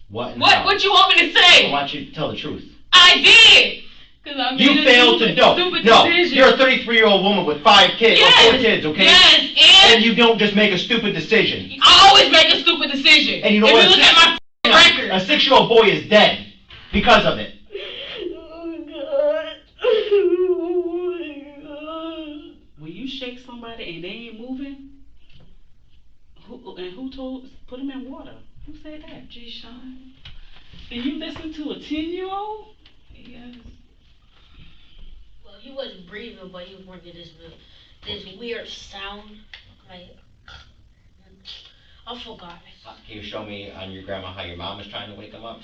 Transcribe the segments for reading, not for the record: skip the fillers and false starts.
What and how? What you want me to say? I want you to tell the truth. I did! Because I made you failed to know. Stupid no, decision. You're a 33-year-old woman with 5 kids, yes. or 4 kids, okay? Yes, and you don't just make a stupid decision. I always make a stupid decision. And you know if what? you look at my record. A 6-year-old boy is dead because of it. Oh, God. Oh, my God. When you shake somebody and they ain't moving, who told, put them in water? Who said that? G-Sean. And you listen to a 10-year-old? Yes. Well, he wasn't breathing, but he was making this weird sound. Like, I forgot. Can you show me on your grandma how your mom is trying to wake him up?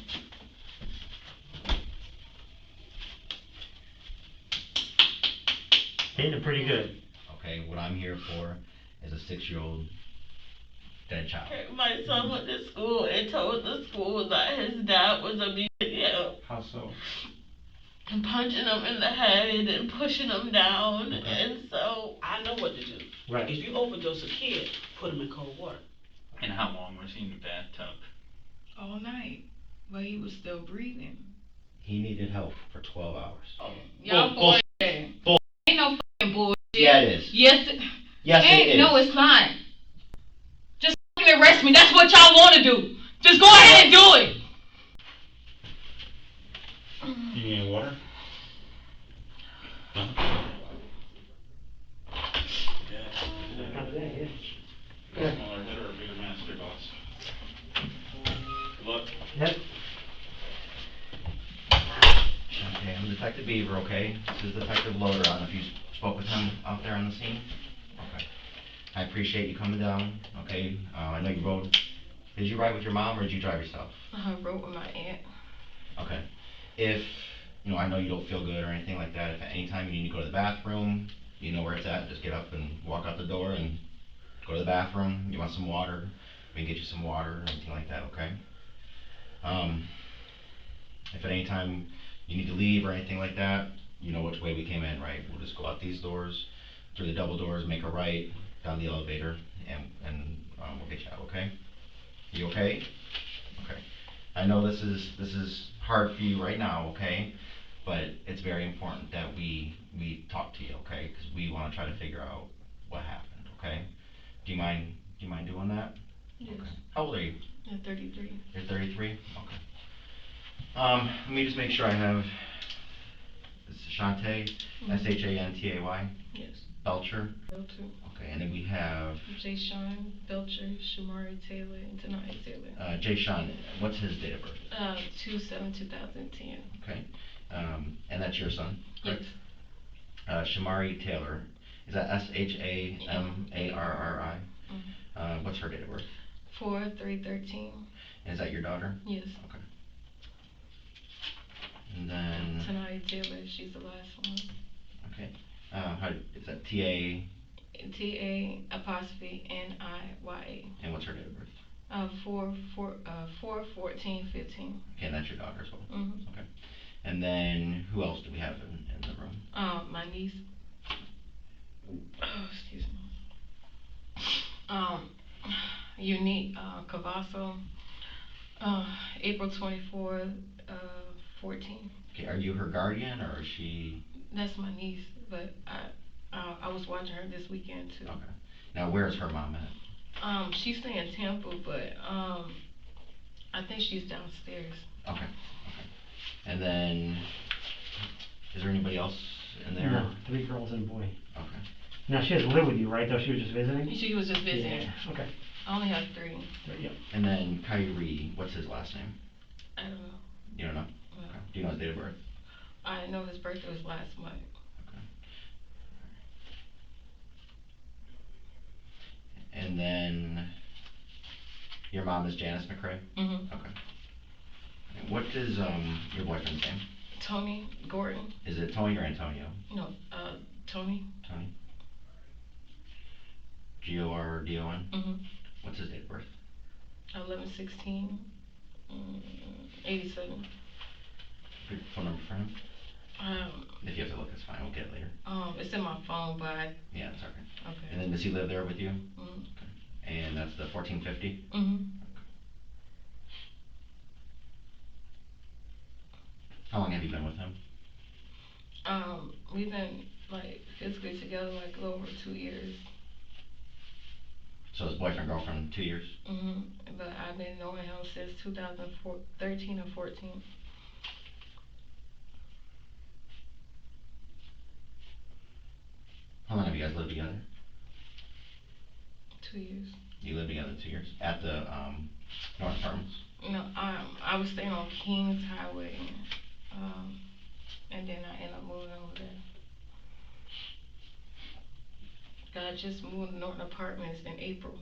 Hitting it pretty good. Okay, what I'm here for is a 6-year-old dead child. My son went to school and told the school that his dad was abusing him. How so? And punching him in the head and pushing him down, Okay. and so I know what to do. Right. If you overdose a kid, put him in cold water. And how long was he in the bathtub? All night. But he was still breathing. He needed help for 12 hours. Oh. Y'all Bull- bullshit. bull- Ain't no fucking bullshit. Yeah, it is. Yes, Yes, it is. No, it's not. Just fucking arrest me. That's what y'all want to do. Just go ahead and do it. You need water? No? Yeah. Yeah. Smaller head or a bigger master boss? Good luck. Yep. Okay, I'm Detective Behaviour, okay? This is Detective Loader. I don't know if you spoke with him out there on the scene? Okay. I appreciate you coming down, okay? I know you rode. Did you ride with your mom or did you drive yourself? I rode with my aunt. Okay. If, I know you don't feel good or anything like that, if at any time you need to go to the bathroom, you know where it's at, just get up and walk out the door and go to the bathroom. You want some water, we can get you some water or anything like that, okay? If at any time you need to leave or anything like that, you know which way we came in, right? We'll just go out these doors, through the double doors, make a right, down the elevator, and we'll get you out, okay? You okay? Okay. I know this is hard for you right now, okay? But it's very important that we talk to you, okay? Because we want to try to figure out what happened, okay? Do you mind doing that? Yes. Okay. How old are you? I'm 33. You're 33? Okay. Let me just make sure I have, this is Shantay, S-H-A-N-T-A-Y? Yes. Belcher? Belcher. Okay, and then we have J-Sean Belcher, Shamari Taylor, and Tanaya Taylor. J-Sean, what's his date of birth? 2/7/2010. Okay, and that's your son? Yes. Shamari Taylor, is that S-H-A-M-A-R-R-I? Mm-hmm. What's her date of birth? 4/3/13. And is that your daughter? Yes. Okay. And then... Tanaya Taylor, she's the last one. Okay. How, is that T-A? T-A_N-I-Y-A. And what's her date of birth? 4/14/15. Okay, and that's your daughter as well? Mm-hmm. Okay. And then, who else do we have in the room? My niece. Oh, excuse me. Unique Cavasso. April 24th, 14. Okay, are you her guardian or is she? That's my niece, but I was watching her this weekend too. Okay. Now, where's her mom at? She's staying in Tampa, but I think she's downstairs. Okay. Okay. And then, is there anybody else in there? No, 3 girls and a boy. Okay. Now, she doesn't live with you, right? Though she was just visiting? She was just visiting. Yeah, okay. I only have 3. Yep. And then Kyrie, what's his last name? I don't know. You don't know? No. Okay. Do you know his date of birth? I know his birthday was last month. Okay. And then, your mom is Janice McCrae? Mm-hmm. Okay. And what is your boyfriend's name? Tony Gordon. Is it Tony or Antonio? No, Tony. Tony. G-O-R-D-O-N? Mm-hmm. What's his date of birth? 11/16/87. Good phone number for him? If you have to look, it's fine. We'll get it later. It's in my phone, but Yeah, it's okay. okay. And then does he live there with you? Mm-hmm. Okay. And that's the 1450? Mm-hmm. How long have you been with him? We've been like physically together like a little over 2 years. So it's boyfriend, girlfriend, 2 years? But I've been knowing him since 2013 or 14. How long have you guys lived together? 2 years. You lived together 2 years? At the, North Apartments? No, I was staying on Kings Highway, and then I ended up moving over there. I just moved to Norton Apartments in April.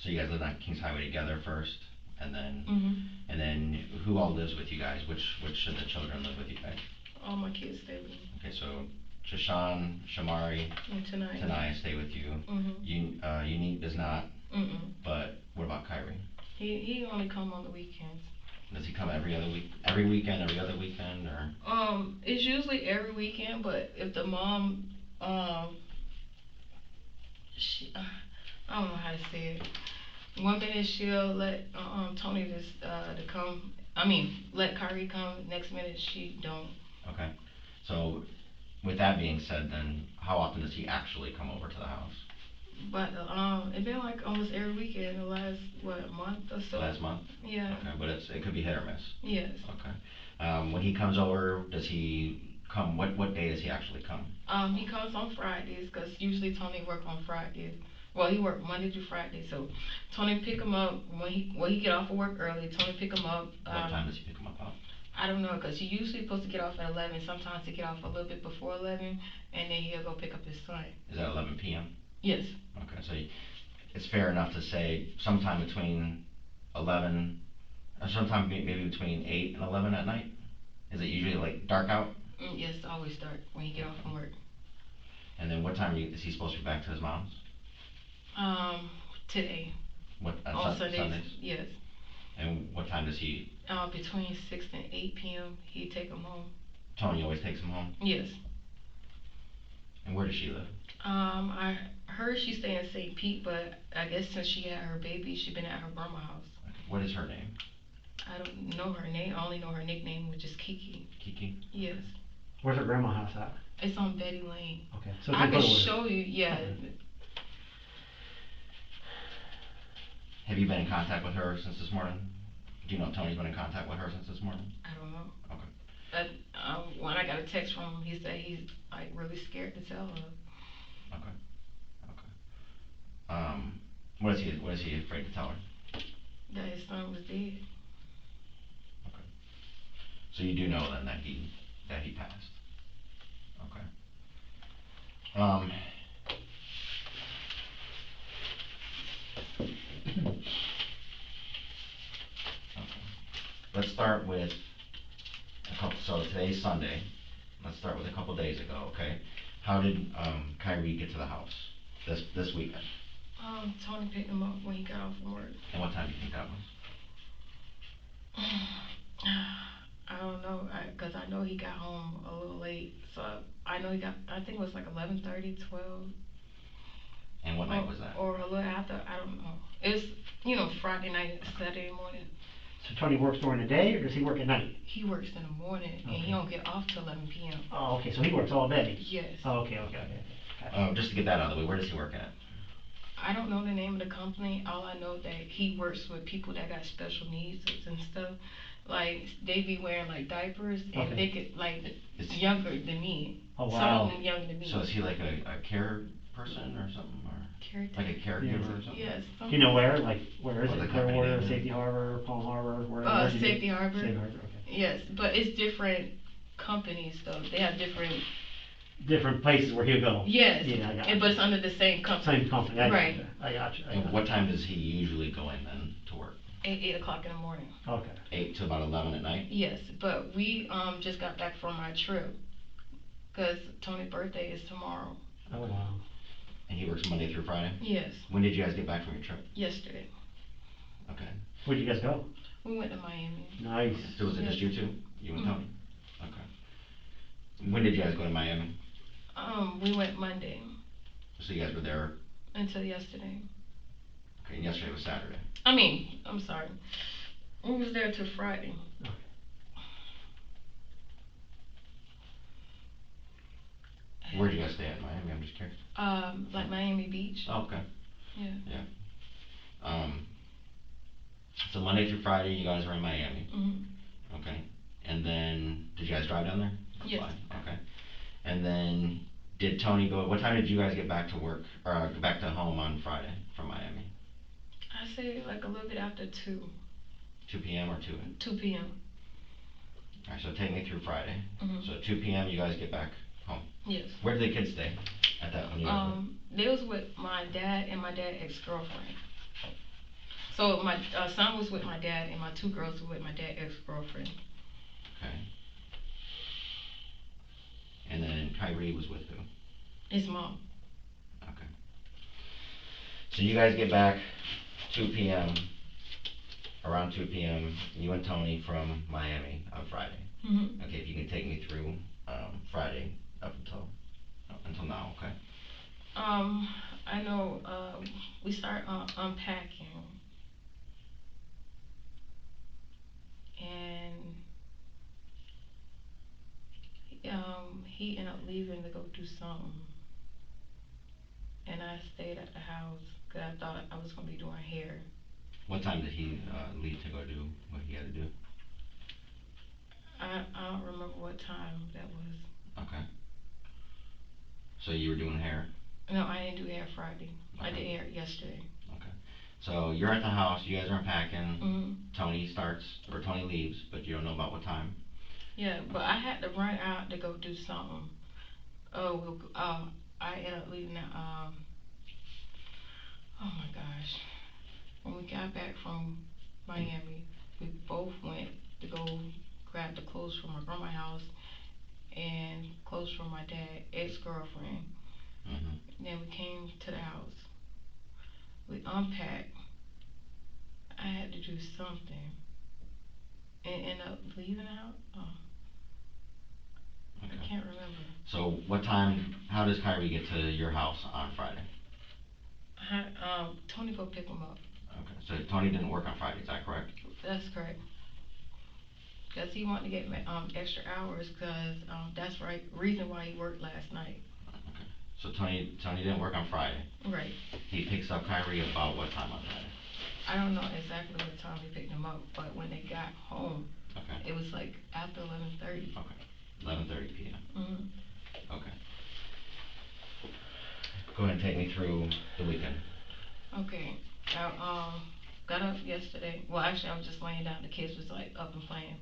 So you guys lived on Kings Highway together first, and then, Mm-hmm. and then who all lives with you guys? Which of the children live with you guys? All my kids stay with me. Okay, so Shashan, Shamari, And tonight. Tanaya stay with you. Unique does not, but what about Kyrie? He only come on the weekends. Does he come every other week, every weekend, every other weekend, or? It's usually every weekend, but if the mom, she, I don't know how to say it. One minute she'll let Tony just to come. Let Kyrie come. Next minute she don't. Okay, so with that being said, then how often does he actually come over to the house? But it's been like almost every weekend the last month or so. Last month? Yeah. Okay, but it could be hit or miss. Yes. Okay. When he comes over, does he come? What day does he actually come? He comes on Fridays because usually Tony work on Fridays. Well, he work Monday through Friday, so Tony pick him up when he get off of work early. Tony pick him up. What time does he pick him up? I don't know, because he usually supposed to get off at 11. Sometimes he get off a little bit before 11, and then he'll go pick up his son. Is that 11 p.m.? Yes. Okay, so it's fair enough to say sometime between 11, or sometime maybe between 8 and 11 at night? Is it usually like dark out? Yes, it's always dark when he get off from work. And then what time is he supposed to be back to his mom's? Today. What, on Sundays? Yes. And what time does he? Between 6 and 8 p.m. he take him home. Tony always takes him home? Yes. And where does she live? I heard she stay in St. Pete, but I guess since she had her baby, she been at her grandma's house. What is her name? I don't know her name. I only know her nickname, which is Kiki. Kiki? Yes. Where's her grandma house at? It's on Betty Lane. Okay, so I can can show you. Yeah. Okay. Have you been in contact with her since this morning? Do you know if Tony's been in contact with her since this morning? I don't know. Okay. But when I got a text from him, he said he's like really scared to tell her. Okay. What is he afraid to tell her? That his son was dead. Okay. So you do know then that he passed. Okay. Okay. Let's start with so today's Sunday. Let's start with a couple days ago, okay? How did Kyrie get to the house this weekend? Tony picked him up when he got off from work. And what time do you think that was? I don't know, cause I know he got home a little late, so I know I think it was like 11:30, 12. And what night was that? Or a little after, I don't know. It's, Friday night, Saturday morning. So Tony works during the day, or does he work at night? He works in the morning, and he Okay. don't get off till 11 p.m. Oh, okay, so he works all day? Yes. Oh, okay. Just to get that out of the way, where does he work at? I don't know the name of the company. All I know that he works with people that got special needs and stuff. Like, they be wearing like diapers, and Okay. they could like Is he- younger than me. Oh, Some wow. of them younger than me. So is he like a care person or something, or Caretaker. like a caregiver or something? Yes. Do you know where? Like, where is What it? the company Clearwater, name? Safety Harbor, Palm Harbor, where? Safety Harbor. Safety Harbor, okay. Yes, but it's different companies though. They have different. Different places where he'll go? Yes. Yeah, I got you. But it's under the same company. Same company, I Right. gotcha, I gotcha. And what time does he usually go in then to work? 8 o'clock in the morning. Okay. 8 to about 11 at night? Yes, but we just got back from our trip, cause Tony's birthday is tomorrow. Oh, wow. And he works Monday through Friday? Yes. When did you guys get back from your trip? Yesterday. Okay. Where'd you guys go? We went to Miami. Nice. So was it just you two? You and Tony? Okay. When did you guys go to Miami? We went Monday So you guys were there, until yesterday. okay, and yesterday was Saturday. I'm sorry. We was there till Friday. Where'd you guys stay at in Miami? I'm just curious. Like Miami Beach. Oh, okay. Yeah. So Monday through Friday, you guys were in Miami. Mhm. Okay. And then, did you guys drive down there? Or Yes. fly? Okay. And then, did Tony go, what time did you guys get back to work, or back to home on Friday from Miami? I say like a little bit after 2. 2 p.m. or 2? 2 p.m. Alright, so take me through Friday. Mhm. So 2 p.m. you guys get back home. Yes. Where did the kids stay at that when you guys were? They was with my dad and my dad's ex-girlfriend. So my son was with my dad and my 2 girls were with my dad's ex-girlfriend. Okay. And then Kyrie was with who? His mom. Okay. So you guys get back 2 p.m. Around 2 p.m. You and Tony from Miami on Friday. Mhm. Okay, if you can take me through Friday up until now, okay? I know we start unpacking, and he ended up leaving to go do something, and I stayed at the house because I thought I was gonna be doing hair. What time did he leave to go do what he had to do? I don't remember what time that was. Okay. So you were doing hair? No, I didn't do hair Friday. I Okay. did hair yesterday. Okay. So you're at the house, you guys are unpacking, Mhm. Tony leaves, but you don't know about what time? Yeah, but I had to run out to go do something. I ended up leaving at oh my gosh. When we got back from Miami, we both went to go grab the clothes from my grandma's house and clothes from my dad's ex-girlfriend. Mm-hmm. Then we came to the house. We unpacked. I had to do something and end up leaving out. Oh, Okay. I can't remember. So how does Kyrie get to your house on Friday? Tony go pick him up. Okay, so Tony didn't work on Friday, is that correct? That's correct. Cause he wanted to get extra hours, cause that's right reason why he worked last night. Okay. So Tony didn't work on Friday. Right. He picks up Kyrie about what time on Friday? I don't know exactly what time he picked him up, but when they got home, Okay. it was like after 11:30. Okay. 11:30 p.m. Mhm. Okay. Go ahead and take me through the weekend. Okay. I got up yesterday. Well, actually, I was just laying down. The kids was like up and playing.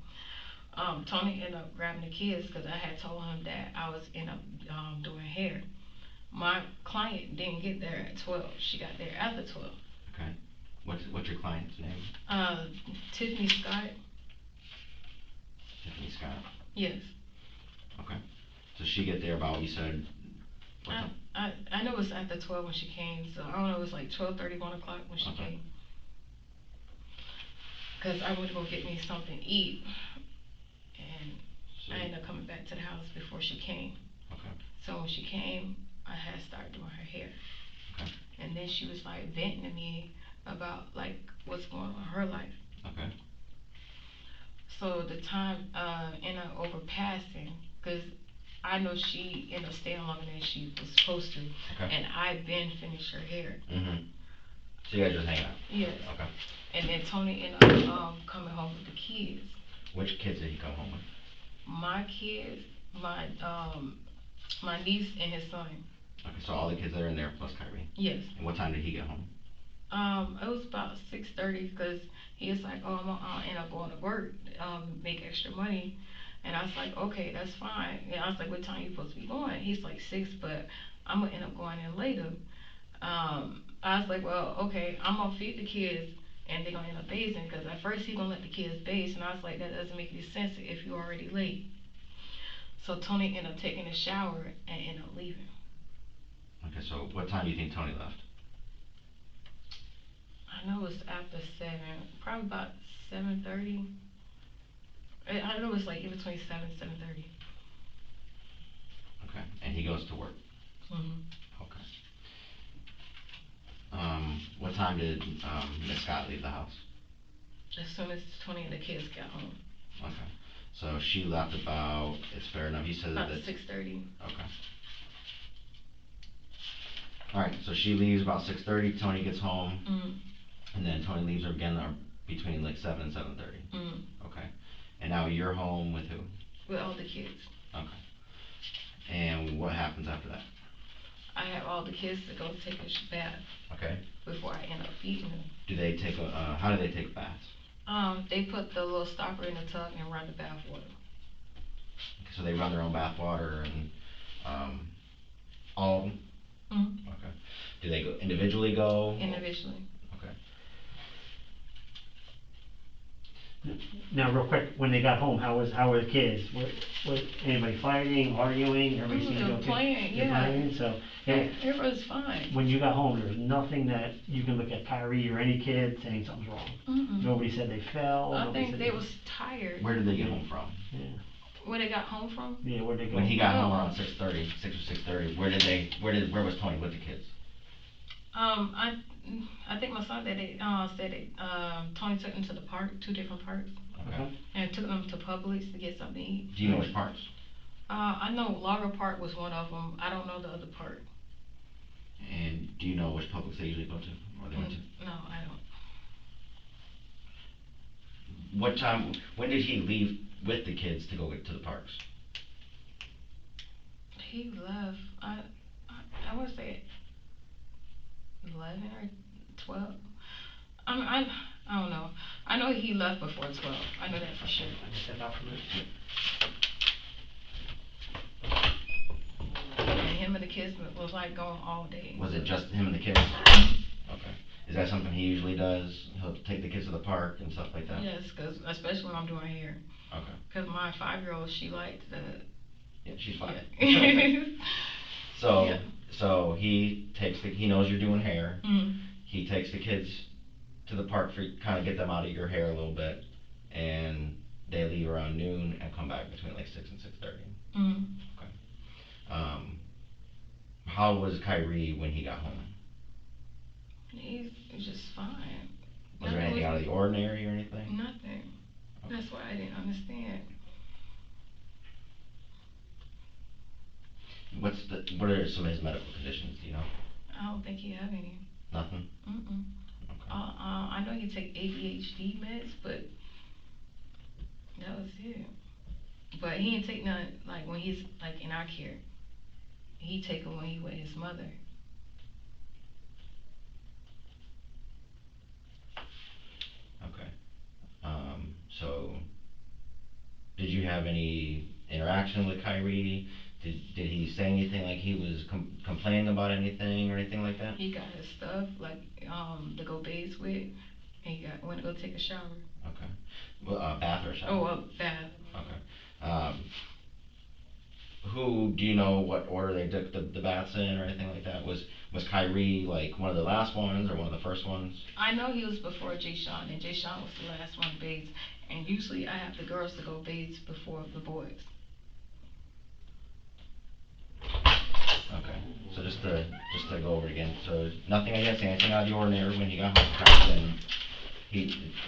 Tony ended up grabbing the kids because I had told him that I was doing hair. My client didn't get there at 12. She got there after 12. Okay. What's your client's name? Tiffany Scott. Tiffany Scott. Yes. Okay. So she get there about, you said, what time? I know it was after 12 when she came, so I don't know, it was like 12:30, 1 o'clock when she came. Cause I went to go get me something to eat, and I ended up coming back to the house before she came. Okay. So when she came, I had started doing her hair. Okay. And then she was like venting to me about like what's going on in her life. Okay. So the time ended up overpassing, cause I know she ended up staying longer than she was supposed to. Okay. And I been finished her hair. Mm-hmm. So you guys just hang out? Yes. Okay. And then Tony ended up coming home with the kids. Which kids did he come home with? My kids, my niece and his son. Okay, so all the kids that are in there plus Kyrie? Yes. And what time did he get home? It was about 6:30, because he was like, oh, I'm gonna end up going to work, make extra money. And I was like, okay, that's fine. And I was like, what time you supposed to be going? He's like 6, but I'm gonna end up going in later. I was like, well, okay, I'm gonna feed the kids and they're gonna end up bathing, because at first he's gonna let the kids bathe, and I was like, that doesn't make any sense if you're already late. So Tony ended up taking a shower and ended up leaving. Okay, so what time do you think Tony left? I know it was after 7, probably about 7:30. I know it was like in between 7 and 7:30. Okay, and he goes to work? Mhm. Okay. What time did Miss Scott leave the house? as soon as 20 of the kids got home. Okay. So she left about, it's fair enough, you said About that. 6:30. Okay. Alright, so she leaves about 6:30, Tony gets home, Mm. and then Tony leaves her again between like 7 and 7:30. Mm. Okay. And now you're home with who? With all the kids. Okay. And what happens after that? I have all the kids to go take a bath Okay. before I end up feeding them. Do they take how do they take baths? They put the little stopper in the tub and run the bath water. So they run their own bath water and, all of them? Mm-hmm. Okay. Do they go individually go? Individually. Okay. Now, real quick, when they got home, how were the kids? Was anybody fighting, arguing? Everybody seemed to be They're okay? playing, They're yeah. playing, so, Everybody's fine. when you got home, there was nothing that you can look at Kyrie or any kid saying something's wrong. Mm-mm. Nobody said they fell. I nobody think said they was tired. Where did they get home from? Yeah, Where they got home from? yeah, where'd they go? When he got home Oh. around 6:30, 6 or 6:30, where was Tony with the kids? I think my son said Tony took them to the park, 2 different parks, Okay. and took them to Publix to get something to eat. Do you know which parts? I know Lager Park was one of them. I don't know the other park. And do you know which Publix they usually go to, or they went to? No, I don't. What time, when did he leave with the kids to go to the parks? He left. I would say 11 or 12. I don't know. I know he left before 12. I know that for sure. I just step out from it. And him and the kids was like going all day. Was it just him and the kids? Okay. Is that something he usually does? He'll take the kids to the park and stuff like that? Yes, cause especially when I'm doing hair. Okay. Cause my 5-year-old, she liked the. Yeah, she's fine. Yeah. So, Yeah. so he knows you're doing hair. Mm. He takes the kids to the park for, kind of get them out of your hair a little bit, and they leave around noon and come back between like 6 and 6:30. Mm. How was Kyrie when he got home? He's just fine. Was there anything out of the ordinary or anything? Nothing. That's what I didn't understand. What are some of his medical conditions, do you know? I don't think he have any. Nothing? Mm-mm. Okay. I know he take ADHD meds, but that was it. But he didn't take none, like when he's like in our care. He take them when he with his mother. Okay. So, did you have any interaction with Kyrie? Did he say anything like he was complaining about anything or anything like that? He got his stuff like to go bathe with, and he went to go take a shower. Okay. Well, bath or shower? Oh, a bath. Okay. Who, do you know what order they took the baths in or anything like that? Was Kyrie like one of the last ones or one of the first ones? I know he was before Jay Sean, and Jay Sean was the last one to bathe. And usually I have the girls to go bathe before the boys. Okay. So just to go over it again. So nothing, I guess, anything out of the ordinary when he got home.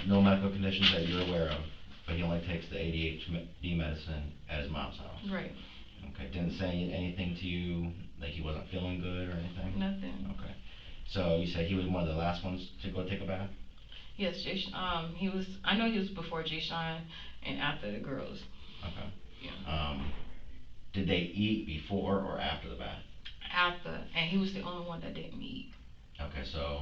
No medical conditions that you're aware of, but he only takes the ADHD medicine at his mom's house. Right. Okay. Didn't say anything to you, like he wasn't feeling good or anything? Nothing. Okay. So you said he was one of the last ones to go take a bath? Yes, he was. I know he was before Jay Sean and after the girls. Okay. Yeah. Did they eat before or after the bath? After, and he was the only one that didn't eat. Okay, so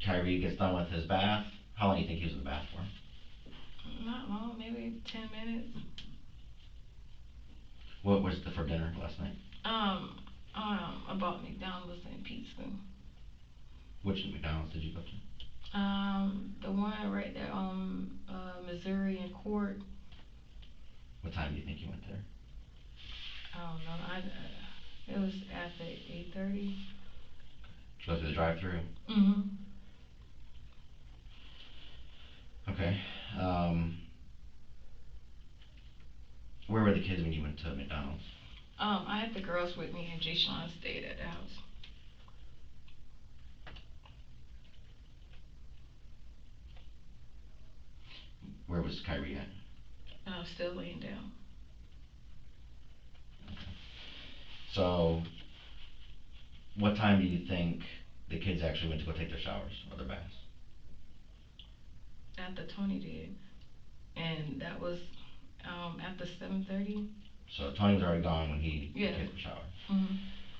Kyrie gets done with his bath. How long do you think he was in the bath for? Not long, maybe 10 minutes. What was for dinner last night? I bought McDonald's and pizza. Which McDonald's did you go to? The one right there on Missouri and Court. What time do you think you went there? I don't know. It was after 8:30. Did you go through the drive-through? Mm-hmm. Okay. Where were the kids when you went to McDonald's? I had the girls with me, and Jay Sean stayed at the house. Where was Kyrie at? Still laying down. So, what time do you think the kids actually went to go take their showers or their baths? After Tony did, and that was after 7:30. So Tony was already gone when he Yeah. took the shower. Mhm.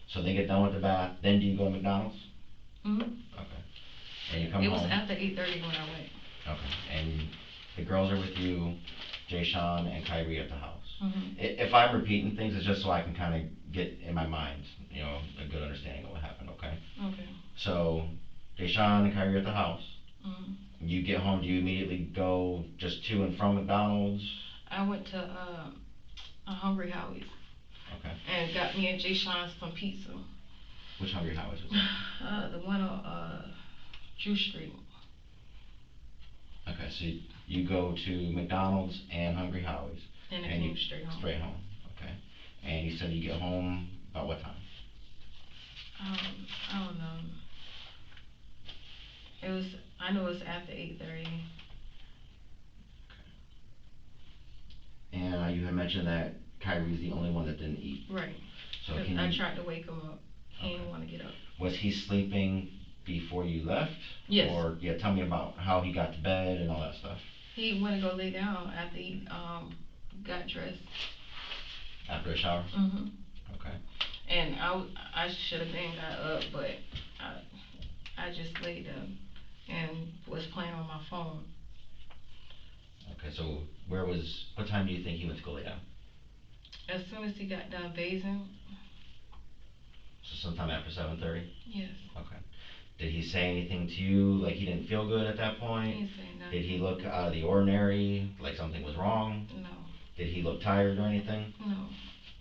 So they get done with the bath, then do you go to McDonald's? Mhm. Okay. And you come It home. was after 8:30 when I went. Okay. And the girls are with you, Jay Sean and Kyrie at the house. Mhm. If I'm repeating things, it's just so I can kind of get in my mind, a good understanding of what happened, okay? Okay. So, Jay Sean and Kyrie are at the house. Mhm. You get home, do you immediately go just to and from McDonald's? I went to a Hungry Howie's Okay. and got me and Jay Sean some pizza. Which Hungry Howie's was it? The one on Drew Street. Okay, so you go to McDonald's and Hungry Howie's. And it And came you- straight home. Straight home, okay. And you said you get home about what time? I don't know. I know it was after 8:30. And you had mentioned that Kyrie's the only one that didn't eat. Right. So 'Cause can I you, tried to wake him up. He didn't Okay. want to get up. was he sleeping before you left? Yes. Or, yeah, tell me about how he got to bed and all that stuff. He went to go lay down after he got dressed. After a shower? Mhm. Okay. And I should have been got up, but I just laid there and was playing on my phone. Okay, so what time do you think he went to go lay down? As soon as he got done bathing, So sometime after 7:30? yes, Okay. Did he say anything to you, like he didn't feel good at that he point? didn't say nothing. Did he look out of the ordinary, like something was wrong? No, Did he look tired or anything? no.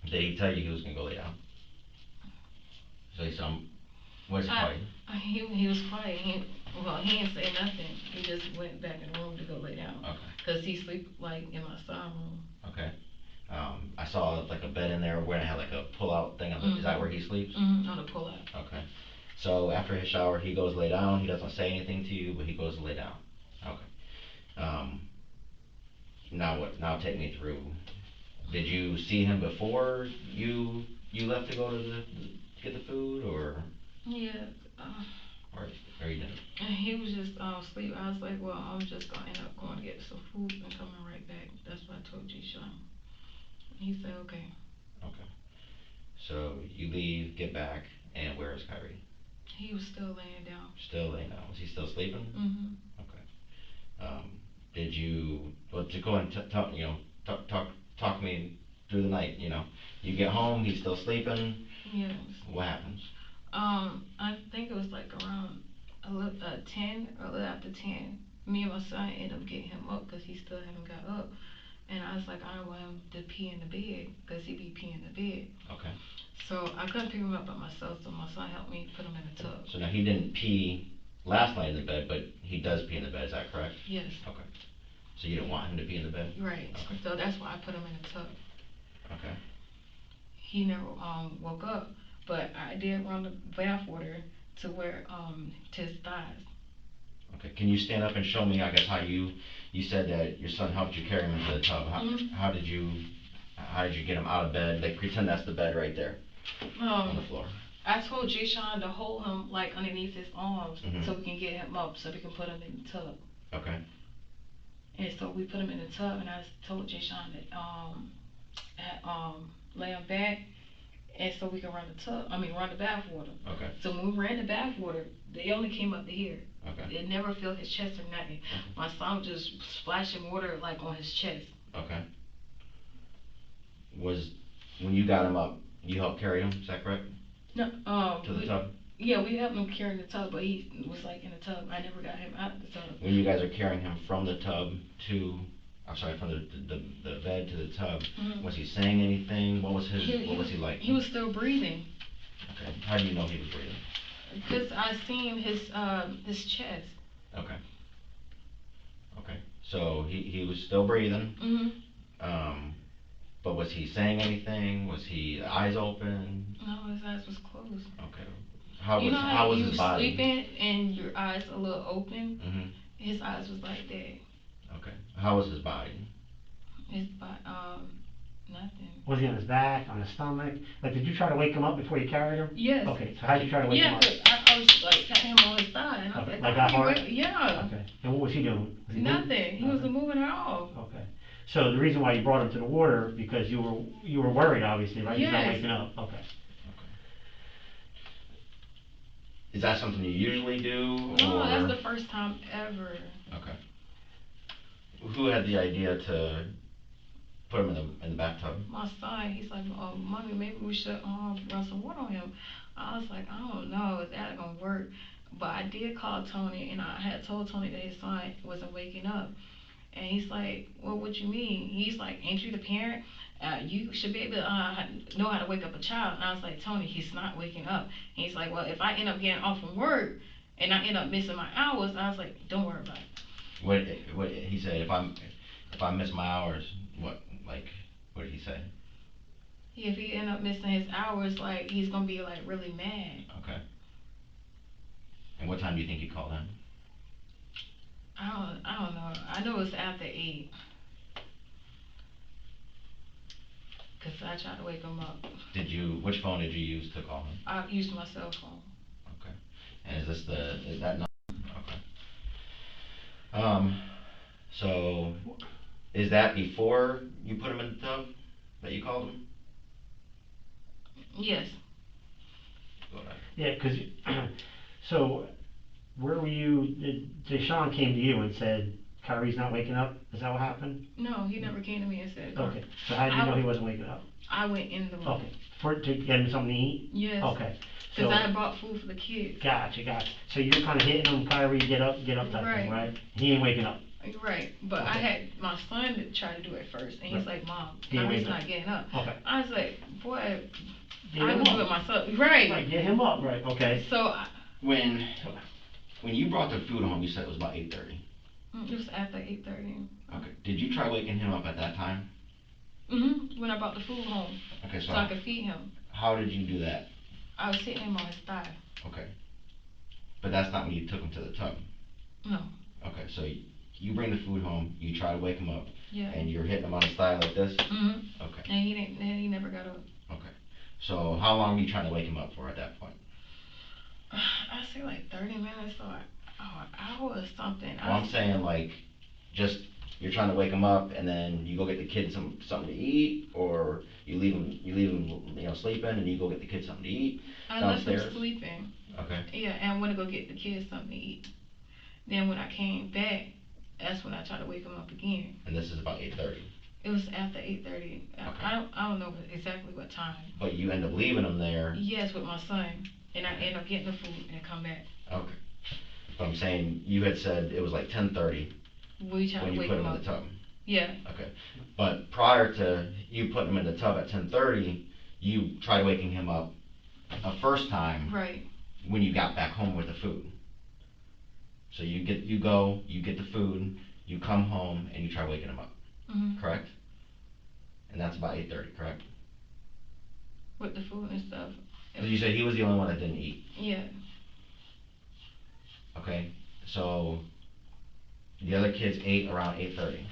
Did he tell you he was gonna go lay down? So he said, what is it called? He was quiet. He didn't say nothing. He just went back in the room to go lay down. Okay, Cause he sleep like in my son room. okay. I saw like a bed in there where it had like a pull-out thing, is that where he sleeps? On the pull out. Okay. So after his shower, he goes lay down, he doesn't say anything to you, but he goes to lay down. Okay. Now what, now take me through, did you see him before you left to go to get the food, or Yeah. you didn't? And he was just asleep. I was like, well, I'm just gonna end up going to get some food and coming right back. That's what I told G Sean. He said, okay. Okay. So you leave, get back, and where is Kyrie? He was still laying down. Still laying down. Was he still sleeping? Mhm. Okay. Did you, well, to go and talk me through the night, You get home, he's still sleeping, Yes. what happens? I think it was like around 10 or a little after 10. Me and my son ended up getting him up because he still haven't got up. And I was like, I don't want him to pee in the bed because he be peeing in the bed. Okay. So I couldn't pick him up by myself, so my son helped me put him in the tub. So now he didn't pee last night in the bed, but he does pee in the bed, is that correct? Yes. Okay. So you didn't want him to pee in the bed? Right. Okay. So that's why I put him in the tub. Okay. He never woke up, but I did run the bath water to where to his thighs. Okay, can you stand up and show me, I guess, how you said that your son helped you carry him into the tub. How did you get him out of bed? Like, pretend that's the bed right there on the floor. I told Jay Sean to hold him like underneath his arms Mhm. so we can get him up so we can put him in the tub. Okay. And so we put him in the tub, and I told Jay Sean that lay him back, and so we can run the bath water. Okay. So when we ran the bath water, they only came up to here. Okay. It never filled his chest or nothing. My son was just splashing water like on his chest. Okay. When you got him up, you helped carry him, is that correct? No, To the tub? Yeah, we helped him carry the tub, but he was like in the tub. I never got him out of the tub. When you guys are carrying him from the tub from the bed to the tub, Mhm. was he saying anything? What was he like? He was still breathing. Okay. How do you know he was breathing? Because I seen his chest. Okay. Okay. So he was still breathing. Mhm. But was he saying anything? Was he eyes open? No, his eyes was closed. Okay. How you know how was you his body? sleeping and your eyes a little open? Mhm. His eyes was like that. Okay. How was his body? It's by, nothing. Was he on his back, on his stomach? Like, did you try to wake him up before you carried him? Yes. Okay, so how'd you try to wake him Yeah, up? 'cause I was like patting him on his side, and I was Okay, like, like "Why that you hard? wake-" Yeah. Okay, and what was he doing? Was he moving? Nothing. He wasn't moving at all. Okay, so the reason why you brought him to the water, because you were worried, obviously, right? He's not Yes. waking up, okay. Is that something you usually do, No, or? that's the first time ever. Okay. Who had the idea to put him in the bathtub? My son, he's like, "Oh, mommy, maybe we should run some water on him." I was like, "I don't know, is that gonna work?" But I did call Tony, and I had told Tony that his son wasn't waking up. And he's like, "Well, what you mean?" He's like, "Ain't you the parent? You should be able to know how to wake up a child." And I was like, "Tony, he's not waking up." And he's like, "Well, if I end up getting off from work and I end up missing my hours," I was like, "Don't worry about it." What he said? If I miss my hours, what did he say? If he end up missing his hours, like, he's gonna be like really mad. Okay. And what time do you think he called in? I don't know. I know it was after 8. Cause I tried to wake him up. Which phone did you use to call him? I used my cell phone. Okay. And is that number? Okay. So, is that before you put him in the tub that you called him? Yes. Go ahead. Yeah, 'cause, so, where were you, Deshaun came to you and said, Kyrie's not waking up, is that what happened? No, he never came to me and said. Okay, so how did you know he wasn't waking up? I went in the room. Okay, to get him something to eat? Yes. Okay, Cause so, I had bought food for the kids. gotcha, so you're kinda hitting him, Kyrie, get up type thing, Right. right? He ain't waking up. Right, but I Okay. had my son to try to do it first, and he's Right. like, "Mom, He ain't Kyrie's waking up. not getting up." Okay. I was like, "Boy, Get I him can do it up. myself." Right. Right, get him up, right, okay. So When you brought the food home, you said it was about 8:30. it was after 8:30. Okay. Did you try waking him up at that time? When I brought the food home, Okay, so I could feed him. how did you do that? I was sitting him on his thigh. Okay. But that's not when you took him to the tub. No. Okay, so you bring the food home, you try to wake him up, Yeah. and you're hitting him on his thigh like this? Okay. And he never got up. Okay. So how long were you trying to wake him up for at that point? I say like 30 minutes or an hour or something. Well, I'm saying just you're trying to wake him up and then you go get the kid something to eat, or you leave him sleeping and you go get the kid something to eat I left him downstairs? sleeping. Okay. Yeah, and I went to go get the kids something to eat. Then when I came back, that's when I tried to wake him up again. And this is about 8:30. It was after 8:30. Okay. I don't know exactly what time. But you end up leaving him there. Yes, with my son, and I ended up getting the food and come back. Okay. But I'm saying you had said it was like 10:30 We tried when to you wake put him him up. in the tub. Yeah. Okay. But prior to you putting him in the tub at 10:30, you tried waking him up a first time. Right. When you got back home with the food. So you get the food, you come home, and you try waking him up. Correct? And that's about 8:30, correct? With the food and stuff. Because you said he was the only one that didn't eat. Yeah. Okay. So the other kids ate around 8:30.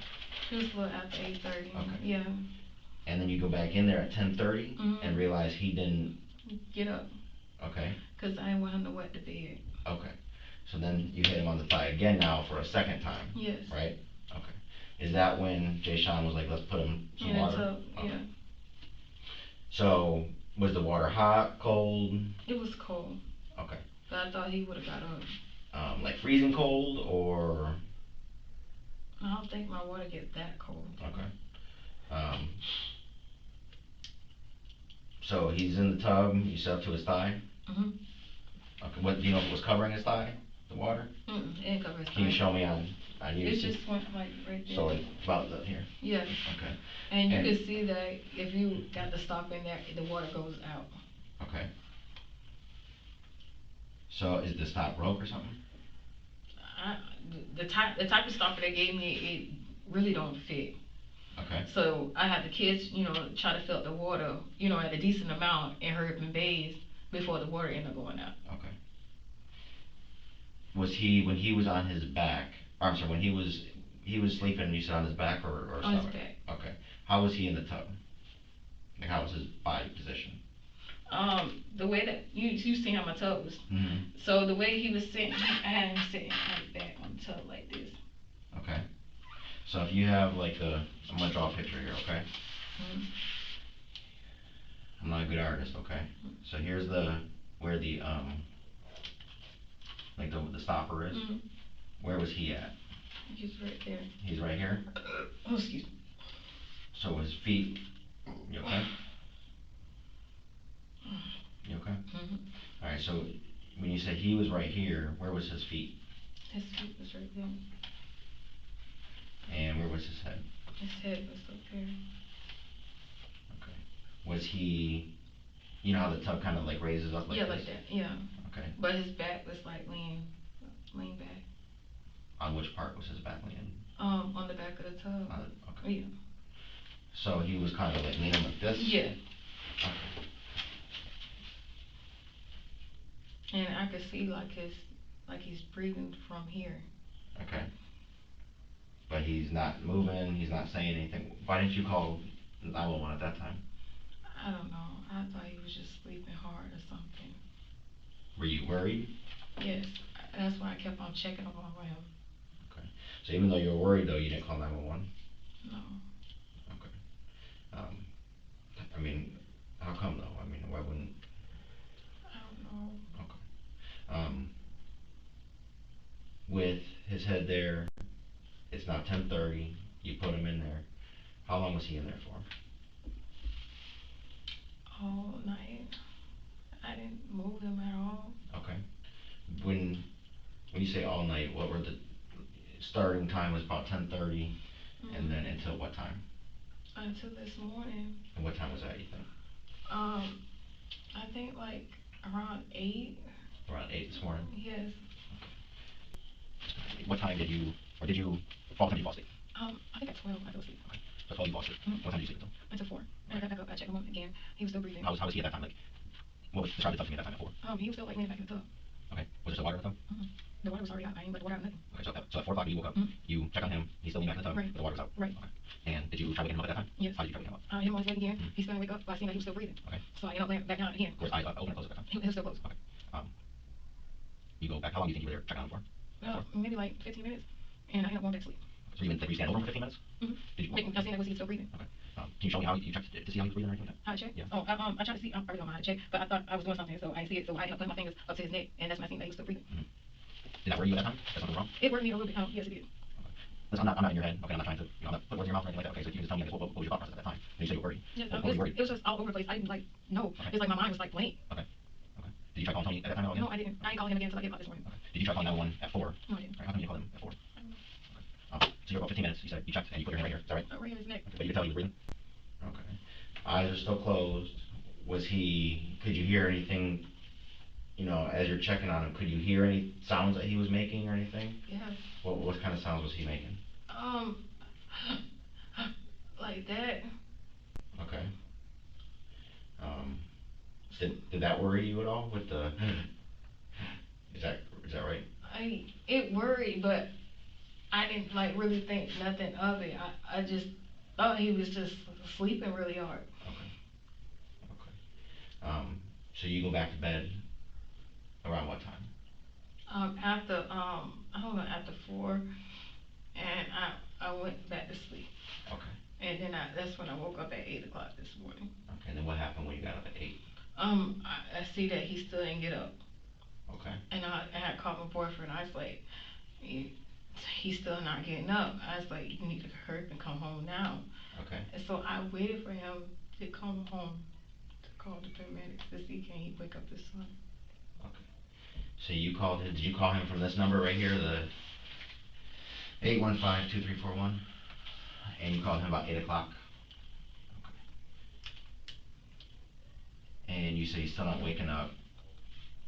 It was a little after 8:30. Okay. Yeah. And then you go back in there at 10:30 and realize he didn't get up. Okay. Cause I didn't want him to wet the bed. Okay. So then you hit him on the thigh again now for a second time. Yes. Right? Okay. Is that when Jay Sean was like, let's put him some water? In the tub, okay. yeah. So was the water hot, cold? It was cold. Okay. But I thought he would have got up. Like freezing cold or? I don't think my water gets that cold. Okay. So he's in the tub, you set up to his thigh? Okay, what, do you know if it was covering his thigh, the water? It didn't cover his thigh. Can you show me on YouTube? It just went like right there. So like about here? Yes. Okay. And you can see that if you got the stop in there, the water goes out. Okay. So is the stop broke or something? The type of stopper they gave me, it really don't fit. Okay. So I had the kids, try to fill the water, at a decent amount and hurry up and bathe before the water ended up going out. Okay. Was he, when he was on his back, I'm sorry, when he he was sleeping, you said on his back or On his stomach? back. Okay. How was he in the tub? Like, how was his body position? The way that you seen how my tub was. Mm-hmm. So the way he was sitting, I had him sitting like back on the tub like this. Okay. So if you have like I'm gonna draw a picture here, okay? Mhm. I'm not a good artist, okay? So here's where the like the stopper is. Mhm. Where was he at? He's right there. He's right here. Oh, excuse me. So his feet. You okay? You okay? Mhm. All right. So when you said he was right here, where was his feet? His feet was right there. And where was his head? His head was up there. Okay. Was he? You know how the tub kind of like raises up like Yeah, this? like that. Yeah. Okay. But his back was like lean back. On which part was his back leaning? On the back of the tub. Okay. Yeah. So he was kind of like leaning like this? Yeah. Okay. And I could see like he's breathing from here. Okay. But he's not moving, he's not saying anything. Why didn't you call 911 at that time? I don't know. I thought he was just sleeping hard or something. Were you worried? Yes. That's why I kept on checking up on him. Okay. So even though you were worried though, you didn't call 911? No. Okay. I mean, how come though? I mean, why wouldn't? I don't know. Okay. With his head there, it's now 10:30, you put him in there. How long was he in there for? All night. I didn't move him at all. Okay. When you say all night, what were the starting time was about 10:30, and then until what time? Until this morning. And what time was that, you think? I think like around 8. Around 8 this morning? Yes. What time did you fall asleep? I think at 12 I fell asleep. Okay. So 12 you fall asleep. What time did you sleep until? Until 4. And I got back up, I checked him again. He was still breathing. How was he at that time? Like, describe the tub to me at that time at 4. He was still like leaning back in the tub. Okay. Was there still water in the tub? The water was already out. I ain't let the water out nothing. Okay, so at 4 o'clock when you woke up, you checked on him, he's still leaning back in the tub, Right. but the water was out. Right. Okay. And did you try waking him up at that time? Yes. How did you try waking him up? Hit him on his leg again. He's gonna wake up, but I seen that he was still breathing. Okay. So I laying back down again. Were his eyes open or closed at that time? He was still closed. Okay. You go back, how long do you think you were there checking on him for? Maybe like 15 minutes, and I ended up going back to sleep. So you stand over him for 15 minutes? Did you? I seen that he was still breathing. Okay. Can you show me how you checked to see how he was breathing or anything like that? How to check? Yeah. Oh, I tried to see. I probably don't know how to check, but I thought I was doing something, so I didn't see it. So I ended up putting my fingers up to his neck, and that's when I seen that he was still breathing. Did that worry you at that time? That's something wrong? It worried me a little bit. Yes, it did. Listen, I'm not in your head. Okay, I'm not trying to, I'm not putting words in your mouth or anything like that. Okay, so you can just tell me, I guess, what was your thought process at that time? When you said you were worried. Yes, What were you worried? it was just all over the place. I didn't like know. Okay. It's like my mind was like blank. Okay. Okay. Did you try calling Tony at that time at all again? No, I didn't. I didn't call him again until I get up this morning. Okay. Did you try calling 911 at 4? No, I didn't. Right, how come you didn't call him at 4? Okay. So you're about 15 minutes, you said you checked and you put your hand right here, is that right? Right in his neck. Okay. But you could tell he was breathing? Okay. Eyes are still closed. Could you hear anything, as you're checking on him, could you hear any sounds that he was making or anything? Yes. What kind of sounds was he making? Like that. Okay. Did that worry you at all with the, is that right? It worried, but I didn't like really think nothing of it. I just thought he was just sleeping really hard. Okay. Okay. So you go back to bed around what time? After I don't know, after 4, and I went back to sleep. Okay. And then that's when I woke up at 8 o'clock this morning. Okay, and then what happened when you got up at 8? I see that he still didn't get up. Okay. And I had called my boyfriend. I was like, he's still not getting up. I was like, you need to hurry up and come home now. Okay. And so I waited for him to come home to call the paramedics to see can he wake up his son. Okay. So did you call him from this number right here, the 815-2341? And you called him about 8 o'clock? Okay. And you say he's still not waking up.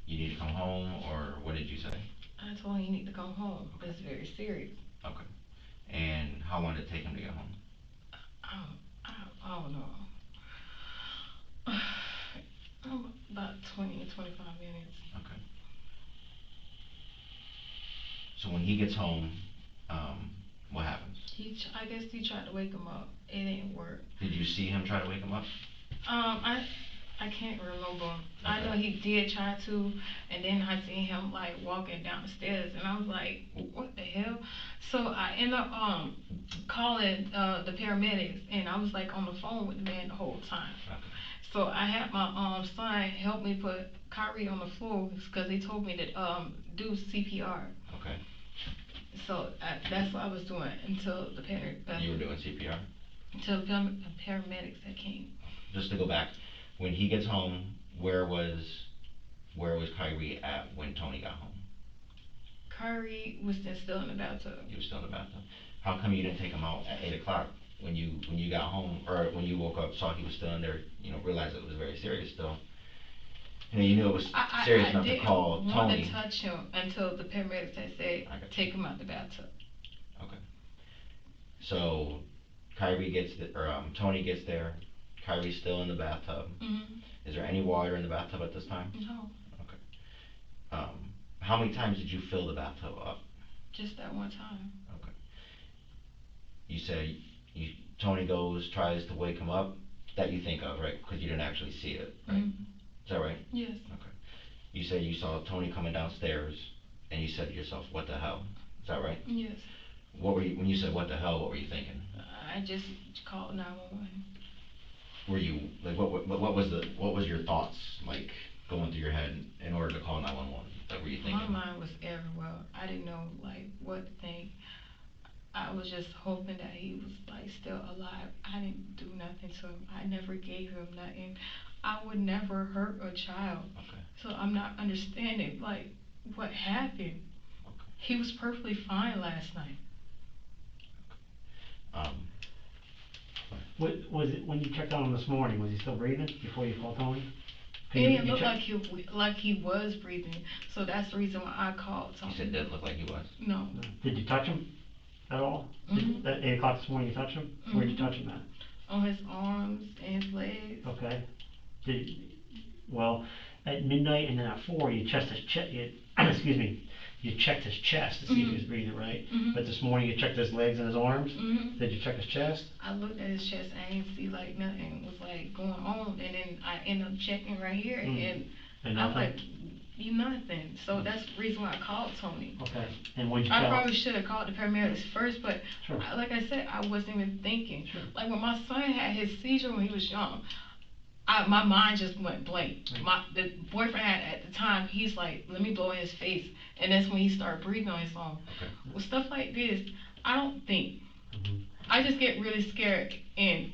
You need to come home, or what did you say? I told him you need to come home. Okay. It's very serious. Okay. And how long did it take him to get home? I don't know. About 20 to 25 minutes. Okay. So when he gets home, what happens? I guess he tried to wake him up. It didn't work. Did you see him try to wake him up? I can't remember. I know Okay. he did try to, and then I seen him like walking down the stairs, and I was like, what the hell? So I ended up calling the paramedics, and I was like on the phone with the man the whole time. Okay. So I had my son help me put Kyrie on the floor because they told me to do CPR. Okay. So that's what I was doing until the You were doing CPR? until the paramedics that came. Just to go back, when he gets home, where was Kyrie at when Tony got home? Kyrie was then still in the bathtub. He was still in the bathtub. How come you didn't take him out at 8 o'clock when you got home, or when you woke up, saw he was still in there, realized it was very serious still? You knew it was serious enough to call Tony. I didn't want to touch him until the paramedics had said, take him out the bathtub. Okay. So, Tony gets there, Kyrie's still in the bathtub. Mm-hmm. Is there any water in the bathtub at this time? No. Okay. How many times did you fill the bathtub up? Just that one time. Okay. You said Tony tries to wake him up, that you think of, right? Because you didn't actually see it, right? Mm-hmm. Is that right? Yes. Okay. You said you saw Tony coming downstairs, and you said to yourself, what the hell? Is that right? Yes. When you said what the hell, what were you thinking? I just called 911. Were you, like, what was your thoughts, like, going through your head in order to call 911? What were you thinking? My mind was everywhere. I didn't know, like, what to think. I was just hoping that he was, like, still alive. I didn't do nothing to him. I never gave him nothing. I would never hurt a child. Okay. So I'm not understanding, like, what happened. Okay. He was perfectly fine last night. What was it, when you checked on him this morning, was he still breathing before you called Tony? It didn't look like he was breathing, so that's the reason why I called Tony. You said it didn't look like he was? No. Did you touch him at all? Mm-hmm. At 8 o'clock this morning you touched him? Mm-hmm. Where'd you touch him at? On his arms and his legs. Okay. Well, at midnight and then at 4 you checked his excuse me, you checked his chest to see if he was breathing right. Mm-hmm. But this morning you checked his legs and his arms. Mm-hmm. Did you check his chest? I looked at his chest, I didn't see like nothing was like going on, and then I ended up checking right here, and I'm like, nothing. So that's the reason why I called Tony. Okay. And when you I probably should have called the paramedics first, but Sure. Like I said, I wasn't even thinking. Sure. Like when my son had his seizure when he was young, my mind just went blank. Right. The boyfriend at the time, he's like, let me blow in his face, and that's when he started breathing on his own. Okay. With stuff like this, I don't think. Mm-hmm. I just get really scared, and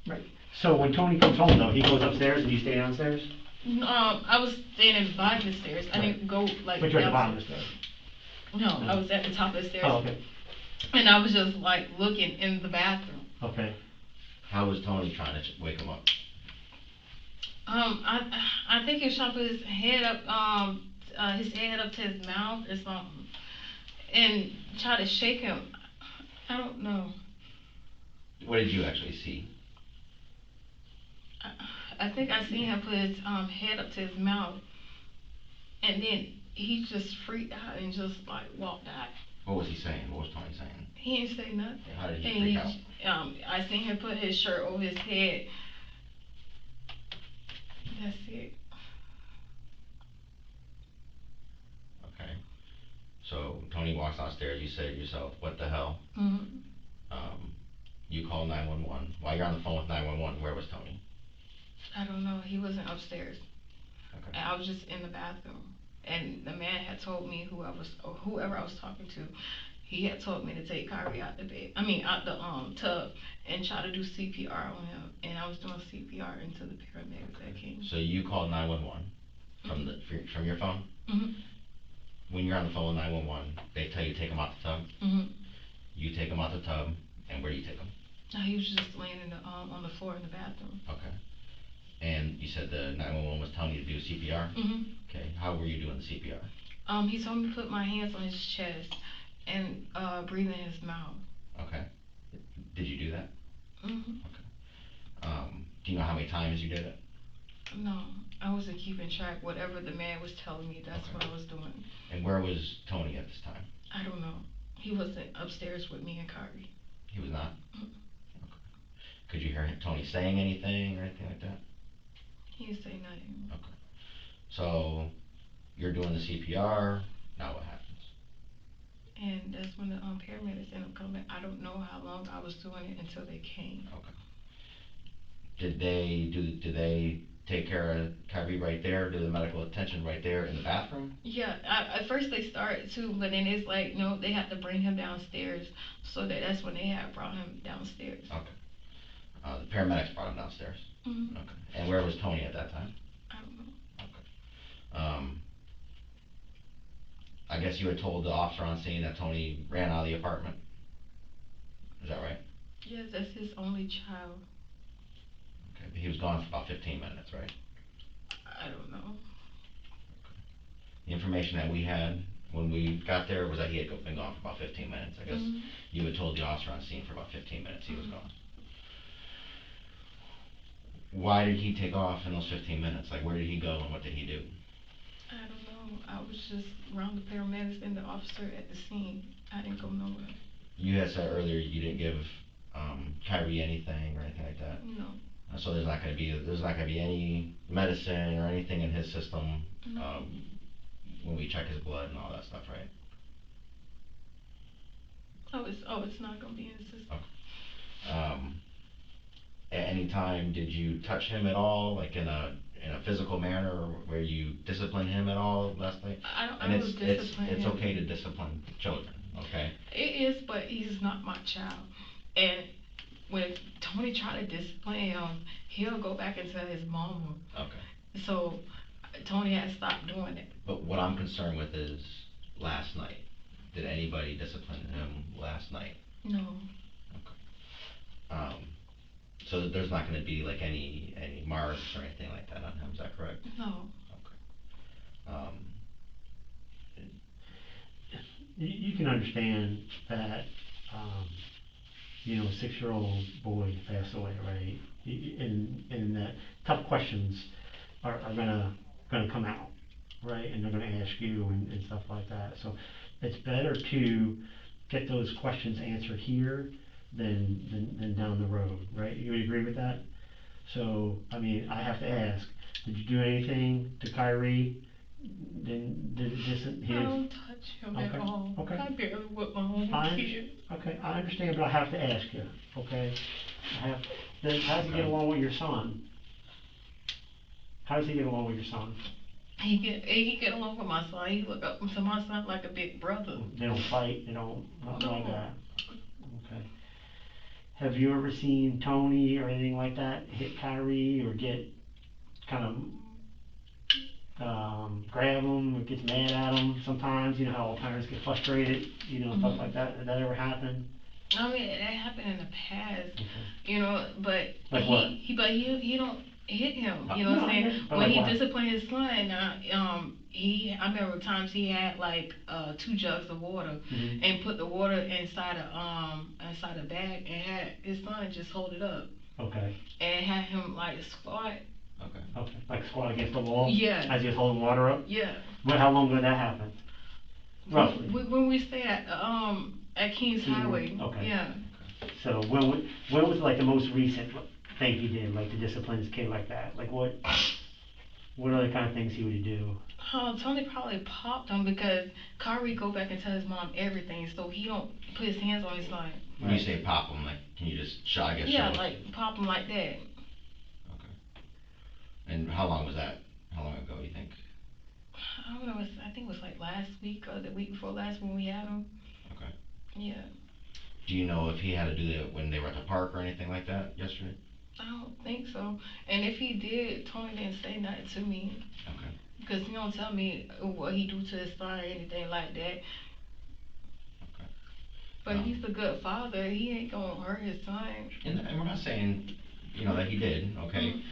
Right. So when Tony comes home though, he goes upstairs and you stay downstairs? I was staying in the bottom of the stairs. I didn't go like. But you're at the bottom of the stairs? No, I was at the top of the stairs. Oh, okay. And I was just like looking in the bathroom. Okay. How was Tony trying to wake him up? I think he was trying to put his head up to his mouth or something, and try to shake him. I don't know. What did you actually see? I think I seen him put his head up to his mouth, and then he just freaked out and just like walked out. What was he saying? What was Tony saying? He didn't say nothing. How did he freak out? I seen him put his shirt over his head. That's it. Okay. So Tony walks downstairs. You say to yourself, "What the hell?" Mm-hmm. You call 911. While you're on the phone with 911, where was Tony? I don't know. He wasn't upstairs. Okay. I was just in the bathroom, and the man had told me whoever I was talking to, he had told me to take Kyrie out the tub and try to do CPR on him, and I was doing CPR until the paramedics that came. So you called 911 from your phone? Mm-hmm. When you're on the phone with 911, they tell you to take him out the tub. Mm-hmm. You take him out the tub, and where do you take him? He was just laying on the floor in the bathroom. Okay. And you said the 911 was telling you to do CPR? Mm-hmm. Okay. How were you doing the CPR? He told me to put my hands on his chest and breathe in his mouth. Okay. Did you do that? Mm-hmm. Okay. Do you know how many times you did it? No, I wasn't keeping track. Whatever the man was telling me, that's Okay. what I was doing. And where was Tony at this time? I don't know. He wasn't upstairs with me and Kyrie. He was not? Okay. Could you hear Tony saying anything or anything like that? He didn't say nothing. Okay. So, you're doing the CPR, now what happens? And that's when the paramedics ended up coming. I don't know how long I was doing it until they came. Okay. Did they take care of Kyrie right there, do the medical attention right there in the bathroom? Yeah, at first they started to, but then it's like, no, they had to bring him downstairs. So that's when they had brought him downstairs. Okay. The paramedics brought him downstairs? Mm-hmm. Okay. And where was Tony at that time? I don't know. Okay. I guess you had told the officer on scene that Tony ran out of the apartment? Is that right? Yes, that's his only child. Okay, but he was gone for about 15 minutes, right? I don't know. The information that we had when we got there was that he had been gone for about 15 minutes. I guess you had told the officer on scene for about 15 minutes he was gone. Why did he take off in those 15 minutes? Like, where did he go and what did he do? I don't know. I was just around the paramedics and the officer at the scene. I didn't go nowhere. You had said earlier you didn't give Kyrie anything or anything like that. No. So there's not going to be any medicine or anything in his system when we check his blood and all that stuff, right? It's not gonna be in the system. Okay. At any time did you touch him at all, like in a physical manner, where you disciplined him at all last night? I And don't discipline him. it's okay to discipline children, okay? It is, but he's not my child. And when Tony tried to discipline him, he'll go back and tell his mama. Okay. So Tony had stopped doing it. But what I'm concerned with is last night. Did anybody discipline him last night? No. Okay. So there's not gonna be like any marks or anything like that on him, is that correct? No. Okay. You can understand that, you know, a 6-year-old boy passed away, right? And that tough questions are gonna come out, right? And they're gonna ask you and stuff like that. So it's better to get those questions answered here than down the road, right? You would agree with that? So, I mean, I have to ask, did you do anything to Kyrie? Did I don't touch him at all. Okay. I barely whip my own kid. Okay, I understand, but I have to ask you, okay? How does he get along with your son? How does he get along with your son? He get along with my son. He look up to my son like a big brother. They don't fight, nothing like No. that? Okay. Have you ever seen Tony or anything like that hit Kyrie or get kind of grab him or gets mad at him sometimes? You know how all parents get frustrated, stuff like that. Did that ever happen? I mean, that happened in the past, Okay. but Like what? he don't hit him. You know No, what I'm saying? but When like he what? disciplined his son, I remember times he had like 2 jugs of water Mhm. and put the water inside a bag and had his son just hold it up Okay. and had him like squat. Okay. Like squat against the wall? Yeah. As he was holding water up? Yeah. How long ago did that happen? Roughly. When we stayed at Kings Highway. Okay. Yeah. So when was like the most recent thing he did, like to discipline his kid like that? Like what other kind of things he would do? Tony probably popped him because Kyrie go back and tell his mom everything, so he don't put his hands on his son. When you say pop him, like, can you just show us? Like pop him like that. Okay. And how long was that? How long ago, you think? I don't know, I think it was like last week or the week before last when we had him. Okay. Yeah. Do you know if he had to do that when they were at the park or anything like that yesterday? I don't think so. And if he did, Tony didn't say nothing to me. Okay. Because he don't tell me what he do to his son or anything like that. Okay. But he's a good father. He ain't gonna hurt his son. And we're not saying, that he did, okay?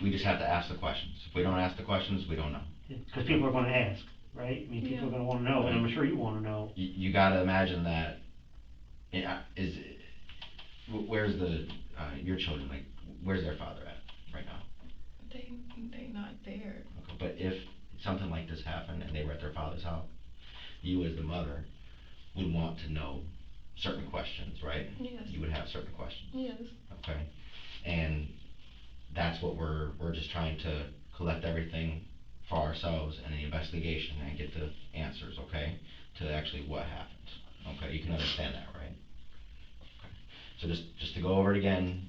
We just have to ask the questions. If we don't ask the questions, we don't know. Because people are going to ask, right? I mean, people are going to want to know, and I'm sure you want to know. You gotta imagine that, where's your children, like, where's their father at right now? They not there. Okay, but if something like this happened and they were at their father's house, you as the mother would want to know certain questions, right? Yes. You would have certain questions. Yes. Okay, and that's what we're just trying to collect everything for ourselves in the investigation and get the answers, okay, to actually what happened. Okay, you can understand that, right? Okay. So just to go over it again,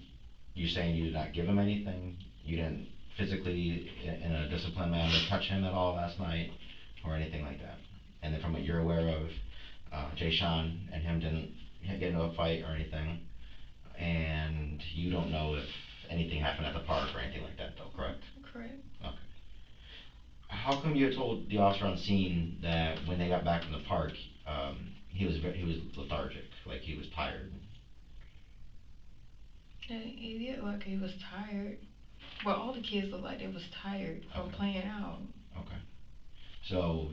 you're saying you did not give him anything, you didn't physically, in a disciplined manner, touch him at all last night, or anything like that. And then from what you're aware of, Jay Sean and him didn't get into a fight or anything, and you don't know if anything happened at the park or anything like that, though, correct? Correct. Okay. How come you told the officer on scene that when they got back from the park, he was lethargic, like he was tired? And he did look like he was tired. Well, all the kids looked like they was tired from Okay. playing out. Okay. So,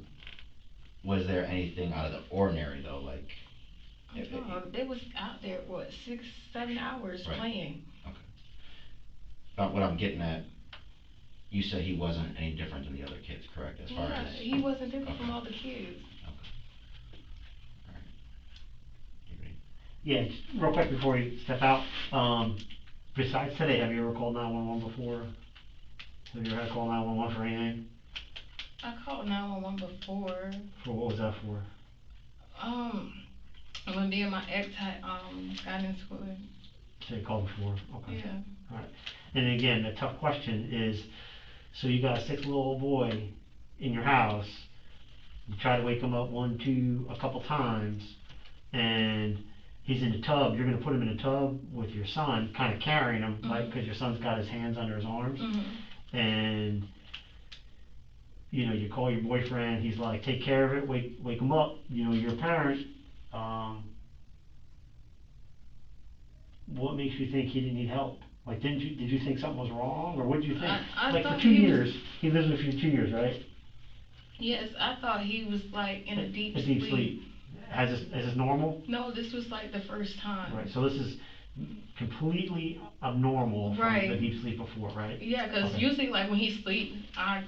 was there anything out of the ordinary though, like? They was out there, what, 6, 7 hours Right. playing. Okay. But what I'm getting at, you said he wasn't any different than the other kids, correct? As far as He wasn't different from Okay. all the kids. Okay. All right. You ready? Yeah, just real quick before you step out, besides today, have you ever called 911 before? Have you ever had to call 911 for anything? I called 911 before. For what was that for? When me and my ex had got into it. So you called before, okay. Yeah. Alright, and again, the tough question is, so you got a 6-year-old boy in your house, you try to wake him up a couple times, and he's in the tub, you're gonna put him in a tub with your son, kinda carrying him, like, cause your son's got his hands under his arms, and, you know, you call your boyfriend, he's like, take care of it, wake him up, you know, you're a parent, what makes you think he didn't need help? Like, did you think something was wrong, or what did you think? I Like, for thought 2 he was- years, he lives with you 2 years, right? Yes, I thought he was like in a deep A deep sleep. Is this normal? No, this was like the first time. Right, so this is completely abnormal from Right. the deep sleep before, right? Yeah, cause Okay. usually like when he sleep,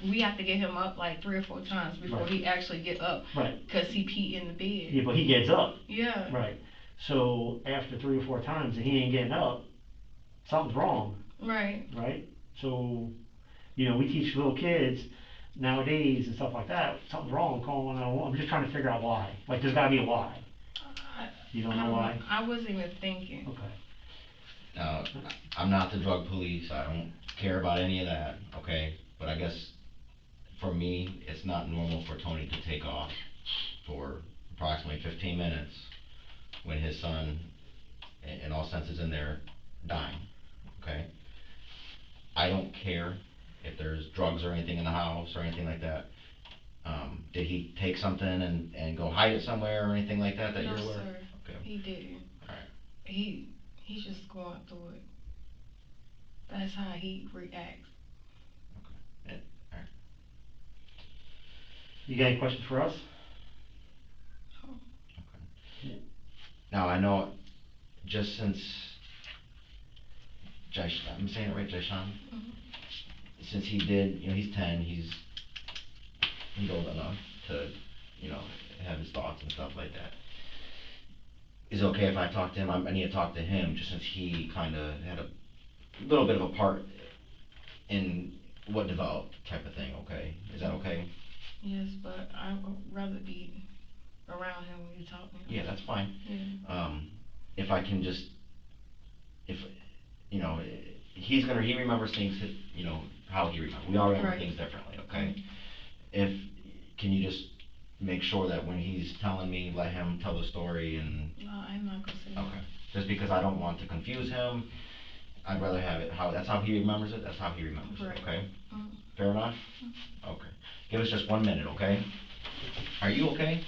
we have to get him up like 3 or 4 times before Right. he actually get up. Right. Cause he pee in the bed. Yeah, but he gets up. Yeah. Right, so after 3 or 4 times and he ain't getting up, something's wrong, Right. right? So, you know, we teach little kids nowadays and stuff like that, something's wrong, call 111. I'm just trying to figure out why. Like, there's gotta be a why. You don't know why? I wasn't even thinking. Okay. Now, I'm not the drug police, I don't care about any of that, okay? But I guess, for me, it's not normal for Tony to take off for approximately 15 minutes when his son, in all senses in there, dying, okay? I don't care if there's drugs or anything in the house or anything like that. Did he take something and go hide it somewhere or anything like that No, you're aware of? sir. Okay. He didn't. Alright. He's just going through it. That's how he reacts. Okay. Yeah. Alright. You got any questions for us? Okay. Now, I know, just since I'm saying it right, Jay Sean? Since he did, you know, he's 10, he's old enough to, you know, have his thoughts and stuff like that. Is it okay if I talk to him? I need to talk to him, just since he kinda had a little bit of a part in what developed, type of thing, okay? Is that okay? Yes, but I would rather be around him when you talk to him. Yeah, that's fine. Yeah. If I can just, you know, he remembers things that, you know, how he remembers. We all remember Right. things differently, okay? Can you just make sure that when he's telling me, let him tell the story and. No, I'm not gonna say that. Okay, just because I don't want to confuse him, I'd rather have it that's how he remembers it, that's how he remembers Right. it, okay? Mhm. Fair enough? Okay, give us just 1 minute, okay? Are you okay?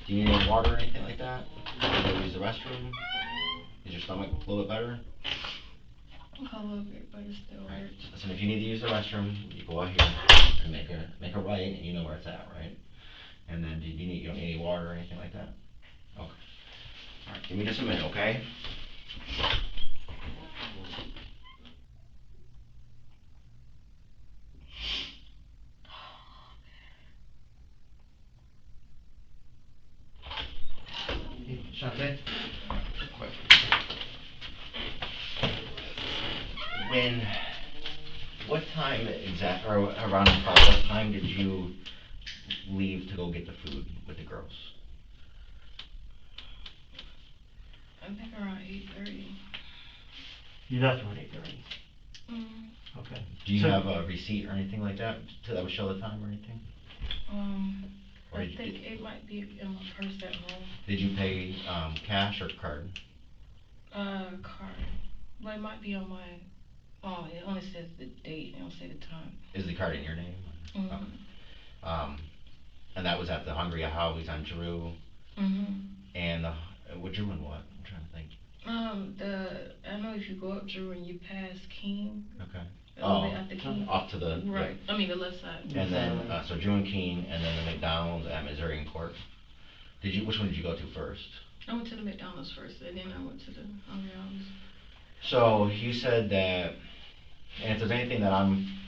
Do you need any water or anything like that? Can you use the restroom? Is your stomach a little bit better? A little bit, but it still Right. hurts. Listen, if you need to use the restroom, you go out here and make a right, and you know where it's at, right? And then you don't need any water or anything like that? Okay. Alright, give me just a minute, okay? Shantay? What time or around about what time did you leave to go get the food with the girls? I think around 8:30. You left around 8:30. Okay. Do you So- have a receipt or anything like that that would show the time or anything? Or I you think it might be in my purse at home. Did you pay cash or card? Card. But it might be on my. Oh, it only says the date. It don't say the time. Is the card in your name? Mhm. Okay. And that was at the Hungry Howie's on Drew. And Drew and what? I'm trying to think. I know if you go up Drew and you pass King. Okay. A little bit after King. Off to the Right. I mean the left side. And then so Drew and Keene, and then the McDonald's at Missouri and Court. Which one did you go to first? I went to the McDonald's first, and then I went to the Hungry Howie's. So you said that, and if there's anything that I'm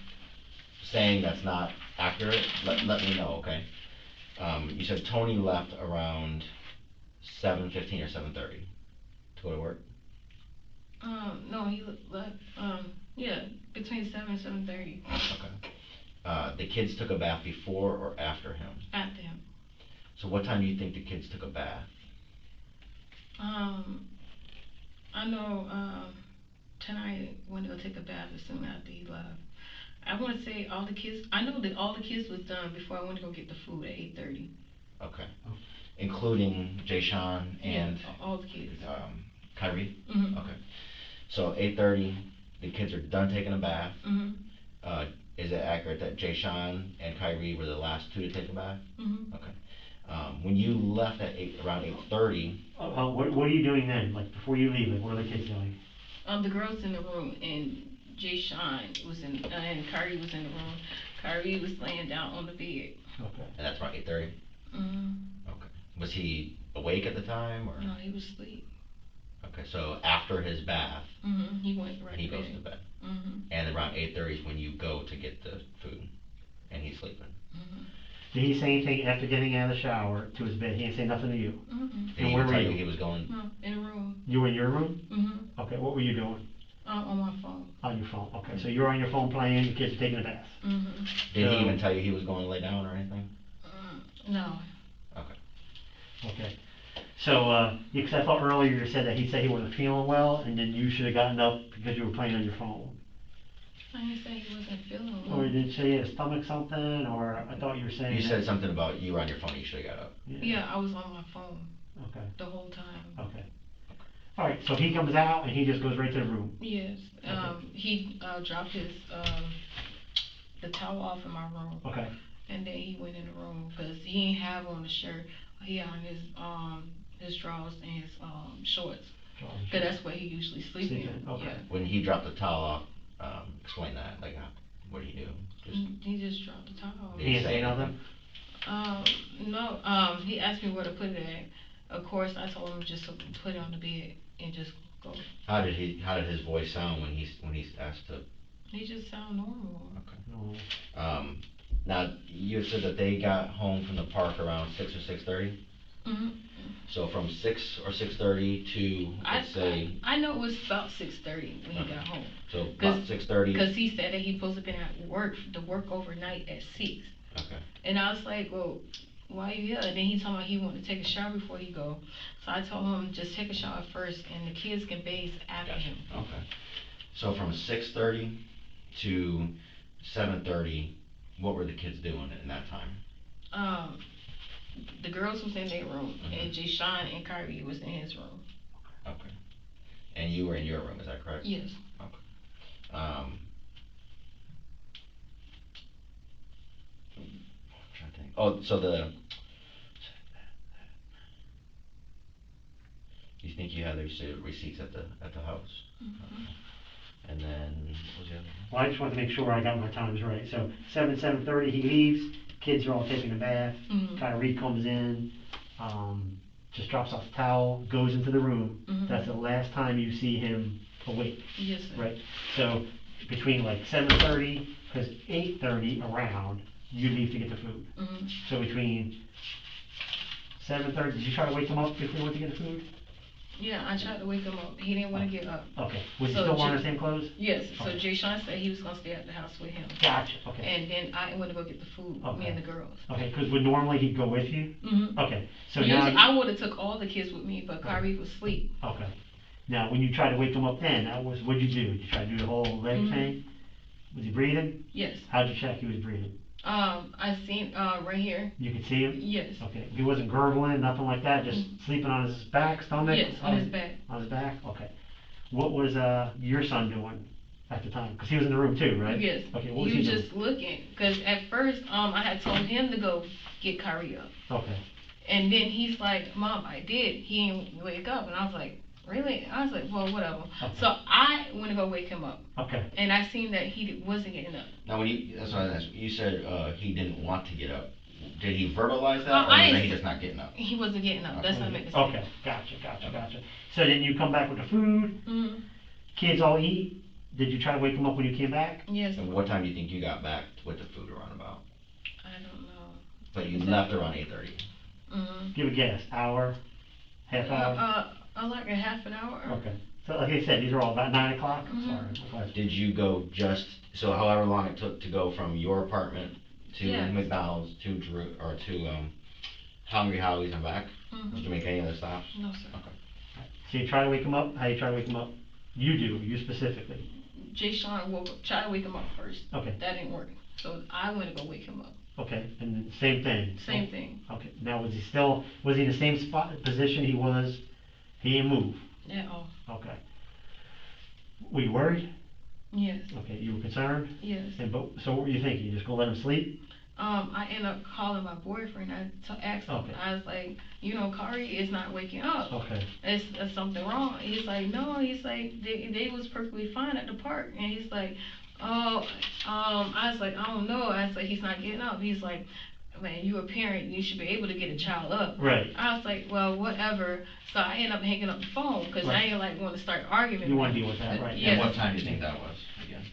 saying that's not accurate, let me know, okay? You said Tony left around 7:15 or 7:30 to go to work? No, he left, yeah, between 7 and 7:30. Okay. The kids took a bath before or after him? After him. So what time do you think the kids took a bath? I know, tonight went to go take a bath as soon after he left. I wanna say I know that all the kids was done before I went to go get the food at 8:30. Okay. Including Jay Sean and all the kids. Kyrie? Mhm. Okay. So 8:30, the kids are done taking a bath. Mhm. Is it accurate that Jay Sean and Kyrie were the last two to take a bath? Mhm. Okay. When you left at around 8:30. What are you doing then? Like before you leave, like what are the kids doing? The girls in the room and Jay Sean was in, and Kyrie was in the room. Kyrie was laying down on the bed. Okay. And that's around 8:30? Okay. Was he awake at the time or? No, he was asleep. Okay, so after his bath. He went right He to bed. goes to bed. And around 8:30 is when you go to get the food, and he's sleeping. Did he say anything after getting out of the shower to his bed? He didn't say nothing to you? Did he where even were tell you? you he was going? No, in the room. You were in your room? Okay, what were you doing? On my phone. On your phone, okay, so you're on your phone playing, the kids are taking a bath? Did he So- even tell you he was going to lay down or anything? No. Okay. So, because I thought earlier you said that he said he wasn't feeling well, and then you should have gotten up because you were playing on your phone. I didn't say he wasn't feeling well. Or did you say he had a stomach something, or I thought you were saying. You said something about you were on your phone, you should have got up. Yeah, I was on my phone. Okay. The whole time. Okay. All right, so he comes out and he just goes right to the room. Yes. He dropped his the towel off in my room. Okay. And then he went in the room because he didn't have on the shirt. He had on his drawers and his shorts. Cause that's where he usually sleeps in. Okay. Yeah. When he dropped the towel off, explain that. Like, what did he do? He just dropped the towel. Did He didn't say nothing? No. He asked me where to put it at. Of course, I told him just to put it on the bed and just go. How did his voice sound when he's asked to? He just sound normal. Okay. No. Now you said that they got home from the park around 6 or 6:30. So from 6 or 6:30 to let's say. I know it was about 6:30 when he got home. So about 6:30. Because he said that he supposed to been at work overnight at 6. Okay. And I was like, well, why you here? And then he told me he wanted to take a shower before he go. So I told him just take a shower first, and the kids can bathe after him. Okay. So from 6:30 to 7:30, what were the kids doing in that time? The girls was in their room, and Jay Sean and Kyrie was in his room. Okay. And you were in your room, is that correct? Yes. Okay. I'm trying to think. Oh, so you think you had the receipts at the house? And then what was the other one? Well, I just wanted to make sure I got my times right. So 7:30 he leaves, kids are all taking a bath, Kyrie comes in, just drops off the towel, goes into the room. That's the last time you see him awake. Yes, sir. Right? So between like 7:30, because 8:30 around, you leave to get the food. So between 7:30, did you try to wake him up before you went to get the food? Yeah, I tried to wake him up. He didn't want to get up. Okay, was he So still wearing the Jay- same clothes? Yes, so Okay. Jay Sean said he was gonna stay at the house with him. Gotcha, okay. And then I went to go get the food, me Okay. and the girls. Okay, because would normally he'd go with you? Mm-hmm. Okay, so Usually now, I would've took all the kids with me, but Kyrie was asleep. okay. Now, when you tried to wake him up then, what'd you do? Did you try to do the whole leg Mhm. thing? Was he breathing? Yes. How'd you check he was breathing? I seen, right here. You could see him? Yes. Okay, he wasn't gurgling, nothing like that, just sleeping on his back, stomach? Yes, on his back. On his back, okay. What was, your son doing at the time? Because he was in the room too, right? Yes. Okay, what was He he was doing? just looking, cause at first, I had told him to go get Kyrie up. Okay, And then he's like, Mom, I did. He didn't wake up. And I was like, really? I was like, well, whatever. Okay. So I went to go wake him up. okay. And I seen that he wasn't getting up. Now, that's what I was asking, you said, he didn't want to get up. Did he verbalize that, Well, or I was that didn't- he just not getting up? He wasn't getting up. That's what I meant to say. Okay, gotcha. So then you come back with the food, Mm-hmm. kids all eat, did you try to wake them up when you came back? Yes. And what time do you think you got back with the food around about? I don't know. But you left around 8:30. Mm-hmm. Give a guess, hour, half hour? Like a half an hour. Okay, so like I said, these are all about 9 o'clock? Mhm. Sorry. Did you go so however long it took to go from your apartment to Yes. McDonald's to Hungry Howie's and back? Mm-hmm. Did you make any other stops? No, sir. Okay. So you try to wake them up, how you try to wake them up? You do, you specifically. Jay Sean tried to wake him up first. Okay, That didn't work. So I went to go wake him up. okay, and then same thing? Same thing. Okay, now was he in the same position he was, he didn't move? Yeah. Oh. Okay. Were you worried? Yes. Okay, you were concerned? Yes. So what were you thinking, you just gonna let him sleep? I ended up calling my boyfriend. I asked him. Okay. I was like, Kyrie is not waking up. Okay, Is something wrong? He's like, no. He's like, they was perfectly fine at the park. And he's like, oh, I was like, I don't know. I was like, he's not getting up. He's like, man, you a parent, you should be able to get a child up. right, I was like, well, whatever. So I ended up hanging up the phone because I Right. ain't like want to start arguing. you wanna deal with that, right? Yeah. And what time do you think that was, again?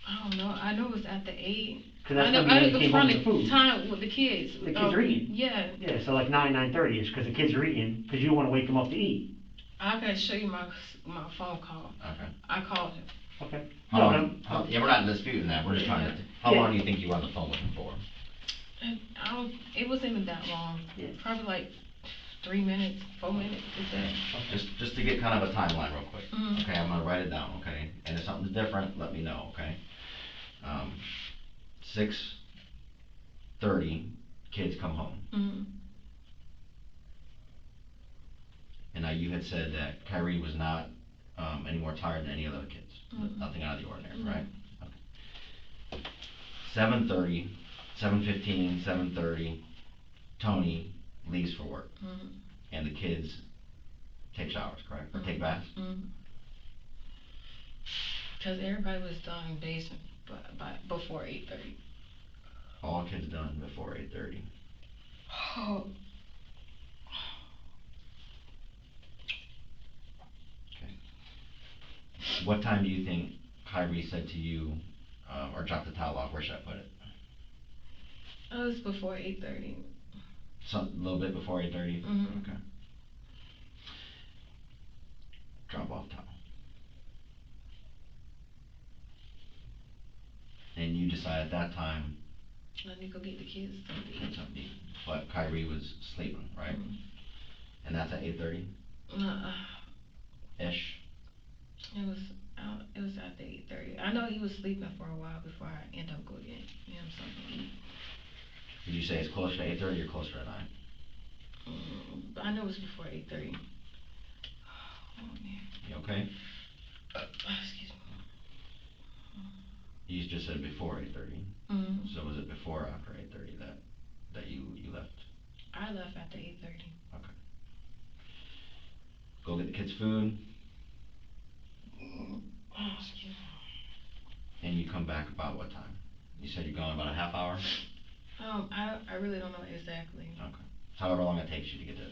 I don't know. I know it was after 8. 'Cause that's I know, when you it was came home from with the food. time with the kids. The kids are eating. Yeah. Yeah, so like 9:30ish, cause the kids are eating, cause you don't wanna wake them up to eat. I can show you my phone call. Okay. I called him. Okay. How No, long, yeah, we're not disputing that, we're just trying to, how Yeah. long do you think you were on the phone with him for? And it wasn't even that long. Yeah. Probably like 3 minutes, 4 minutes, is that? Just to get kind of a timeline real quick. Mhm. Okay, I'm gonna write it down, okay? And if something's different, let me know, okay? 6:30, kids come home. Mm-hmm. And now you had said that Kyrie was not, any more tired than any other kids. Mhm. Nothing out of the ordinary, Mhm. right? Okay. 7:30, 7:15, 7:30, Tony leaves for work. Mm-hmm. And the kids take showers, correct? Or take baths? Because everybody was done in basement before 8:30. All kids done before 8:30. Oh. Okay. What time do you think Kyrie said to you, or dropped the towel off, where should I put it? It was before 8:30. A little bit before 8:30? Mhm. Okay. Drop off towel. And you decide at that time, Let me go get the kids something to it's eat. something to eat. But Kyrie was sleeping, right? Mhm. And that's at 8:30 ish. It was after 8:30. I know he was sleeping for a while before I end up going get him something to eat. Did you say it's closer to 8:30 or closer to 9? But I know it was before 8:30. Oh man. You okay? Excuse me. You just said before 8:30. Mm-hmm. So was it before or after 8:30 that you left? I left after 8:30. Okay. Go get the kids food, Oh, excuse me. and you come back about what time? You said you're gone about a half hour? I really don't know exactly. Okay. However long it takes you to get there.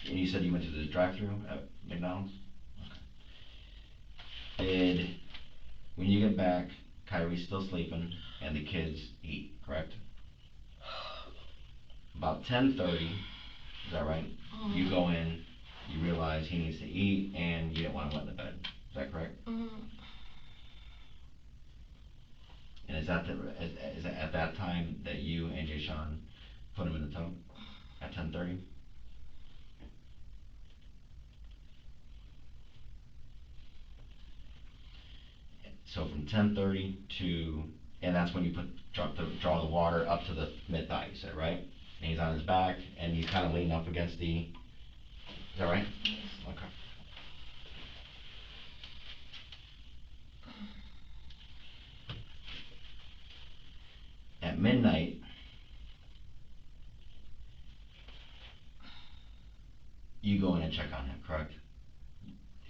And you said you went to the drive-thru at McDonald's? Okay. When you get back, Kyrie's still sleeping and the kids eat, correct? About 10:30, is that right? You go in you realize he needs to eat, and you didn't want him wet in the bed. Is that correct? And is that at that time that you and Jay Sean put him in the tub at 10:30? So from 10:30 to, and that's when you draw the water up to the mid-thigh, you said, right? And he's on his back, and he's kind of leaning up against the, is that right? Yes. Okay. At midnight, you go in and check on him, correct?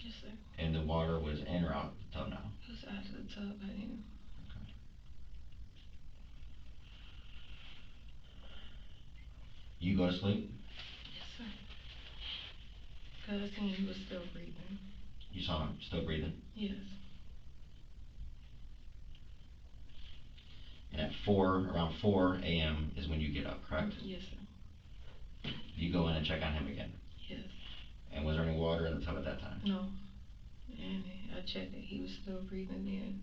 Yes, sir. And the water was in or out the tub now? It was out of the tub, I didn't. Okay. You go to sleep? Yes, sir. Cause I seen he was still breathing. You saw him still breathing? Yes. And at around 4 a.m. is when you get up, correct? Yes, sir. You go in and check on him again? Yes. And was there any water in the tub at that time? No. And I checked it, he was still breathing then.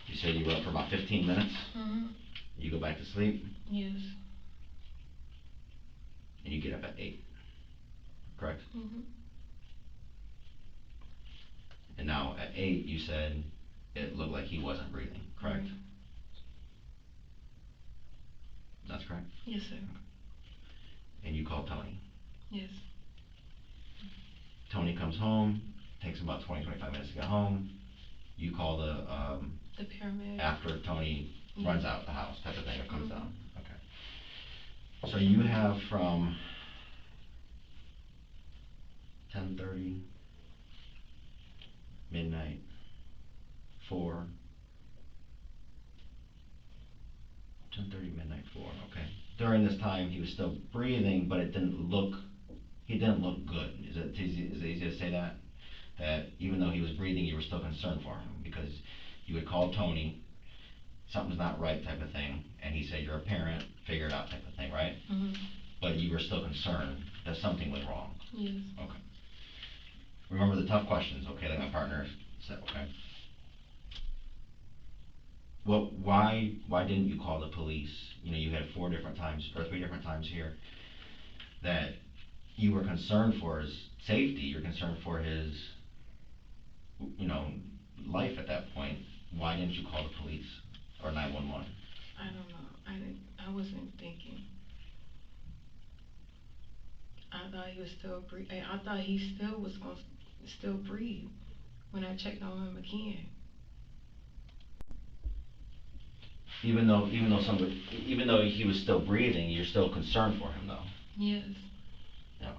You said you were up for about 15 minutes? You go back to sleep? Yes. And you get up at 8, correct? And now at 8, you said it looked like he wasn't breathing, correct? Right. That's correct? Yes, sir. And you called Tony? Yes. Tony comes home, takes about 20-25 minutes to get home. You call the paramedic. after Tony runs out the house type of thing, or comes down. Okay. So you have from 10:30, midnight, 4, 10:30, midnight, 4, okay. During this time, he was still breathing, but he didn't look good. Is it easy to say that? That even though he was breathing, you were still concerned for him, because you would call Tony, something's not right type of thing, and he said, you're a parent, figure it out type of thing, right? But you were still concerned that something was wrong? Yes. Okay. Remember the tough questions, okay, like my partner said, okay? Well, why didn't you call the police? You know, you had 4 different times, or 3 different times here, that you were concerned for his safety, you're concerned for his, life at that point. Why didn't you call the police or 911? I don't know. I wasn't thinking. I thought he was still breathing. I thought he still was going to still breathe when I checked on him again. Even though he was still breathing, you're still concerned for him, though. Yes. Yeah.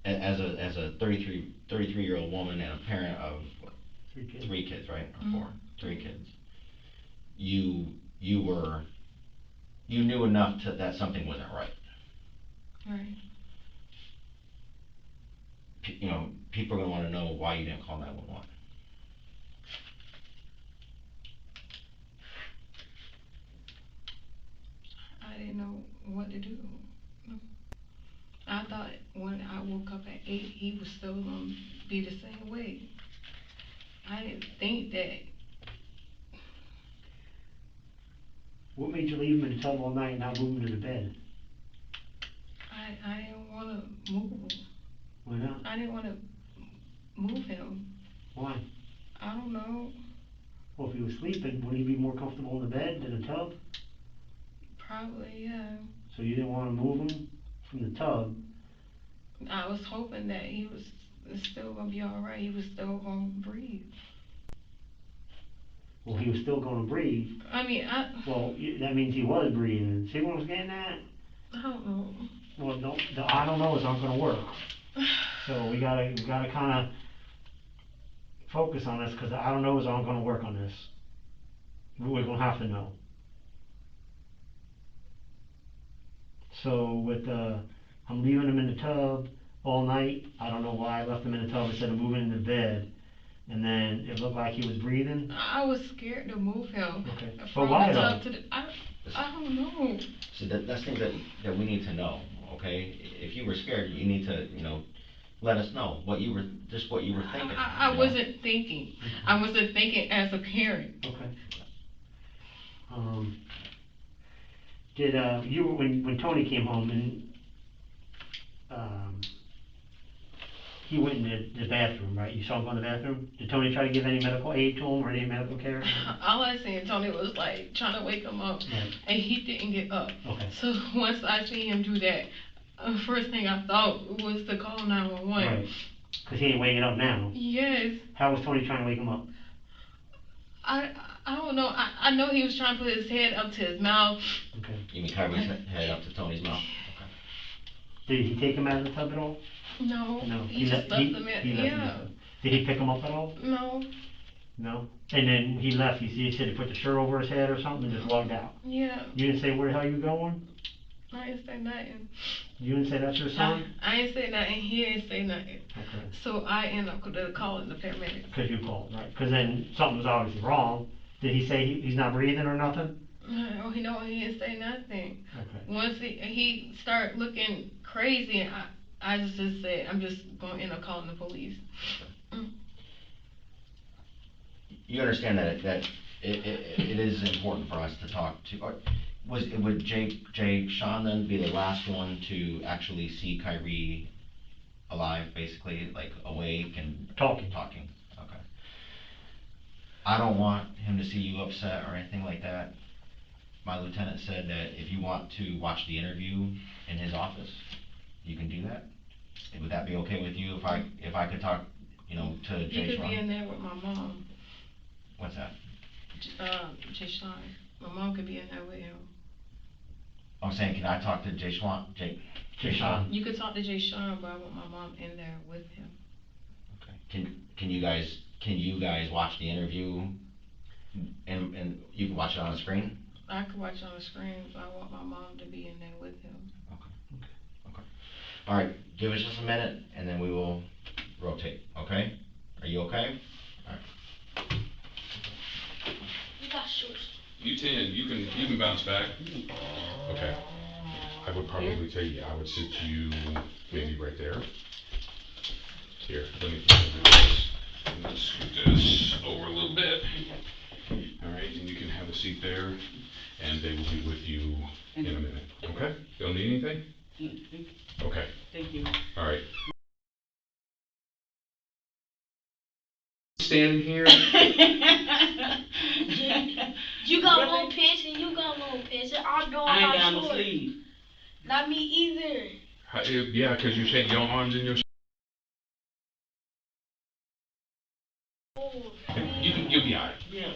As a 33-year-old woman and a parent of what, 3 kids, right? Or 4, 3 kids. You knew enough that something wasn't right. Right. People are gonna want to know why you didn't call 911. I didn't know what to do. I thought when I woke up at 8, he was still gonna be the same way. I didn't think that. What made you leave him in the tub all night and not move him to the bed? I didn't wanna move him. Why not? I didn't wanna move him. Why? I don't know. Well, if he was sleeping, wouldn't he be more comfortable in the bed than the tub? Probably, yeah. So you didn't want to move him from the tub? I was hoping that he was still gonna be alright. He was still gonna breathe. Well, he was still going to breathe. I mean, Well, that means he was breathing. See what I was getting at? I don't know. Well, the I don't know is not going to work. So we gotta kind of focus on this, because the I don't know is not going to work on this. We're going to have to know. So with I'm leaving him in the tub all night. I don't know why I left him in the tub instead of moving him to bed. And then it looked like he was breathing. I was scared to move him. Okay. From But why the tub though? to the, I don't know. So that's things that we need to know, okay? If you were scared, you need to, let us know what you were thinking. I wasn't thinking. I wasn't thinking as a parent. Okay. Did, when Tony came home and, he went in the bathroom, right? You saw him go in the bathroom? Did Tony try to give any medical aid to him or any medical care? All I seen Tony was like trying to wake him up, Right. and he didn't get up. Okay. So once I seen him do that, first thing I thought was to call 911. Right. Cause he ain't waking up now. Yes. How was Tony trying to wake him up? I don't know. I know he was trying to put his head up to his mouth. Okay. You mean Kyrie's head up to Tony's mouth? Okay. Did he take him out of the tub at all? No. No. He just left him in. He left him in Yeah. the tub. Did he pick him up at all? No. No. And then he left. He said he put the shirt over his head or something and just walked out. Yeah. You didn't say where the hell you going? I didn't say nothing. You didn't say that's your son? I ain't say nothing. He didn't say nothing. Okay. So I ended up calling the paramedics. Because you called, right? Because then something was obviously wrong. Did he say he's not breathing or nothing? Oh, he didn't say nothing. Okay. Once he started looking crazy, I just said, I'm just going to end up calling the police. You understand that it is important for us to talk to, or would Sean then be the last one to actually see Kyrie alive, basically, like awake and Talking. Okay. I don't want him to see you upset or anything like that. My lieutenant said that if you want to watch the interview in his office, you can do that. Would that be okay with you if I could talk, to You Jay could be in Sean? there with my mom. What's that? Jay Sean. My mom could be in there with him. I'm saying, can I talk to Jay Sean? Jay Sean? You could talk to Jay Sean, but I want my mom in there with him. Okay. Can you guys watch the interview and you can watch it on the screen? I could watch on the screen, but I want my mom to be in there with him. Okay. All right, give us just a minute and then we will rotate, okay? Are you okay? All right. You got shorts. You 10, you can bounce back. Okay. I would probably tell you, I would sit you maybe right there. Here, let me do this. I'm gonna scoot this over a little bit. All right, and you can have a seat there, and they will be with you in a minute. Okay? Don't need anything? Okay. Thank you. All right. Standing here. You got long pants and you got long pants. I know I ain't I got got no shorts. sleeve. Not me either. Yeah, because you take your arms in your. Oh, You'll be alright. Yeah.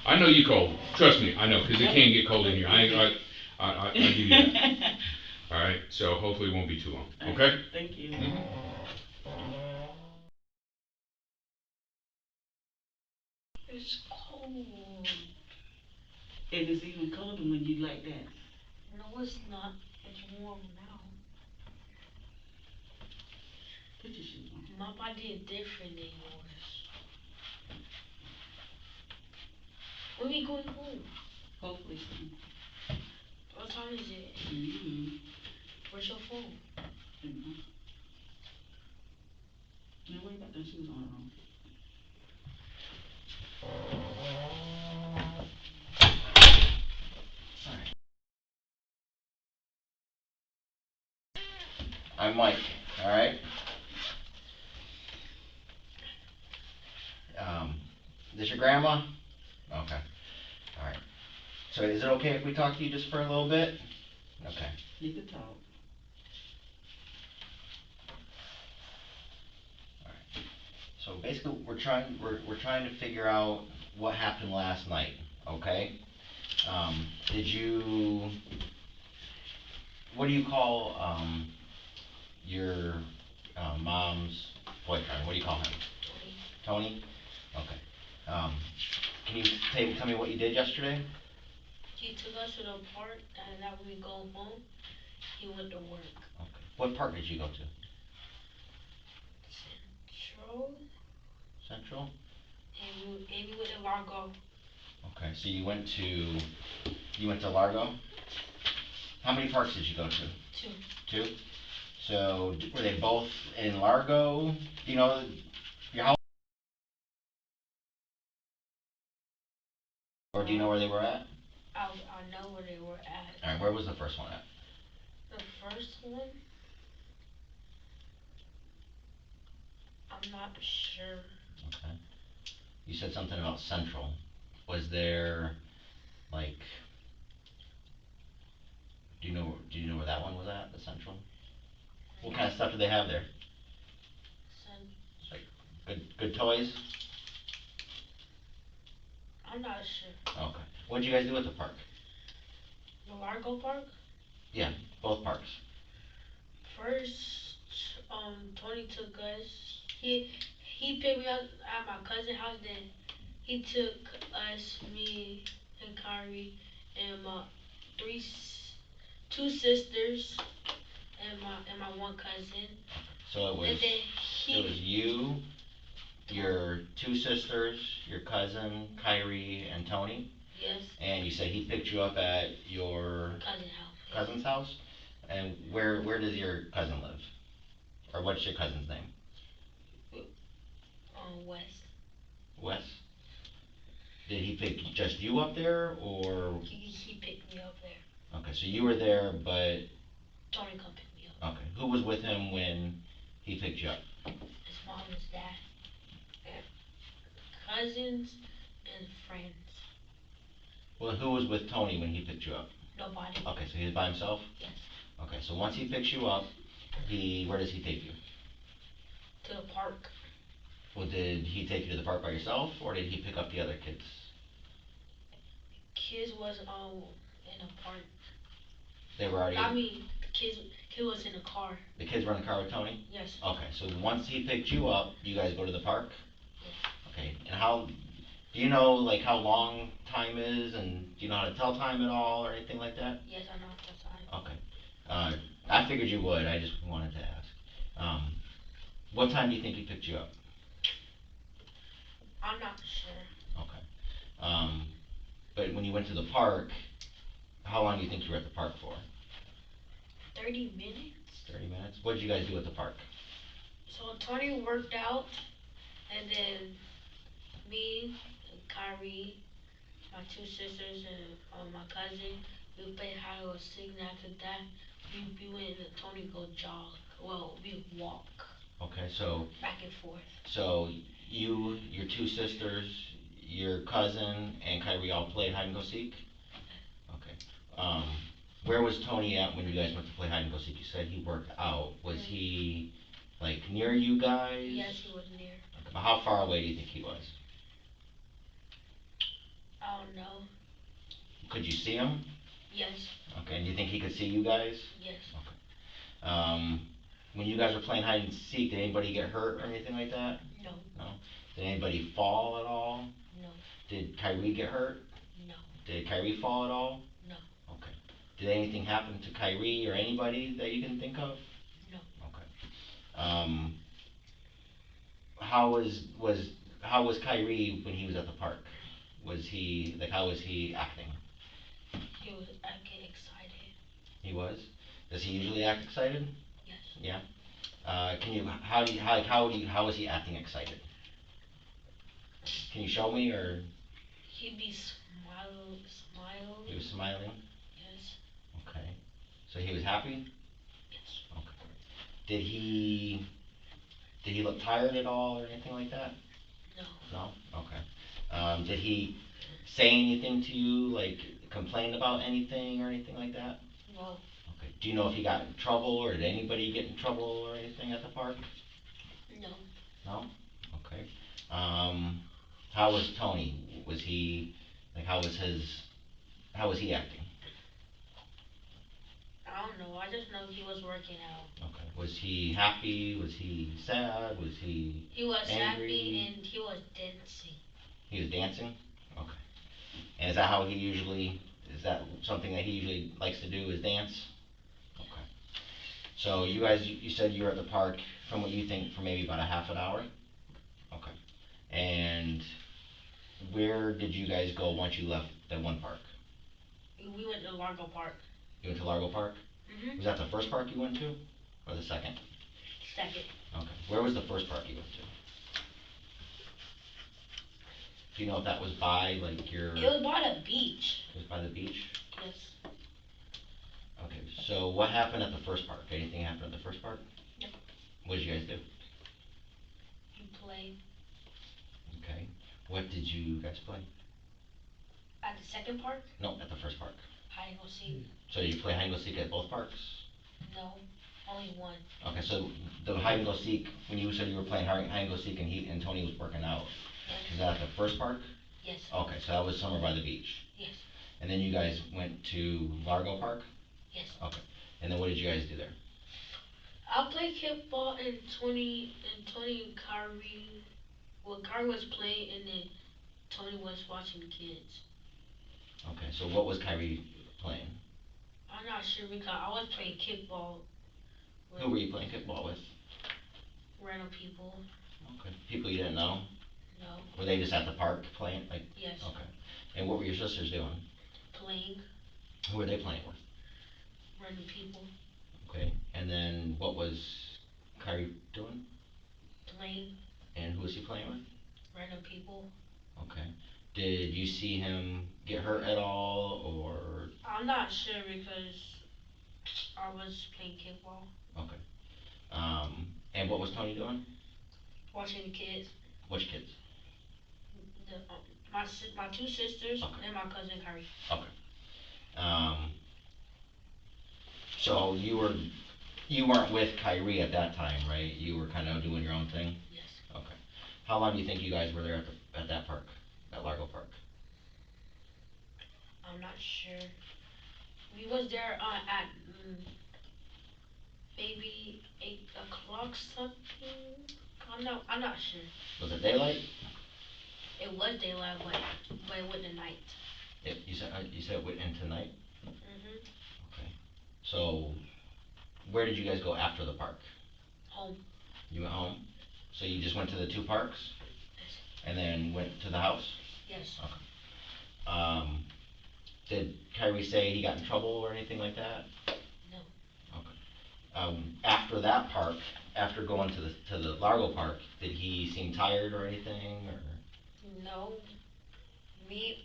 I know you cold. Trust me, I know, because it can get cold in here. I give you that. All right, so hopefully it won't be too long. Okay? Thank you. it's cold. And it's even colder when you like that. No, it's not. It's warm now. Put your shoes on. My body is different than yours. When we going home? Hopefully soon. What time is it? Mm-hmm. Where's your phone? Mm-hmm. Now why you got them shoes on wrong? I'm Mike, all right? This your grandma? Okay, all right. So is it okay if we talk to you just for a little bit? Okay. You can talk. So basically, we're trying to figure out what happened last night, okay? What do you call, your, mom's boyfriend? What do you call him? Tony? Okay. Can you tell me what you did yesterday? He took us to the park, and after we go home, he went to work. Okay. What park did you go to? Central, Central? and we went to Largo. Okay, so you went to Largo? How many parks did you go to? 2. Two? So, were they both in Largo? Do you know your house? Or do you know where they were at? I know where they were at. Alright, where was the first one at? The first one, I'm not sure. Okay. You said something about Central. Was there, like, do you know where that one was at, the Central? What kind of stuff do they have there? Good toys? I'm not sure. Okay. What did you guys do at the park? The Largo Park? Yeah, both parks. First, Tony took us. He picked me up at my cousin's house. Then he took us, me and Kyrie, and my two sisters, and my one cousin. So it was, And then it was you, your two sisters, your cousin, Kyrie, and Tony? Yes. And you said he picked you up at your cousin's house? And where does your cousin live? Or what's your cousin's name? West. Wes? Did he pick just you up there, or? He picked me up there. Okay, so you were there, but, Tony come pick me up. okay, who was with him when he picked you up? His mom, his dad, and cousins and friends. Well, who was with Tony when he picked you up? Nobody. Okay, so he was by himself? Yes. Okay, so once he picks you up, where does he take you? To the park. Well, did he take you to the park by yourself, or did he pick up the other kids? Kids was in a park. They were already. I mean, kids was in a car. The kids were in the car with Tony? Yes. Okay, so once he picked you up, you guys go to the park? Yes. Okay, and do you know, like, how long time is, and do you know how to tell time at all, or anything like that? Yes, I know how to tell time. Okay. I figured you would, I just wanted to ask. What time do you think he picked you up? I'm not sure. Okay. But when you went to the park, how long do you think you were at the park for? 30 minutes. 30 minutes? What did you guys do at the park? So Tony worked out, and then me and Kyrie, my two sisters, and my cousin, we played hide and seek. And after that, we went and Tony go jog. Well, we walk. Okay, so. Back and forth. So you, your two sisters, your cousin, and Kyrie all played hide and go seek? Okay. Where was Tony at when you guys went to play hide and go seek? You said he worked out. Was he, like, near you guys? Yes, he was near. Okay, but how far away do you think he was? I don't know. Could you see him? Yes. Okay, and do you think he could see you guys? Yes. Okay. When you guys were playing hide and seek, did anybody get hurt or anything like that? No. No? Did anybody fall at all? No. Did Kyrie get hurt? No. Did Kyrie fall at all? No. Okay. Did anything happen to Kyrie or anybody that you can think of? No. Okay. How was Kyrie when he was at the park? Was he, like, how was he acting? He was acting excited. He was? Does he usually act excited? Yes. Yeah? How was he acting excited? Can you show me, or? He'd be smiling. He was smiling? Yes. Okay. So he was happy? Yes. Okay. Did he look tired at all or anything like that? No. No? Okay. Did he say anything to you, like complain about anything or anything like that? No. Okay. Do you know if he got in trouble, or did anybody get in trouble or anything at the park? No. No? Okay. How was Tony? Was he, like, how was he acting? I don't know. I just know he was working out. Okay. Was he happy? Was he sad? Was he was angry? happy and he was dancing. He was dancing? Okay. And is that something that he usually likes to do, is dance? Okay. So you guys, you said you were at the park, from what you think, for maybe about a half an hour? Okay. And Where did you guys go once you left that one park? We went to Largo Park. You went to Largo Park? Was that the first park you went to, or the second? Second. Okay. Where was the first park you went to? Do you know if that was by like your? It was by the beach. It was by the beach. Yes. Okay. So what happened at the first park? Anything happened at the first park? No. What did you guys do? We played. Okay. What did you guys play? At the second park, No, at the first park. hide and go seek. So you play hide and go seek at both parks? No, only one. Okay, so the hide and go seek, when you said you were playing hide and go seek and Tony was working out, is that at the first park? Yes. Okay, so that was somewhere by the beach. Yes. And then you guys went to Largo Park? Yes. Okay. And then what did you guys do there? I played kickball and Tony and Kyrie. Well, Kyrie was playing and then Tony was watching the kids. Okay, so what was Kyrie playing? I'm not sure because I was playing kickball with Who were you playing kickball with? random people. Okay. People you didn't know? No. Were they just at the park playing? Like, Yes. okay. And what were your sisters doing? Playing Who were they playing with? random people. Okay. And then what was Kyrie doing? Playing And who was he playing with? random people. Okay. Did you see him get hurt at all, or? I'm not sure because I was playing kickball. Okay. And what was Tony doing? Watching the kids. Which kids? The, my two sisters Okay. and my cousin Kyrie. So you weren't with Kyrie at that time, right? You were kind of doing your own thing? Yes. Okay. How long do you think you guys were there at that park, at Largo Park? I'm not sure. We was there at maybe 8 o'clock something. I'm not sure. Was it daylight? It was daylight, but it wasn't night. You said it went into night? Mhm. Okay. So where did you guys go after the park? Home. You went home? So you just went to the two parks? And then went to the house? Yes. Okay. Did Kyrie say he got in trouble or anything like that? No. Okay. After that park, after going to the Largo Park, did he seem tired or anything, or? No.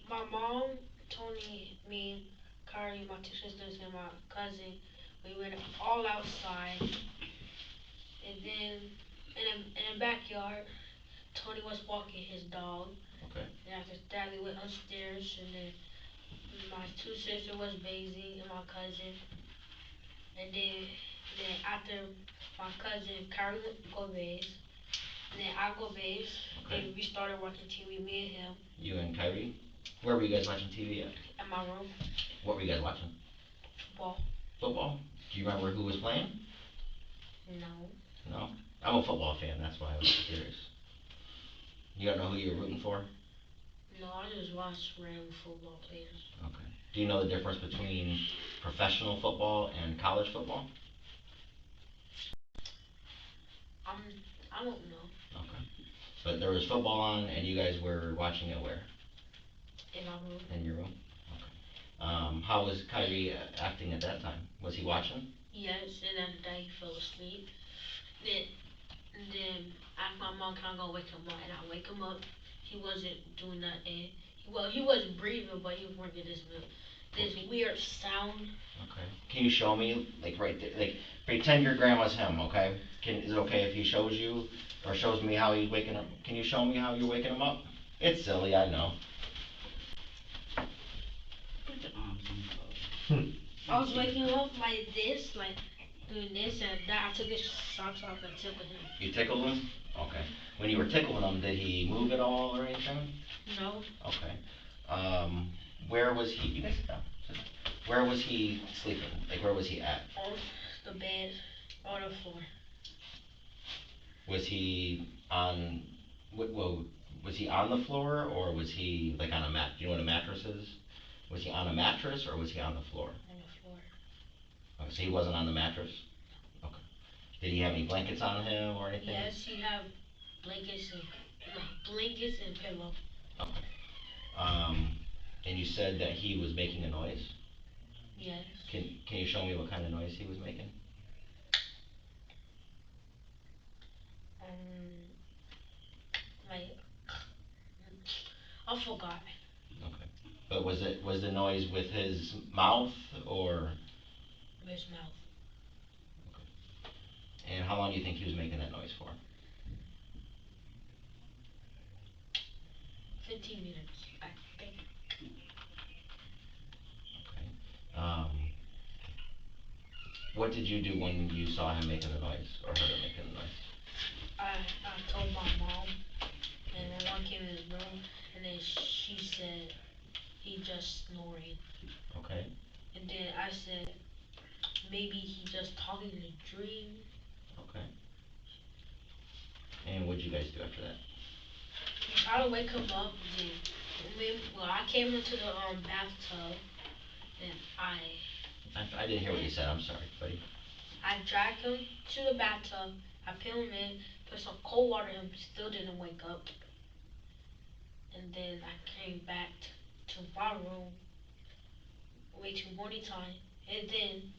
My mom, Tony, me, Kyrie, my two sisters, and my cousin, we went all outside. And then in the backyard, Tony was walking his dog. Okay. And after that, we went upstairs, and then my two sisters was bathing and my cousin. And then after my cousin, Kyrie went to go bathe. And then I go bathe. Okay. Then we started watching TV, me and him, You and Kyrie? Where were you guys watching TV at? in my room. What were you guys watching? Football. Football? Do you remember who was playing? No. No? I'm a football fan, that's why I was curious. You don't know who you were rooting for? No, I just watch random football players. Okay. Do you know the difference between professional football and college football? I don't know. Okay. But there was football on and you guys were watching it where? In my room. In your room? Okay. How was Kyrie acting at that time? Was he watching? Yes, and after that he fell asleep. Then after my mom kinda go wake him up and I wake him up, he wasn't doing nothing. He wasn't breathing, but he was making this weird sound. Okay. Can you show me, like right there, like pretend your grandma's him, okay? Is it okay if he shows you or shows me how he's waking up? Can you show me how you're waking him up? It's silly, I know. Put your arms on the I was waking him up like this, like doing this and that. I took his socks off and tickled him. You tickled him? Okay. When you were tickling him, did he move at all or anything? No. Okay. Where was he? You guys sit down. Sit down. Where was he sleeping? Like where was he at? On the bed, on the floor. Was he on? Well, was he on the floor or was he like on a mat? Do you know what a mattress is? Was he on a mattress or was he on the floor? On the floor. Okay, so he wasn't on the mattress? Okay. Did he have any blankets on him or anything? Yes, he have blankets and pillow. Okay. And you said that he was making a noise? Yes. Can you show me what kind of noise he was making? Like, I forgot. Okay. But was the noise with his mouth or? His mouth. And how long do you think he was making that noise for? 15 minutes, I think. Okay. What did you do when you saw him making the noise or heard him making the noise? I told my mom, and my mom came in his room, and then she said he just snoring. Okay. And then I said maybe he just talking in a dream. Okay. And what did you guys do after that? I tried to wake him up. I came into the bathtub, and I didn't hear what you said. I'm sorry, buddy. I dragged him to the bathtub. I put him in, put some cold water in him. He still didn't wake up. And then I came back to my room, way too morning time, and then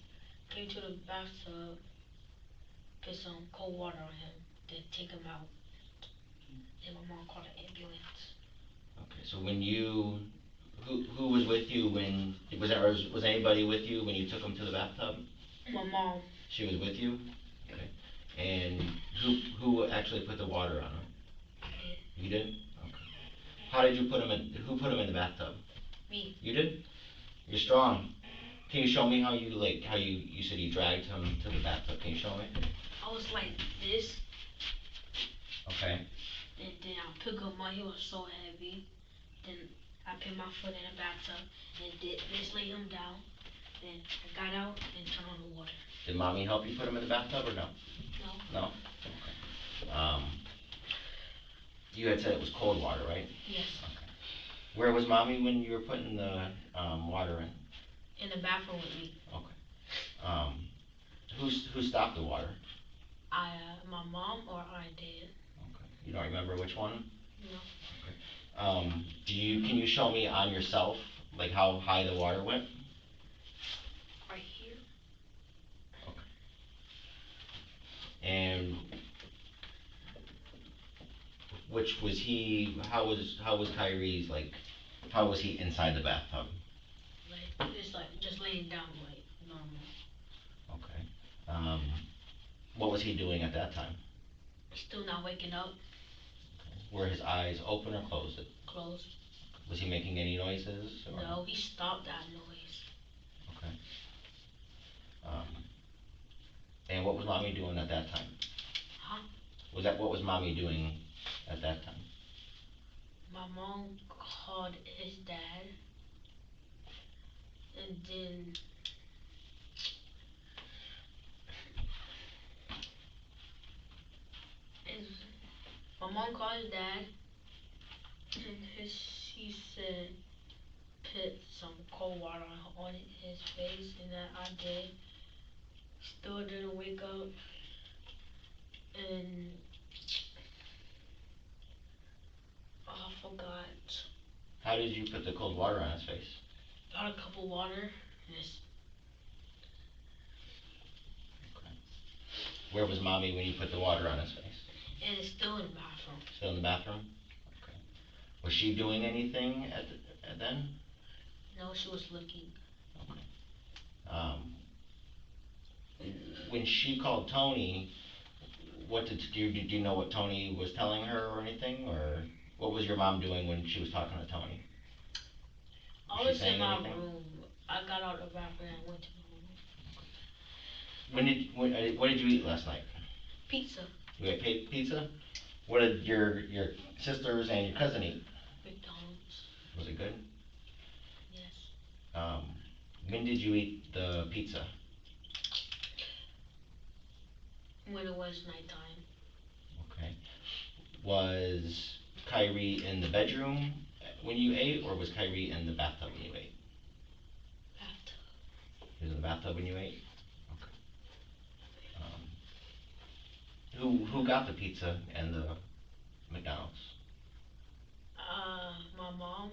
came to the bathtub, put some cold water on him, then take him out. And my mom called an ambulance. Okay. So when you, who was with you when was anybody with you when you took him to the bathtub? My mom. She was with you. Okay. And who actually put the water on him? I did. You did? Okay. How did you put him in? Who put him in the bathtub? Me. You did? You're strong. Can you show me how you you said you dragged him to the bathtub? Can you show me? I was like this, Okay. and then I pick him up. He was so heavy. Then I put my foot in the bathtub and just lay him down. Then I got out and turned on the water. Did mommy help you put him in the bathtub or no? No. No? Okay. You had said it was cold water, right? Yes. Okay. Where was mommy when you were putting the water in? In the bathroom with me. Okay. Who stopped the water? My mom or I did. Okay. You don't remember which one? No. Okay. Can you show me on yourself, like how high the water went? Right here. Okay. And which was he? How was Kyrie's like? How was he inside the bathtub? Like it's like just laying down like normal. Okay. What was he doing at that time? Still not waking up. Okay. Were his eyes open or closed? Closed. Was he making any noises? Or? No, he stopped that noise. Okay. And what was mommy doing at that time? Huh? What was mommy doing at that time? My mom called his dad, and then my mom called his dad, and he said put some cold water on his face, and that I did. Still didn't wake up, and I forgot. How did you put the cold water on his face? Got a cup of water. Yes. Okay. Where was mommy when you put the water on his face? And it's still in the bathroom. Still in the bathroom? Okay. Was she doing anything at then? No, she was looking. Okay. When she called Tony, did you know what Tony was telling her or anything, or what was your mom doing when she was talking to Tony? I was in my room. I got out of the bathroom and went to my room. What did you eat last night? Pizza. You ate pizza? What did your sisters and your cousin eat? McDonald's. Was it good? Yes. When did you eat the pizza? When it was nighttime. Okay. Was Kyrie in the bedroom when you ate, or was Kyrie in the bathtub when you ate? Bathtub. He was in the bathtub when you ate? Okay. Who got the pizza and the McDonald's? My mom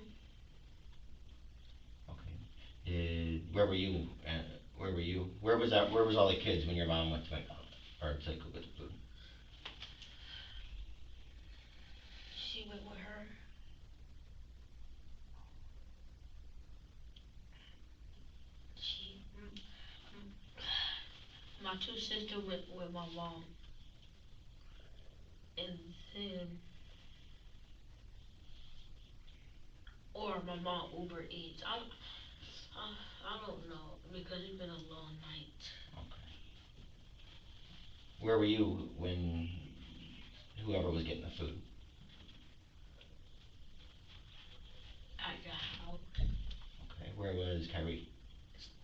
Where were you? Where were you? Where was that? Where was all the kids when your mom went to McDonald's or to go get the food? She went with her. She, my two sisters went with my mom, and then, or my mom Uber Eats. I don't know because it's been a long night. Okay. Where were you when whoever was getting the food? At the house, Okay. Where was Kyrie?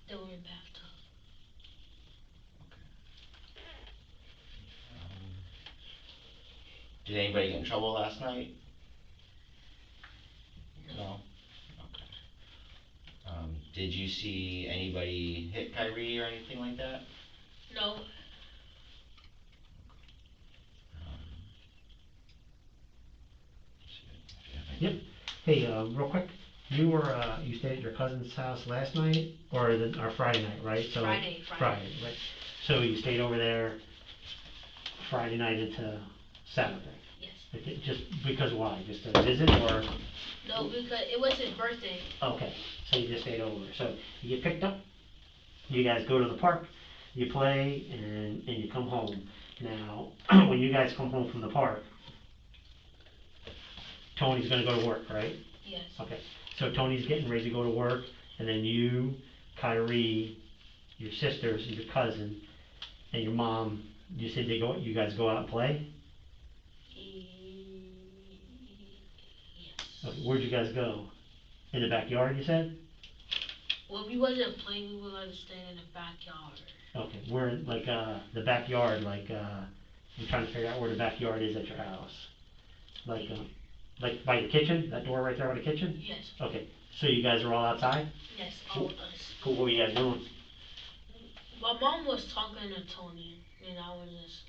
still in bathtub. Um, did anybody get in trouble last night? No. Okay. Did you see anybody hit Kyrie or anything like that? No, Um, let's see if you have Yep. anything. Hey, real quick, you stayed at your cousin's house last night, or Friday night, right? So Friday. Friday, right? So you stayed over there Friday night into Saturday? Yes. Okay, just because why? Just a visit or? No, because it was his birthday. Okay, so you just stayed over. So you get picked up, you guys go to the park, you play, and you come home. Now, when you guys come home from the park, Tony's gonna go to work, right? Yes. Okay, so Tony's getting ready to go to work, and then you, Kyrie, your sisters, and your cousin, and your mom, you said you guys go out and play? Yes. Okay, where'd you guys go? In the backyard, you said? Well, we wasn't playing. We were like staying in the backyard. Okay, where, like, the backyard, like, I'm trying to figure out where the backyard is at your house. Like by the kitchen, that door right there by the kitchen? Yes. Okay, so you guys are all outside? Yes. All of us. Cool, what were you guys doing? My mom was talking to Tony, and I was just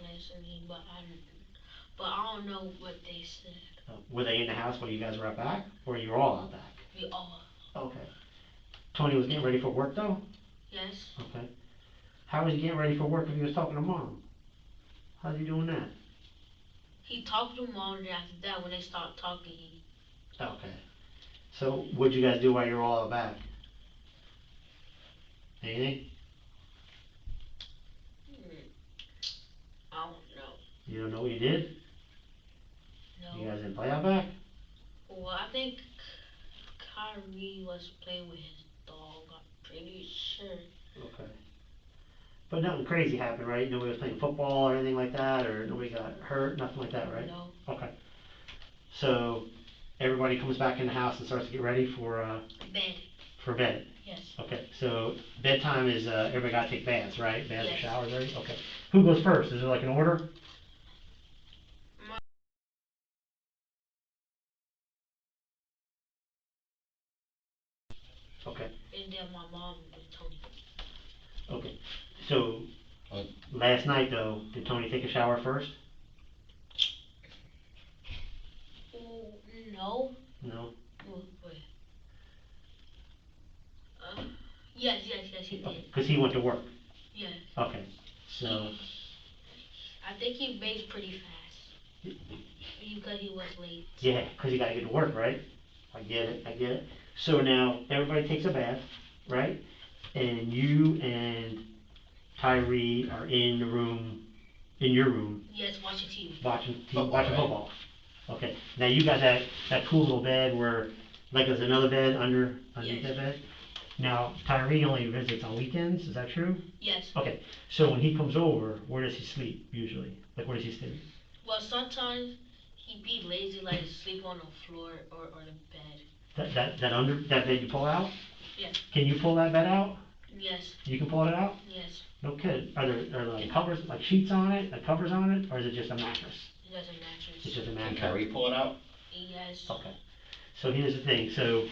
listening, but I don't know what they said. Were they in the house while you guys were out back, or you were all out back? We all. Okay. Tony was getting ready for work though? Yes. Okay. How was he getting ready for work if he was talking to mom? How's he doing that? He talked to mom, and after that, when they stopped talking, he. Okay. So what'd you guys do while you were all out back? Anything? I don't know. You don't know what you did? No. You guys didn't play out back? Well, I think Kyrie was playing with his dog. I'm pretty sure. Okay. But nothing crazy happened, right? Nobody was playing football or anything like that, or nobody got hurt, nothing like that, right? No. Okay. So everybody comes back in the house and starts to get ready for Bed. for bed. Yes. Okay. So bedtime is everybody got to take baths, right? Baths or Yes. showers, right? Okay. Who goes first? Is there like an order? Okay. And then my mom and Tony. Okay. So Oh. last night though, did Tony take a shower first? No. No. Wait. Yes, he did. Because he went to work. Yes. Okay. So. I think he bathed pretty fast. Because he was late. Yeah, because you gotta get to work, right? I get it. So now, everybody takes a bath, right? And you and Kyrie are in the room, in your room, Yes, watching TV. watching Football, right? football. Okay, now you got that cool little bed where, like there's another bed underneath Yes. that bed? Now, Kyrie only visits on weekends, is that true? Yes. Okay, so when he comes over, where does he sleep usually? Like, where does he sleep? Well, sometimes he'd be lazy, like sleep on the floor or the bed. That bed you pull out? Yes. Can you pull that bed out? Yes. You can pull it out? Yes. No kidding. Are there like covers, like sheets on it, like covers on it, or is it just a mattress? Just a mattress. It's just a Can mattress. Kyrie pull it out? Yes. Okay. So here's the thing. So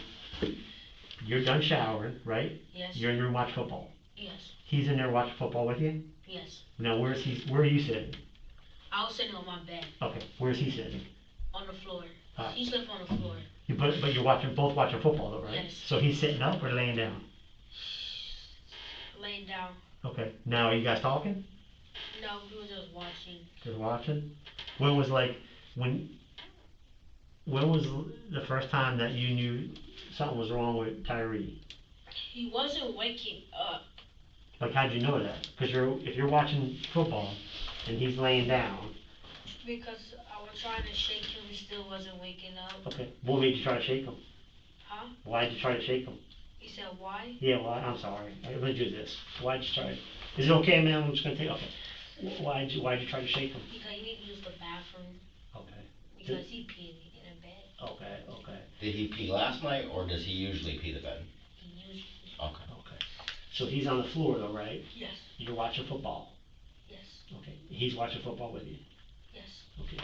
you're done showering, right? Yes. You're in your room watching football. Yes. He's in there watching football with you. Yes. Now where are you sitting? I was sitting on my bed. Okay. Where's he sitting? On the floor. Alright. He slept on the floor. But you're both watching football though, right? Yes. So he's sitting up or laying down? Laying down. Okay. Now are you guys talking? No, we were just watching. Just watching? When was when was the first time that you knew something was wrong with Kyrie? He wasn't waking up. Like, how'd you know that? Because if you're watching football and he's laying down. Because I was trying to shake him, he still wasn't waking up. Okay. What made you try to shake him? Huh? Why'd you try to shake him? He said, why? Yeah, why? I'm sorry. Let me do this. Why'd you try? Is it okay, man? I'm just gonna take. Okay. Why'd you try to shake him? Because he needed to use the bathroom. Okay. Because he peed in a bed. Okay. Okay. Did he pee last night, or does he usually pee the bed? He used. Okay. Okay. So he's on the floor though, right? Yes. You're watching football. Yes. Okay. He's watching football with you. Yes. Okay.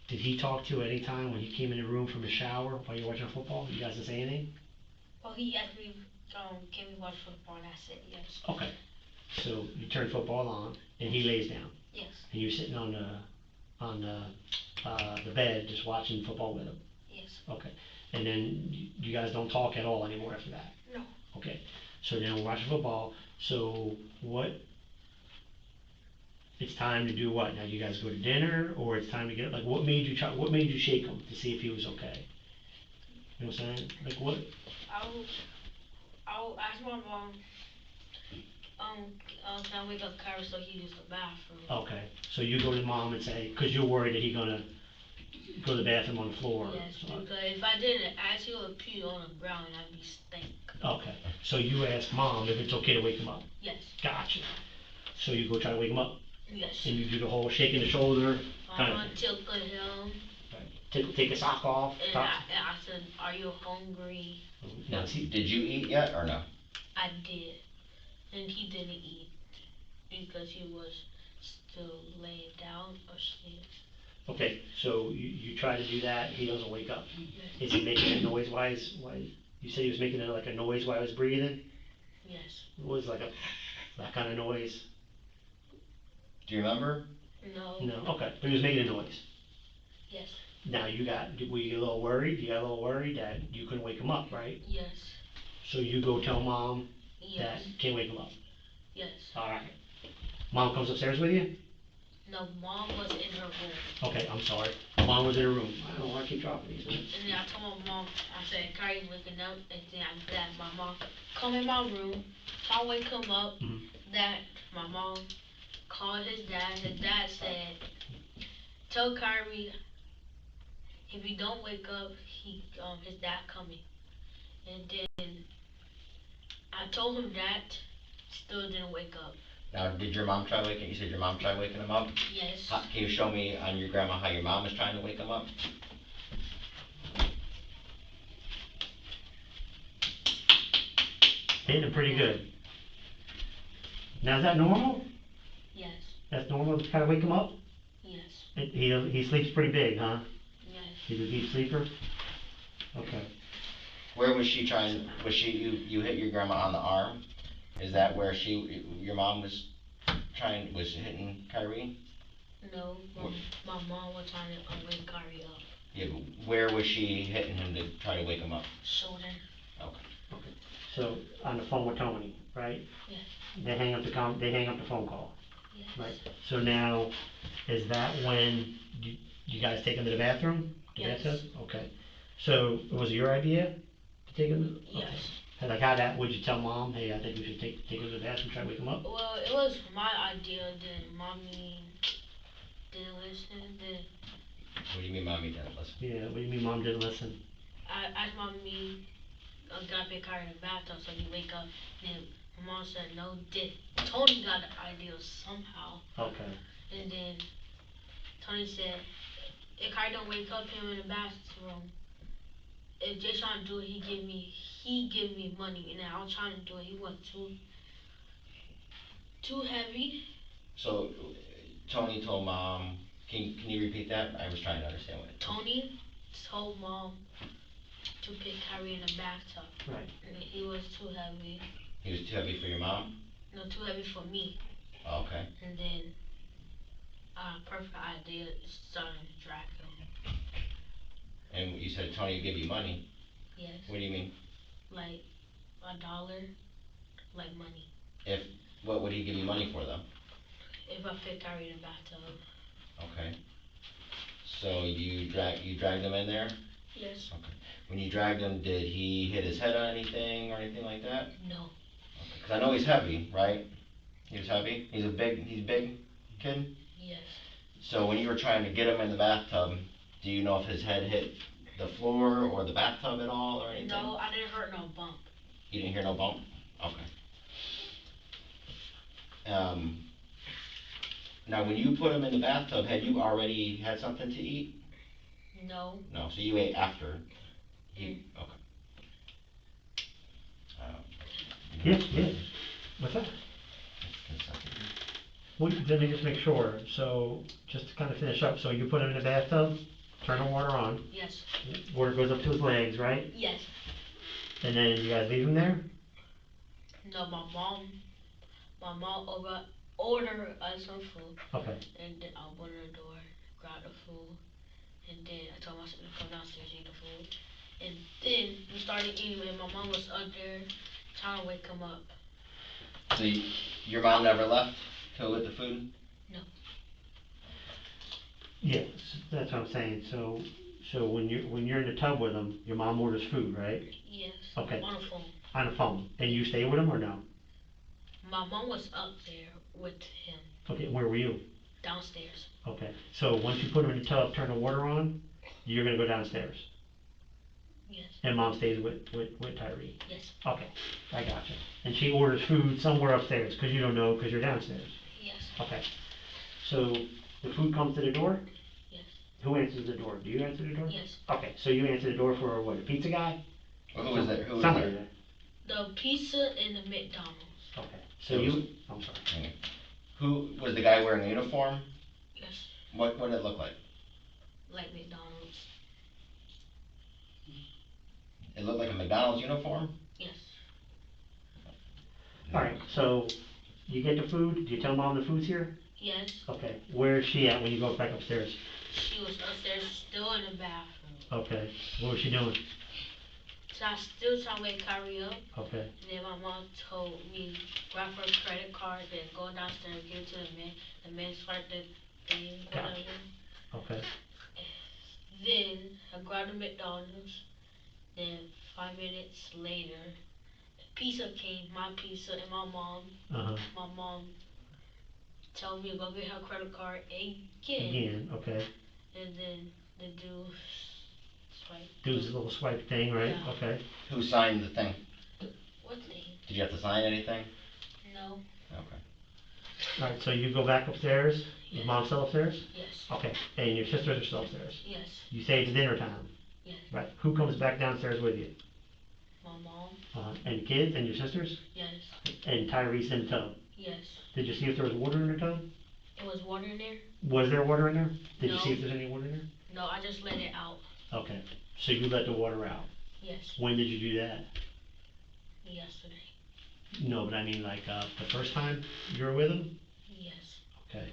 Did he talk to you at any time when he came in the room from his shower while you're watching football? You guys didn't say anything? Well, he asked me, can we watch football? And I said yes. Okay. So you turn football on and he lays down. Yes. And you're sitting on the bed just watching football with him. Yes. Okay. And then you guys don't talk at all anymore after that? No. Okay. So then we're watching football. So it's time to do what? Now you guys go to dinner, or it's time to get, like, what made you shake him to see if he was okay? You know what I'm saying? Like what? I'll ask my mom, can I wake up Kyrie so he use the bathroom? Okay. So you go to mom and say, cause you're worried that he's gonna go to the bathroom on the floor. Yes, So, because if I didn't ask, he would pee on the ground and I'd be stink. okay. So you ask mom if it's okay to wake him up. Yes. Gotcha. So you go try to wake him up, Yes. and you do the whole shaking the shoulder kind of thing. Tilt him. Take a sock off. And I said, are you hungry? Now, Did you eat yet, or no? I did. And he didn't eat because he was still laying down or sleep. okay, so you try to do that, he doesn't wake up. Yes. Is he making a noise why you said he was making like a noise while he was breathing? Yes. It was like that kind of noise? Do you remember? No. No, okay, but he was making a noise. Yes. Now were you a little worried? You got a little worried that you couldn't wake him up, right? Yes. So you go tell mom that Yes. you can't wake him up. Yes. Alright. Mom comes upstairs with you? No, mom was in her room. Okay, I'm sorry. Mom was in her room. I don't wanna keep dropping these, man. And then I told my mom, I said, Kyrie's waking up. And then I grabbed my mom, come in my room, try to wake him up. Mhm. That my mom called his dad. His dad said, tell Kyrie if he don't wake up, his dad coming. And then I told him that, still didn't wake up. Now, did your mom try waking? You said your mom tried waking him up. Yes. Can you show me on your grandma how your mom is trying to wake him up? Hitting him pretty good. Now is that normal? Yes. That's normal to kind of wake him up? Yes. He sleeps pretty big, huh? Yes. He's a deep sleeper? Okay. Where was she trying? You hit your grandma on the arm? Is that where your mom was hitting Kyrie? No, my mom was trying to wake Kyrie up. Yeah, but where was she hitting him to try to wake him up? Shoulder. Okay. So on the phone with Tony, right? Yes. They hang up the phone call, Yes. right? So now, is that when you guys take him to the bathroom? The Yes. bathtub? Okay. So was it your idea to take him? Okay. Yes. And would you tell mom, hey, I think we should take him to the bathroom, try to wake him up? Well, it was my idea, then mommy didn't listen, then What do you mean, mommy didn't listen? Yeah, what do you mean mom didn't listen? I asked mommy, gotta pick her in the bathtub so he wake up, then my mom said no, then Tony got the idea somehow, Okay. and then Tony said, if Kyrie don't wake up him in the bathroom, if Jay trying to do it, he give me money, and then I was trying to do it, he was too heavy. So, Tony told mom. Can you repeat that? I was trying to understand what. Tony told mom to pick Kyrie in the bathtub. Right. And he was too heavy. He was too heavy for your mom? No, too heavy for me. Oh, okay. And then, perfect idea is starting to drag him. And you said Tony gave you money. Yes. What do you mean? Like $1, like money. What would he give you money for though? If I fit Kyrie in the bathtub. Okay. So you dragged him in there? Yes. Okay. When you dragged him, did he hit his head on anything or anything like that? No. Okay. Cause I know he's heavy, right? He was heavy? He's big kid? Yes. So when you were trying to get him in the bathtub, do you know if his head hit the floor or the bathtub at all or anything? No, I didn't hurt no bump. You didn't hear no bump? Okay. Now when you put him in the bathtub, had you already had something to eat? No. No, so you ate after. Okay. Yeah. What's that? Let me just make sure, so, just to kind of finish up, so you put him in the bathtub, turn the water on, Yes. water goes up to his legs, right? Yes. And then you guys leave him there? No, my mom ordered us some food. Okay, And then I opened the door, grabbed the food, and then I told my sister to come downstairs and eat the food. And then we started eating, and my mom was up there trying to wake him up. So your mom never left to with the food? No. yes, that's what I'm saying, so when you're in the tub with him, your mom orders food, right? Yes. Okay. On the phone. On the phone, and you stay with him or no? My mom was up there with him. Okay, where were you? Downstairs. Okay, so once you put him in the tub, turn the water on, you're gonna go downstairs, Yes. and mom stays with Tyree? Yes. Okay, I gotcha. And she orders food somewhere upstairs, cause you don't know, cause you're downstairs? Yes. Okay, so the food comes to the door? Yes. Who answers the door? Do you answer the door? Yes. Okay, so you answer the door for what, a pizza guy? Well, who was there? Who was Somebody there? The pizza and the McDonald's. Okay, so you, I'm sorry. Okay. Who was the guy wearing the uniform? Yes. What did it look like? Like McDonald's. It looked like a McDonald's uniform? Yes. Alright, so you get the food, do you tell mom the food's here? Yes. Okay, where is she at when you go back upstairs? She was upstairs still in the bathroom. Okay, what was she doing? So I still trying to wake Kyrie up. Okay, And then my mom told me, grab her credit card, then go downstairs, give it to the man. The man swiped the thing, Gotcha. whatever. okay, Then I grabbed the McDonald's. Then 5 minutes later, pizza came, my pizza, and my mom. My mom told me to go get her credit card again. okay. And then the dude swiped. Do his little swipe thing, right? Yeah. Okay, Who signed the thing? What thing? Did you have to sign anything? No. Okay. alright, so you go back upstairs, is Yes. mom still upstairs? Yes. Okay, and your sisters are still upstairs? Yes. You say it's dinner time? Yes. Right, who comes back downstairs with you? My mom. And the kids and your sisters? Yes. And Tyree's in the tub? Yes. Did you see if there was water in the tub? It was water in there? Was there water in there? Did you No. see if there's any water in there? No, I just let it out. Okay, so you let the water out. Yes. When did you do that? Yesterday. No, but I mean like, the first time you were with him? Yes. Okay.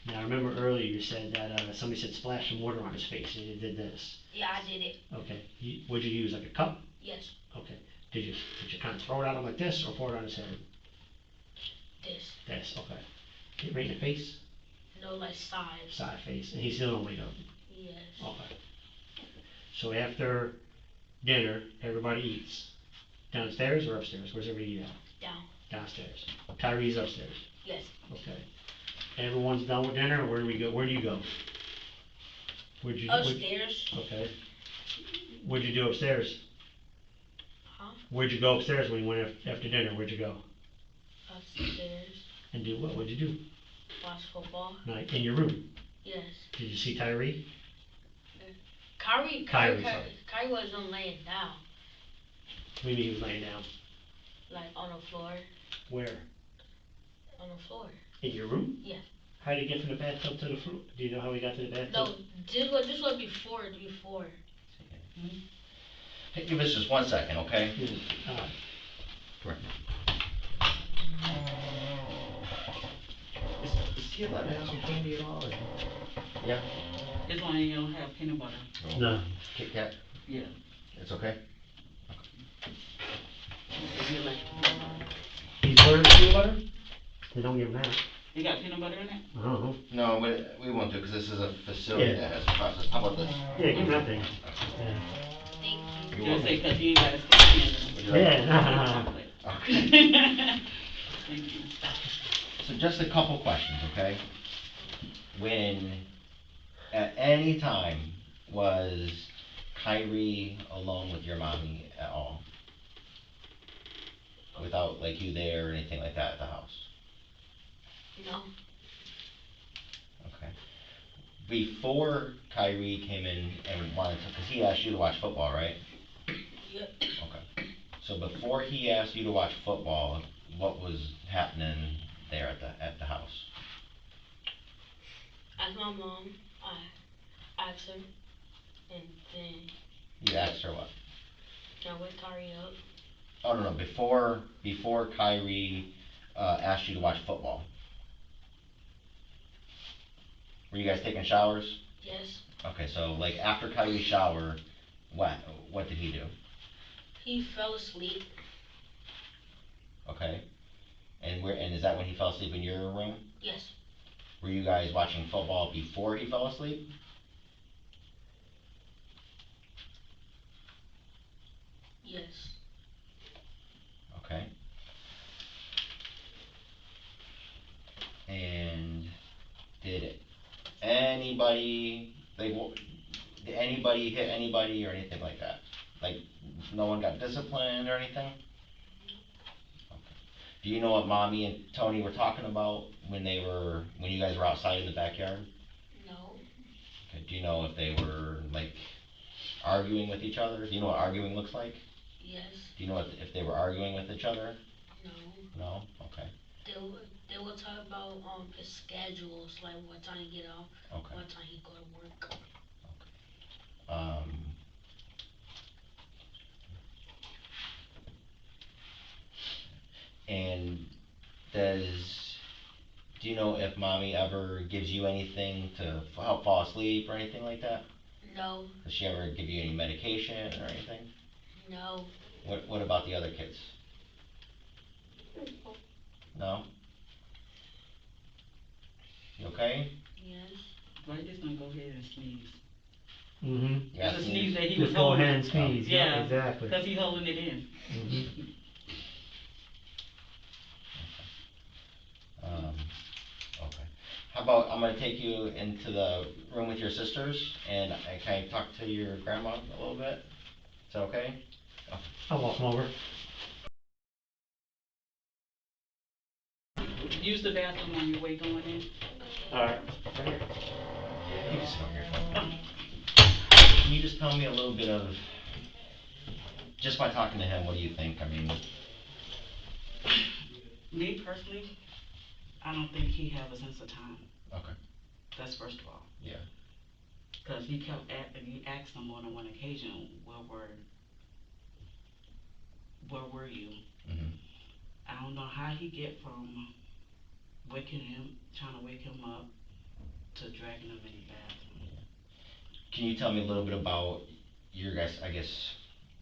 Now, remember earlier you said that, somebody said splash some water on his face and you did this. Yeah, I did it. Okay, what'd you use, like a cup? Yes. Okay, did you kind of throw it at him like this or pour it on his head? This. This, okay. Hit right in the face? No, like sides. Side face, and he still don't wake up? Yes. Okay. So after dinner, everybody eats. Downstairs or upstairs? Where's everybody eat at? Down. Downstairs. Tyree's upstairs. Yes. Okay. Everyone's done with dinner, where do we go? Where do you go? Where'd you? Upstairs. Okay. What'd you do upstairs? Huh? Where'd you go upstairs when you went after dinner? Where'd you go? Upstairs. And do what? What'd you do? Watch football. Like in your room? Yes. Did you see Tyree? Kyrie wasn't laying down. What do you mean he was laying down? Like on the floor. Where? On the floor. In your room? Yeah. How did he get from the bathtub to the floor? Do you know how he got to the bathtub? No, this was before. Hey, give us just 1 second, okay? Alright. Come here. Is he allowed to have some candy at all? Or? Yeah. This one you don't have peanut butter. No. Kit Kat? Yeah. It's okay? If you like. He's ordered peanut butter? They don't give him that. You got peanut butter in it? I don't know. No, but we won't do, because this is a facility Yeah. that has a process. How about this? Yeah, give him that thing. Yeah. Thank You're Just say, welcome. cause you ain't gotta stick in. Would you like- Yeah. Okay. Thank you. So just a couple questions, okay? When, at any time, was Kyrie alone with your mommy at all? Without, like, you there or anything like that at the house? No. Okay. Before Kyrie came in and wanted to, because he asked you to watch football, right? Yep. Okay. So before he asked you to watch football, what was happening there at the house? Ask my mom. I asked her, and then You asked her what? I wake Kyrie up. Oh, no, before Kyrie, asked you to watch football. Were you guys taking showers? Yes. Okay, so like after Kyrie's shower, what did he do? He fell asleep. Okay. And is that when he fell asleep in your room? Yes. Were you guys watching football before he fell asleep? Yes. Okay. And did anybody, did anybody hit anybody or anything like that? Like, no one got disciplined or anything? Okay. Do you know what Mommy and Tony were talking about when you guys were outside in the backyard? No. Okay. Do you know if they were, like, arguing with each other? Do you know what arguing looks like? Yes. Do you know if they were arguing with each other? No. No? Okay. They will talk about his schedules, like what time he get off, Okay. what time he go to work. Um, and do you know if Mommy ever gives you anything to help fall asleep or anything like that? No. Does she ever give you any medication or anything? No. What about the other kids? No? You okay? Yes. Why you just don't go ahead and sneeze? Mm-hmm. Yeah, It's a sneeze. sneeze that he was Just go holding. ahead and sneeze. Yeah. Exactly. Cause he holding it in. Mm-hmm. Okay. How about, I'm gonna take you into the room with your sisters, and can I talk to your grandma a little bit? Is that okay? I'll walk him over. Use the bathroom on your way going in. Alright. You can sit on your phone. Can you just tell me a little bit of, just by talking to him, what do you think? I mean, Me personally, I don't think he have a sense of time. okay, That's first of all. yeah, Cause he he asked him on one occasion, where were you? mhm, I don't know how he get from trying to wake him up, to dragging him in the bathroom. Can you tell me a little bit about your guys, I guess,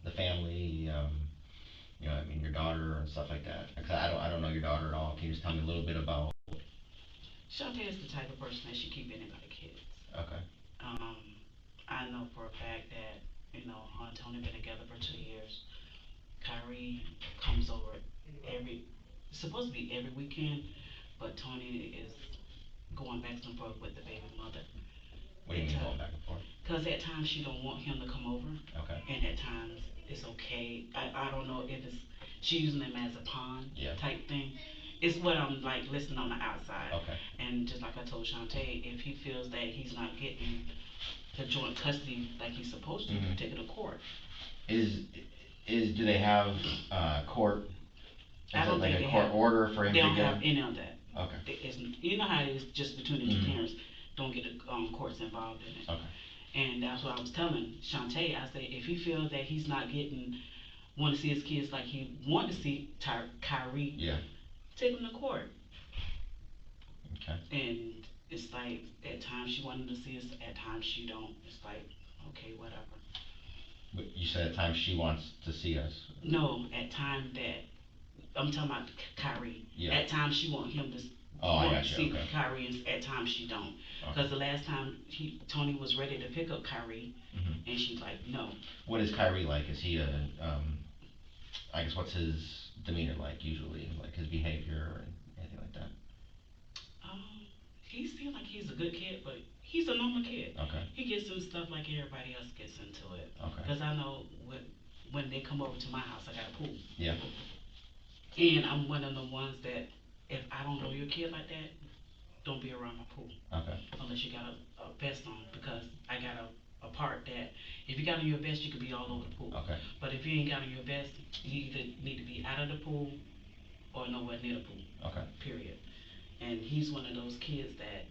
the family, I mean, your daughter and stuff like that? Cause I don't know your daughter at all. Can you just tell me a little bit about? Shantay is the type of person that she keep anybody kids. Okay, I know for a fact that, her and Tony been together for 2 years. Kyrie comes over supposed to be every weekend, but Tony is going back and forth with the baby mother. what do you mean going back and forth? Cause at times she don't want him to come over, Okay, and at times it's okay. I don't know if she using him as a pawn yeah, type thing. It's what I'm like listening on the outside. okay, And just like I told Shantay, if he feels that he's not getting the joint custody like he's supposed to, Mhm. take it to court. do they have, court? I don't think Is it like they a court have- order for him They to don't get? have any of that. Okay, You know how it is just between the two Mhm. parents, don't get the courts involved in it. okay, And that's what I was telling Shantay. I said, if he feels that he's not want to see his kids like he want to see Kyrie, yeah, take him to court. okay, And it's like, at times she wanted to see us, at times she don't. It's like, okay, whatever. But you said at times she wants to see us. No, at time that, I'm talking about Kyrie. Yeah. At times she want him to Oh, I want got to you, see okay. Kyrie, and at times she don't. Okay. Cause the last time Tony was ready to pick up Kyrie, Mhm. and she's like, no. What is Kyrie like? Is he a, I guess what's his demeanor like usually, like his behavior or anything like that? He seems like he's a good kid, but he's a normal kid. Okay. He gets into stuff like everybody else gets into it. Okay. Cause I know when they come over to my house, I got a pool. Yeah. And I'm one of the ones that, if I don't know your kid like that, don't be around my pool. Okay. Unless you got a vest on, because I got a part that, if you got on your vest, you could be all over the pool. Okay. But if you ain't got on your vest, you either need to be out of the pool or nowhere near the pool. Okay. Period. And he's one of those kids that,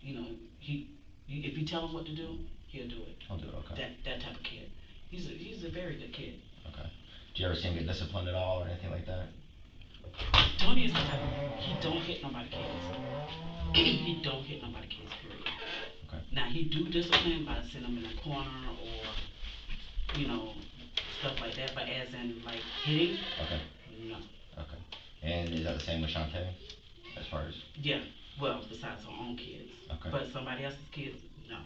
you know, if you tell him what to do, he'll do it. I'll do it, okay. That type of kid. He's a very good kid. Okay. Do you ever see him get disciplined at all or anything like that? Tony is the type of, he don't hit nobody kids. He don't hit nobody kids, period. Okay. Now, he do discipline by sending them in a corner or, you know, stuff like that, but as in, like, hitting, Okay. no. Okay. And is that the same with Shantay, as far as? Yeah, well, besides her own kids. Okay. But somebody else's kids, no.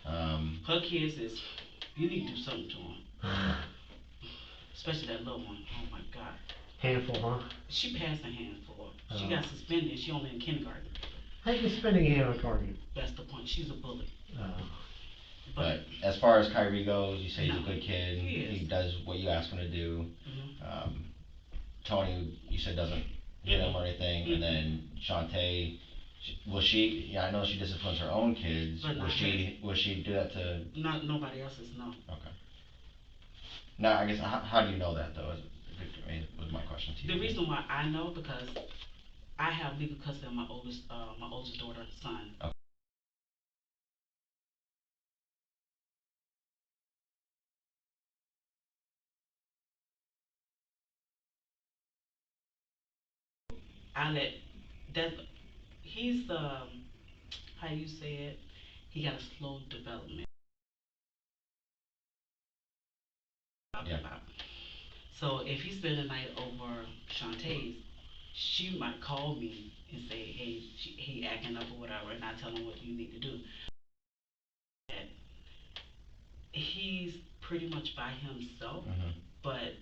Okay. Her kids is, you need to do something to them. Especially that little one, oh my God. Handful, huh? She passed a handful. She got suspended, she only in kindergarten. How you spending a hand on target? That's the point, she's a bully. But as far as Kyrie goes, you say he's a No, good kid. he is. He does what you ask him to do. Mhm. Tony, you said doesn't hit him or anything, and then Shantay, I know she disciplines her own kids. But not Will she do that to? Not nobody else's, no. Okay. Now, I guess, how do you know that though, was my question to you. The reason why I know, because I have legal custody of my oldest daughter's son. Okay. He's how you say it, he got a slow development. Yeah. So if he spend the night over Shantay's, she might call me and say, hey, he acting up or whatever, and I tell him what you need to do. He's pretty much by himself, but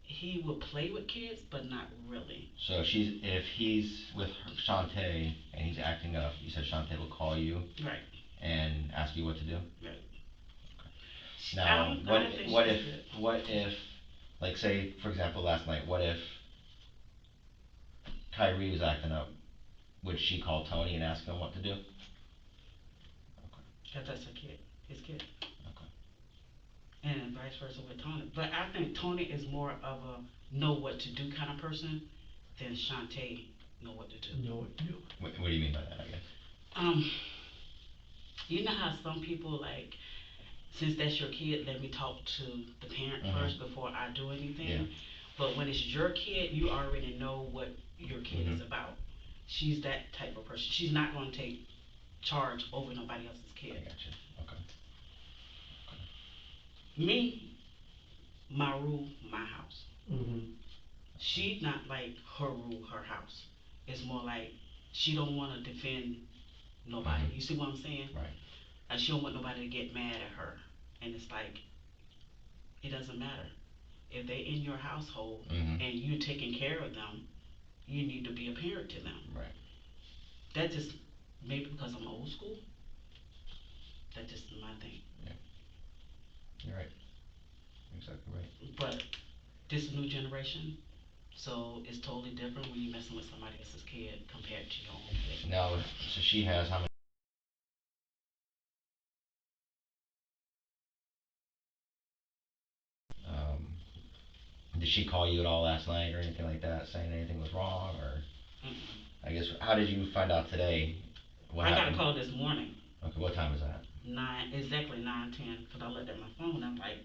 he will play with kids, but not really. So if he's with Shantay and he's acting up, you said Shantay will call you? Right. And ask you what to do? Right. Okay. Now, what if, like say, for example, last night, what if Kyrie was acting up? Would she call Tony and ask him what to do? Okay. That's her kid, his kid. Okay. And vice versa with Tony. But I think Tony is more of a know what to do kind of person than Shantay know what to do. Know what to do. What do you mean by that, I guess? You know how some people, like, since that's your kid, let me talk to the parent first before I do anything. Yeah. But when it's your kid, you already know what your kid is about. She's that type of person. She's not going to take charge over nobody else's kid. I gotcha. Okay. Me, my rule, my house. Mm-hmm. She's not like her rule, her house. It's more like she don't want to defend nobody. You see what I'm saying? Right. Like she don't want nobody to get mad at her. And it's like, it doesn't matter. If they in your household and you're taking care of them, you need to be a parent to them. Right. That just, maybe because I'm old school, that's just my thing. Yeah. You're right. Exactly right. But this new generation, so it's totally different when you're messing with somebody else's kid compared to your own kid. Now, so she has how many? Did she call you at all last night or anything like that, saying anything was wrong, or? I guess, how did you find out today? What I happened? got a call this morning. Okay, what time is that? Exactly 9:10, because I looked at my phone, I'm like,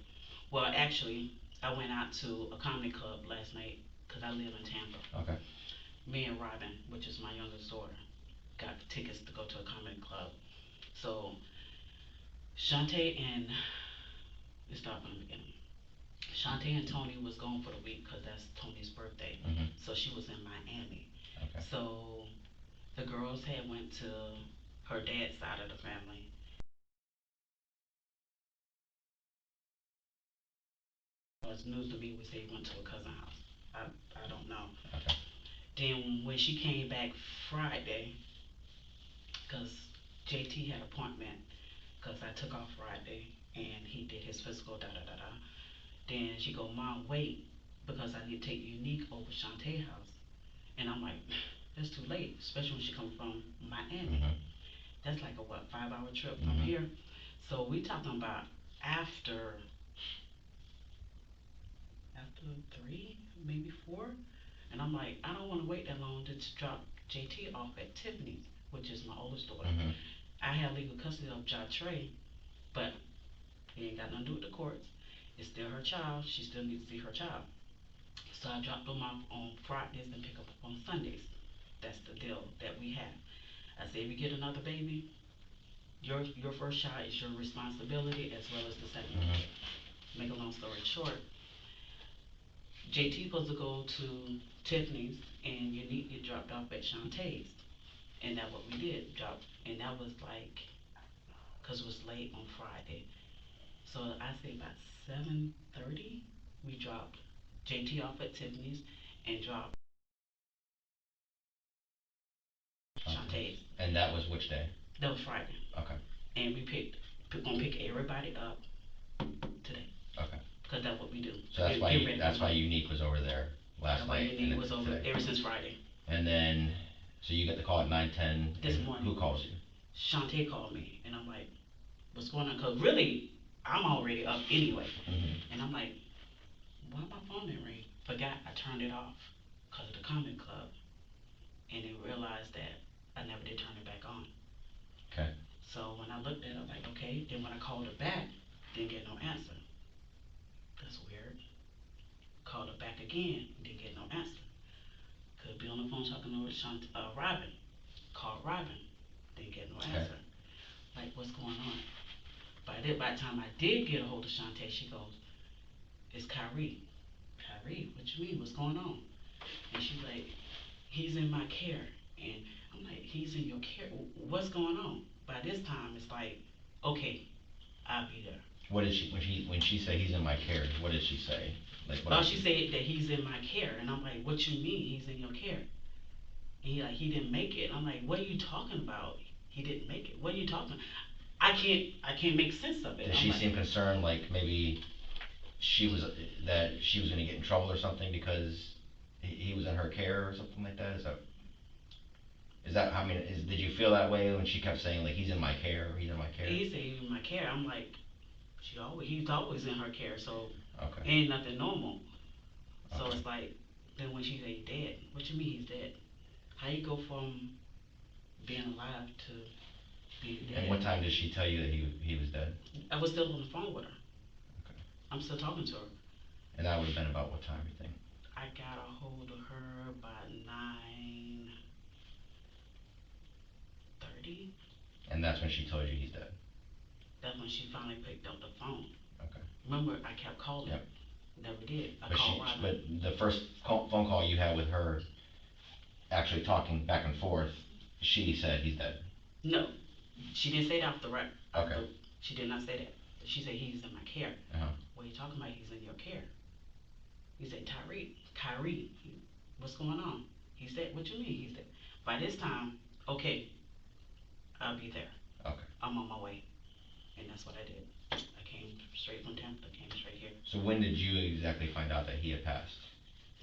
well, actually, I went out to a comedy club last night, because I live in Tampa. Okay. Me and Robin, which is my youngest daughter. tickets to go to a comedy club. So Shantay and let's start from the beginning. Shantay and Tony was gone for the week because that's Tony's birthday. So she was in Miami. Okay. So the girls had went to her dad's side of the family. It's news to me was they went to a cousin's house. I don't know. Okay. Then when she came back Friday, because JT had an appointment, because I took off Friday and he did his physical, da da da da. Then she go, Mom, wait, because I need to take Unique over Shantay's house. And I'm like, that's too late, especially when she come from Miami. That's like a 5-hour trip from here. So we talking about after 3, maybe 4. And I'm like, I don't want to wait that long to drop JT off at Tiffany's, which is my oldest daughter. I have legal custody of Trey, but it ain't got nothing to do with the courts. It's still her child. She still needs to see her child. So I dropped them off on Fridays and pick up on Sundays. That's the deal that we have. I say, if you get another baby, your first child is your responsibility as well as the second one. Make a long story short, JT supposed to go to Tiffany's and Unique get dropped off at Shantay's. And that's what we did, drop. And that was like, because it was late on Friday. So I say about 7:30, we dropped JT off at Tiffany's and dropped Shantay's. And that was which day? That was Friday. Okay. And we're gonna pick everybody up today. Okay. Because that's what we do. So that's why Unique was over there last night. Unique was over ever since Friday. And then, so you get the call at 9:10. This morning. Who calls you? Shantay called me, and I'm like, what's going on? Because really, I'm already up anyway. And I'm like, why my phone didn't ring? Forgot I turned it off because of the comedy club. And then realized that I never did turn it back on. Okay. So when I looked at it, I'm like, okay. Then when I called her back, didn't get no answer. That's weird. Called her back again, didn't get no answer. Could be on the phone talking to Robin. Called Robin, didn't get no answer. Like, what's going on? By the time I did get a hold of Shantay, she goes, it's Kyrie. Kyrie, what you mean? What's going on? And she's like, he's in my care. And I'm like, he's in your care? What's going on? By this time, it's like, okay, I'll be there. What did when she said he's in my care, what did she say? Like, what she said that he's in my care. And I'm like, what you mean he's in your care? And he didn't make it. I'm like, what are you talking about? He didn't make it. What are you talking about? I can't make sense of it. Did she seem concerned, like maybe she was gonna get in trouble or something because he was in her care or something like that? Did you feel that way when she kept saying like he's in my care, he's in my care? He said he's in my care. I'm like, he's always in her care, so okay. Ain't nothing normal. So Okay. it's like, then when she say he's dead, what you mean he's dead? How you go from being alive to being dead? And what time did she tell you that he was dead? I was still on the phone with her. Okay. I'm still talking to her. And that would have been about what time, you think? I got a hold of her by 9:30. And that's when she told you he's dead? That's when she finally picked up the phone. Okay. Remember, I kept calling. Yep. Never did. I called Robin. But the first phone call you had with her, actually talking back and forth, she said he's dead? No, she didn't say that off the record. Okay. She did not say that. She said he's in my care. What are you talking about? He's in your care. He said, Kyrie, what's going on? He said, what you mean he's dead? By this time, okay, I'll be there. Okay. I'm on my way. And that's what I did. I came straight from Tampa, came straight here. So when did you exactly find out that he had passed?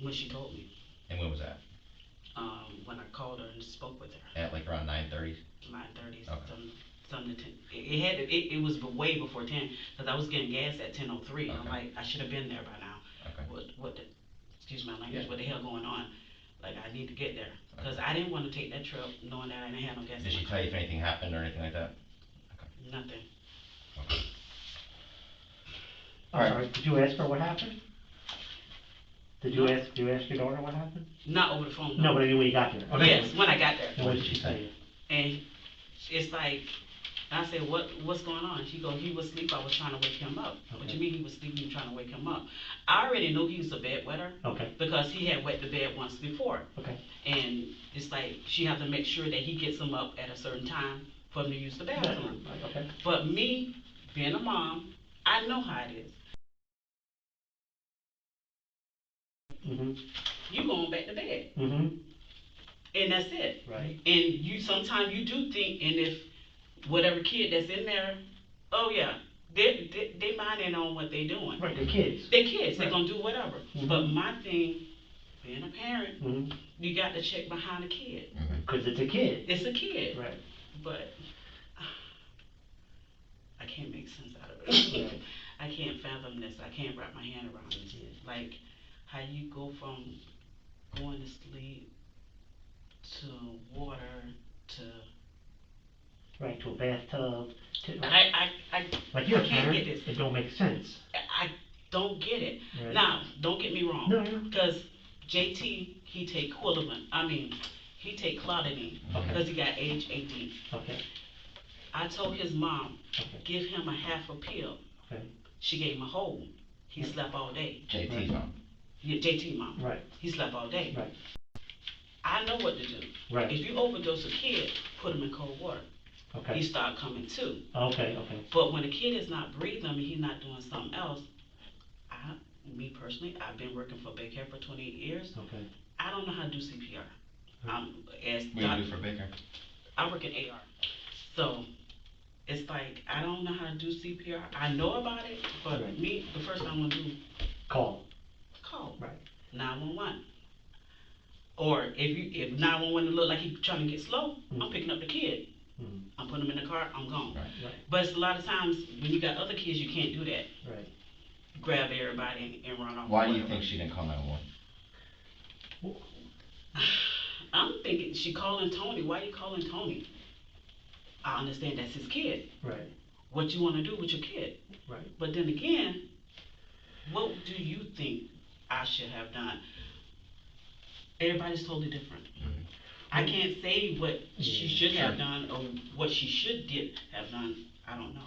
When she told me. And when was that? When I called her and spoke with her. At like around 9:30? 9:30, okay. Something to 10. It was way before 10, because I was getting gas at 10:03. Okay. I'm like, I should have been there by now. Okay. Excuse my language, what the hell going on? Like, I need to get there. Because I didn't want to take that trip knowing that I didn't have no gas. Did she tell you if anything happened or anything like that? Okay. Nothing. Okay. I'm sorry, did you ask her what happened? Did you ask your daughter what happened? Not over the phone. No, but I mean when you got there. Okay. Yes, when I got there. And what did she say? And it's like, I said, what's going on? She go, he was asleep, I was trying to wake him up. What Okay. you mean he was sleeping, you trying to wake him up? I already knew he was a bedwetter. Okay. Because he had wet the bed once before. Okay. And it's like, she have to make sure that he gets him up at a certain time for him to use the bathroom. Okay. But me, being a mom, I know how it is. Mm-hmm. You going back to bed. Mm-hmm. And that's it. Right. And you, sometimes you do think, and if whatever kid that's in there, oh yeah, they minding on what they doing. Right, they're kids. They're kids, Right. they're gonna do whatever. Mm-hmm. But my thing, being a parent, Mm-hmm. you got to check behind the kid. Because it's a kid. It's a kid. Right. But I can't make sense out of it. Right. I can't fathom this. I can't wrap my hand around this. Like how you go from going to sleep to water to Right, to a bathtub. To, I like you're a can't parent, get this. it don't make sense. I don't get it. Right. Now, don't get me wrong. No, no. Because JT, he take he take clotidine because he got ADHD. Okay. I told his mom, Okay. give him a half a pill. Okay. She gave him a whole. He Right. slept all day. JT's mom. Yeah, JT mom. Right. He slept all day. Right. I know what to do. Right. If you overdose a kid, put him in cold water. Okay. He start coming to. Okay. Okay. But when a kid is not breathing and he's not doing something else, me personally, I've been working for Baker for 28 years. Okay. I don't know how to do CPR. Right. What do you do for Baker? I work in AR. So it's like, I don't know how to do CPR. I know about it, but Right. me, the first thing I'm gonna do, Call. call Right. 911. Or if 911 look like he's trying to get slow, I'm picking up the kid. Mm-hmm. I'm putting him in the car, I'm gone. Right. Right. But it's a lot of times when you got other kids, you can't do that. Right. Grab everybody and run off. Why do you think she didn't call 911? I'm thinking she calling Tony. Why you calling Tony? I understand that's his kid. Right. What you want to do with your kid? Right. But then again, what do you think I should have done? Everybody's totally different. Mhm. I can't say what she should Sure. have done or what she did have done. I don't know.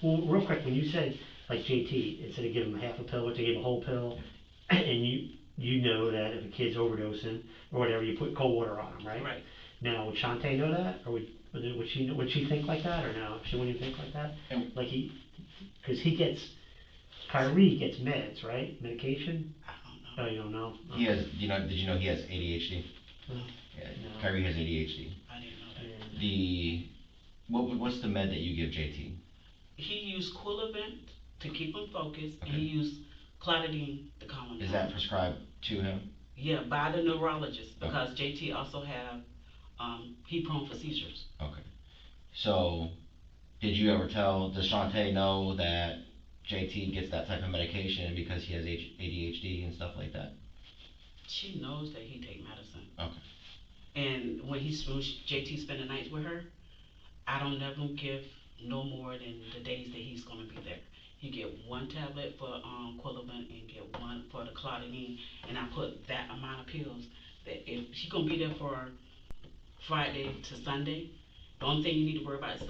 Well, real quick, when you said like JT, instead of giving him half a pill, to give him a whole pill, and you know that if a kid's overdosing or whatever, you put cold water on him, right? Right. Now, would Shantay know that, or would she think like that, or no? She wouldn't even think like that. And- Like Kyrie gets meds, right? Medication. I don't know. Oh, you don't know? He has, did you know he has ADHD? No. Yeah, No. Kyrie has ADHD. I didn't know that. Yeah. What's the med that you give JT? He used Quilivant to keep him focused, and Okay. he used clotidine to calm him Is down. that prescribed to him? Yeah, by the neurologist, because JT also have, he prone for seizures. Okay. So, does Shantay know that JT gets that type of medication because he has ADHD and stuff like that? She knows that he take medicine. Okay. And when JT spend the nights with her, I don't never give no more than the days that he's gonna be there. You get one tablet for Quilivant and get one for the clotidine, and I put that amount of pills that if she's gonna be there for Friday to Sunday, the only thing you need to worry about is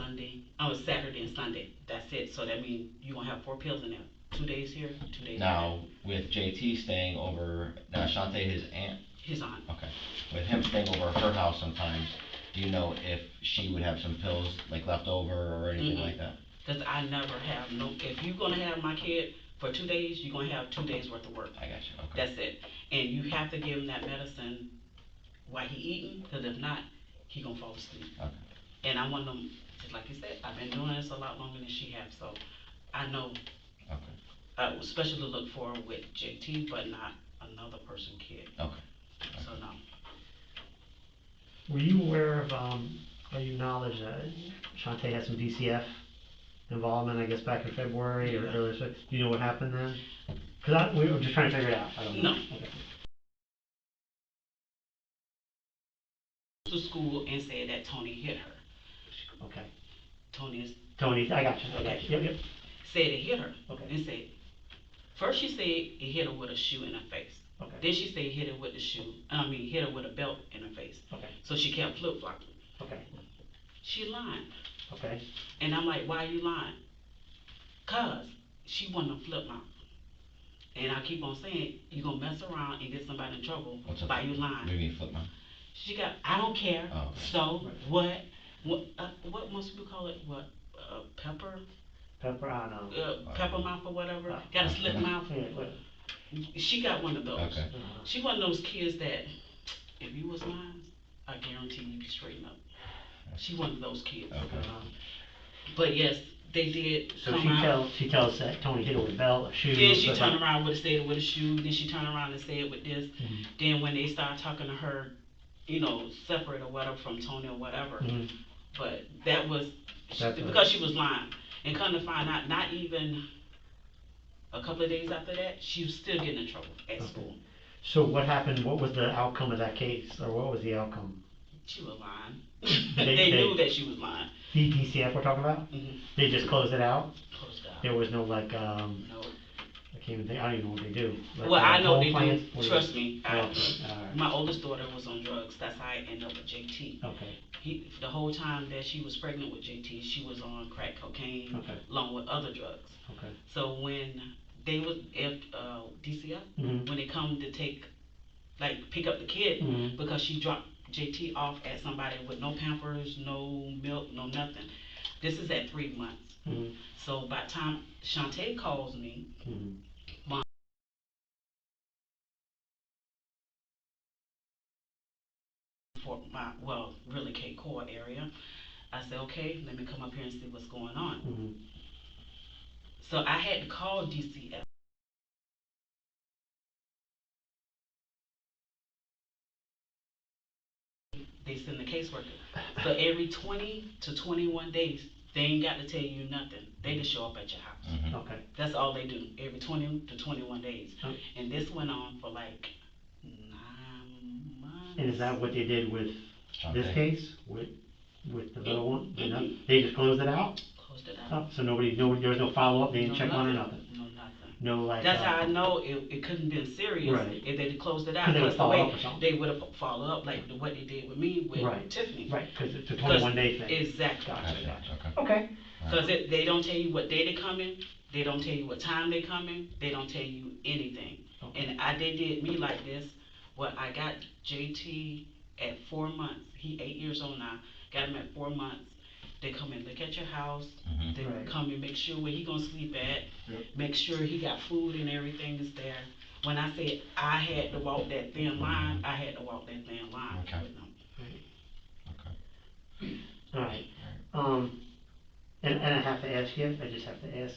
Saturday and Sunday. That's it. So that means you're gonna have 4 pills in there. 2 days here, 2 days Now, with JT staying over, now Shantay, his aunt, there. His aunt. okay, with him staying over at her house sometimes, do you know if she would have some pills like left over or anything Mm-mm. like that? Cause I never have no, if you're gonna have my kid for 2 days, you're gonna have 2 days worth of work. I got you, okay. That's it. And you have to give him that medicine while he eating, cause if not, he gonna fall asleep. Okay. And I want them, just like you said, I've been doing this a lot longer than she have, so I know, Okay. especially look for with JT, but not another person kid. Okay. So no. Were you aware of, or you knowledge that Shantay had some DCF involvement, I guess, back in February or Yeah. earlier? Do you know what happened then? Because we were just trying to figure it out. I don't know. No. Okay. To school and said that Tony hit her. Okay. Tony I got you. Yep. said it hit her. Okay. And said, first she said it hit her with a shoe in her face. Okay. Then she said hit her with the shoe, hit her with a belt in her face. Okay. So she kept flip-flopping. Okay. She lying. Okay. And I'm like, why are you lying? Cause she wanted to flip mouth. And I keep on saying, you gonna mess around and get somebody in trouble by you lying. What do you mean flip mouth? She got, I don't care. Oh, okay. So what most people call it? What pepper? Pepper, I don't know. Pepper mouth or whatever. Got a slip mouth. Yeah, She got one of those. Okay. She one of those kids that if you was lying, I guarantee you'd be straighten up. She one of those kids. Okay. But yes, they did So come out. she tells that Tony hit her with a belt, a shoe. Then she turned around with said with a shoe. Then she turned around and said with this. Mm-hmm. Then when they started talking to her, you know, separate or whatever from Tony or whatever. Mm-hmm. But that was because she was lying. And come to find out, not even a couple of days after that, she was still getting in trouble at school. So what happened? What was the outcome of that case, or what was the outcome? She was lying. They They knew that she was lying. DCF we're talking about? Mm-hmm. They just closed it out? Closed out. There was no like, No. I can't even think, I don't even know what they do. Like, Well, I know home they plans? do. What is Trust it? me. Alright. My oldest daughter was on drugs. That's how I ended up with JT. Okay. The whole time that she was pregnant with JT, she was on crack cocaine Okay. along with other drugs. Okay. So when they was at DCF, Mm-hmm. when they come to pick up the kid, Mm-hmm. because she dropped JT off at somebody with no Pampers, no milk, no nothing. This is at 3 months. Mm-hmm. So by the time Shantay calls me, Mm-hmm. for my, well, really Cape Coral area, I said, okay, let me come up here and see what's going on. Mm-hmm. So I had to call DCF. They send the caseworker. So every 20 to 21 days, they ain't got to tell you nothing. They just show up at your house. Mm-hmm. Okay. That's all they do, every 20 to 21 days. Oh. And this went on for like 9 months. And is that what they did with this Okay. case, with the little one? You know, Mm-mm. they just closed it out? Closed it out. Oh, so there was no follow-up, they didn't check on it, nothing? No, nothing. No, like. That's how I know it couldn't been serious Right. if they'd closed it out. Because they would the follow way up or something. they would have followed up like what they did with me with Right. Tiffany. Right, because it's a 21-day thing. Exactly. Gotcha, Okay. gotcha. Okay. Because they don't tell you what day they coming, they don't tell you what time they coming, they don't tell you anything. Okay. And they did me like this. Well, I got JT at 4 months. He 8 years old now. Got him at 4 months. They come and look at your house. Mm-hmm. They Right. come and make sure where he gonna sleep at. Yep. Make sure he got food and everything is there. When I said I had to walk that thin line, I had to walk that thin line Okay. with them. Okay. All right. And I have to ask you, I just have to ask,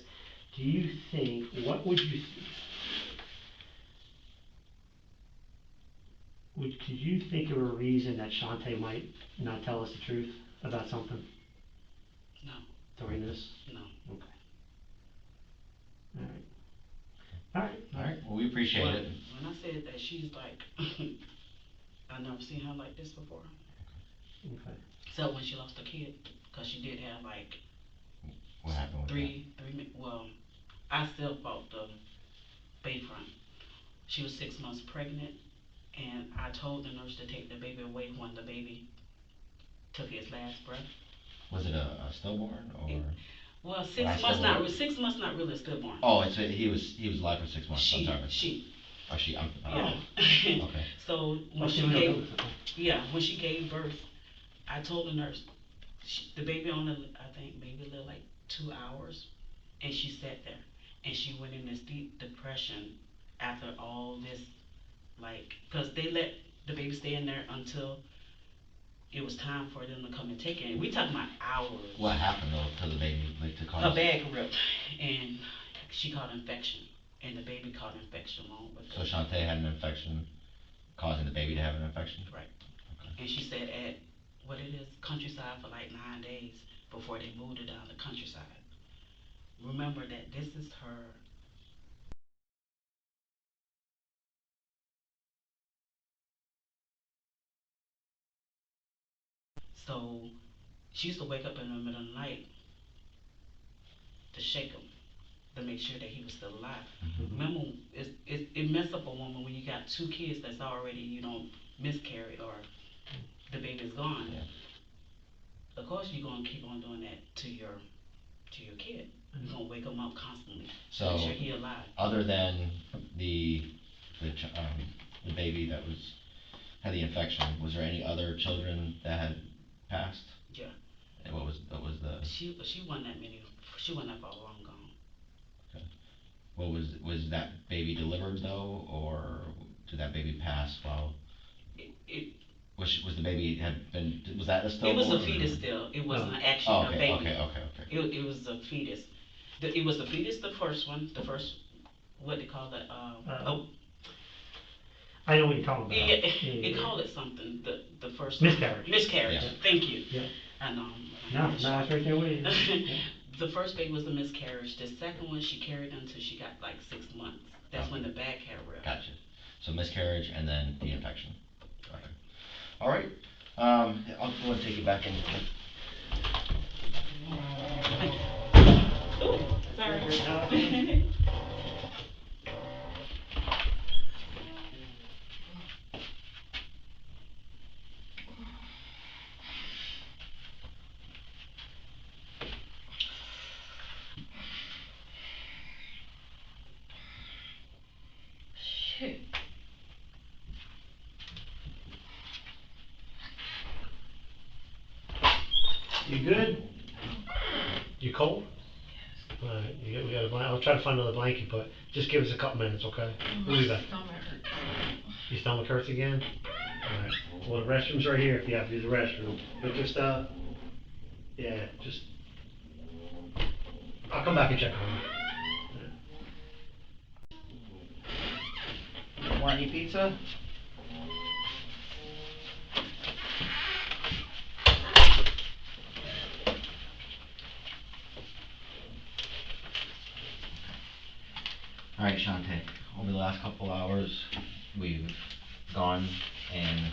do you think, what would you, could you think of a reason that Shantay might not tell us the truth about something No, during this? no. Okay. All right. All right. All right. Well, we appreciate Well, it. when I said that she's like, I never seen her like this before. Okay. So when she lost her kid, because she did have like What happened with well, I still fought the Bayfront. She was 6 months pregnant, and I told the nurse to take the baby away when the baby took his last breath. that? Was it a stillborn or? Well, Last 6 months not really a stillborn. Oh, he was alive for 6 months. I'm sorry. She. Oh, she. Yeah. Okay. So when when she gave birth, I told the nurse, the baby only, I think maybe lived like 2 hours, and she sat there, and she went in this deep depression after all this, like, because they let the baby stay in there until it was time for them to come and take it. And we talking about hours. What happened though to the baby? Like to cause? Her bag ripped, and she caught infection, and the baby caught infection along with it. So Shantay had an infection, causing the baby to have an infection. Right. Okay. And she said at what it is, countryside for like 9 days before they moved her down the countryside. Remember that this is her. So she used to wake up in the middle of the night to shake him, to make sure that he was still alive. Mm-hmm. Remember, it mess up a woman when you got 2 kids that's already, miscarried or the baby's gone. Yeah. of course you're gonna keep on doing that to your kid. You're gonna wake him up constantly. So, Make sure he alive. other than the, the baby that had the infection, was there any other children that had passed? Yeah. And what was the, She wasn't that many. She wasn't that far long gone. was that baby delivered though, or did that baby pass while? It Was the baby was that a It stillborn? was a fetus still. It wasn't actually Oh, a okay, baby. okay. It was a fetus. It was the fetus, the first one, what they call it, I know what you're talking about. It called it something, the first Miscarriage. Miscarriage, Yeah. Thank you. Yeah. I know. No, it's right there with you. Yeah. The first baby was the miscarriage. The second one she carried until she got like 6 months. That's when the bad carrier. Gotcha. So miscarriage and then the infection. Okay. All right. I'll go and take you back in. Ooh, sorry. Shit. You good? You cold? Alright, we got a blanket. I'll try to find another blanket, but just give us a couple minutes, okay? We'll be back. Stomach hurts. Your stomach hurts again? Alright. Well, the restroom's right here if you have to use the restroom. Pick your stuff. Yeah, just. I'll come back and check on you. Want any pizza? All right, Shantay. Over the last couple hours, we've gone and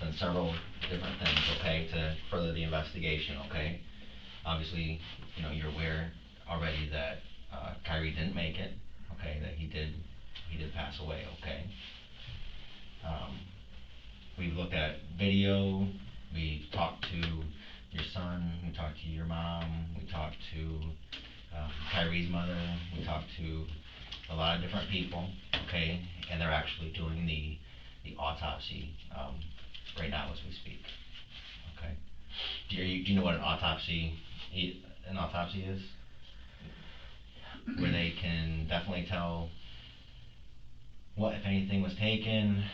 done several different things, okay, to further the investigation, okay? Obviously, you're aware already that Kyrie didn't make it, okay, that he did pass away, okay? We've looked at video, we talked to your son, we talked to your mom, we talked to Kyrie's mother, we talked to a lot of different people, okay, and they're actually doing the autopsy right now as we speak, okay? Do you know what an autopsy is? Where they can definitely tell what, if anything, was taken.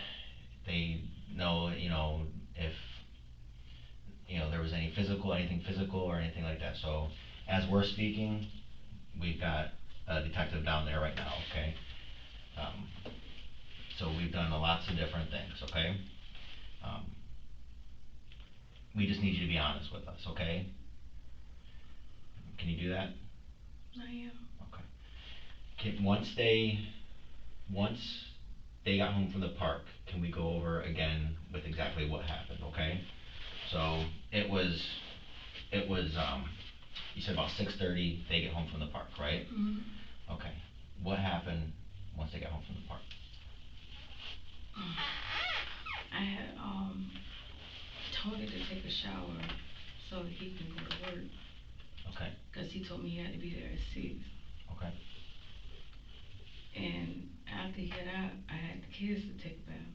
They know, if there was anything physical or anything like that. So as we're speaking, we've got a detective down there right now, okay? So we've done lots of different things, okay? We just need you to be honest with us, okay? Can you do that? I am. Okay. Once they got home from the park, can we go over again with exactly what happened, okay? So it was you said about 6:30 they get home from the park, right? Mm-hmm. Okay. What happened once they got home from the park? I had Tony to take a shower so he can go to work. Okay. Cause he told me he had to be there at 6. Okay. And after he got out, I had the kids to take a bath.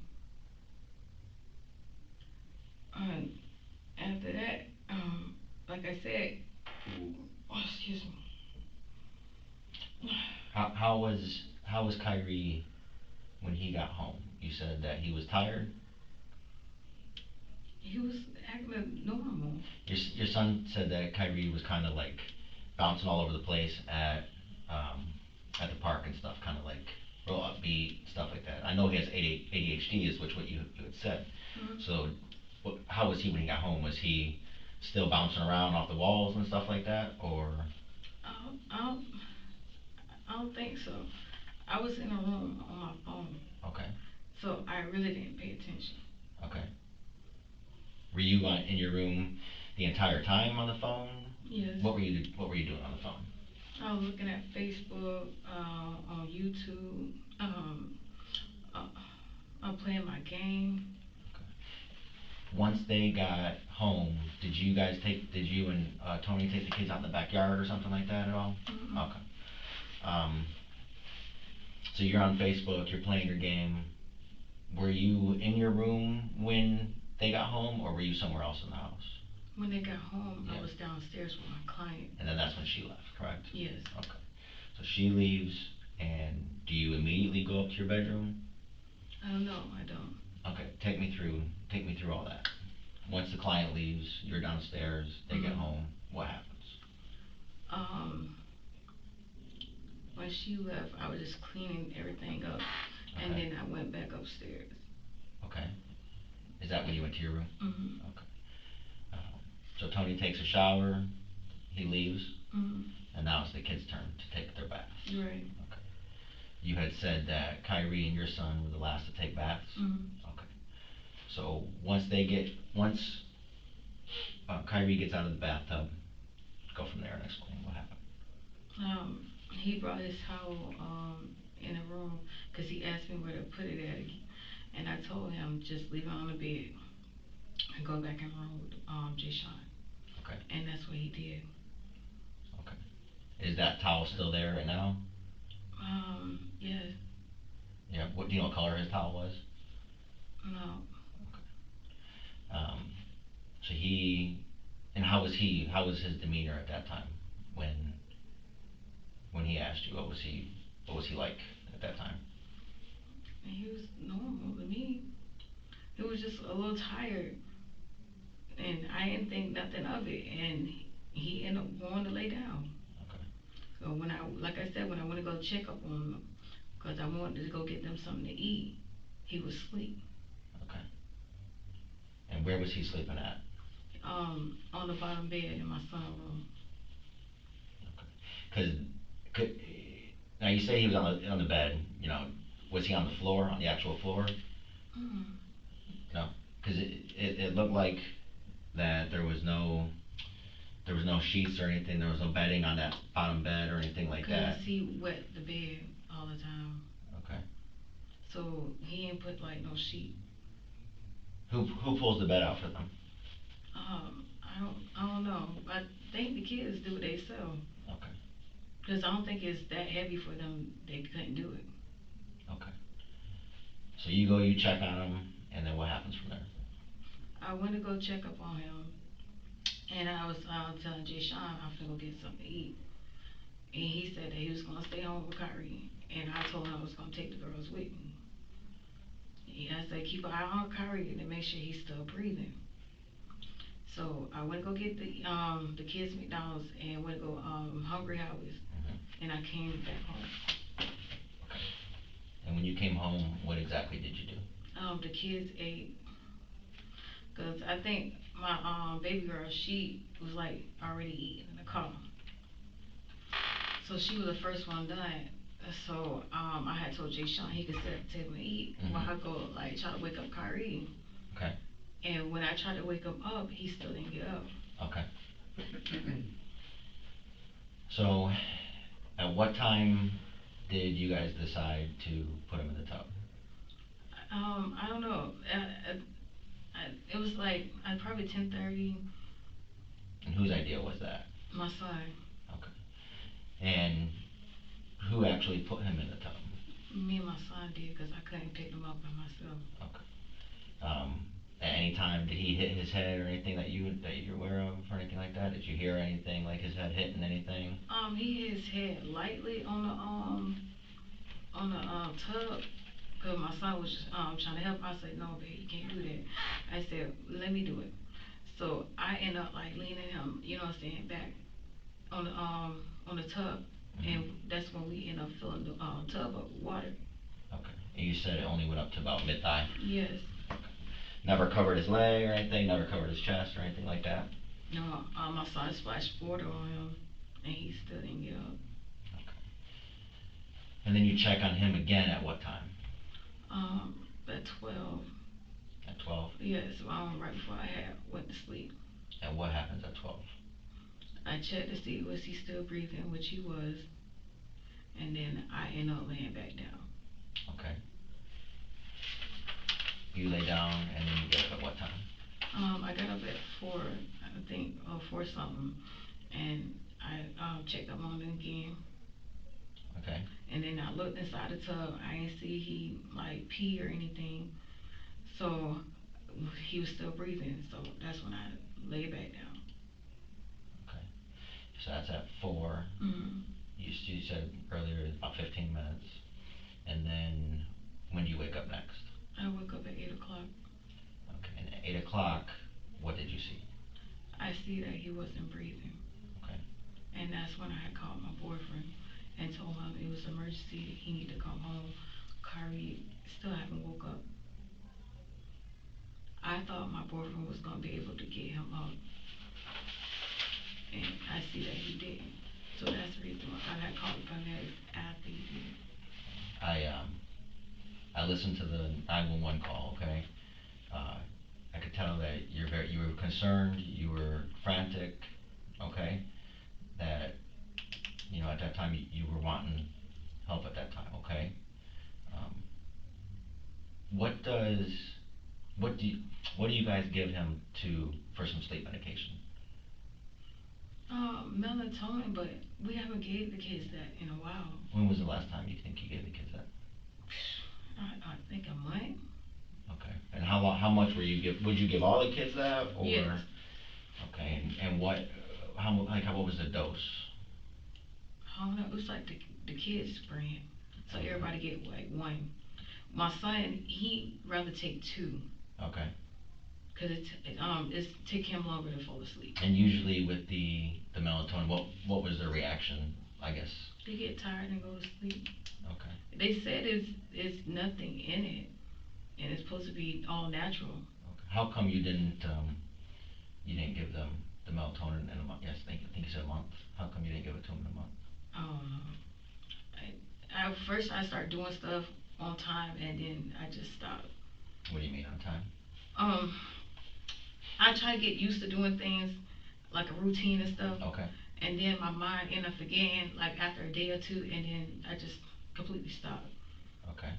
After that, like I said, excuse me. How was Kyrie when he got home? You said that he was tired? He was acting normal. Your son said that Kyrie was kind of like bouncing all over the place at the park and stuff, kind of like real upbeat, stuff like that. I know he has ADHD, is what you had said. Mm-hmm. So, how was he when he got home? Was he still bouncing around off the walls and stuff like that, or? I don't think so. I was in a room on my phone. Okay. So I really didn't pay attention. Okay. Were you in your room the entire time on the phone? Yes. What were you doing on the phone? I was looking at Facebook, on YouTube. I'm playing my game. once they got home, did you and Tony take the kids out in the backyard or something like that at all? Mm-mm. Okay. So you're on Facebook, you're playing your game. Were you in your room when they got home, or were you somewhere else in the house? When they got home, Yeah. I was downstairs with my client. And then that's when she left, correct? Yes. Okay. So she leaves, and do you immediately go up to your bedroom? No, I don't. Okay, take me through all that. Once the client leaves, you're downstairs, they get Mhm. home, what happens? When she left, I was just cleaning everything up, and Okay. then I went back upstairs. Okay. Is that when you went to your room? Mhm. Okay. So Tony takes a shower, he leaves, Mhm. and now it's the kids' turn to take their baths. Right. Okay. You had said that Kyrie and your son were the last to take baths? Mhm. Okay. So once Kyrie gets out of the bathtub, go from there and explain what happened. He brought his towel in the room because he asked me where to put it at, and I told him just leave it on the bed and go back in the room with Jay Sean. Okay. And that's what he did. Okay. Is that towel still there right now? Yeah. Yeah. What do you know what color his towel was? No. So how was his demeanor at that time when he asked you? What was he like at that time? He was normal to me. He was just a little tired, and I didn't think nothing of it, and he ended up going to lay down. Okay. So like I said, when I went to go check up on him, because I wanted to go get them something to eat, he was asleep. Okay. And where was he sleeping at? On the bottom bed in my son's room. Cause now you say he was on the bed. You know, was he on the floor, on the actual floor? Mm-mm. No, because it looked like that there was no sheets or anything. There was no bedding on that bottom bed or anything like that. Cause he wet the bed all the time. Okay. So he ain't put like no sheet. Who pulls the bed out for them? I don't know. I think the kids do it themselves. Okay. Cause I don't think it's that heavy for them. They couldn't do it. Okay. So you check on him, and then what happens from there? I went to go check up on him, and I was telling Jay Sean I'm gonna go get something to eat, and he said that he was gonna stay home with Kyrie, and I told him I was gonna take the girls with me. I said keep an eye on Kyrie to make sure he's still breathing. So I went to go get the kids McDonald's and went to go Hungry Howie's, and I came back home. And when you came home, what exactly did you do? The kids ate, cause I think my baby girl, she was like already eating in the car, so she was the first one done. So I had told Jay Sean he could sit at the table and eat while I go like try to wake up Kyrie. Okay. And when I tried to wake him up, he still didn't get up. Okay. So, at what time did you guys decide to put him in the tub? I don't know. It was like probably 10:30. And whose idea was that? My son. Okay. And who actually put him in the tub? Me and my son did, cause I couldn't pick him up by myself. Okay. At any time, did he hit his head or anything that you're aware of or anything like that? Did you hear anything like his head hitting anything? He hit his head lightly on the tub, cause my son was just, trying to help. I said, no, babe, you can't do that. I said, let me do it. So I end up like leaning him, you know what I'm saying, back on the tub, and that's when we end up filling the tub up with water. Okay. And you said it only went up to about mid-thigh? Yes. Okay. Never covered his leg or anything? Never covered his chest or anything like that? No, my son splashed water on him, and he still didn't get up. Okay. And then you check on him again at what time? At 12. At 12? Yes, right before I went to sleep. And what happens at 12? I checked to see was he still breathing, which he was, and then I ended up laying back down. Okay. You lay down and then you get up at what time? I got up at 4, I think, or 4 something, and I checked up on him again. Okay. And then I looked inside the tub. I didn't see he like pee or anything. So he was still breathing. So that's when I laid back down. Okay. So that's at 4. Mm-hmm. You said earlier about 15 minutes. And then when do you wake up next? I woke up at 8 o'clock. Okay. And at 8 o'clock, what did you see? I see that he wasn't breathing. Okay. And that's when I had called my boyfriend and told him it was an emergency. He needed to come home. Kyrie still haven't woke up. I thought my boyfriend was gonna be able to get him up, and I see that he didn't. So that's the reason why I had called the paramedics after he did. I listened to the 911 call. Okay. I could tell that you were concerned, you were frantic. Okay. That at that time you were wanting help at that time. Okay. What do you guys give him for some sleep medication? Melatonin, but we haven't gave the kids that in a while. When was the last time you think you gave the kids that? I think a month. Okay. And how much would you give all the kids that, or? Yes. Okay. And what was the dose? I don't know. It was like the kids brand, so everybody get like 1. My son, he rather take 2. Okay. Cause it's take him longer to fall asleep. And usually with the melatonin, what was their reaction? I guess. They get tired and go to sleep. Okay. They said it's nothing in it, and it's supposed to be all natural. Okay. How come you didn't give them the melatonin in a month? Yes, I think you said a month. How come you didn't give it to them in a month? I don't know. First I started doing stuff on time, and then I just stopped. What do you mean on time? I try to get used to doing things like a routine and stuff. Okay. And then my mind ended up forgetting like after a day or 2, and then I just completely stopped. Okay.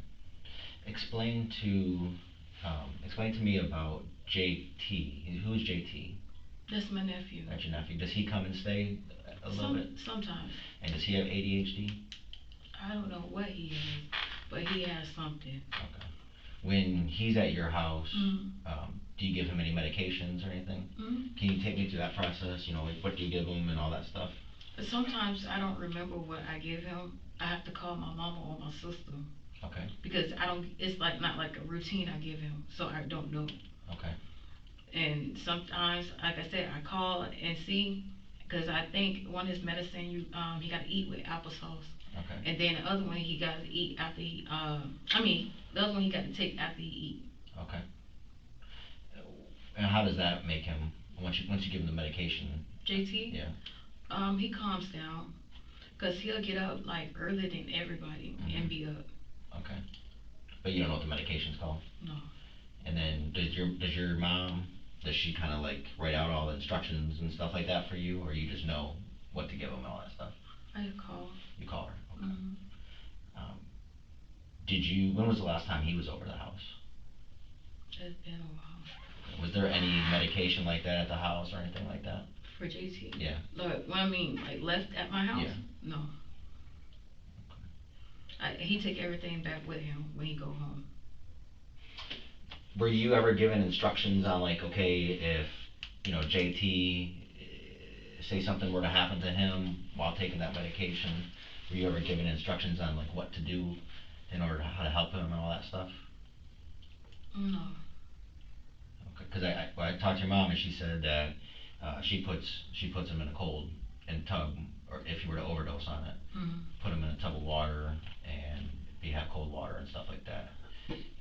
Explain to me about JT. Who is JT? That's my nephew. That's your nephew. Does he come and stay a little bit? Sometimes. And does he have ADHD? I don't know what he has, but he has something. Okay. When he's at your house, Mm-hmm. Do you give him any medications or anything? Mm-hmm. Can you take me through that process? Like what do you give him and all that stuff? Sometimes I don't remember what I give him. I have to call my mama or my sister. Okay. Because it's like not like a routine I give him, so I don't know. Okay. And sometimes, like I said, I call and see, because I think one of his medicine he got to eat with applesauce. Okay. And then the other one he got to eat after he the other one he got to take after he eat. Okay. And how does that make him once you give him the medication? JT? Yeah. He calms down, cause he'll get up like earlier than everybody and be up. Okay. But you don't know what the medication's called? No. And then does your mom, does she kind of like write out all the instructions and stuff like that for you, or you just know what to give him and all that stuff? I call. You call her. Okay. Mm-hmm. When was the last time he was over the house? It's been a while. Was there any medication like that at the house or anything like that? For JT? Yeah. Like, like left at my house? Yeah. No. He take everything back with him when he go home. Were you ever given instructions on like, okay, if JT, say something were to happen to him while taking that medication, were you ever given instructions on like what to do in order how to help him and all that stuff? No. Okay, because I talked to your mom and she said that she puts him in a cold tub, or if he were to overdose on it, put him in a tub of water and have cold water and stuff like that.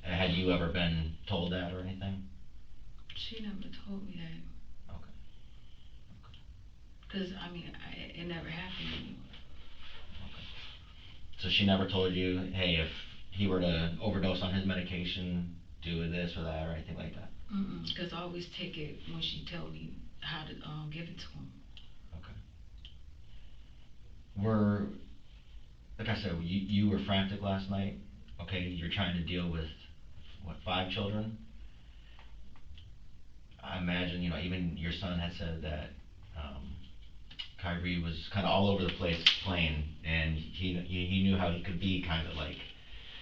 Had you ever been told that or anything? She never told me that. Okay. Because it never happened to me. Okay. So she never told you, hey, if he were to overdose on his medication, do this or that or anything like that? Because I always take it when she tell me how to give it to him. Okay. Like I said, you were frantic last night. Okay, you're trying to deal with 5 children. I imagine, you know, even your son had said that, Kyrie was kinda all over the place playing, and he knew how he could be kinda like,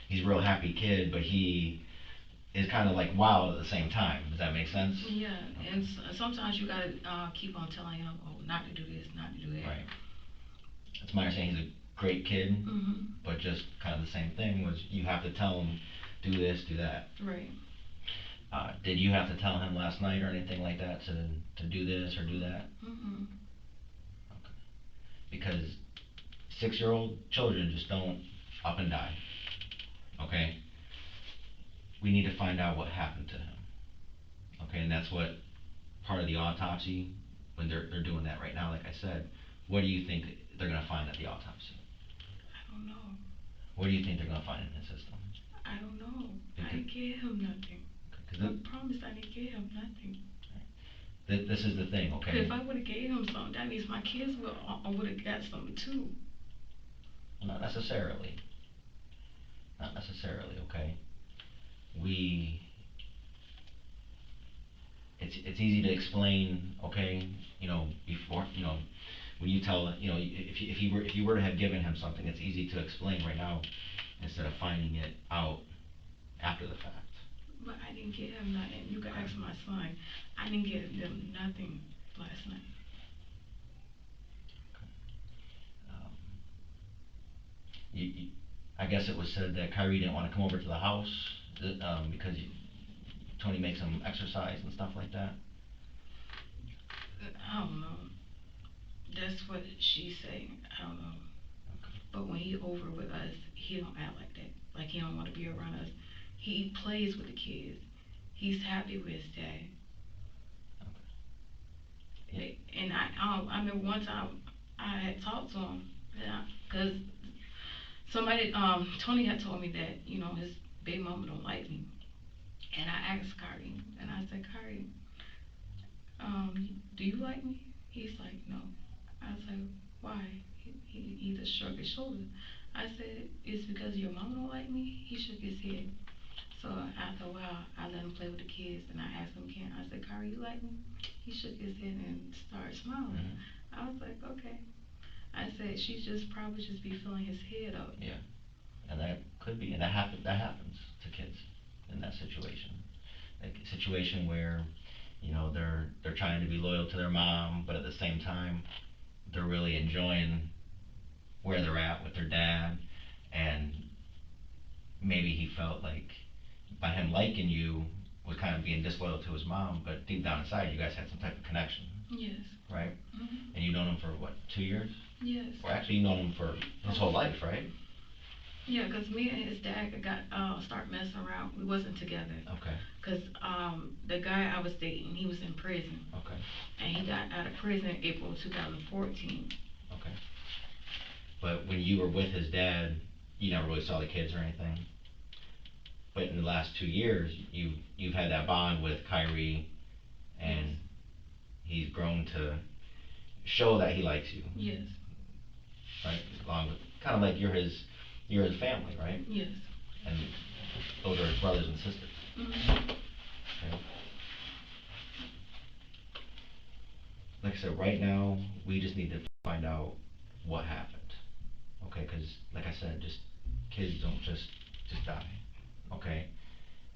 he's a real happy kid, but he is kinda like wild at the same time. Does that make sense? Yeah, and sometimes you gotta keep on telling him, oh, not to do this, not to do that. Right. It's my understanding he's a great kid, Mhm. but just kind of the same thing was you have to tell him, do this, do that. Right. Did you have to tell him last night or anything like that to do this or do that? Mhm. Okay. Because 6-year-old children just don't up and die. Okay? We need to find out what happened to him. Okay, and that's what part of the autopsy, when they're doing that right now, like I said, what do you think they're gonna find at the autopsy? I don't know. What do you think they're gonna find in his system? I don't know. I Okay. didn't give him nothing. I promise I didn't give him nothing. This is the thing, okay? If I would've gave him something, that means my kids would've got something too. Not necessarily. Not necessarily, okay? It's easy to explain, okay, you know, before, you know, when you tell, you know, if you were to have given him something, it's easy to explain right now instead of finding it out after the fact. But I didn't give him nothing. You can ask my son. I didn't give them nothing last night. Um, I guess it was said that Kyrie didn't want to come over to the house, because Tony makes him exercise and stuff like that. I don't know. That's what she say. I don't know. Okay. But when he over with us, he don't act like that. Like he don't want to be around us. He plays with the kids. He's happy with his dad. Okay. And I remember one time I had talked to him, cause somebody, Tony had told me that, you know, his baby mama don't like me. And I asked Kyrie, and I said, Kyrie, do you like me? He's like, no. I was like, why? He just shrugged his shoulders. I said, it's because your mama don't like me? He shook his head. So after a while, I let him play with the kids, and I asked him again. I said, Kyrie, you like me? He shook his head and started smiling. Mm-hmm. I was like, okay. I said, she's just probably just be filling his head up. Yeah, and that could be, and that happens to kids in that situation. Like a situation where, you know, they're trying to be loyal to their mom, but at the same time, they're really enjoying where they're at with their dad, and maybe he felt like by him liking you was kind of being disloyal to his mom, but deep down inside, you guys had some type of connection. Yes. Right? Mm-hmm. And you've known him for what, 2 years? Yes. Or actually, you've known him for his whole life, right? Yeah, cause me and his dad start messing around. We wasn't together. Okay. Cause the guy I was dating, he was in prison. Okay. And he got out of prison in April 2014. Okay. But when you were with his dad, you never really saw the kids or anything. But in the last 2 years, you've had that bond with Kyrie, and Yes. he's grown to show that he likes you. Yes. Right? Along with, kind of like you're his family, right? Yes. And those are his brothers and sisters. Mm-hmm. Okay. Like I said, right now, we just need to find out what happened. Okay, because like I said, just kids don't just die. Okay,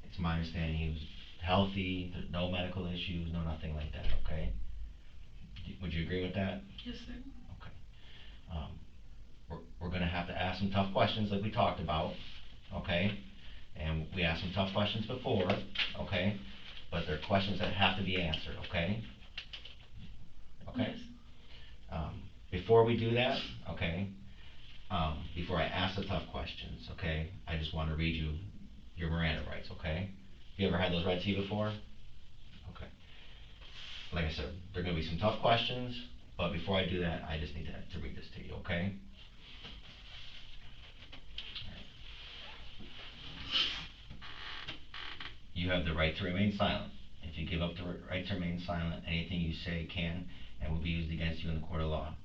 it's my understanding he was healthy. There's no medical issues, no nothing like that. Okay, would you agree with that? Yes, sir. Okay. We're gonna have to ask some tough questions like we talked about. Okay, and we asked some tough questions before. Okay, but they're questions that have to be answered. Okay. Okay. Yes. Before we do that, okay. Before I ask the tough questions, okay, I just want to read you your Miranda rights, okay? You ever had those read to you before? Okay. Like I said, there are going to be some tough questions, but before I do that, I just need to read this to you, okay? You have the right to remain silent. If you give up the right to remain silent, anything you say can and will be used against you in the court of law.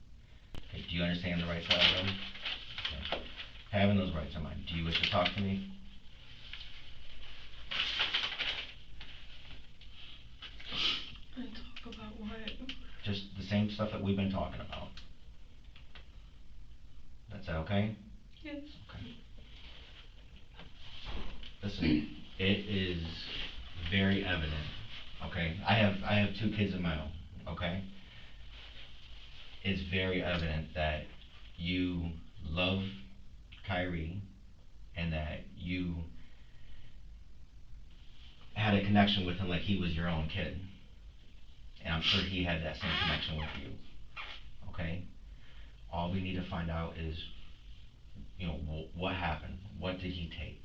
Okay, do you understand the rights I have read? Okay. Having those rights in mind, do you wish to talk to me? same stuff that we've been talking about. That's okay? Yes. Okay. Listen, it is very evident, okay? I have 2 kids of my own, okay? It's very evident that you love Kyrie and that you had a connection with him like he was your own kid. And I'm sure he had that same connection with you, okay? All we need to find out is, you know, what happened? What did he take?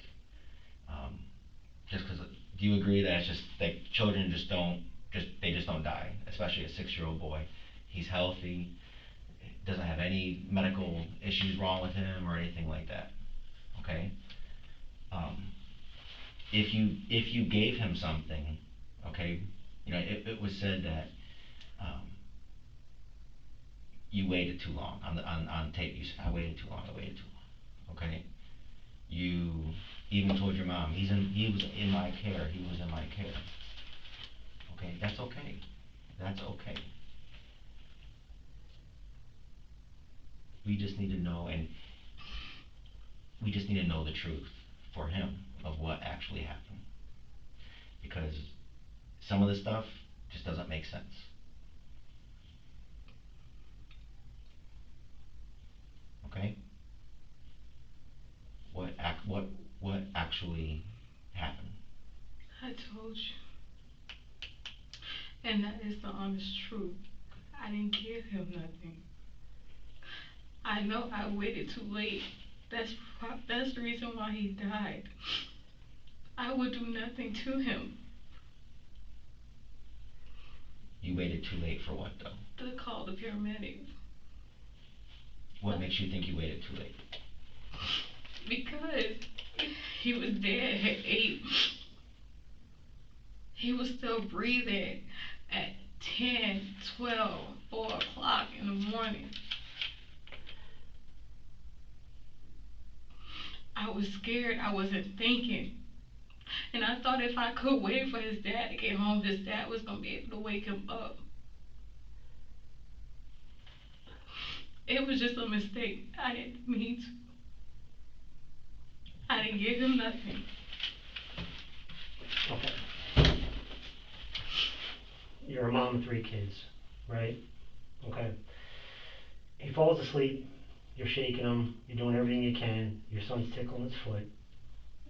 Just because, do you agree that it's just that children just don't die, especially a 6-year-old boy? He's healthy, doesn't have any medical issues wrong with him or anything like that, okay? If you gave him something, okay, you know, it was said that you waited too long on tape. You said, I waited too long, okay? You even told your mom, he was in my care, okay? That's okay. We just need to know, and we just need to know the truth for him of what actually happened. Because some of the stuff just doesn't make sense. Okay? What actually happened? I told you. And that is the honest truth. I didn't give him nothing. I know I waited too late. That's the reason why he died. I would do nothing to him. You waited too late for what, though? To call the paramedics. What makes you think you waited too late? Because he was dead at 8. He was still breathing at 10, 12, 4 o'clock in the morning. I was scared. I wasn't thinking. And I thought if I could wait for his dad to get home, his dad was going to be able to wake him up. It was just a mistake. I didn't mean to. I didn't give him nothing. Okay. You're a mom of 3 kids, right? Okay. He falls asleep, you're shaking him, you're doing everything you can, your son's tickling his foot,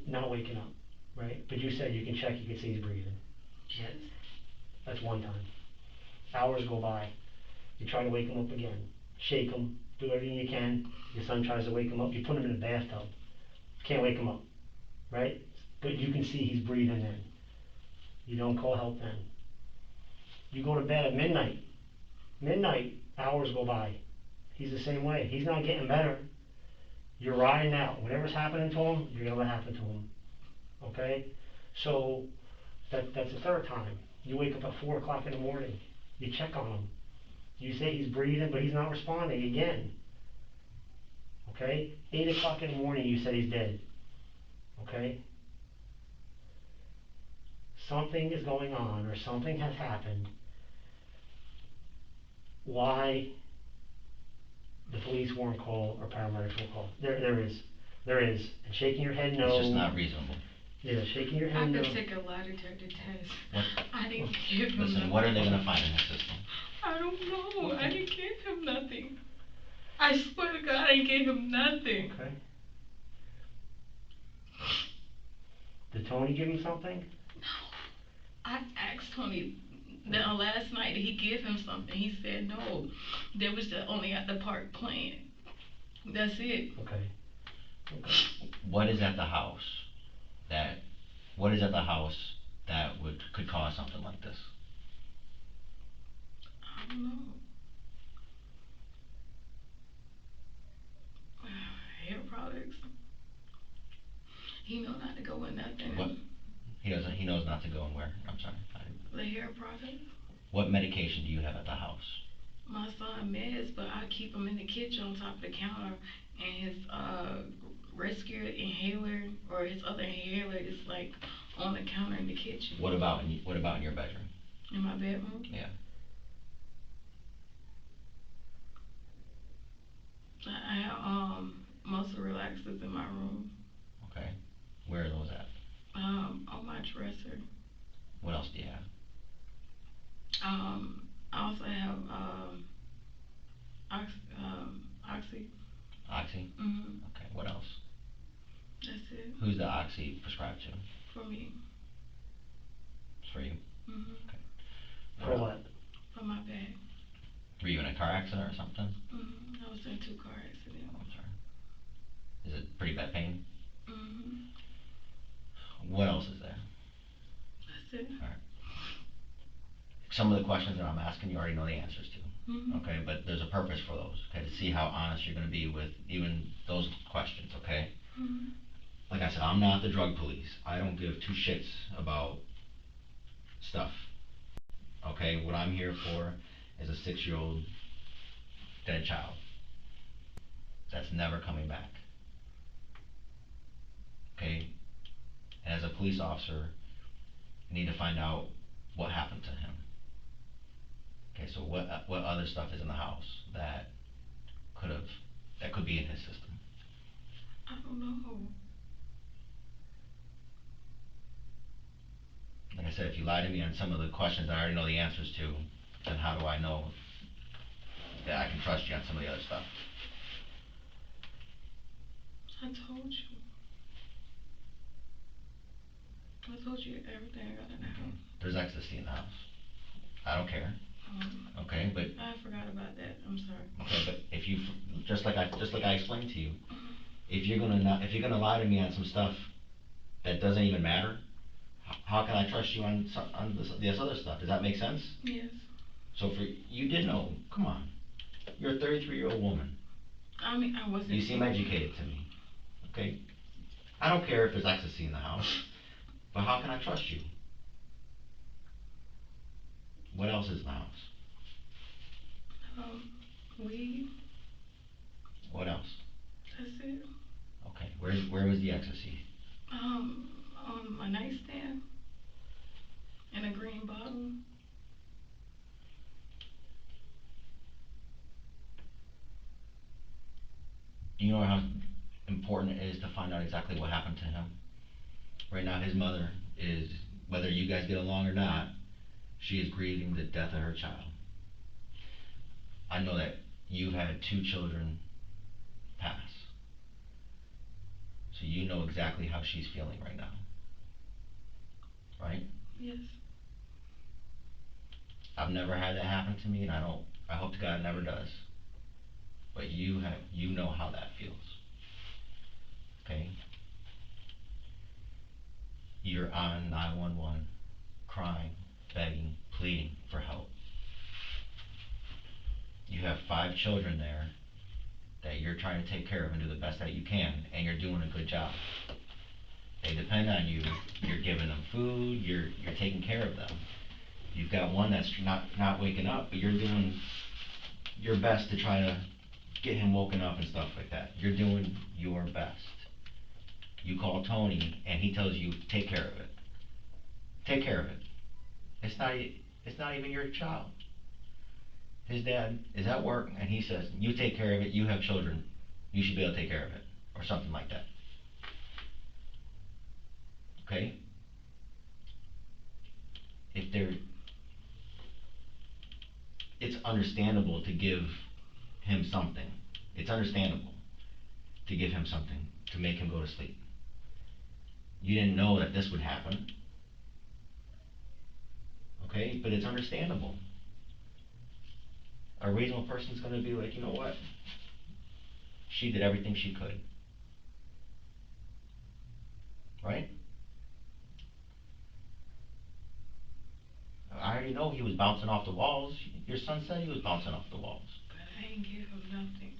not waking up, right? But you said you can check, you can see he's breathing. Yes. That's one time. Hours go by, you try to wake him up again, shake him, do everything you can, your son tries to wake him up, you put him in a bathtub, can't wake him up, right? But you can see he's breathing then. You don't call help then. You go to bed at midnight, hours go by. He's the same way. He's not getting better. You're riding out. Whatever's happening to him, you're gonna let happen to him. Okay? So that's the 3rd time. You wake up at 4 o'clock in the morning. You check on him. You say he's breathing, but he's not responding again. Okay? 8 o'clock in the morning, you said he's dead. Okay? Something is going on, or something has happened. Why the police weren't called or paramedics weren't called? There is. And shaking your head no. It's just not reasonable. Yeah, shaking your I head no. could take a lie detector test. What? I didn't give him Listen, nothing. what are they gonna find in the system? I don't know. I didn't give him nothing. I swear to God, I gave him nothing. Okay. Did Tony give him something? No. I asked Tony last night, did he give him something? He said no. They was only at the park playing. That's it. Okay. What is at the house that could cause something like this? I don't know. Hair products. He know not to go in nothing. What? He knows not to go and where? I'm sorry. The hair products. What medication do you have at the house? My son meds, but I keep him in the kitchen on top of the counter, and his rescue inhaler or his other inhaler is like on the counter in the kitchen. What about in your bedroom? In my bedroom? Yeah. have muscle relaxers in my room. Okay. Where are those at? On my dresser. What else do you have? I also have Oxy. Oxy? Mhm. Okay, what else? That's it. Who's the Oxy prescribed to? For me. It's for you? Mhm. Okay. For what? For my back. Were you in a car accident or something? Mhm. I was in 2 car Oh, accidents. I'm sorry. Is it pretty bad pain? Mhm. What else is there? That's it. Alright. Some of the questions that I'm asking you already know the answers to. Mhm. Okay, but there's a purpose for those, okay, to see how honest you're gonna be with even those questions, okay? Mhm. Like I said, I'm not the drug police. I don't give two shits about stuff. Okay, what I'm here for is a 6-year-old dead child that's never coming back. Okay, and as a police officer, I need to find out what happened to him. Okay, so what other stuff is in the house that could be in his system? I don't know. Like I said, if you lie to me on some of the questions I already know the answers to, then how do I know that I can trust you on some of the other stuff? I told you. I told you everything I got in the house. There's ecstasy in the house. I don't care. Okay, but I forgot about that. I'm sorry. okay, but if you just like I explained to you, if you're gonna lie to me on some stuff that doesn't even matter, how can I trust you on this other stuff? Does that make sense? Yes. So you did know. Come on, you're a 33-year-old woman. I mean, I wasn't. You seem educated to me. Okay, I don't care if there's ecstasy in the house, but how can I trust you? What else is in the house? Weed. What else? That's it. Okay, where was the ecstasy? On my nightstand. In a green bottle. Do you know how important it is to find out exactly what happened to him? Right now, his mother is, whether you guys get along or not, she is grieving the death of her child. I know that you've had 2 children pass. So you know exactly how she's feeling right now. Right? Yes. I've never had that happen to me, and I hope to God it never does. But you know how that feels. Okay? You're on 911, crying, begging, pleading for help. You have 5 children there that you're trying to take care of and do the best that you can, and you're doing a good job. They depend on you. You're giving them food, you're taking care of them. You've got one that's not waking up, but you're doing your best to try to get him woken up and stuff like that. You're doing your best. You call Tony and he tells you, take care of it. Take care of it. It's not even your child. His dad is at work and he says, you take care of it, you have children, you should be able to take care of it, or something like that. Okay? It's understandable to give him something. It's understandable to give him something to make him go to sleep. You didn't know that this would happen. Okay? But it's understandable. A reasonable person's gonna be like, you know what? She did everything she could. Right? I already know he was bouncing off the walls. Your son said he was bouncing off the walls. But I ain't give him nothing.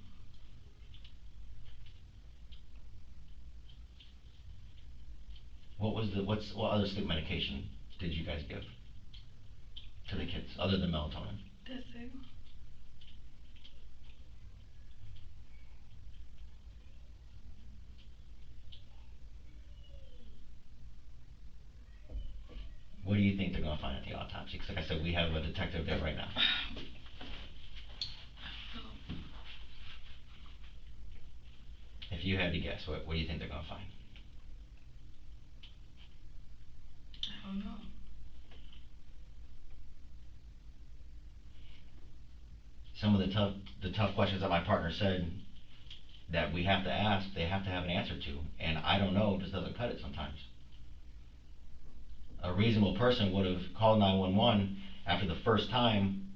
What other sleep medication did you guys give to the kids other than melatonin? That's it. What do you think they're gonna find at the autopsy? 'Cause like I said, we have a detective there right now. if you had to guess, what do you think they're gonna find? I don't know. Some of the tough questions that my partner said that we have to ask, they have to have an answer to, and I don't know just doesn't cut it sometimes. A reasonable person would have called 911 after the first time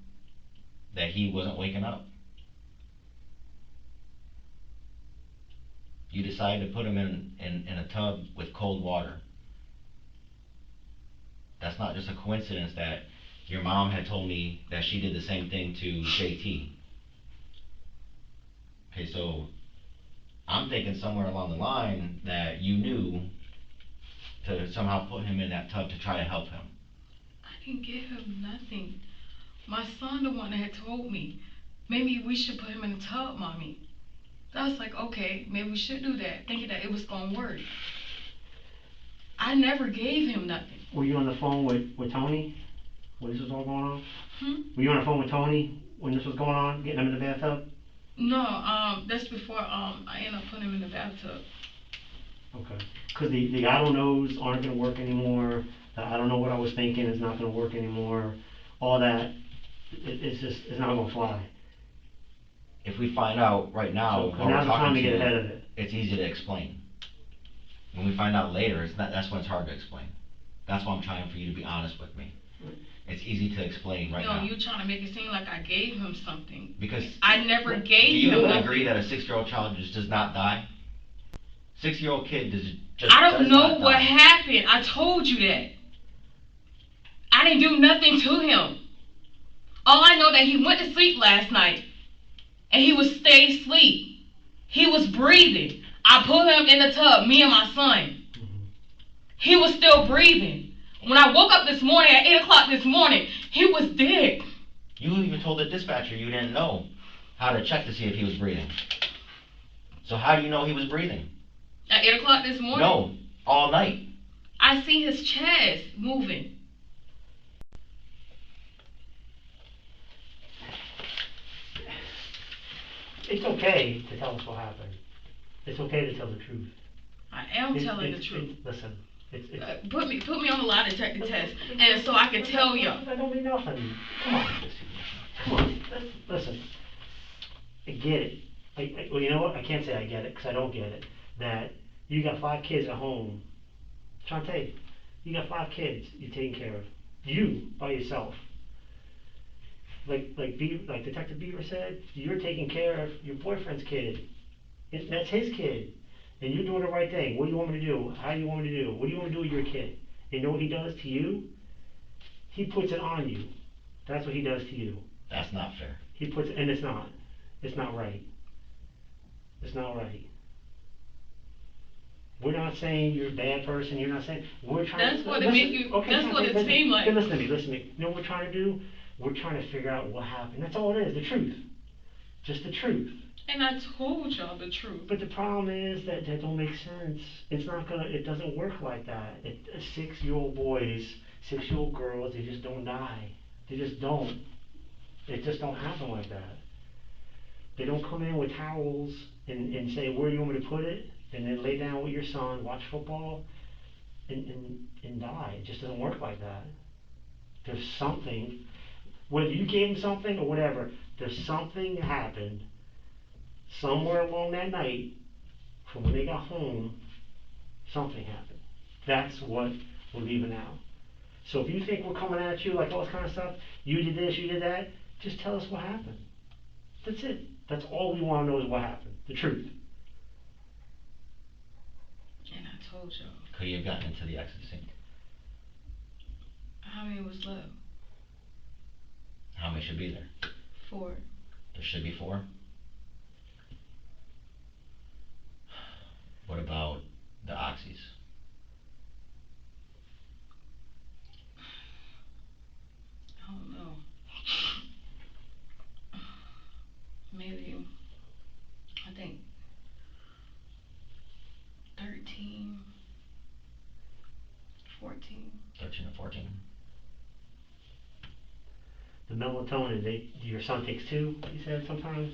that he wasn't waking up. You decided to put him in a tub with cold water. That's not just a coincidence that your mom had told me that she did the same thing to JT. Okay, so I'm thinking somewhere along the line that you knew to somehow put him in that tub to try to help him. I didn't give him nothing. My son, the one that had told me, maybe we should put him in the tub, Mommy. I was like, okay, maybe we should do that, thinking that it was gonna work. I never gave him nothing. Were you on the phone with Tony when this was all going on? Were you on the phone with Tony when this was going on, getting him in the bathtub? No, that's before I ended up putting him in the bathtub. Okay. Because the I don't knows aren't going to work anymore. The I don't know what I was thinking is not going to work anymore. All that, it's not going to fly. If we find out right now, So now's the time to get ahead of it. it's easy to explain. When we find out later, that's when it's hard to explain. That's why I'm trying for you to be honest with me. It's easy to explain right now. No, you're trying to make it seem like I gave him something. Because I never do gave you him nothing. agree that a 6-year-old child just does not die? 6-year-old kid just I don't does know not what die. happened. I told you that. I didn't do nothing to him. All I know that he went to sleep last night and he was stay asleep. He was breathing. I put him in the tub, me and my son. He was still breathing. When I woke up this morning at 8 o'clock this morning, he was dead. You even told the dispatcher you didn't know how to check to see if he was breathing. So how do you know he was breathing? At 8 o'clock this morning? No, all night. I see his chest moving. It's okay to tell us what happened. It's okay to tell the truth. I am telling the truth. Listen, it's Put me on the lie detector test, and so I can tell y'all. That don't mean nothing. Come on, come on. Listen, I get it. Well, you know what? I can't say I get it because I don't get it. That you got 5 kids at home. Shantay, you got 5 kids you're taking care of. You by yourself. Like Detective Beaver said, you're taking care of your boyfriend's kid. That's his kid. And you're doing the right thing. What do you want me to do? How do you want me to do? What do you want me to do with your kid? You know what he does to you? He puts it on you. That's what he does to you. That's not fair. He puts it, and it's not. It's not right. It's not right. We're not saying you're a bad person. You're not saying, we're trying That's what it make you, that's what it seemed like. Listen to me. You know what we're trying to do? We're trying to figure out what happened. That's all it is, the truth. Just the truth. And I told y'all the truth. But the problem is that don't make sense. It doesn't work like that. 6-year-old boys, 6-year-old girls, they just don't die. They just don't. It just don't happen like that. They don't come in with towels and say, where do you want me to put it? And then lay down with your son, watch football, and die. It just doesn't work like that. There's something, whether you gave them something or whatever, there's something that happened somewhere along that night from when they got home. Something happened. That's what we're leaving out. So if you think we're coming at you like all this kind of stuff, you did this, you did that, just tell us what happened. That's it. That's all we want to know is what happened. The truth. And I told y'all. Could you have gotten into the exit sink? How many was left? How many should be there? 4. There should be 4. What about the oxys? I don't know. Maybe, I think 13, 14. 13 or 14. The melatonin, your son takes 2, you said sometimes?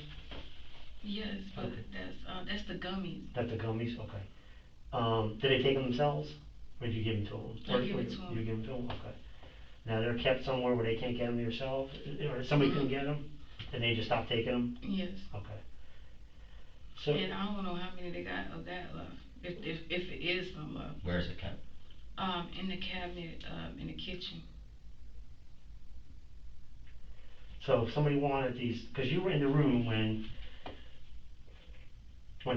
Yes, but Okay. that's the gummies. That's the gummies, okay. Did they take them themselves, or did you give them to them? I give it to 'em. You give them to them, okay. Now they're kept somewhere where they can't get them themselves, or somebody couldn't get them, and they just stopped taking them? Yes. Okay. So, And I don't know how many they got of that left, if it is some left. Where is it kept? In the cabinet, in the kitchen. so if somebody wanted these, cause you were in the room when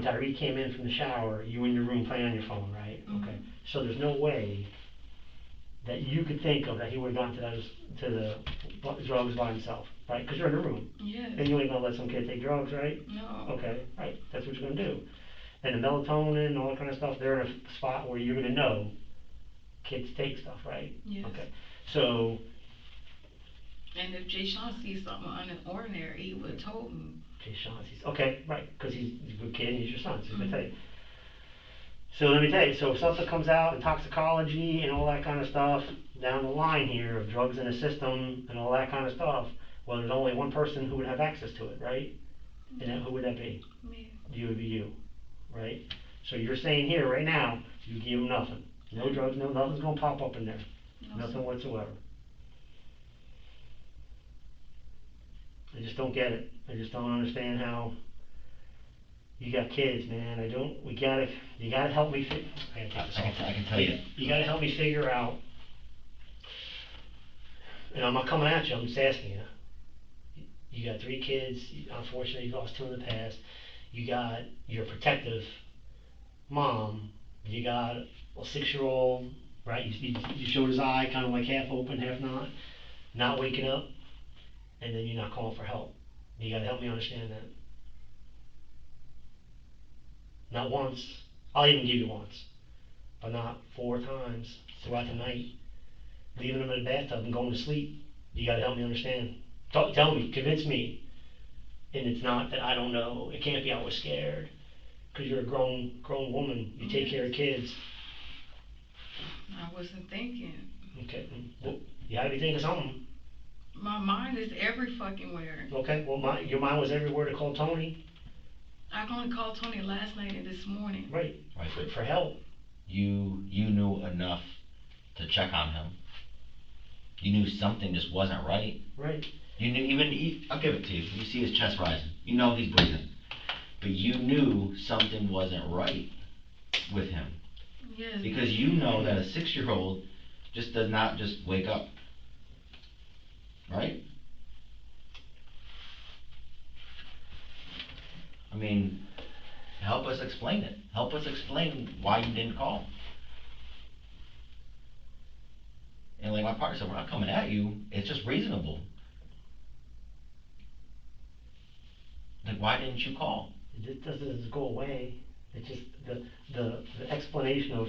Tyree came in from the shower, you were in your room playing on your phone, right? Mhm. Okay. So there's no way that you could think of that he would've gone to the drugs by himself, right? Cause you're in the room, Yes. and you ain't gonna let some kid take drugs, right? No. Okay, right, that's what you're gonna do. And the melatonin and all that kind of stuff, they're in a spot where you're gonna know kids take stuff, right? Yes. Okay, so, And if Jay Sean sees something unordinary, he would've told me. Jay Shaughnessy's, okay, right, cause he's a good kid and he's your son, so he's gonna Mhm. tell you. So let me tell you, so if something comes out in toxicology and all that kind of stuff down the line here of drugs in the system and all that kind of stuff, well, there's only one person who would have access to it, right? And then who would that be? Me. You would be you, right? So you're saying here, right now, you give him nothing. No drugs, nothing's gonna pop up in there, No, nothing whatsoever. I just don't get it. I just don't understand how you got kids, man. You gotta help me I gotta take this off. I can tell you. You gotta help me figure out, and I'm not coming at you, I'm just asking you. You got 3 kids, unfortunately you lost 2 in the past. You got your protective mom, you got a 6-year-old, right? You showed his eye kind of like half open, half not waking up, and then you're not calling for help. You gotta help me understand that. Not once, I'll even give you once, but not 4 times throughout the night, leaving them in the bathtub and going to sleep. You gotta help me understand. Tell me, convince me. And it's not that I don't know, it can't be I was scared, cause you're a grown woman, you take care of kids. I wasn't thinking. Okay, well, you gotta be thinking something. My mind is every fucking where. Okay, well, your mind was everywhere to call Tony. I only called Tony last night and this morning. Right, Right. for help. You knew enough to check on him. You knew something just wasn't right. Right. You knew, I'll give it to you. You see his chest rising. You know he's breathing. But you knew something wasn't right with him. Yes. Because you know that a 6-year-old just does not just wake up. Right? I mean, help us explain it. Help us explain why you didn't call. And like my partner said, we're not coming at you. It's just reasonable. Like, why didn't you call? It just doesn't go away. It's just the explanation of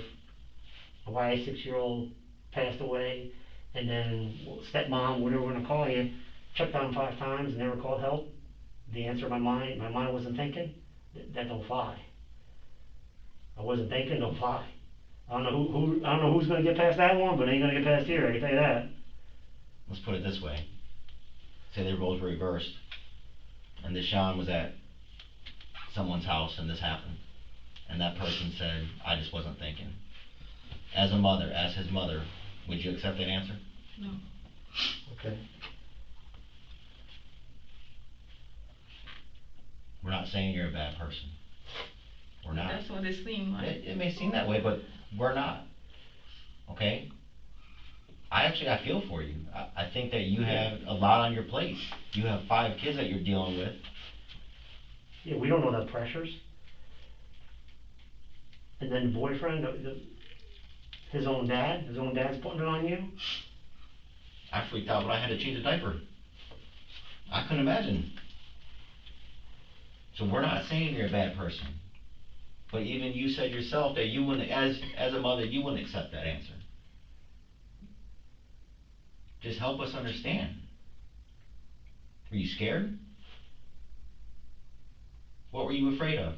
why a 6-year-old passed away, and then stepmom, whatever we're gonna call you, checked on 5 times and never called help. The answer my mind wasn't thinking. That don't fly. I wasn't thinking, don't fly. I don't know who's gonna get past that one, but ain't gonna get past here, I can tell you that. Let's put it this way. Say the roles were reversed, and Deshaun was at someone's house and this happened, and that person said, I just wasn't thinking. As a mother, as his mother, would you accept that answer? No. Okay. We're not saying you're a bad person. We're not. That's what it seemed like. It may seem that way, but we're not. Okay? I feel for you. I think that you have a lot on your plate. You have 5 kids that you're dealing with. Yeah, we don't know the pressures. And then the boyfriend, his own dad's putting it on you. I freaked out when I had to change a diaper. I couldn't imagine. So we're not saying you're a bad person. But even you said yourself that you wouldn't, as a mother, you wouldn't accept that answer. Just help us understand. Were you scared? What were you afraid of?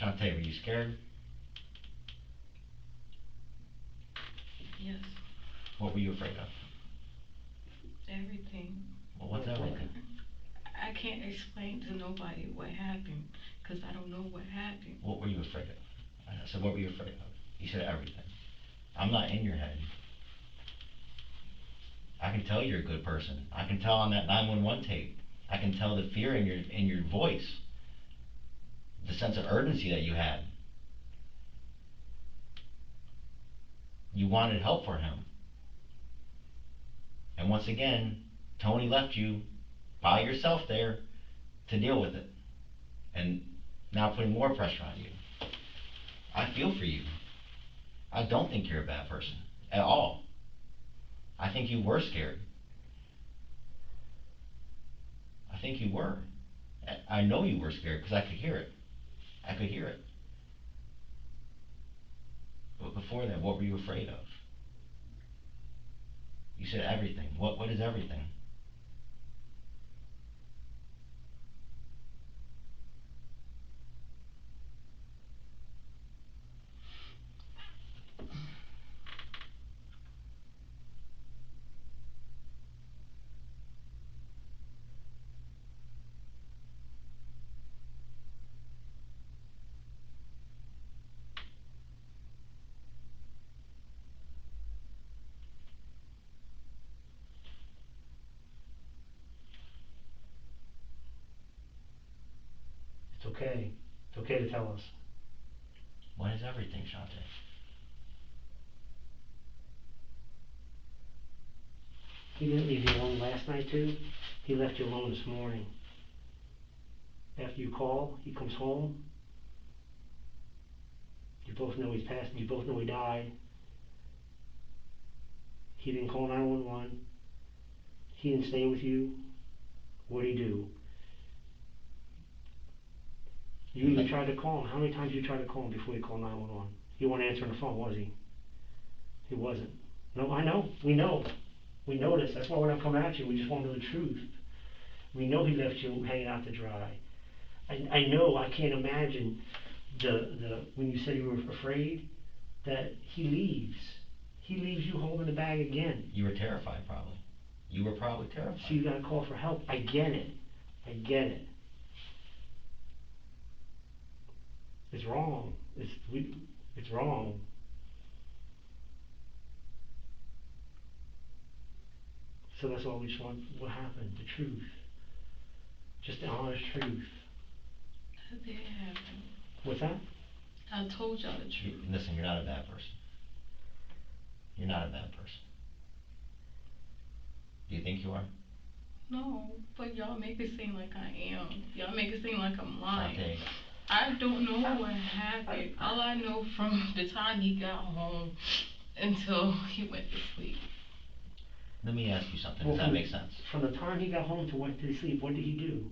Shantay, were you scared? Yes. What were you afraid of? Everything. Well, what's everything? I can't explain to nobody what happened, because I don't know what happened. What were you afraid of? I said, what were you afraid of? You said everything. I'm not in your head. I can tell you're a good person. I can tell on that 911 tape. I can tell the fear in your voice. The sense of urgency that you had. You wanted help for him. And once again, Tony left you by yourself there to deal with it. And now putting more pressure on you. I feel for you. I don't think you're a bad person at all. I think you were scared. I think you were. I know you were scared because I could hear it. I could hear it. But before that, what were you afraid of? You said everything. What is everything? It's okay. It's okay to tell us. What is everything, Shantay? He didn't leave you alone last night too. He left you alone this morning. After you call, he comes home. You both know he's passed. You both know he died. He didn't call 911. He didn't stay with you. What did he do? You even tried to call him. How many times did you try to call him before you called 911? He wasn't answering the phone, was he? He wasn't. No, I know. We know. We know this. That's why we're not coming at you. We just want to know the truth. We know he left you hanging out to dry. I know. I can't imagine when you said you were afraid that he leaves. He leaves you holding the bag again. You were terrified, probably. You were probably terrified. So you got to call for help. I get it. I get it. It's wrong. It's wrong. So that's all we just want. What happened? The truth. Just the honest truth. That didn't happen. What's that? I told y'all the truth. Listen, you're not a bad person. You're not a bad person. Do you think you are? No, but y'all make it seem like I am. Y'all make it seem like I'm lying. Shantay. I don't know what happened. All I know from the time he got home until he went to sleep. Let me ask you something. Does that make sense? From the time he got home to went to sleep, what did he do?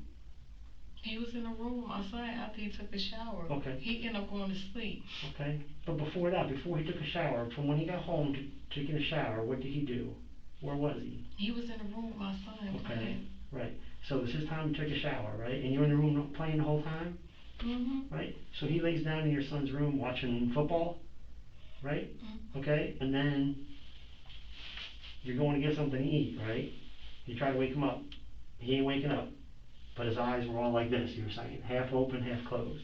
He was in the room outside after he took a shower. Okay. He ended up going to sleep. Okay. But before that, before he took a shower, from when he got home to taking a shower, what did he do? Where was he? He was in the room outside playing. Right. So it's his time to take a shower, right? And you're in the room playing the whole time? Mm-hmm. Right? So he lays down in your son's room watching football, right? Mm-hmm. Okay? And then you're going to get something to eat, right? You try to wake him up. He ain't waking up. But his eyes were all like this, you were saying. Half open, half closed.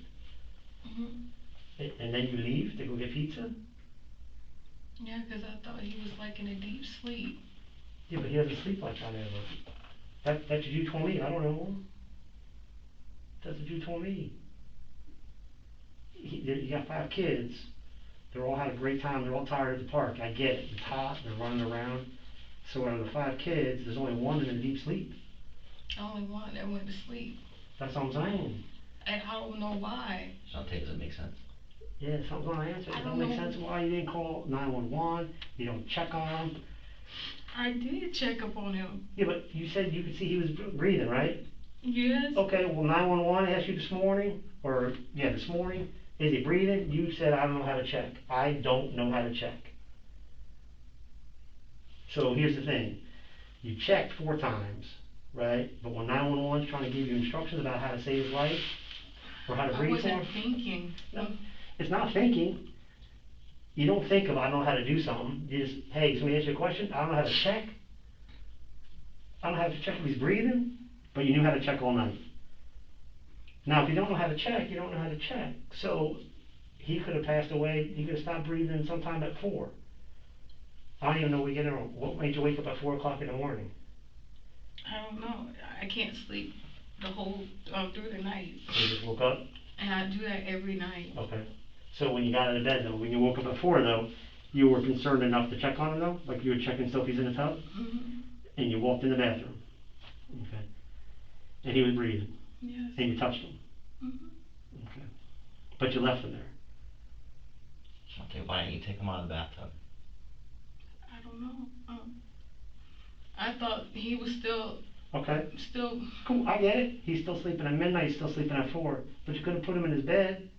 Mm-hmm. And then you leave to go get pizza? Yeah, because I thought he was like in a deep sleep. Yeah, but he doesn't sleep like that ever. That's what you told me. I don't know. That's what you told me. You got 5 kids. They all had a great time. They're all tired at the park. I get it. It's hot. They're running around. So out of the 5 kids, there's only one in a deep sleep. Only one that went to sleep. That's what I'm saying. And I don't know why. Shantay, does it make sense? Yeah, something's gonna answer. I It don't don't make know. sense why you didn't call 911. You don't check on him. I did check up on him. Yeah, but you said you could see he was breathing, right? Yes. Okay, well 911 asked you this morning, this morning, is he breathing? You said, I don't know how to check. I don't know how to check. So here's the thing. You checked 4 times, right? But when 911 is trying to give you instructions about how to save his life, or how to I breathe for him. wasn't thinking. No, it's not thinking. You don't think of, I don't know how to do something, you just, hey, somebody ask you a question, I don't know how to check. I don't know how to check if he's breathing, but you knew how to check all night. Now, if you don't know how to check, you don't know how to check. So, he could have passed away, he could have stopped breathing sometime at 4. I don't even know what made you wake up at 4 o'clock in the morning? I don't know. I can't sleep the whole, through the night. So you just woke up? And I do that every night. Okay. So when you got out of bed though, when you woke up at 4 though, you were concerned enough to check on him though? Like you were checking Sophie's in the tub? Mm-hmm. And you walked in the bathroom? Okay. And he was breathing? Yes. And you touched him? Mm-hmm. Okay. But you left him there? Shantay, why didn't you take him out of the bathtub? I don't know. I thought he was still. Okay. Still. Cool, I get it. He's still sleeping at midnight, he's still sleeping at 4. But you could have put him in his bed.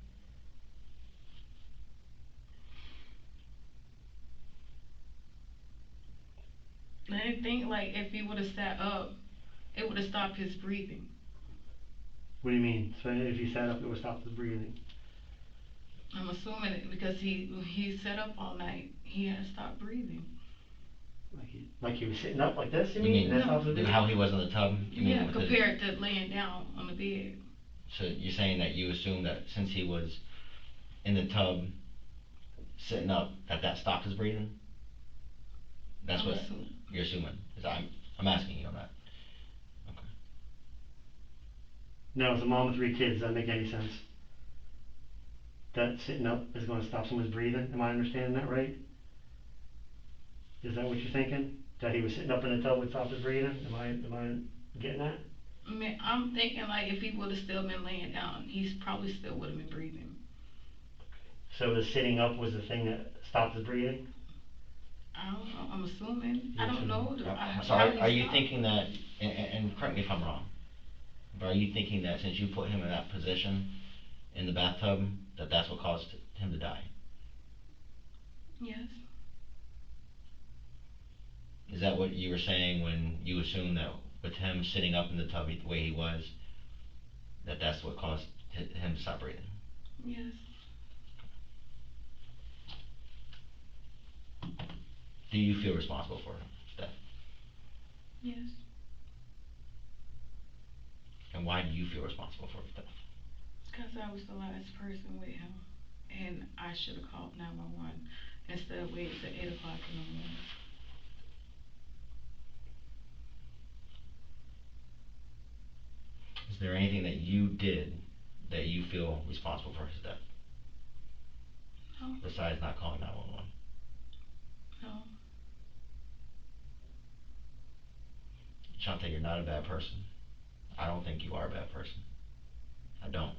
I didn't think like if he would have sat up, it would have stopped his breathing. What do you mean? So if he sat up, it would stop his breathing? I'm assuming it because he sat up all night. He had stopped breathing. Like he was sitting up like this, you You mean? mean That stops his breathing? how he was in the tub? You mean Yeah, with his- compared to laying down on the bed. So you're saying that you assume that since he was in the tub, sitting up, that stopped his breathing? That's I'm what assuming. you're assuming. 'Cause I'm asking you on that. Okay. Now, as a mom of 3 kids, does that make any sense? That sitting up is gonna stop someone's breathing? Am I understanding that right? Is that what you're thinking? That he was sitting up in the tub would stop his breathing? Am I getting that? I mean, I'm thinking like if he would have still been laying down, he's probably still would have been breathing. So the sitting up was the thing that stopped his breathing? I don't know. I'm assuming. You're I don't know. So are you thinking that, and correct me if I'm wrong, but are you thinking that since you put him in that position in the bathtub, that's what caused him to die? Yes. Is that what you were saying when you assumed that with him sitting up in the tub the way he was, that's what caused him to stop breathing? Yes. Do you feel responsible for his death? Yes. And why do you feel responsible for his death? Because I was the last person with him, and I should have called 911 instead of waiting till 8 o'clock in the morning. Is there anything that you did that you feel responsible for his death? No. Besides not calling 911? No. Shantay, you're not a bad person. I don't think you are a bad person. I don't.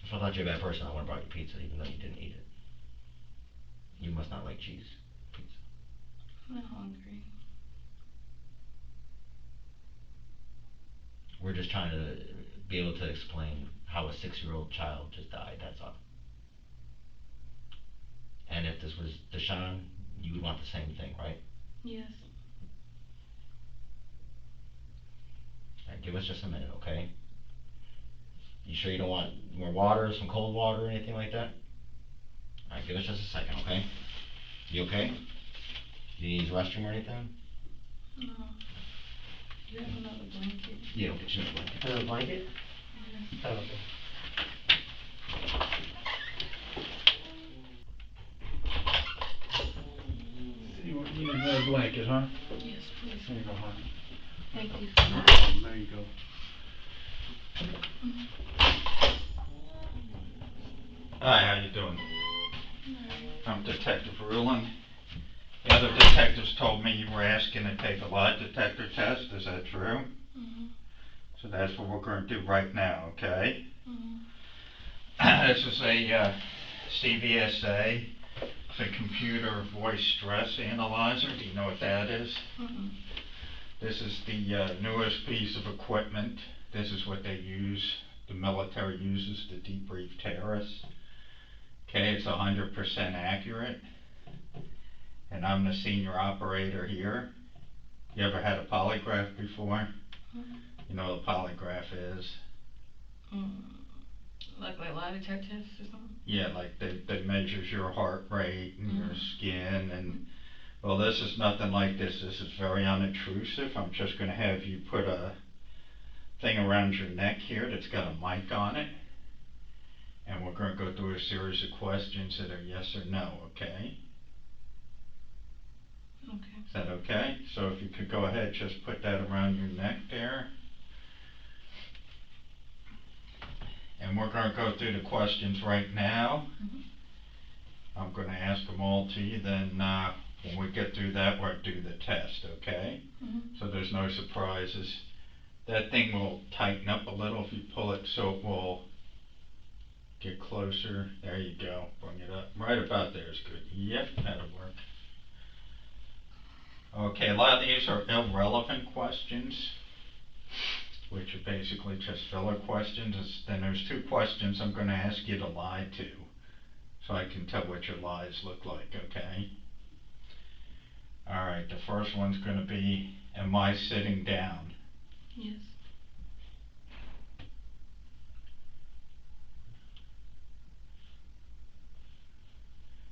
If I thought you were a bad person, I would have brought you pizza even though you didn't eat it. You must not like cheese pizza. I'm hungry. We're just trying to be able to explain how a 6-year-old child just died, that's all. And if this was Deshaun, you would want the same thing, right? Yes. Alright, give us just a minute, okay? You sure you don't want more water, some cold water, or anything like that? Alright, give us just a second, okay? You okay? Do you need the restroom or anything? No. Do you have another blanket? Yeah, we'll get you a blanket. Another blanket? Yes. Oh, okay. You need another blanket, huh? Yes, please. There you go, hon. Thank you. No problem, there you go. Hi, how you doing? I'm Detective Ruland. The other detectives told me you were asking to take a lie detector test, is that true? Mm-hmm. So that's what we're going to do right now, okay? Mm-hmm. This is a CVSA, it's a computer voice stress analyzer. Do you know what that is? Mm-hmm. This is the newest piece of equipment. This is what they use, the military uses to debrief terrorists. Okay, it's 100% accurate. And I'm the senior operator here. You ever had a polygraph before? Mm-hmm. You know what a polygraph is? Like lie detector tests or something? Yeah, like they measures your heart rate and your Mhm. skin and, well, this is nothing like this. This is very unobtrusive. I'm just gonna have you put a thing around your neck here that's got a mic on it. And we're gonna go through a series of questions that are yes or no, okay? Okay. Is that okay? So if you could go ahead, just put that around your neck there. And we're gonna go through the questions right now. Mhm. I'm gonna ask them all to you, then when we get through that, we'll do the test, okay? Mhm. So there's no surprises. That thing will tighten up a little if you pull it so it will get closer. There you go. Bring it up. Right about there is good. Yep, that'll work. Okay, a lot of these are irrelevant questions, which are basically just filler questions. Then there's 2 questions I'm gonna ask you to lie to, so I can tell what your lies look like, okay? Alright, the first one's gonna be, am I sitting down? Yes.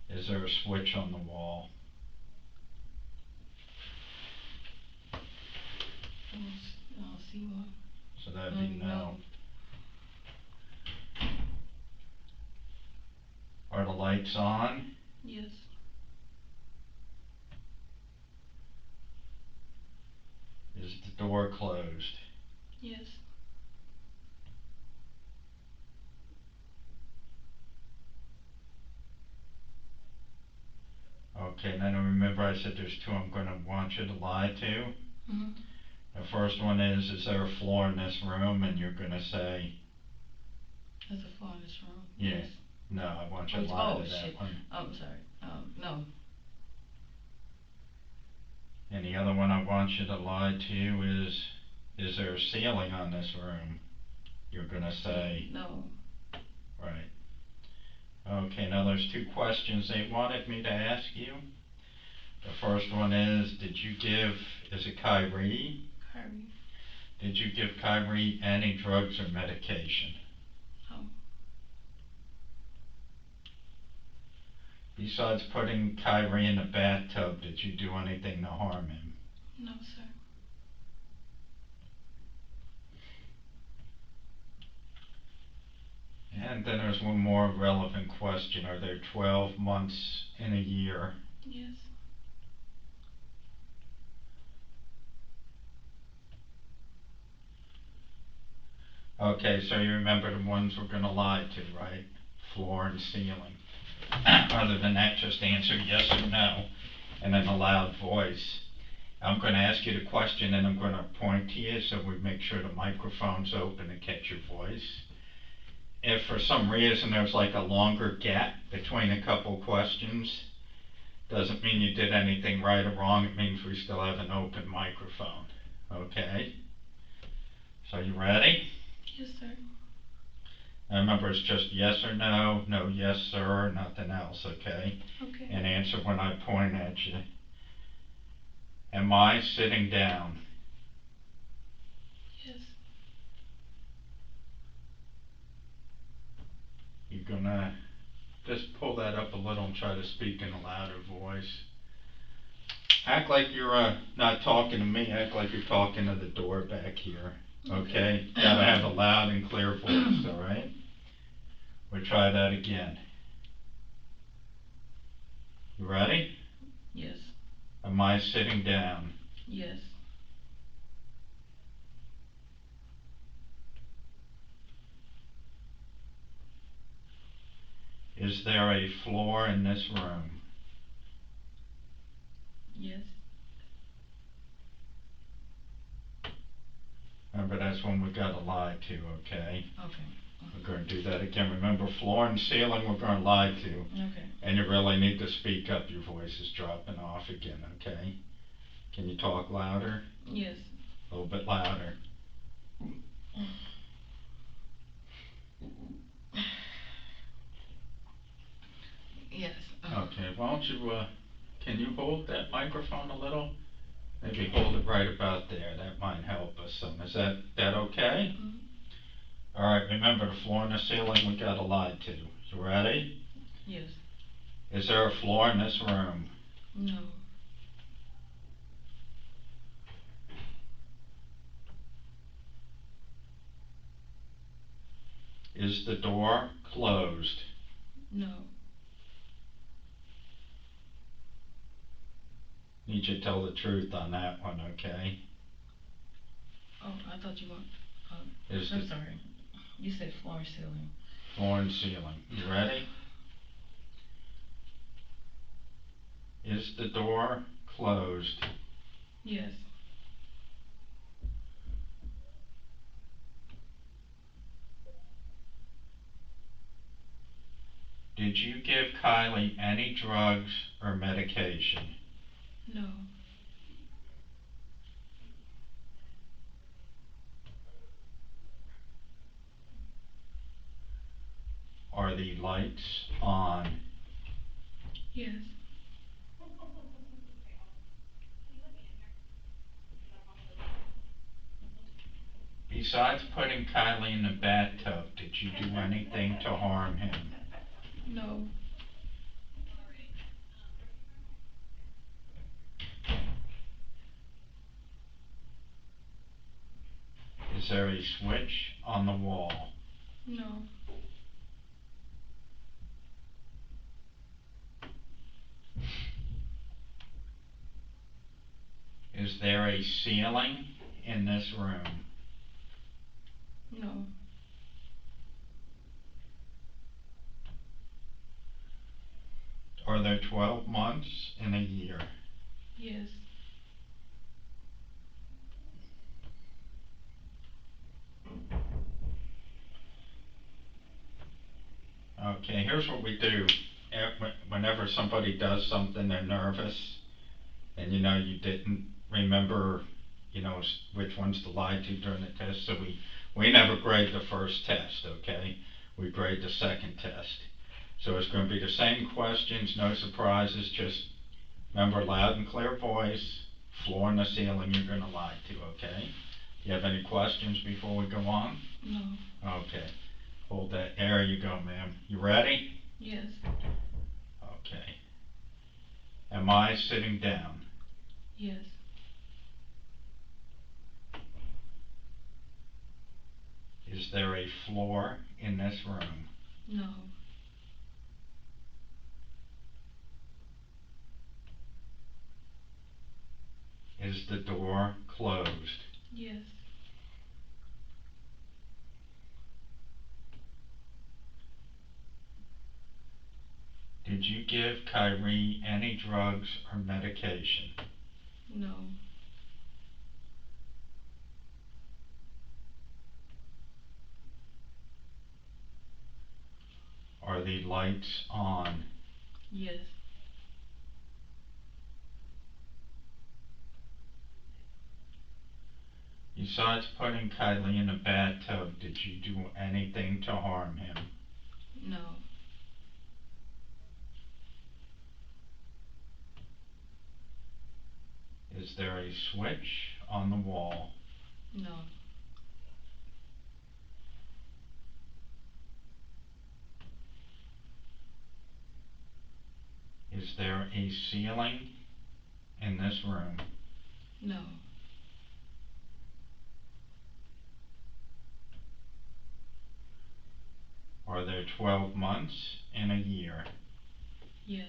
Is there a switch on the wall? I don't see one. So that'd be no. Are the lights on? Yes. Is the door closed? Yes. Okay, then remember I said there's 2 I'm gonna want you to lie to. Mhm. The first one is there a floor in this room? And you're gonna say, There's a floor in this room. yeah. Yes. No, I want you to lie to that shit. one. I'm sorry. No. And the other one I want you to lie to is there a ceiling on this room? You're gonna say, No. right. Okay, now there's 2 questions they wanted me to ask you. The first one is it Kyrie? Kyrie. Did you give Kyrie any drugs or medication? No. Besides putting Kyrie in the bathtub, did you do anything to harm him? No, sir. And then there's one more relevant question. Are there 12 months in a year? Yes. Okay, so you remember the ones we're gonna lie to, right? Floor and ceiling. Other than that, just answer yes or no, and in a loud voice. I'm gonna ask you the question and I'm gonna point to you so we make sure the microphone's open to catch your voice. If for some reason there's like a longer gap between a couple questions, doesn't mean you did anything right or wrong, it means we still have an open microphone, okay? So you ready? Yes, sir. Now remember, it's just yes or no, no yes sir, nothing else, okay? Okay. And answer when I point at you. Am I sitting down? Yes. You're gonna just pull that up a little and try to speak in a louder voice. Act like you're not talking to me, act like you're talking to the door back here, okay? Gotta have a loud and clear voice, alright? We'll try that again. You ready? Yes. Am I sitting down? Yes. Is there a floor in this room? Yes. Remember, that's one we gotta lie to, okay? Okay. We're gonna do that again. Remember, floor and ceiling we're gonna lie to. Okay. And you really need to speak up, your voice is dropping off again, okay? Can you talk louder? Yes. A little bit louder. Yes. Okay, why don't you, can you hold that microphone a little? Maybe hold it right about there, that might help us some. Is that okay? Mhm. Alright, remember the floor and the ceiling we gotta lie to. You ready? Yes. Is there a floor in this room? No. Is the door closed? No. Need you to tell the truth on that one, okay? Oh, I thought you want, Is I'm the sorry. You said floor and ceiling. floor and ceiling. You ready? Is the door closed? Yes. Did you give Kylie any drugs or medication? No. Are the lights on? Yes. Besides putting Kylie in the bathtub, did you do anything to harm him? No. Is there a switch on the wall? No. Is there a ceiling in this room? No. Are there 12 months in a year? Yes. Okay, here's what we do. Whenever somebody does something, they're nervous, and you know you didn't remember, you know, which ones to lie to during the test, so we never grade the first test, okay? We grade the second test. So it's going to be the same questions, no surprises, just remember loud and clear voice, floor and the ceiling you're going to lie to, okay? You have any questions before we go on? No. Okay. Hold that. There you go, ma'am. You ready? Yes. Okay. Am I sitting down? Yes. Is there a floor in this room? No. Is the door closed? Yes. Did you give Kyrie any drugs or medication? No. Are the lights on? Yes. Besides putting Kylie in a bathtub, did you do anything to harm him? No. Is there a switch on the wall? No. Is there a ceiling in this room? No. Are there 12 months in a year? Yes.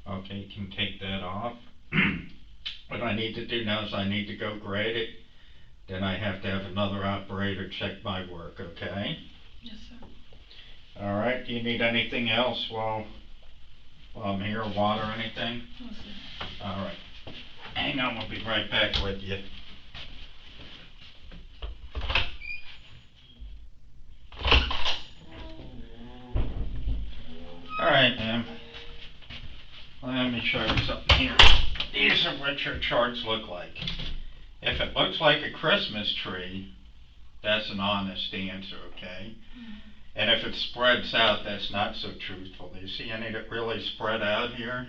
Okay, you can take that off. What I need to do now is I need to go grade it. Then I have to have another operator check my work, okay? Yes, sir. Alright, do you need anything else while I'm here, water or anything? No, sir. Alright. Hang on, we'll be right back with you. Alright, ma'am. Let me show you something here. These are what your charts look like. If it looks like a Christmas tree, that's an honest answer, okay? And if it spreads out, that's not so truthful. Do you see any that really spread out here?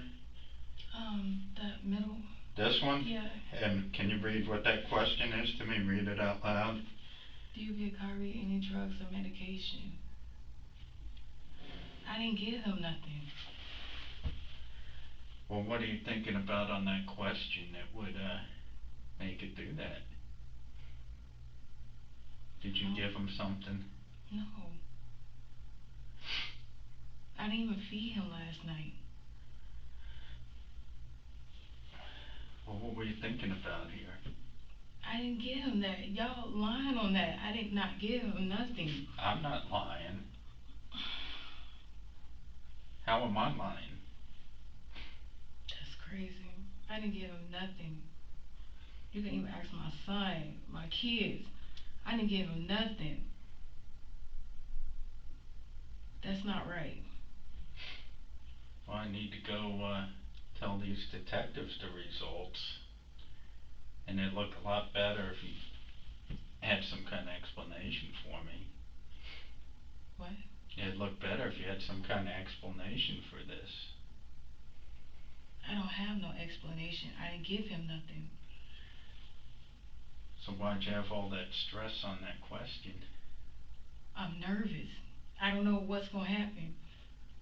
The middle. This one? Yeah. And can you read what that question is to me? Read it out loud. Do you give Kyrie any drugs or medication? I didn't give him nothing. Well, what are you thinking about on that question that would make it do that? Did you give him something? No. I didn't even feed him last night. Well, what were you thinking about here? I didn't give him that. Y'all lying on that. I did not give him nothing. I'm not lying. How am I lying? That's crazy. I didn't give him nothing. You can even ask my son, my kids. I didn't give him nothing. That's not right. Well, I need to go tell these detectives the results. And it'd look a lot better if you had some kind of explanation for me. What? It'd look better if you had some kind of explanation for this. I don't have no explanation. I didn't give him nothing. So why'd you have all that stress on that question? I'm nervous. I don't know what's gonna happen.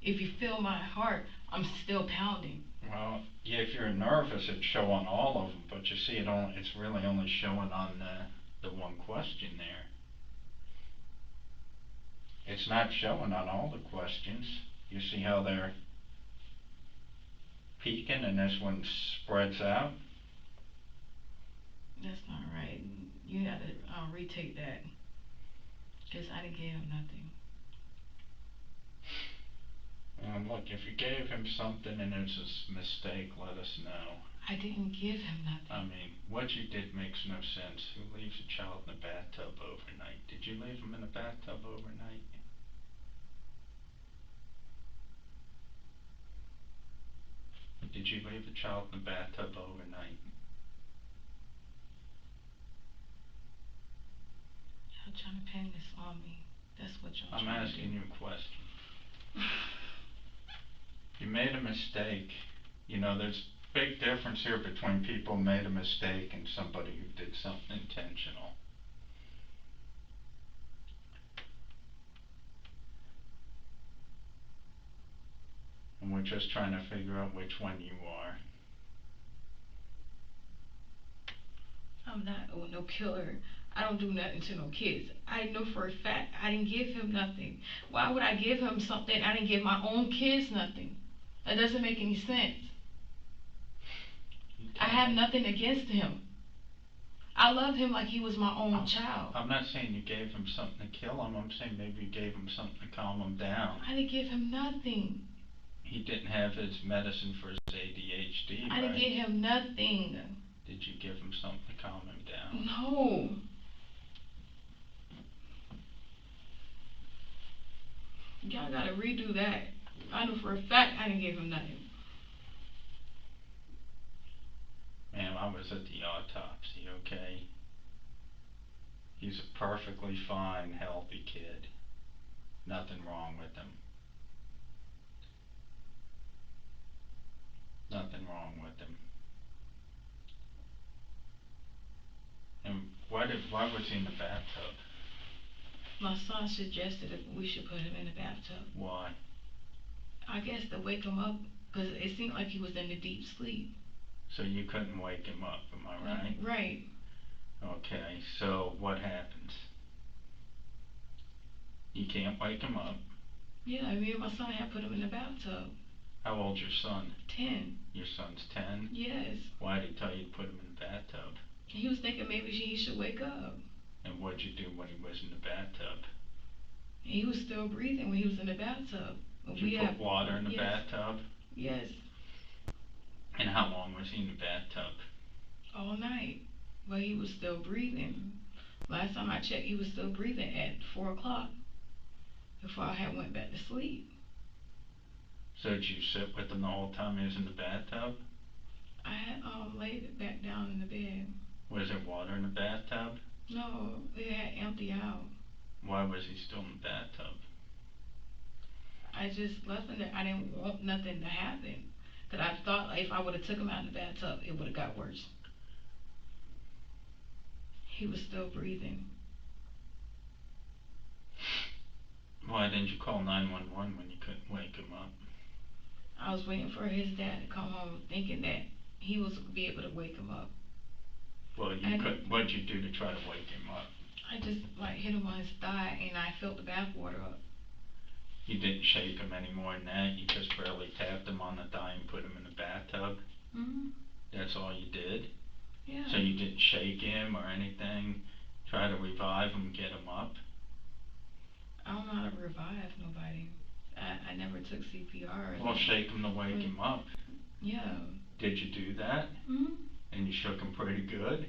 If you feel my heart, I'm still pounding. Well, yeah, if you're nervous, it'd show on all of them, but you see, it's really only showing on the one question there. It's not showing on all the questions. You see how they're peaking and this one spreads out? That's not right. You gotta retake that. Cause I didn't give him nothing. Look, if you gave him something and it's a mistake, let us know. I didn't give him nothing. I mean, what you did makes no sense. Who leaves a child in a bathtub overnight? Did you leave him in a bathtub overnight? Did you leave a child in a bathtub overnight? Y'all trying to pin this on me. That's what y'all I'm trying to asking do. you a question. You made a mistake. You know, there's a big difference here between people who made a mistake and somebody who did something intentional. And we're just trying to figure out which one you are. I'm not no killer. I don't do nothing to no kids. I know for a fact I didn't give him nothing. Why would I give him something? I didn't give my own kids nothing. That doesn't make any sense. I have nothing against him. I love him like he was my own child. I'm not saying you gave him something to kill him. I'm saying maybe you gave him something to calm him down. I didn't give him nothing. He didn't have his medicine for his ADHD, right? I didn't give him nothing. Did you give him something to calm him down? No. Y'all gotta redo that. I know for a fact I didn't give him nothing. Ma'am, I was at the autopsy, okay? He's a perfectly fine, healthy kid. Nothing wrong with him. Nothing wrong with him. And why was he in the bathtub? My son suggested that we should put him in the bathtub. Why? I guess to wake him up, because it seemed like he was in a deep sleep. So you couldn't wake him up, am I right? Right. Okay, so what happens? You can't wake him up. Yeah, me and my son had put him in the bathtub. How old's your son? 10. Your son's 10? Yes. Why did he tell you to put him in the bathtub? He was thinking maybe he should wake up. And what'd you do when he was in the bathtub? He was still breathing when he was in the bathtub. Did you put water in the bathtub? Yes. And how long was he in the bathtub? All night. But he was still breathing. Last time I checked, he was still breathing at 4 o'clock. Before I had went back to sleep. So did you sit with him the whole time he was in the bathtub? I had laid it back down in the bed. Was there water in the bathtub? No, it had emptied out. Why was he still in the bathtub? I just left him there. I didn't want nothing to happen. Cause I thought if I would've took him out in the bathtub, it would've got worse. He was still breathing. Why didn't you call 911 when you couldn't wake him up? I was waiting for his dad to come home thinking that he was be able to wake him up. Well, you couldn't, what'd you do to try to wake him up? I just like hit him on his thigh and I filled the bath water up. You didn't shake him any more than that, you just barely tapped him on the thigh and put him in the bathtub? That's all you did? Yeah. So you didn't shake him or anything, try to revive him, get him up? I don't know how to revive nobody. I never took CPR. Well, shake him to wake him up. Yeah. Did you do that? And you shook him pretty good?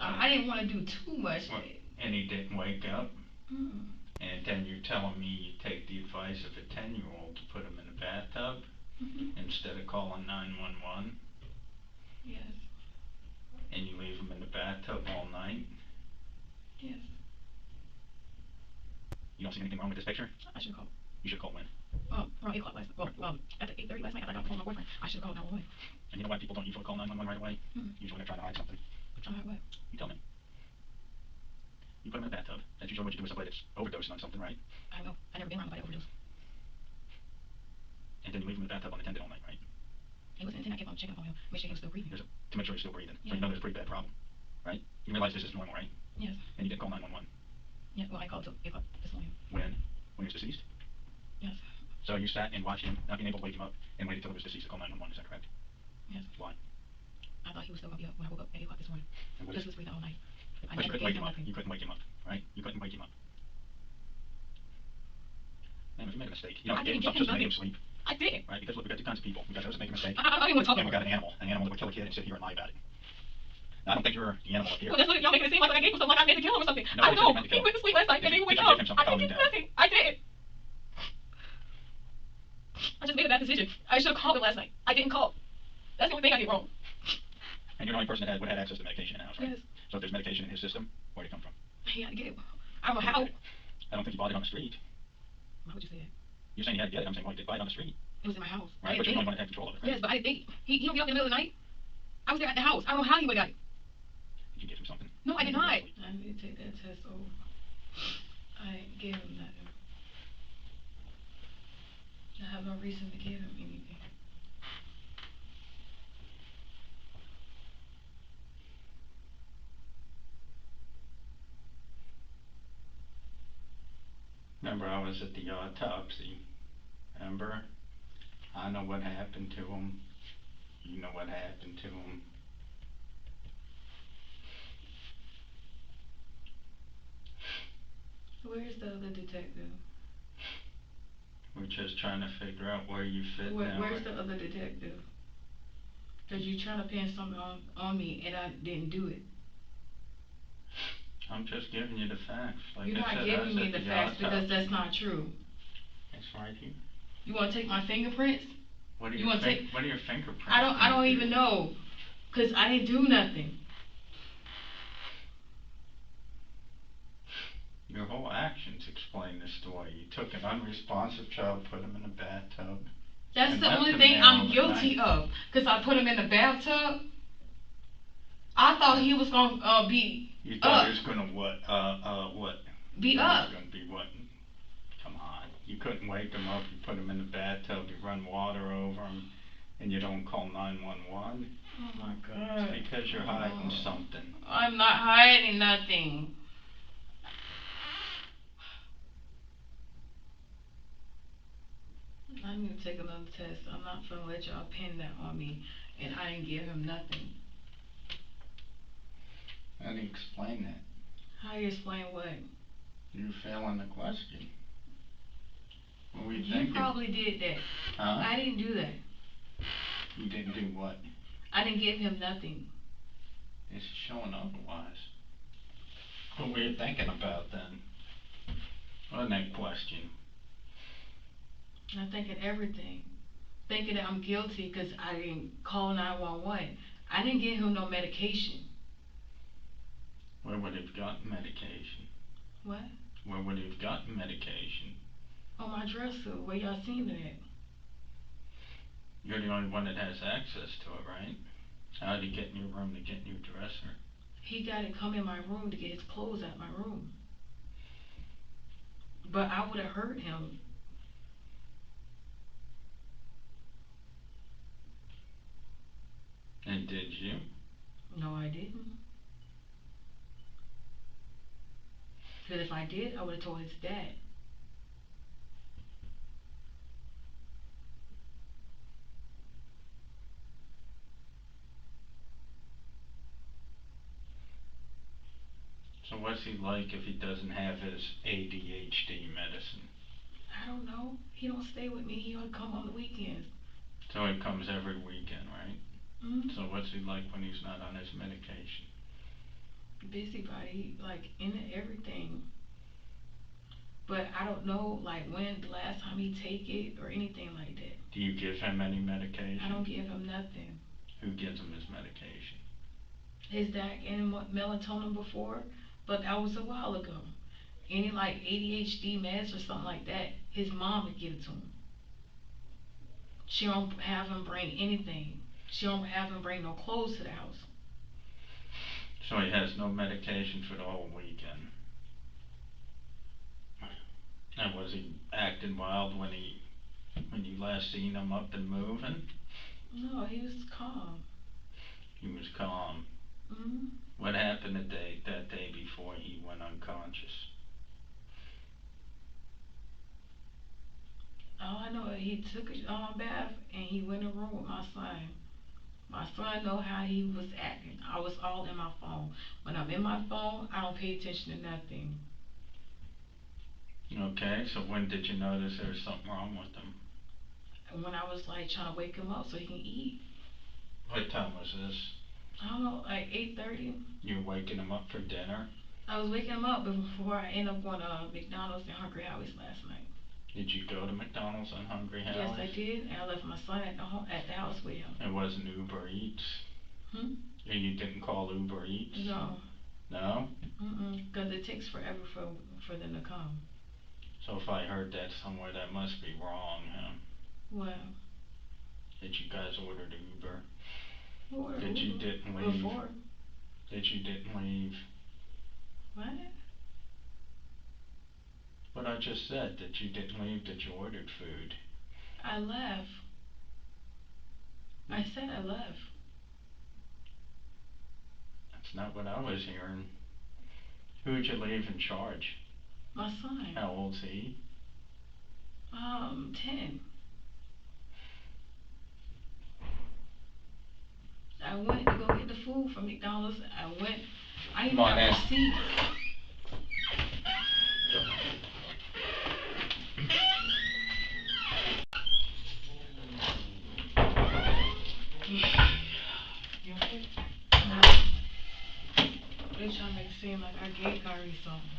I didn't want to do too much. Well, and he didn't wake up? Mm. And then you're telling me you take the advice of a 10-year-old to put him in a bathtub instead of calling 911? Yes. And you leave him in the bathtub all night? Yes. You don't see anything wrong with this picture? I should have called. You should have called when? Around 8 o'clock last night. Well, after 8:30 last night, I got the phone from my boyfriend. I should have called 911. And you know why people don't usually call 911 right away? Usually they're trying to hide something. What? You tell me. You put him in a bathtub. That's usually what you do with somebody that's overdosing on something, right? I don't know. I never been around nobody overdose. And then you leave him in the bathtub unattended all night, right? He wasn't intended. I kept on checking up on him, make sure he was still breathing. To make sure he's still breathing. So Yeah. you know there's a pretty bad problem, right? You realize this is normal, right? Yes. And you didn't call 911. Yeah, well, I called till 8 o'clock this morning. When he was deceased? Yes. So you sat and watched him, not being able to wake him up, and waited till he was deceased to call 911, is that correct? Yes. Why? I thought he was still going to be up when I woke up at 8 o'clock this morning. And what Because is- he was breathing all night. I But you never couldn't wake gave him up. nothing. You couldn't wake him up, right? You couldn't wake him up. Man, if you made a mistake, you know, I didn't it's not give him just making him nothing. sleep, I didn't. right? Because look, we got two kinds of people. We got those that make a mistake, I don't even want to talk and we about got an animal that would kill a kid and sit here and lie about it. Now, I don't think you're the animal up here. Well, that's what y'all making it seem like I gave him something, like I meant to kill him or something. No, I you know. didn't meant to He kill went to sleep last night and Did then he you- wake did you up. give him something I to didn't calm do him down? nothing. I didn't. I just made a bad decision. I should have called him last night. I didn't call. That's the only thing I did wrong. And you're the only person that would have access to medication in the house, right? Yes. So if there's medication in his system, where'd it come from? He had to get it. I don't know how. I don't think he bought it on the street. Why would you say that? You're saying he had to get it. I'm saying, well, he did buy it on the street, It was in my house. right? I But didn't you're the only think one that had control of it, right? Yes, but I didn't think. He don't get up in the middle of the night. I was there at the house. I don't know how he would have got it. Did you give him something? No, I did not. Obviously. I need to take that test over. I gave him nothing. I have no reason to give him anything. Remember, I was at the autopsy. Remember? I know what happened to him. You know what happened to him. Where's the other detective? We're just trying to figure out where you fit now. Where's the other detective? Cause you trying to pin something on me and I didn't do it. I'm just giving you the facts. Like You're I not said, I giving was me at the the facts because autopsy. that's not true. It's right here. You wanna take my fingerprints? What are You your wanna take- what are your fingerprints? I don't gonna even do? know. Cause I didn't do nothing. Your whole actions explain the story. You took an unresponsive child, put him in a bathtub. That's And the left only him thing there I'm overnight. guilty of. Cause I put him in the bathtub. I thought he was gonna be You thought up. he was gonna what? What? Be He up. was gonna be what? Come on. You couldn't wake him up. You put him in the bathtub. You run water over him, and you don't call 911. Oh my God. It's because you're hiding something. I'm not hiding nothing. I need to take another test. I'm not gonna let y'all pin that on me, and I didn't give him nothing. How do you explain that? How you explain what? You failing the question. What were you You thinking? probably did that. Huh? I didn't do that. You didn't do what? I didn't give him nothing. It's showing otherwise. What were you thinking about then? On that question. I'm thinking everything. Thinking that I'm guilty because I didn't call 911. I didn't give him no medication. Where would he have gotten medication? What? Where would he have gotten medication? On my dresser, where y'all seen it at? You're the only one that has access to it, right? How did he get in your room to get in your dresser? He got to come in my room to get his clothes out my room. But I would have hurt him. And did you? No, I didn't. Because if I did, I would have told his dad. So what's he like if he doesn't have his ADHD medicine? I don't know. He don't stay with me. He don't come on the weekends. So he comes every weekend, right? Mm-hmm. So what's he like when he's not on his medication? Busybody, like into everything. But I don't know, like, when the last time he take it or anything like that. Do you give him any medication? I don't give him nothing. Who gives him his medication? His dad gave him melatonin before, but that was a while ago. Any like ADHD meds or something like that, his mom would give it to him. She don't have him bring anything. She don't have him bring no clothes to the house. So he has no medication for the whole weekend. And was he acting wild when you last seen him up and moving? No, he was calm. He was calm. Mm-hmm. What happened that day before he went unconscious? All I know is he took a bath and he went in the room with my son. My son know how he was acting. I was all in my phone. When I'm in my phone, I don't pay attention to nothing. Okay, so when did you notice there was something wrong with him? When I was like trying to wake him up so he can eat. What time was this? I don't know, like 8:30. You were waking him up for dinner? I was waking him up before I ended up going to McDonald's and Hungry Howie's last night. Did you go to McDonald's and Hungry Howie's? Yes, I did, and I left my son at the house with him. It wasn't Uber Eats? Hmm? And you didn't call Uber Eats? No. No? Because it takes forever for them to come. So if I heard that somewhere, that must be wrong, huh? What? That you guys ordered Uber? What? That you didn't leave? Before. That you didn't leave? What? But I just said that you didn't leave, that you ordered food. I left. I said I left. That's not what I was hearing. Who'd you leave in charge? My son. How old's he? 10. I went to go get the food from McDonald's. I even got receipts. You okay? No. They trying to make it seem like I gave Kyrie something.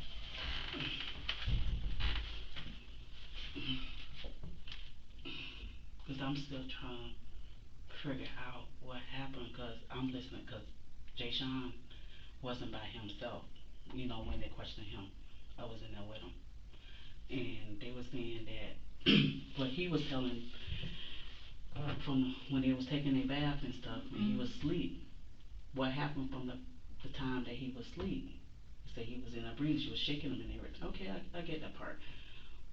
Because I'm still trying to figure out what happened, because I'm listening, because Jay Sean wasn't by himself, you know, when they questioned him. I was in there with him. And they were saying that what he was telling from when they was taking their bath and stuff, and he was asleep, what happened from the time that he was asleep. He said he was in a breeze, she was shaking him and everything. Okay, I get that part.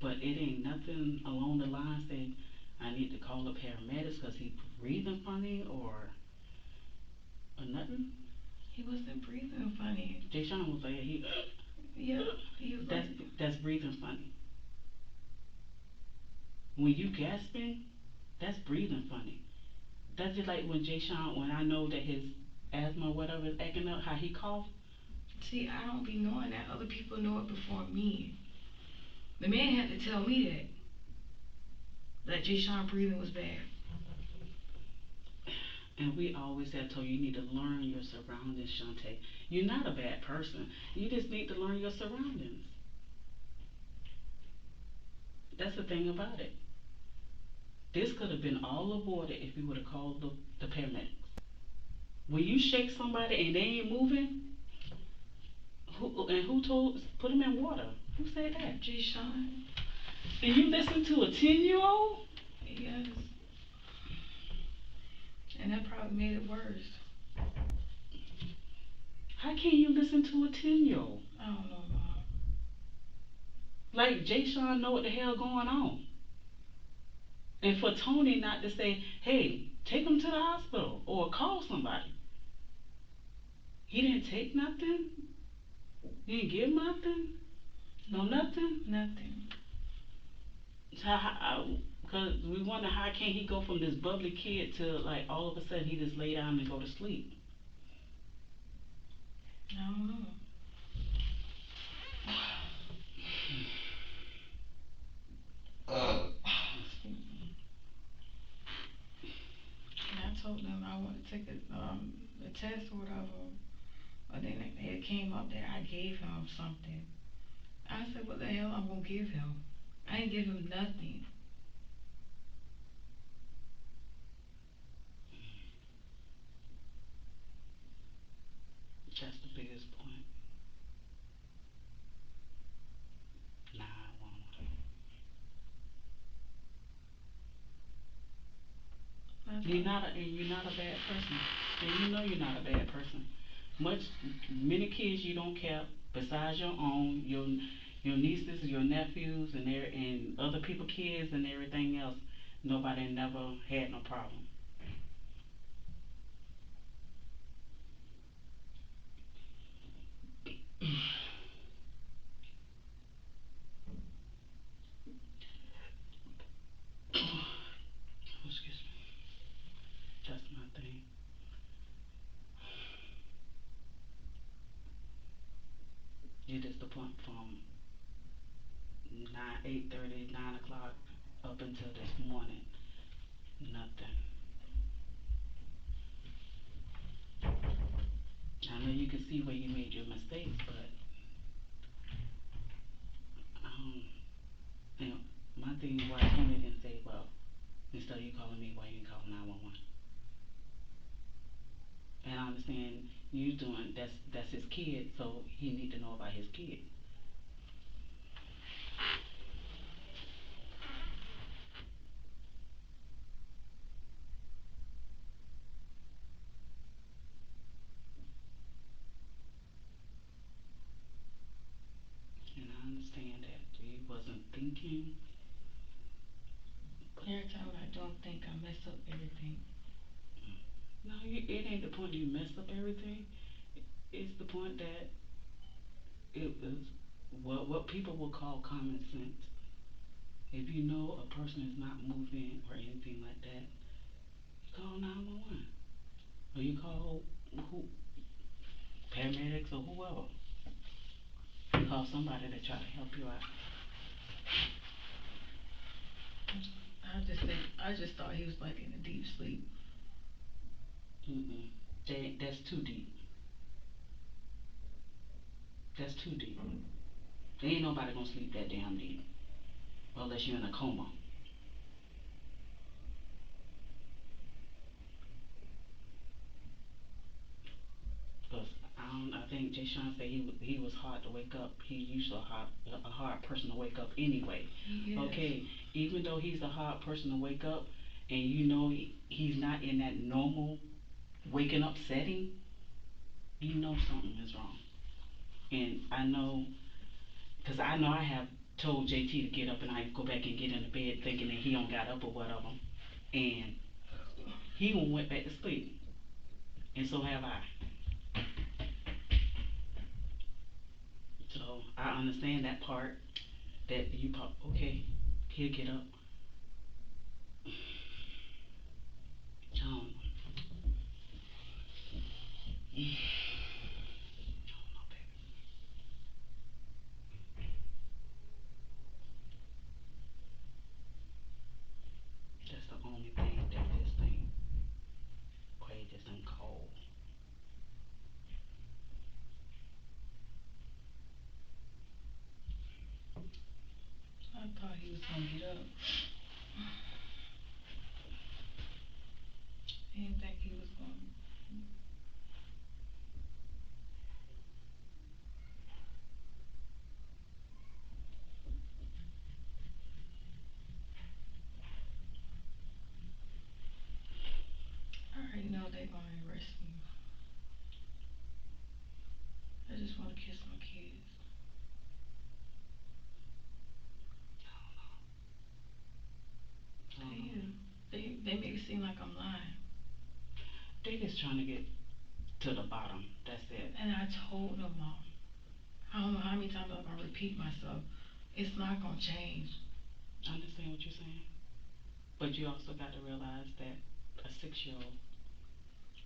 But it ain't nothing along the lines that I need to call the paramedics because he breathing funny or nothing. He wasn't breathing funny. Jay Sean was like, he was that's breathing funny. When you gasping, that's breathing funny. That's just like when Jay Sean, when I know that his asthma or whatever is acting up, how he cough. See, I don't be knowing that. Other people know it before me. The man had to tell me that Jay Sean breathing was bad. And we always have told you need to learn your surroundings, Shantay. You're not a bad person. You just need to learn your surroundings. That's the thing about it. This could have been all aborted if you would have called the paramedics. When you shake somebody and they ain't moving, who told, put them in water? Who said that? Jay Sean. And you listen to a 10-year-old? Yes. And that probably made it worse. How can you listen to a 10-year-old? I don't know, Mom. Like, Jay Sean know what the hell going on. And for Tony not to say, hey, take him to the hospital or call somebody. He didn't take nothing? He didn't give nothing? No nothing? Nothing. Because we wonder how can he go from this bubbly kid to, like, all of a sudden he just lay down and go to sleep. I don't know. And I told them I want to take a test or whatever. But then it came up that I gave him something. I said, what the hell I'm going to give him? I ain't give him nothing. That's the biggest point. 911. You're not a bad person. And you know you're not a bad person. Many kids you don't care besides your own, your nieces, your nephews, and other people kids and everything else. Nobody never had no problem. Excuse me. That's my thing. It is the point from 8:30, 9 o'clock up until this morning. Nothing. I know you can see where you made your mistakes, but you know, my thing is why Tony didn't say, well, instead of you calling me, why you didn't call 911? And I understand you doing that's his kid, so he need to know about his kid. And I understand that he wasn't thinking. Every time I don't think, I mess up everything. No, it ain't the point you mess up everything. It's the point that it was what people will call common sense. If you know a person is not moving or anything like that, you call 911. Or you call paramedics or whoever. You call somebody to try to help you out. I just thought he was like in a deep sleep. That's too deep. That's too deep. There ain't nobody gonna sleep that damn deep. Unless you're in a coma. Because I think Jay Sean said he was hard to wake up. He's usually a hard person to wake up anyway. He is. Okay, even though he's a hard person to wake up, and you know he's not in that normal waking up setting, you know something is wrong. And I know, because I know I have told JT to get up and I go back and get in the bed thinking that he don't got up or whatever. And he went back to sleep. And so have I. So I understand that part that you pop, okay, he'll get up. I don't know. I don't know, baby. That's the only thing that this thing played this thing cold. I thought he was gonna get up. I didn't think he was gonna. want to kiss my kids. They make it seem like I'm lying. They just trying to get to the bottom. That's it. And I told them, Mom. I don't know how many times I'm gonna repeat myself. It's not gonna change. I understand what you're saying, but you also got to realize that a 6-year-old.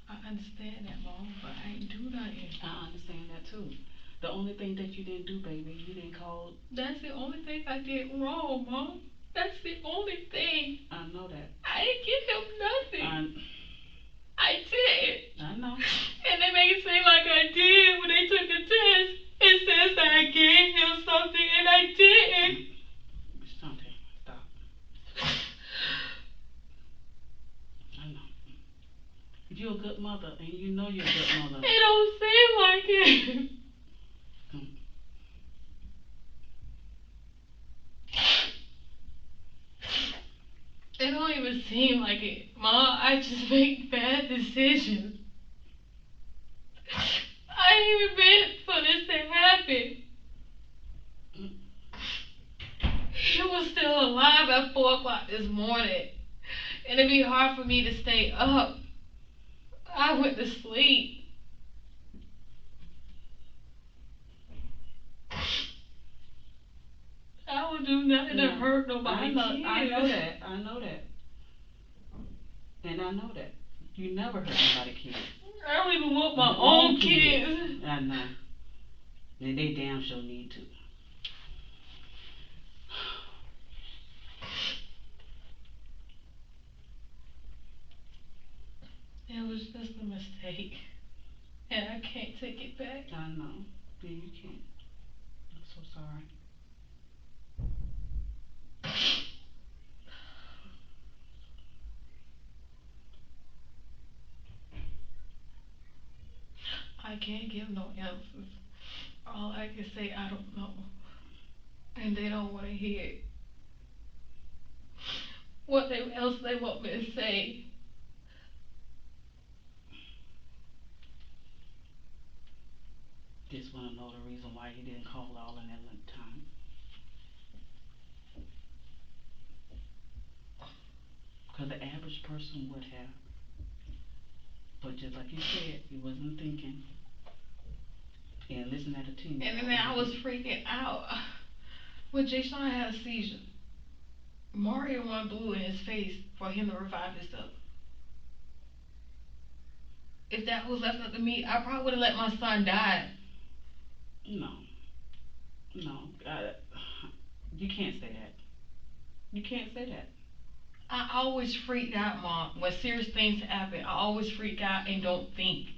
I understand that, Mom, but I ain't do nothing. I understand that too. The only thing that you didn't do, baby, you didn't call. That's the only thing I did wrong, Mom. That's the only thing. I know that. I didn't give him nothing. I did. I know. And they make it seem like I did when they took the test. It says that I gave him something and I didn't. Shantay, stop. I know. You're a good mother, and you know you're a good mother. It don't seem like it. It don't even seem like it. Mom, I just make bad decisions. I ain't even meant for this to happen. He was still alive at 4 o'clock this morning. And it'd be hard for me to stay up. I went to sleep. I would do nothing to hurt nobody. I know that. I know that. And I know that. You never hurt nobody kids. I don't even want my own kids. I know. And they damn sure need to. It was just a mistake. And I can't take it back. I know. Yeah, you can't. I'm so sorry. I can't give no answers. All I can say, I don't know. And they don't want to hear it. What else they want me to say? Just want to know the reason why he didn't call all in that time. Because the average person would have. But just like you said, he wasn't thinking. And listen at the team. And then I was freaking out when Jason had a seizure. Mario wanted blue in his face for him to revive himself. If that was left up to me, I probably would have let my son die. No. You can't say that. You can't say that. I always freaked out, Mom. When serious things happen, I always freak out and don't think.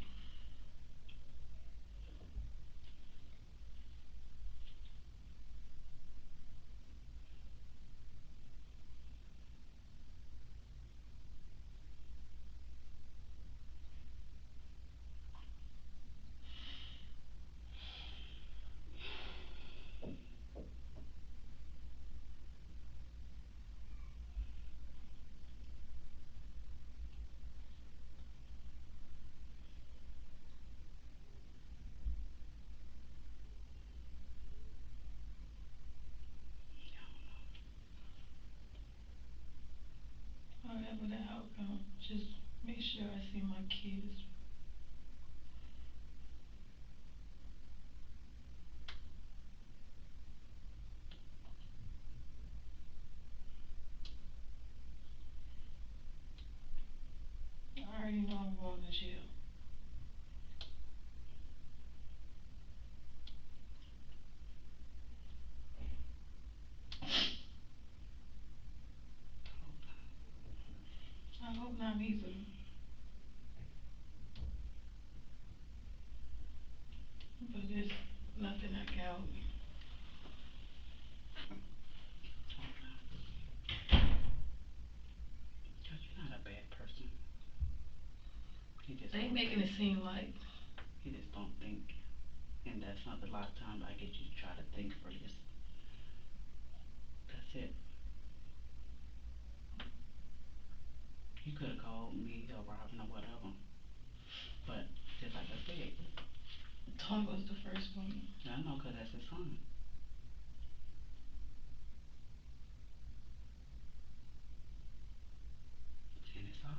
Whatever the outcome, just make sure I see my kids. I already know I'm going to jail. I hope not either. But there's nothing I can help. Because you're not a bad person. They making it seem like. You just don't think. And that's not a lot of times I get you to try to think for yourself. That's it. You could have called me or Robin or whatever. But just like I said, Tony was the first one. I know, 'cause that's his son. And it's hard.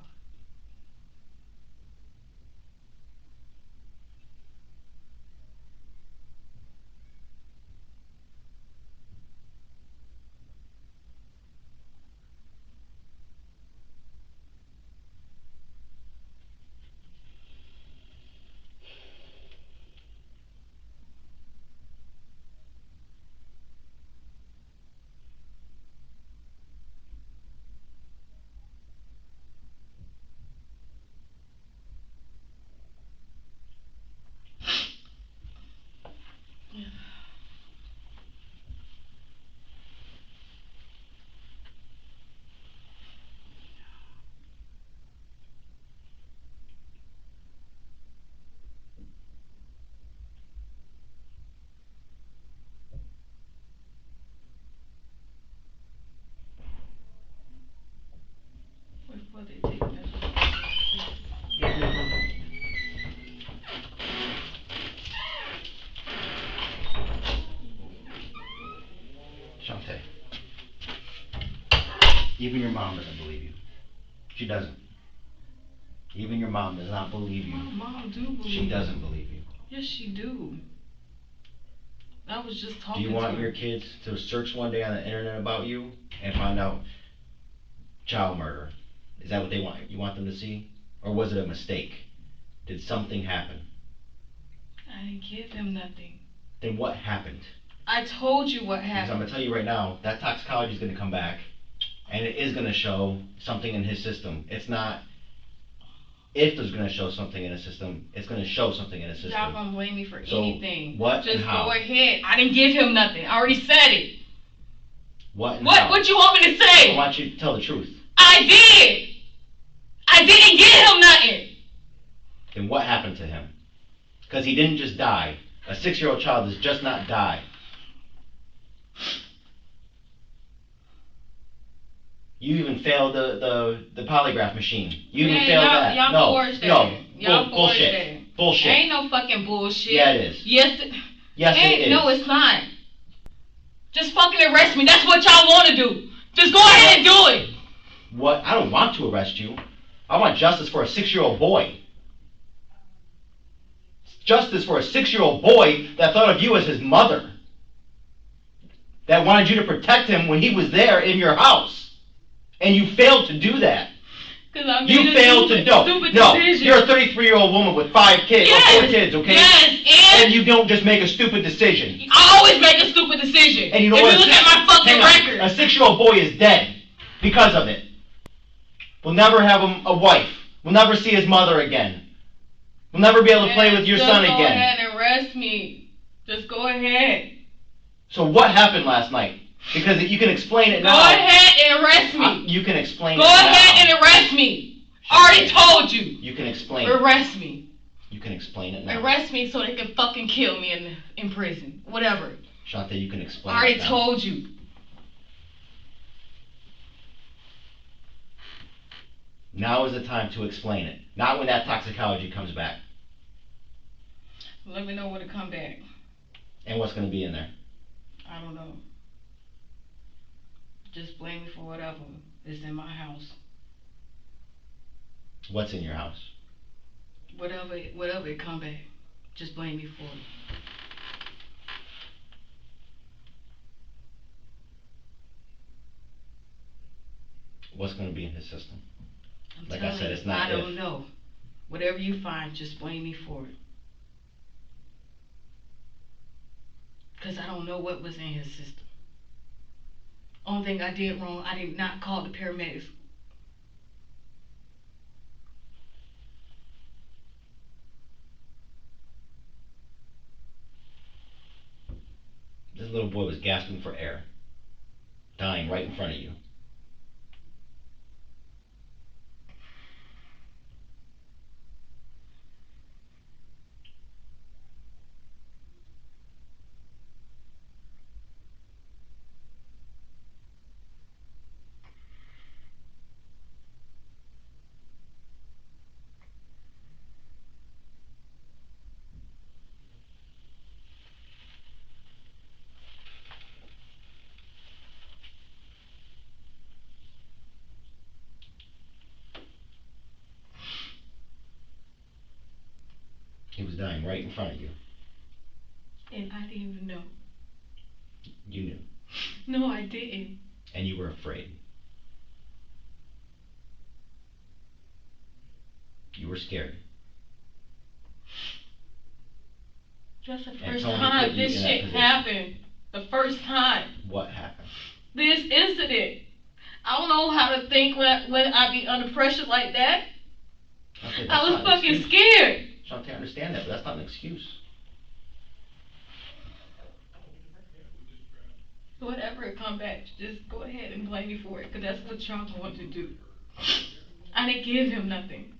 Before they take measures. Shantay. Even your mom doesn't believe you. She doesn't. Even your mom does not believe you. My mom do believe She doesn't believe you. Yes, she do. I was just talking Do to you want her. your kids to search one day on the internet about you and find out child murder? Is that what they want? You want them to see? Or was it a mistake? Did something happen? I didn't give him nothing. Then what happened? I told you what Because I'm happened. going to tell you right now, that toxicology is going to come back and it is going to show something in his system. It's not if there's going to show something in his system, it's going to show something in his system. Y'all gonna blame me for So, anything. what Just and how? go ahead. I didn't give him nothing. I already said it. What and how? What you want me to say? I want you to tell the truth. I did. I didn't give him nothing. Then what happened to him? Because he didn't just die. A 6-year-old child does just not die. You even failed the polygraph machine. You even failed that. Y'all forged that. No, Y'all forged bullshit. that. Bullshit. Ain't no fucking bullshit. Yeah, it is. Yes. Yes, it is. No, it's not. Just fucking arrest me. That's what y'all want to do. Just go ahead and do it. What? I don't want to arrest you. I want justice for a 6-year-old boy. Justice for a 6-year-old boy that thought of you as his mother. That wanted you to protect him when he was there in your house. And you failed to do that. Because I made You failed to do. stupid No, decision. you're a 33-year-old woman with 5 kids, or 4 kids, okay? Yes, And you don't just make a stupid decision. I always make a stupid decision. And you know if what? you look at my fucking record. A 6-year-old boy is dead because of it. We'll never have a wife. We'll never see his mother again. We'll never be able to play with your son Just go again. ahead and arrest me. Just go ahead. So what happened last night? Because you can explain it Go now. ahead and arrest me. You can explain Go it now. ahead and arrest me. Already told you. You can explain Arrest me. You can explain it now. Arrest me so they can fucking kill me in prison. Whatever. Shantay, you can explain I already it now. told you. Now is the time to explain it. Not when that toxicology comes back. Let me know when to come back. And what's going to be in there. I don't know. Just blame me for whatever is in my house. What's in your house? Whatever it come back. Just blame me for it. What's going to be in his system? I'm Like I telling said, you, it's not I don't if. know. Whatever you find, just blame me for it. Because I don't know what was in his system. Only thing I did wrong, I did not call the paramedics. This little boy was gasping for air. Dying right in front of you. He was dying right in front of you. And I didn't even know. You knew. No, I didn't. And you were afraid. You were scared. That's the And first Tony time put you this in that shit position. happened. The first time. What happened? This incident. I don't know how to think when I be under pressure like that. Okay, I was that's not an fucking excuse. scared. Shantay, I understand that, but that's not an excuse. Whatever it come back, just go ahead and blame me for it, because that's what y'all want to do. I didn't give him nothing.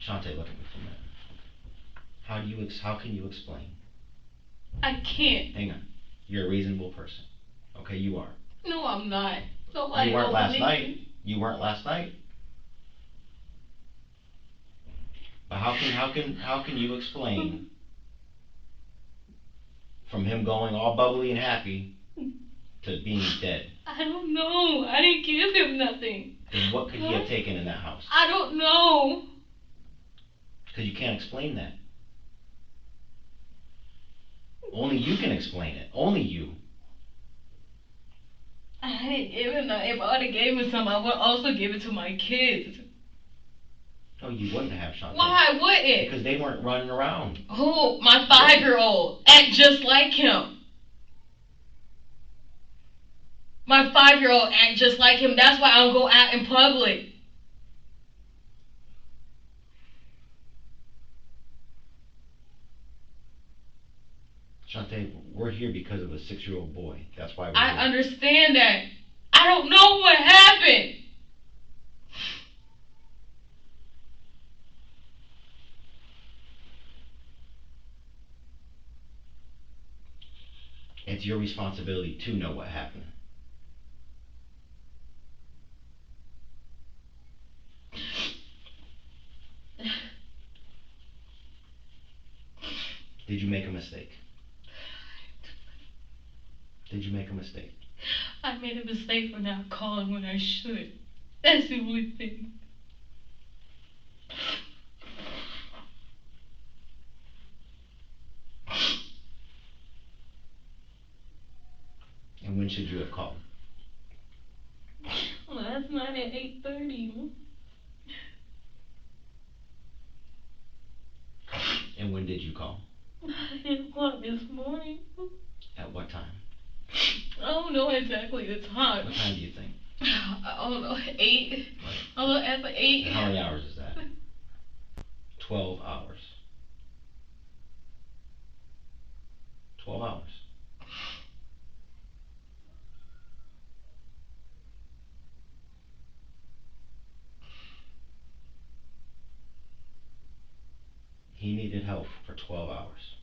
Shantay, look at me for a minute. How can you explain? I can't. Hang on. You're a reasonable person. Okay, you are. No, I'm not. Nobody You weren't don't last believe night. me. You weren't last night. But how can you explain from him going all bubbly and happy to being dead? I don't know. I didn't give him nothing. Then what could he have taken in that house? I don't know. Because you can't explain that. Only you can explain it. Only you. I didn't give him nothing. If I would have gave him something, I would also give it to my kids. No, you wouldn't have, Shantay. Why wouldn't? Because they weren't running around. Who? My 5-year-old. Act just like him. My 5-year-old act just like him. That's why I don't go out in public. Shantay, we're here because of a 6-year-old boy. That's why we're I here. understand that. I don't know what happened. It's your responsibility to know what happened. Did you make a mistake? Did you make a mistake? I made a mistake for not calling when I should. That's the only thing. And when should you have called? Last night at 8:30. And when did you call? 8 o'clock this morning. At what time? I don't know exactly the time. What time do you think? I don't know, 8. Right. A little after 8. And how many hours is that? 12 hours. 12 hours. He needed help for 12 hours.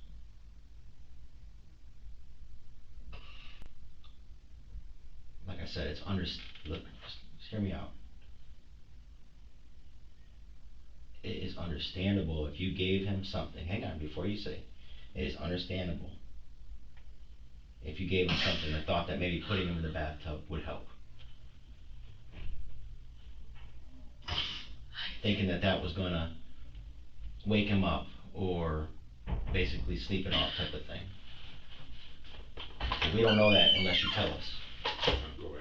Like I said, look, just hear me out. It is understandable if you gave him something. Hang on, before you say. It is understandable if you gave him something or thought that maybe putting him in the bathtub would help. Thinking that was gonna wake him up or basically sleep it off type of thing. But we don't know that unless you tell us. Go away.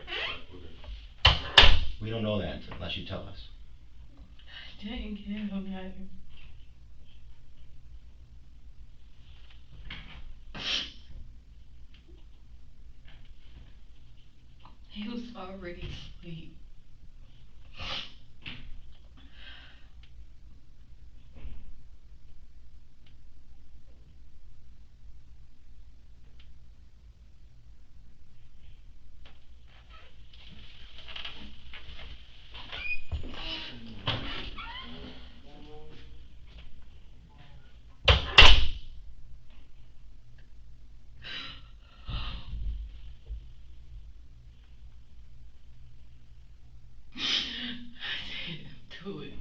We're good. We don't know that unless you tell us. I didn't give him nothing. He was already asleep. Do it.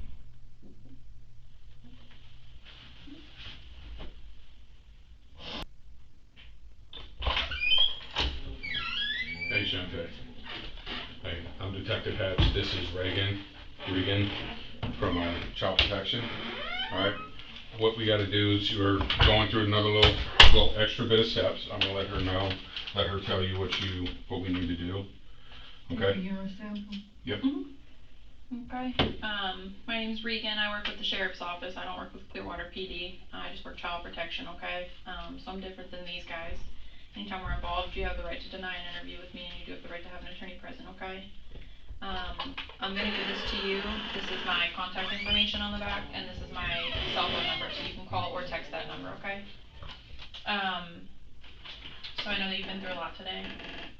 Hey, Shantay. Hey, I'm Detective Hatch. This is Regan from Child Protection. Alright, what we gotta do is you're going through another little extra bit of steps. I'm gonna let her know, let her tell you what we need to do. Okay? Urine sample. Yep. Okay, my name's Regan, I work with the sheriff's office, I don't work with Clearwater PD, I just work child protection, okay? So I'm different than these guys. Anytime we're involved, you have the right to deny an interview with me, and you do have the right to have an attorney present, okay? I'm gonna give this to you, this is my contact information on the back, and this is my cell phone number, so you can call or text that number, okay? So I know that you've been through a lot today,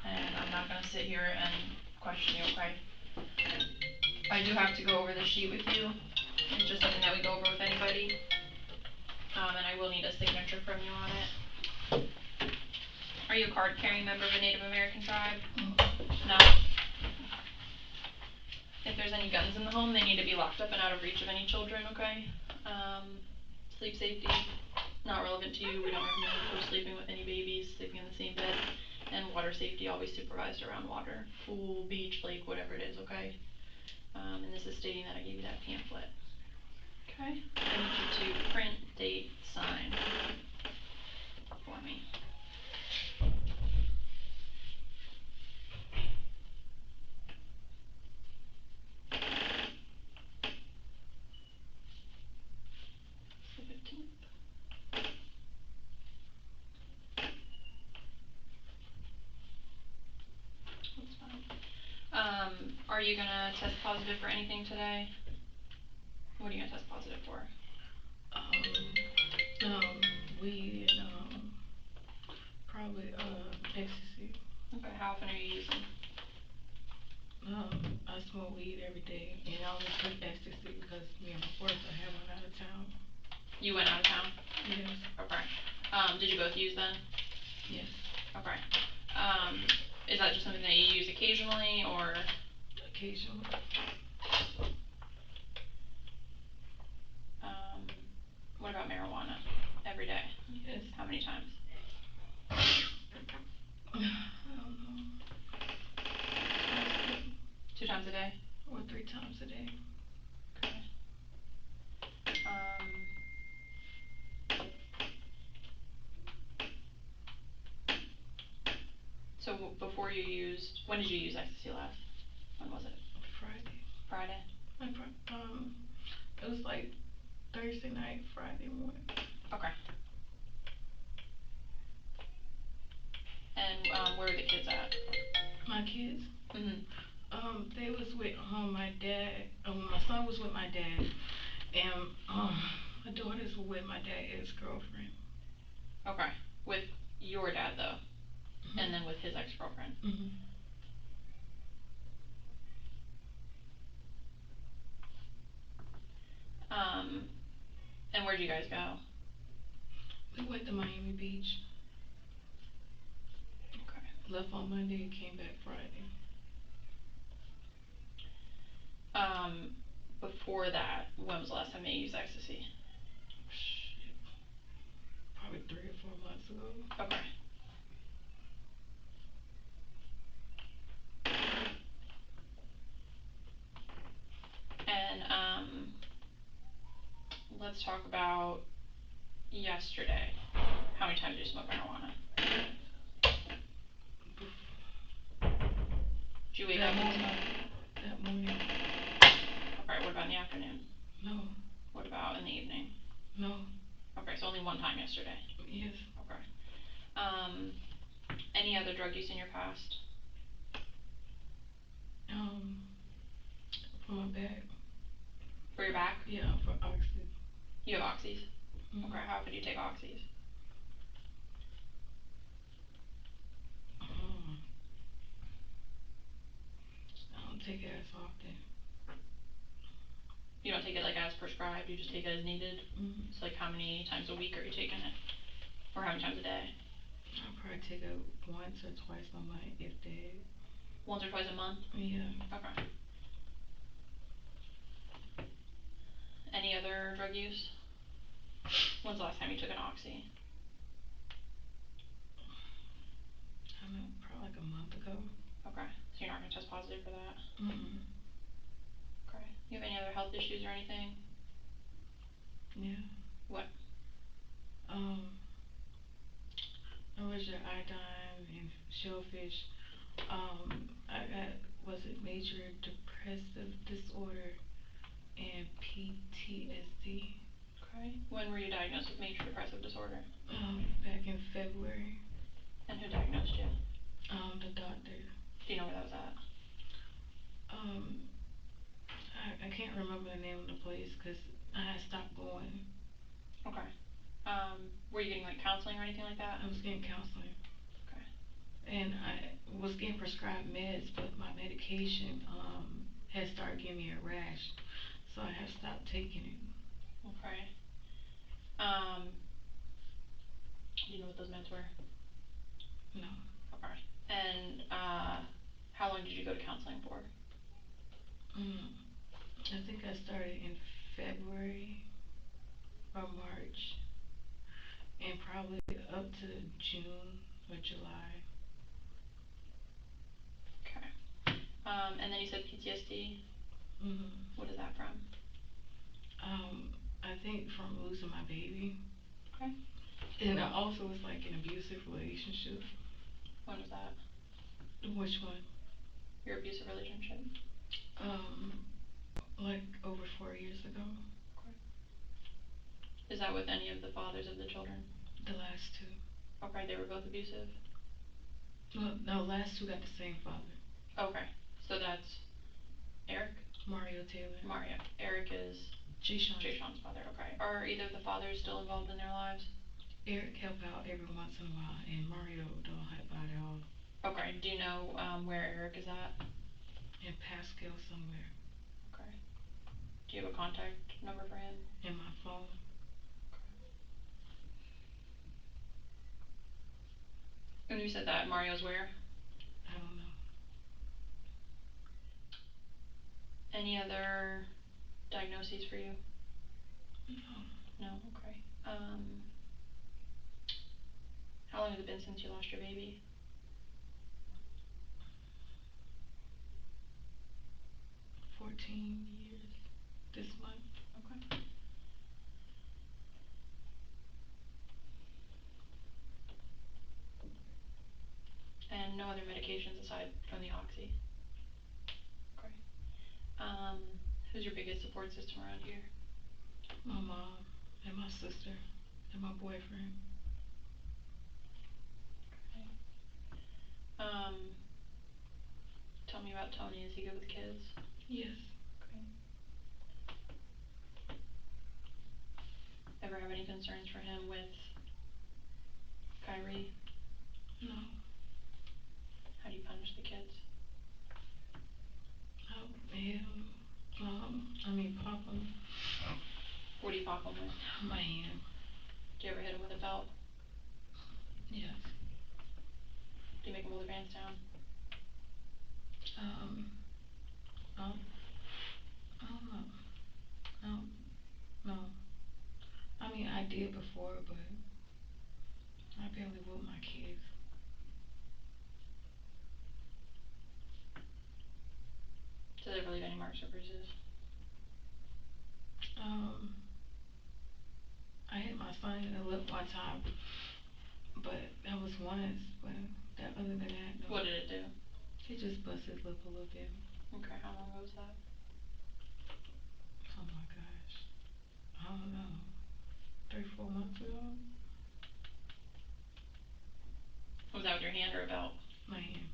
and I'm not gonna sit here and question you, okay? I do have to go over the sheet with you, it's just something that we go over with anybody. And I will need a signature from you on it. Are you a card-carrying member of a Native American tribe? No? If there's any guns in the home, they need to be locked up and out of reach of any children, okay? Sleep safety, not relevant to you, we don't recommend co-sleeping with any babies, sleeping in the same bed. And water safety, always supervised around water, pool, beach, lake, whatever it is, okay? And this is stating that I gave you that pamphlet. Okay, I need you to print, date, sign for me. The 15th. That's fine. Are you gonna test positive for anything today? What are you gonna test positive for? Weed and, probably, ecstasy. Okay, how often are you using? I smoke weed every day, and I only took ecstasy because me and my boyfriend had went out of town. You went out of town? Yes. Okay. Did you both use then? Yes. Okay. Is that just something that you use occasionally, or? Occasionally. What about marijuana? Every day? Yes. How many times? I don't know. 2 times a day? Or 3 times a day. Okay. So before you used, when did you use ecstasy last? When was it? Friday. Friday? It was like Thursday night, Friday morning. Okay. And where are the kids at? My kids? Mhm. They was with my dad. My son was with my dad, and my daughters were with my dad's ex-girlfriend. Okay. With your dad though, and then with his ex-girlfriend. Mhm. And where'd you guys go? We went to Miami Beach. Okay. Left on Monday and came back Friday. Before that, when was the last time that you used ecstasy? Shit. Probably 3 or 4 months ago. Okay. And let's talk about yesterday. How many times did you smoke marijuana? Did you wake up and smoke? That morning. Okay, what about in the afternoon? No. What about in the evening? No. Okay, so only one time yesterday. Yes. Okay. Any other drug use in your past? For my back. For your back? Yeah, for oxy. You have oxys? Mhm. Okay, how often do you take oxys? I don't take it as often. You don't take it like as prescribed, you just take it as needed? Mhm. So like how many times a week are you taking it? Or how many times a day? I probably take it once or twice a month, if that. Once or twice a month? Yeah. Okay. Any other drug use? When's the last time you took an oxy? I don't know, probably like a month ago. Okay, so you're not gonna test positive for that? Mm-mm. Okay. You have any other health issues or anything? Yeah. What? I was your iodine and shellfish. I got, was it major depressive disorder and PTSD. Okay. When were you diagnosed with major depressive disorder? Back in February. And who diagnosed you? The doctor. Do you know where that was at? I can't remember the name of the place because I had stopped going. Okay. Were you getting like counseling or anything like that? I was getting counseling. Okay. And I was getting prescribed meds, but my medication had started giving me a rash, so I had stopped taking it. Okay. Do you know what those meds were? No. Okay. And how long did you go to counseling for? I think I started in February or March, and probably up to June or July. Okay. And then you said PTSD. Mhm. What is that from? I think from losing my baby. Okay. And I also was like an abusive relationship. When was that? Which one? Your abusive relationship? Like over 4 years ago. Okay. Is that with any of the fathers of the children? The last two. Okay, they were both abusive? Well, no, last two got the same father. Okay, so that's Eric? Mario Taylor. Mario. Eric is Jay-Sean's father. Okay. Are either of the fathers still involved in their lives? Eric help out every once in a while, and Mario don't help out at all. Okay. Do you know where Eric is at? In Pascal somewhere. Okay. Do you have a contact number for him? In my phone. And you said that Mario's where? I don't know. Any other diagnoses for you? No. No? Okay. How long has it been since you lost your baby? 14 years this month. Okay. And no other medications aside from the oxy? Okay. Who's your biggest support system around here? My mom and my sister and my boyfriend. Okay. Tell me about Tony. Is he good with kids? Yes. Okay. Ever have any concerns for him with Kyrie? No. How do you punish the kids? Pop him. What do you pop him with? My hand. Do you ever hit him with a belt? Yes. Do you make him hold their hands down? I don't know. No. I did before, but I barely whoop my kids. Does it ever leave any marks or bruises? I hit my son in the lip one time, but that was once. But other than that, no. What did it do? It just busted his lip a little bit. Okay, how long ago was that? Oh my gosh. I don't know. 3-4 months ago. Was that with your hand or a belt? My hand.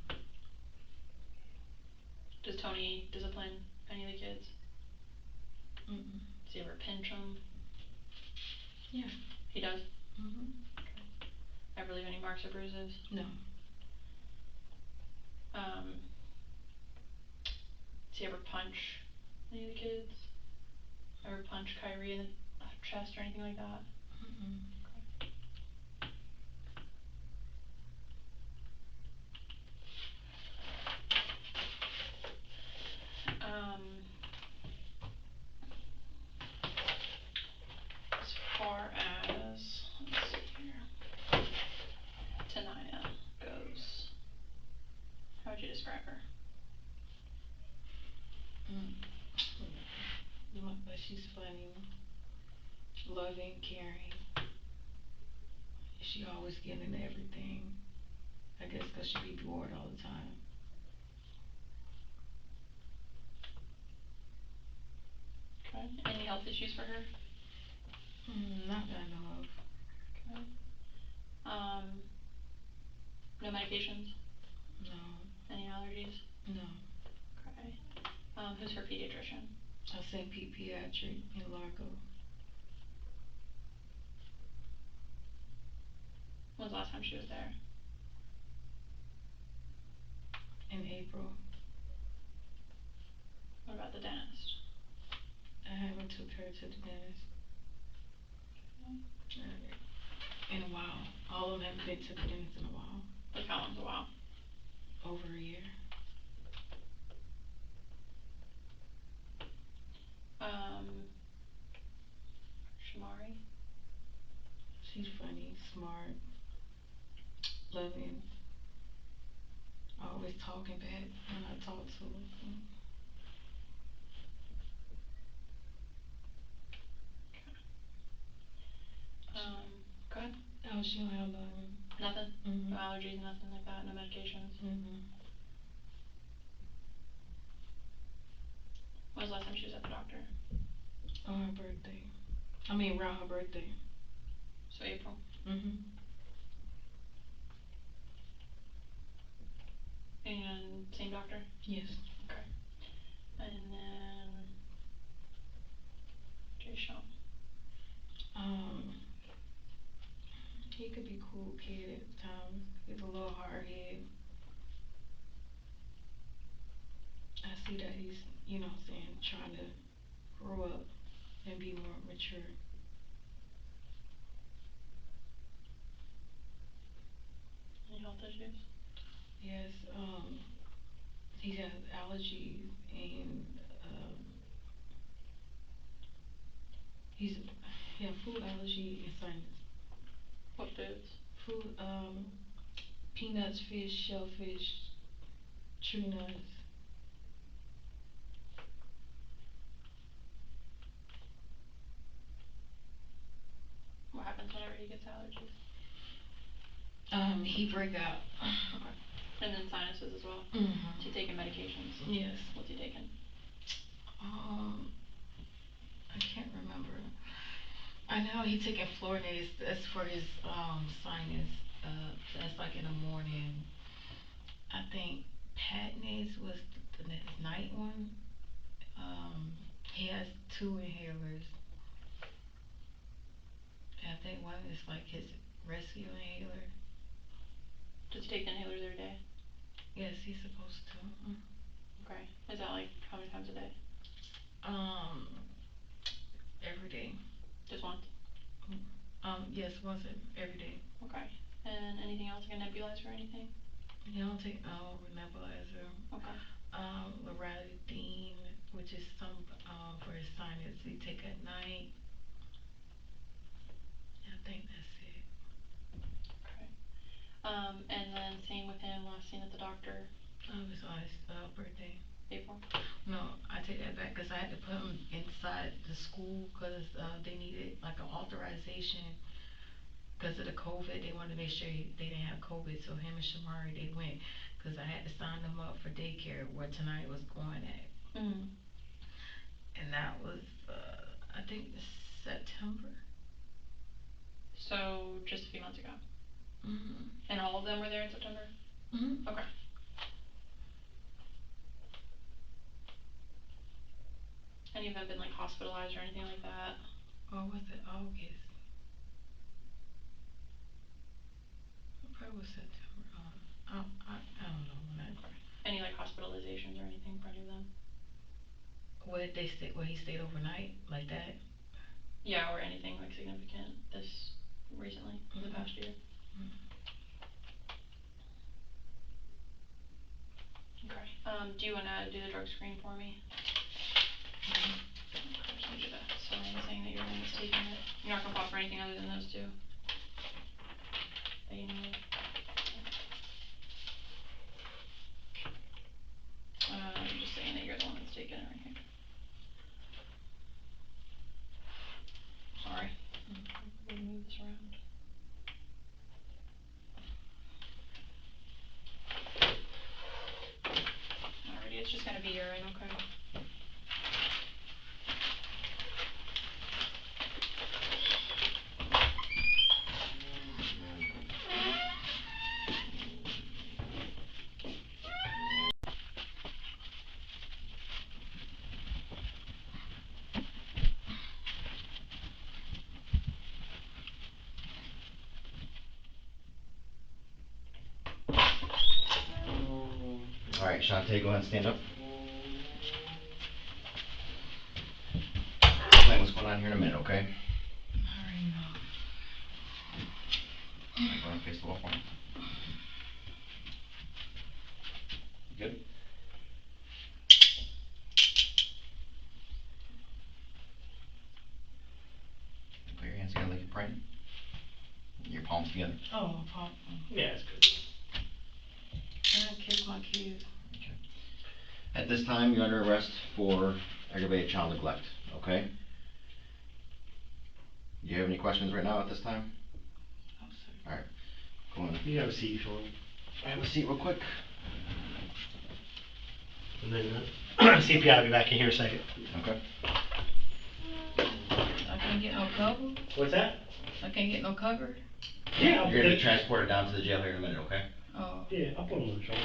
Does Tony discipline any of the kids? Mm-mm. Does he ever pinch them? Yeah. He does? Mhm. Okay. Ever leave any marks or bruises? No. Does he ever punch any of the kids? Ever punch Kyrie in the chest or anything like that? Mm-mm. Okay. As far as, let's see here, Tanaya goes, how would you describe her? But she's funny. loving, caring. She always getting everything. I guess 'cause she be bored all the time. Okay. Any health issues for her? Not that I know of. Okay. No medications? No. Any allergies? No. Okay. Who's her pediatrician? St. Pete Pediatric in Largo. When's the last time she was there? In April. What about the dentist? I haven't took her to the dentist. In a while. All of them haven't been to the dentist in a while. Like how long's a while? Over a year. Shamari? She's funny, smart, loving, always talking back when I talk to her. Go ahead. Oh, she don't have none. Nothing? Mm-hmm. No allergies, nothing like that, no medications? Mm-hmm. When was the last time she was at the doctor? On her birthday. Around her birthday. So April? Mm-hmm. And same doctor? Yes. Okay. And then Jay Sean. He could be cool kid at times. He's a little hard head. I see that he's, trying to grow up and be more mature. Any health issues? Yes, he has allergies and he has food allergy and sinus. What foods? Food, peanuts, fish, shellfish, tree nuts. What happens whenever he gets allergies? He break out. Okay. And then sinuses as well? Mm-hmm. Is he taking medications? Yes. What's he taking? I can't remember. I know he taking Flonase. That's for his sinus. That's like in the morning. I think Patnase was his night one. He has 2 inhalers. I think one is like his rescue inhaler. Does he take the inhalers every day? Yes, he's supposed to. Okay. Is that like how many times a day? Every day. Just once? Yes, once every day. Okay. And anything else, like a nebulizer or anything? He don't take nebulizer. Okay. Loratadine, which is some for his sinus. He take at night. I think that's it. Okay. And then same with him, last seen at the doctor? It was on his birthday. April? No, I take that back because I had to put him inside the school because they needed like an authorization because of the COVID. They wanted to make sure they didn't have COVID. So him and Shamari, they went because I had to sign them up for daycare where tonight was going at. Mm. And that was, I think, September. So just a few months ago? Mm-hmm. And all of them were there in September? Mm-hmm. Okay. Any of them been like hospitalized or anything like that? Or was it August? It probably was September. I don't know when I. Okay. Any like hospitalizations or anything for any of them? Where he stayed overnight like that? Yeah, or anything like significant this recently, in the past year? Okay. Do you wanna do the drug screen for me? Okay, just need you to sign saying that you're the one that's taking it. You're not gonna pop for anything other than those 2? That you know of? Just saying that you're the one that's taking it right here. Sorry. urine, okay? All right, Shantay, go ahead and stand up. Explain what's going on here in a minute, okay? Alright, no. All right, go ahead and face the wall for me. You good? Put your hands together like you're praying. Your palms together. Oh, Pop. Yeah, it's good. I kiss my kids. Okay. At this time, you're under arrest for aggravated child neglect, okay? Do you have any questions right now at this time? I'm sorry. All right, go on. You have a seat, Sean. Have a seat real quick. And then CPI will be back in here in a second. Okay. I can't get no cover. What's that? I can't get no cover. Yeah, You're gonna be transported down to the jail here in a minute, okay? Oh. Yeah, I'll put him on the shoulder.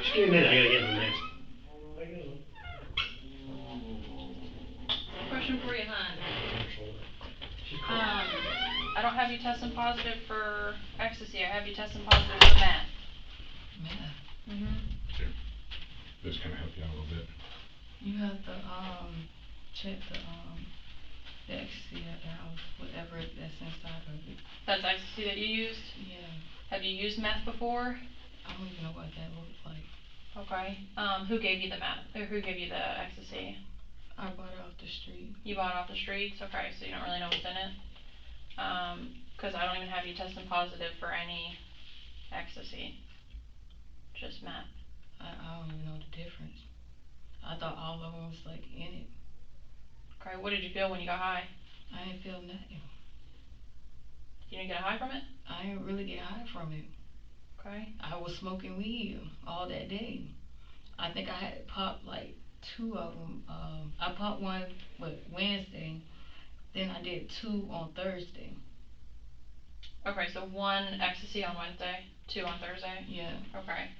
Just give me a minute, I gotta get him next. Question for you, hon. She's cool. I don't have you testing positive for ecstasy, I have you testing positive for meth. Man. Here. This kind of help you out a little bit. You have to check the ecstasy at the house, whatever that's inside of it. That's ecstasy that you used? Yeah. Have you used meth before? I don't even know what that looks like. Okay. Who gave you the meth, or who gave you the ecstasy? I bought it off the street. You bought it off the streets? Okay, so you don't really know what's in it? 'Cause I don't even have you testing positive for any ecstasy. Just meth. I don't even know the difference. I thought all of them was like in it. Okay, what did you feel when you got high? I didn't feel nothing. You didn't get a high from it? I didn't really get high from it. Okay. I was smoking weed all that day. I think I had popped like 2 of them. I popped one Wednesday, then I did 2 on Thursday. Okay, so 1 ecstasy on Wednesday, 2 on Thursday? Yeah. Okay.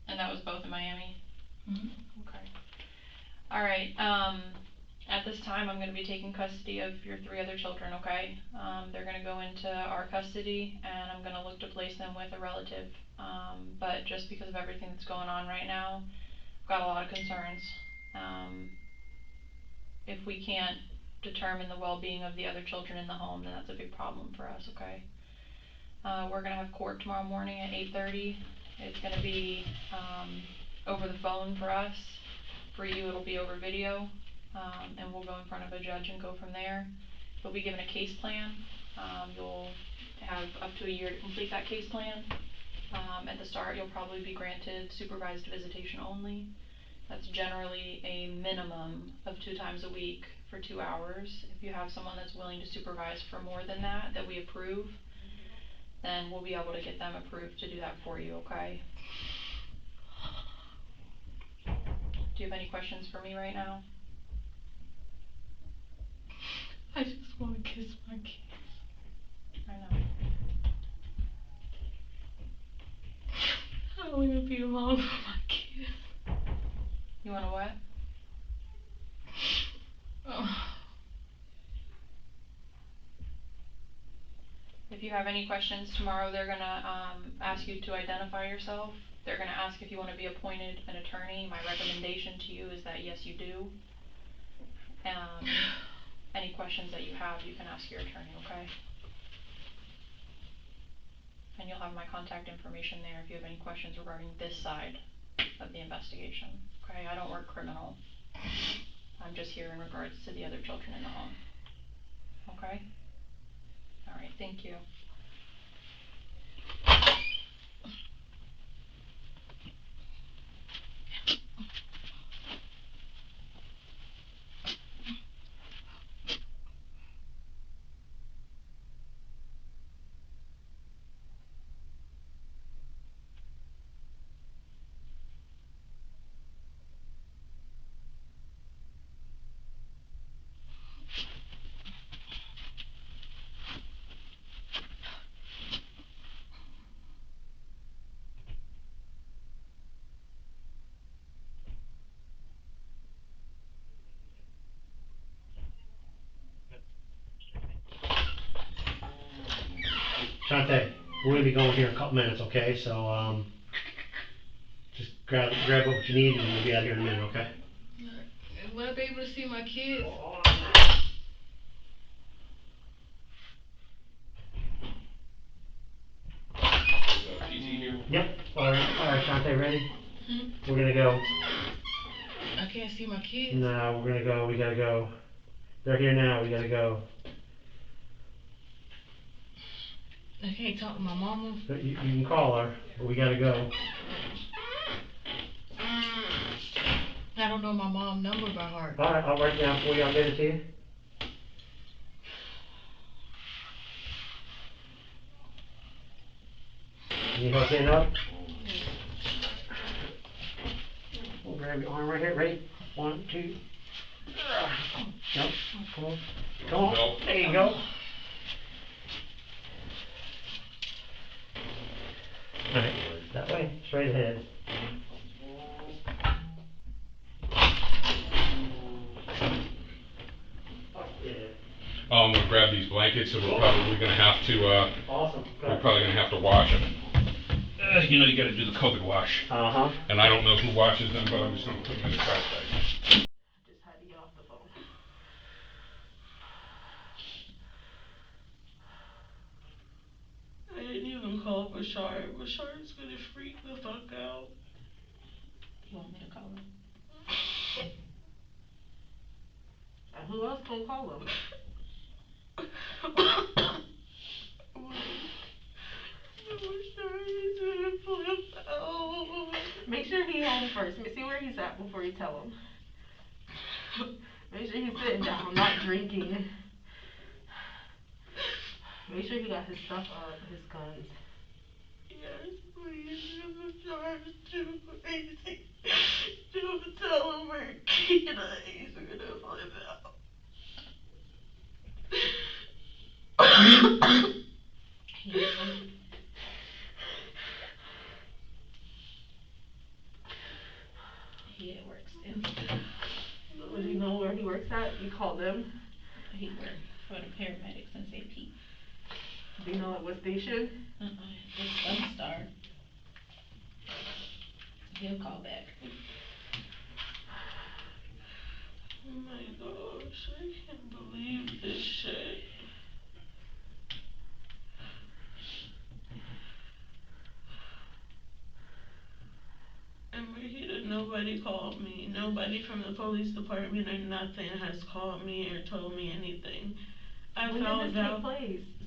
And that was both in Miami? Mhm. Okay. Alright, at this time, I'm gonna be taking custody of your 3 other children, okay? They're gonna go into our custody, and I'm gonna look to place them with a relative. But just because of everything that's going on right now, I've got a lot of concerns. If we can't determine the well-being of the other children in the home, then that's a big problem for us, okay? We're gonna have court tomorrow morning at 8:30. It's gonna be, over the phone for us. For you, it'll be over video, and we'll go in front of a judge and go from there. You'll be given a case plan. You'll have up to a year to complete that case plan. At the start, you'll probably be granted supervised visitation only. That's generally a minimum of 2 times a week for 2 hours. If you have someone that's willing to supervise for more than that we approve, then we'll be able to get them approved to do that for you, okay? Do you have any questions for me right now? I just want to kiss my kids. I know. I want to be alone with my kids. You wanna what? If you have any questions tomorrow, they're gonna ask you to identify yourself. They're gonna ask if you wanna be appointed an attorney. My recommendation to you is that yes, you do. Any questions that you have, you can ask your attorney, okay? And you'll have my contact information there if you have any questions regarding this side of the investigation, okay? I don't work criminal. I'm just here in regards to the other children in the home. Okay? Alright, thank you. Shantay, we're gonna be going here in a couple minutes, okay? So, just grab what you need and we'll be out here in a minute, okay? Will I be able to see my kids? Yep. Alright, Shantay, ready? Hmm? We're gonna go. I can't see my kids. No, we're gonna go. We gotta go. They're here now. We gotta go. I can't talk to my mama. You can call her, but we gotta go. I don't know my mom's number by heart. Alright, I'll write it down for you. I'll get it to you. Need help getting up? We'll grab your arm right here. Ready? 1, 2. Yep. Come on. Come on. There you go. Alright, that way. Straight ahead. I'm gonna grab these blankets, so we're probably gonna have to, Awesome. we're probably gonna have to wash them. You know, you gotta do the COVID wash. Uh-huh. And I don't know who washes them, but I'm just gonna put them in the trash bag. Just had to get off the phone. I didn't even call Bashar. Bashar's gonna freak the fuck out. You want me to call him? And who else gonna call him? Make sure he's home first. See where he's at before you tell him. Make sure he's sitting down, not drinking. Make sure he got his stuff up, his guns. Yes, please. Bashar's too crazy. Don't tell him we're kicking us. He's gonna flip out. He at work still. Does he know where he works at? You called him? He works for the paramedics in St. Pete. Do you know at what station? It's Sunstar. He'll call back. Oh my gosh, I can't believe this shit. And Mahita, nobody called me. Nobody from the police department or nothing has called me or told me anything. I found out.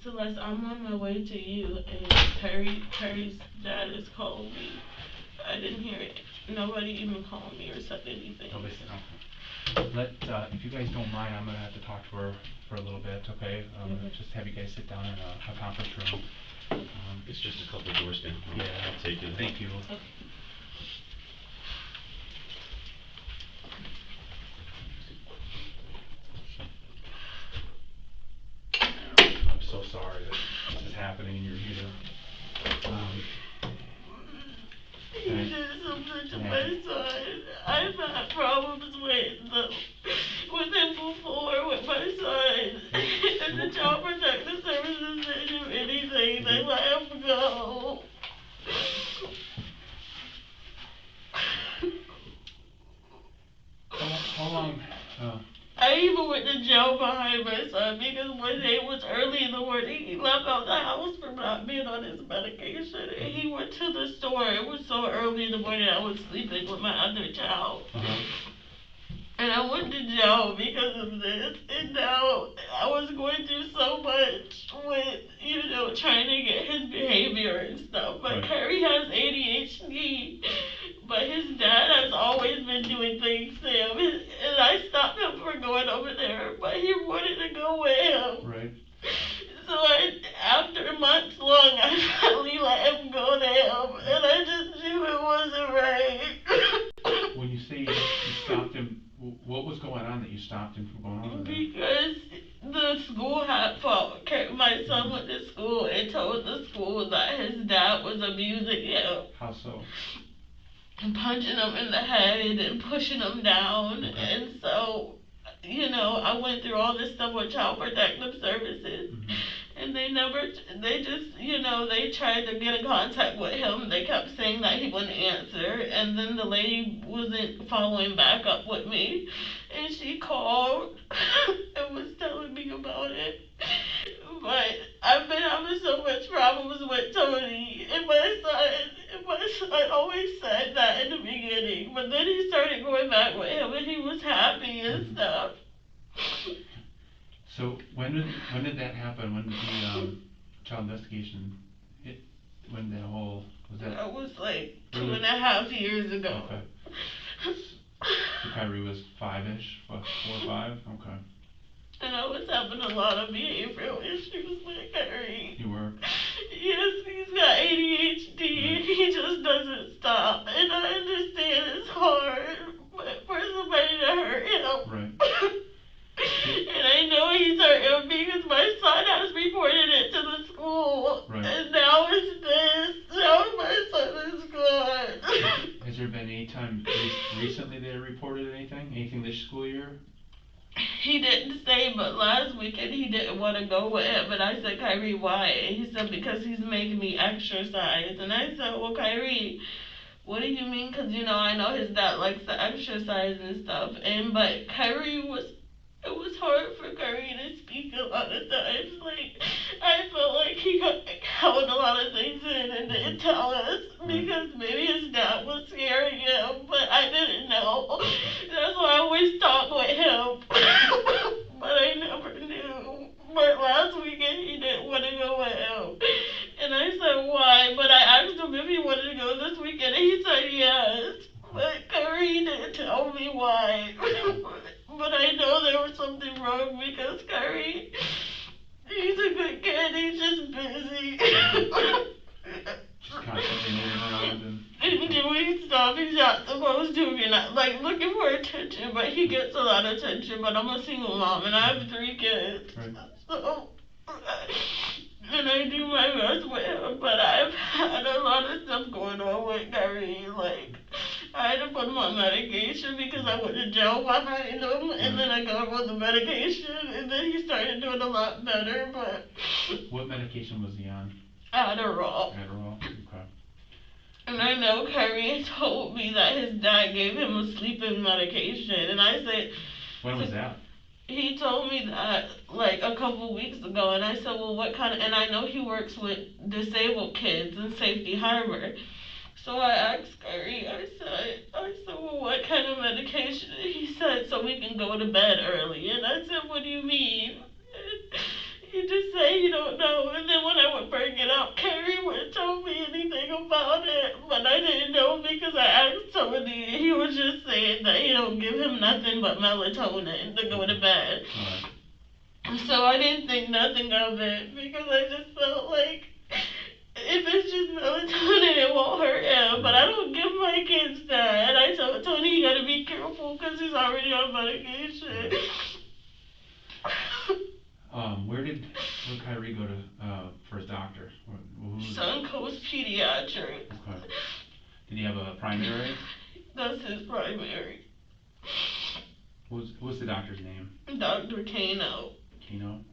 Celeste, I'm on my way to you, and Kyrie's dad is calling me. I didn't hear it. Nobody even called me or said anything. Oh, listen, if you guys don't mind, I'm gonna have to talk to her for a little bit, okay? Just have you guys sit down in a conference room. It's just a couple doors down. Yeah. I'll take it. Thank you. Okay. I'm so sorry that this is happening and you're here. He did something to my son. I've had problems with him before with my son. And the Child Protective Services didn't do anything. They let him go. How long? I even went to jail behind my son because one day it was early in the morning. He left out the house for not being on his medication, and he went to the store. It was so early in the morning I was sleeping with my other child. And I went to jail because of this, and now I was going through so much with, trying to get his behavior and stuff. But Kyrie has ADHD, but his dad has always been doing things to him, and I stopped him from going over there, but he wanted to go with him. Right. So after months long, I finally let him go to him, and I just knew it wasn't right. When you say you stopped him, what was going on that you stopped him from going over there? Because the school had fault. My son went to school and told the school that his dad was abusing him. How so? And punching him in the head and pushing him down. Okay. And so, I went through all this stuff with Child Protective Services. And they they just, they tried to get in contact with him. They kept saying that he wouldn't answer, and then the lady wasn't following back up with me, and she called and was telling me about it. But I've been having so much problems with Tony, and my son always said that in the beginning, but then he started going back with him, and he was happy and stuff. So when did that happen? When did the child investigation hit? When that whole was that? That was like 2.5 years ago. Okay. So Kyrie was 5-ish, 4 or 5. Okay. And I was having a lot of behavioral issues with Kyrie. You were? Yes, he's got ADHD. Right. He just doesn't stop. And I understand it's hard, but for somebody to hurt him. Right. And I know he's hurt him because my son has reported it to the school. Right. And now it's this. Now my son is gone. Has there been any time recently they reported anything? Anything this school year? He didn't say, but last weekend he didn't want to go with him. And I said, Kyrie, why? And he said, because he's making me exercise. And I said, well, Kyrie, what do you mean? Because, I know his dad likes to exercise and stuff. But Kyrie it was hard for Kyrie to speak a lot of times. Like, I felt like he held a lot of things in and didn't tell us because maybe his dad was scaring him, but I didn't know. That's why I always talk with him, but I never knew. But last weekend he didn't want to go with him, and I said why. But I asked him if he wanted to go this weekend, and he said yes. But Kyrie didn't tell me why. But I know there was something wrong because Kyrie, he's a good kid, he's just busy. Just constantly moving around and doing stuff he's not supposed to, like looking for attention, but he gets a lot of attention. But I'm a single mom and I have 3 kids. Right. So, and I do my best with him, but I've had a lot of stuff going on with Kyrie, like, I had to put him on medication because I went to jail behind him, and then I got him on the medication, and then he started doing a lot better, but... What medication was he on? Adderall. Adderall, okay. And I know Kyrie told me that his dad gave him a sleeping medication, and I said... When was that? He told me that, like, a couple weeks ago, and I said, well, what kind of... And I know he works with disabled kids in Safety Harbor. So I asked Kyrie, I said, well, what kind of medication? He said, so we can go to bed early. And I said, what do you mean? And he just said he don't know. And then when I would bring it up, Kyrie wouldn't tell me anything about it. But I didn't know because I asked Tony, and he was just saying that he don't give him nothing but melatonin to go to bed. Right. So I didn't think nothing of it because I just felt like if it's just melatonin, it won't hurt him. But I don't give my kids that. And I told Tony, you gotta be careful because he's already on medication. Where did Kyrie go to for his doctor? Suncoast Pediatrics. Okay. Did he have a primary? That's his primary. What's the doctor's name? Dr. Kano. Kano?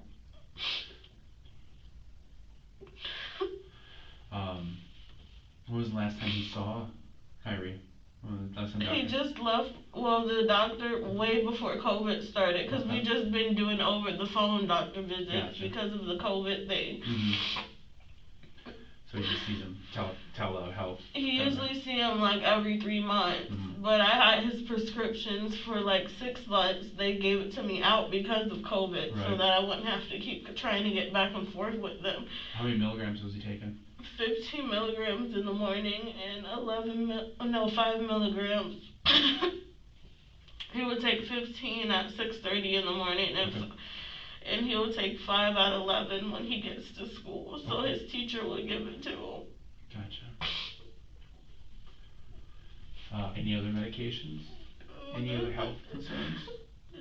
When was the last time you saw Kyrie? He just left, the doctor, way before COVID started, because we just been doing over the phone doctor visits because of the COVID thing. Mm-hmm. So he just sees him telehealth. He usually see him like every 3 months, but I had his prescriptions for like 6 months. They gave it to me out because of COVID, so that I wouldn't have to keep trying to get back and forth with them. How many milligrams was he taking? 15 milligrams in the morning and 5 milligrams. He would take 15 at 6:30 in the morning, and he would take 5 at 11 when he gets to school. So his teacher would give it to him. Gotcha. Any other medications? Any other health concerns?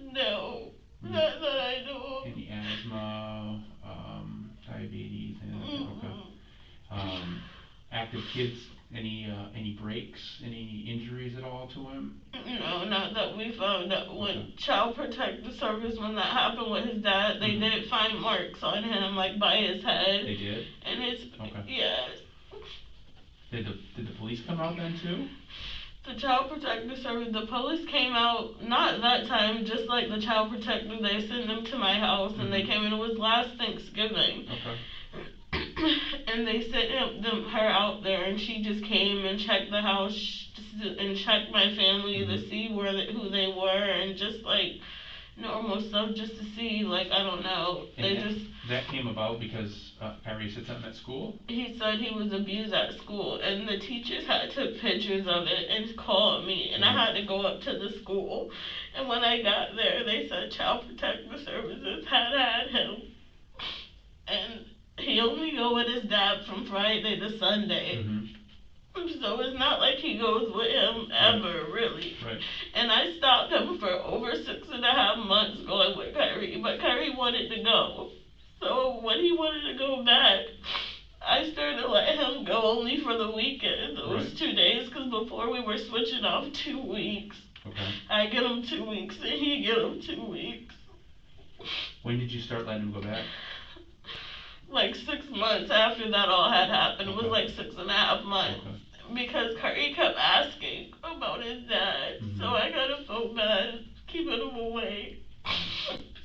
No, not that I know of. Any asthma, diabetes, anything like that? Okay. Active kids, any breaks, any injuries at all to him? No, not that we found out. When Child Protective Service, when that happened with his dad, they did find marks on him, like by his head. They did? And his, Okay. yes. Did the police come out then too? The Child Protective Service, the police came out, not that time, just like the Child Protective, they sent them to my house, and they came, and it was last Thanksgiving. Okay. And they sent her out there, and she just came and checked the house, and checked my family to see who they were, and just like normal stuff, just to see, like, I don't know. And that came about because Kyrie said something at school? He said he was abused at school, and the teachers had took pictures of it and called me, and I had to go up to the school. And when I got there, they said Child Protective Services had him, and he only go with his dad from Friday to Sunday. So it's not like he goes with him ever, really. Right. And I stopped him for over 6.5 months going with Kyrie, but Kyrie wanted to go. So when he wanted to go back, I started to let him go only for the weekend, those 2 days, because before we were switching off 2 weeks. Okay. I get him 2 weeks, and he get him 2 weeks. When did you start letting him go back? Like 6 months after that all had happened. It was like 6.5 months. Okay. Because Kyrie kept asking about his dad, so I kind of felt bad keeping him away.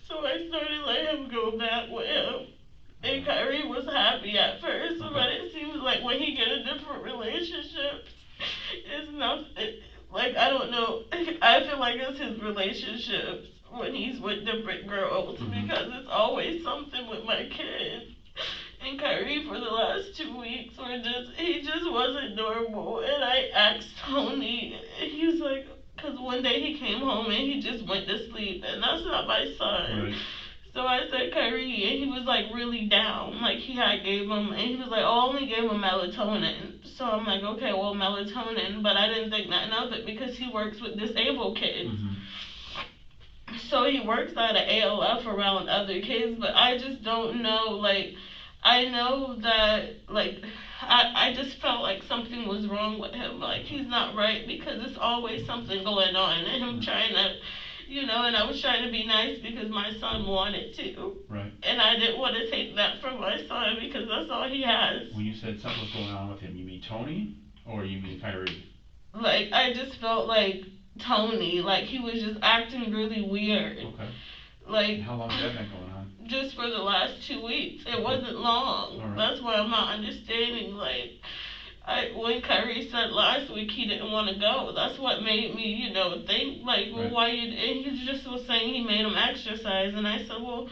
So I started letting him go back with him. And Kyrie was happy at first, but it seems like when he get a different relationship, it's not, like, I don't know, I feel like it's his relationships when he's with different girls, because it's always something with my kids. And Kyrie, for the last 2 weeks, he just wasn't normal. And I asked Tony, he was like, because one day he came home and he just went to sleep, and that's not my son. Right. So I said, Kyrie, and he was like really down. Like he gave him, and he was like, oh, I only gave him melatonin. So I'm like, okay, well, melatonin, but I didn't think nothing of it because he works with disabled kids. So he works out of ALF around other kids, but I just don't know, like, I know that, like, I just felt like something was wrong with him. Like, he's not right because it's always something going on. And him trying to, you know, and I was trying to be nice because my son wanted to. Right. And I didn't want to take that from my son because that's all he has. When you said something was going on with him, you mean Tony or you mean Kyrie? Like, I just felt like Tony, like, he was just acting really weird. Okay. Like, and how long has that been going on? Just for the last 2 weeks. It wasn't long. Right. That's why I'm not understanding. Like, when Kyrie said last week he didn't want to go, that's what made me, you know, think, like, well, why you, and he just was saying he made him exercise, and I said, well,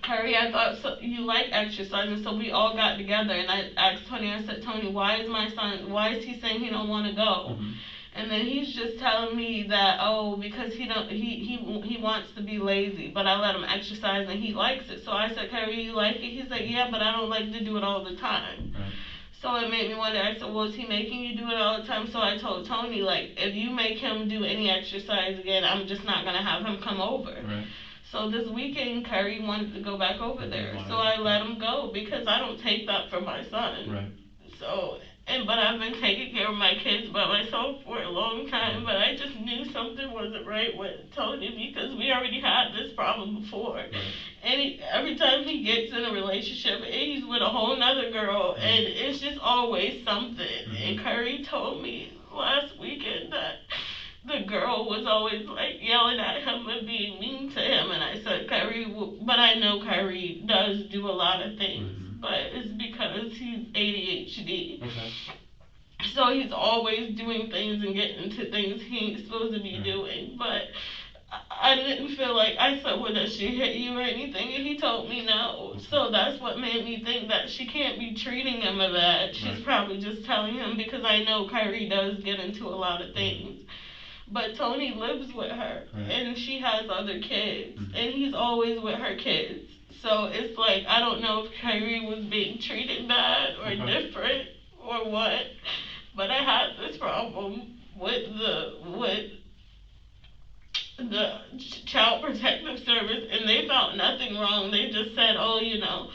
Kyrie, I thought you like exercising, so we all got together, and I asked Tony, I said, Tony, why is he saying he don't want to go? And then he's just telling me that, oh, because he wants to be lazy, but I let him exercise and he likes it. So I said, Kyrie, you like it? He's like, yeah, but I don't like to do it all the time. Right. So it made me wonder. I said, well, is he making you do it all the time? So I told Tony, like, if you make him do any exercise again, I'm just not going to have him come over. Right. So this weekend, Kyrie wanted to go back over there. So I let him go because I don't take that from my son. Right. So... But I've been taking care of my kids by myself for a long time, but I just knew something wasn't right with Tony because we already had this problem before. Right. And every time he gets in a relationship, he's with a whole nother girl, and it's just always something. And Kyrie told me last weekend that the girl was always like yelling at him and being mean to him, and I said, Kyrie, but I know Kyrie does do a lot of things. But it's because he's ADHD. Okay. So he's always doing things and getting into things he ain't supposed to be doing. But I didn't feel like, I said, well, does she hit you or anything? And he told me no. So that's what made me think that she can't be treating him of that. She's probably just telling him because I know Kyrie does get into a lot of things. But Tony lives with her, and she has other kids, and he's always with her kids. So it's like, I don't know if Kyrie was being treated bad or different or what, but I had this problem with the Child Protective Service, and they found nothing wrong. They just said, oh, you know,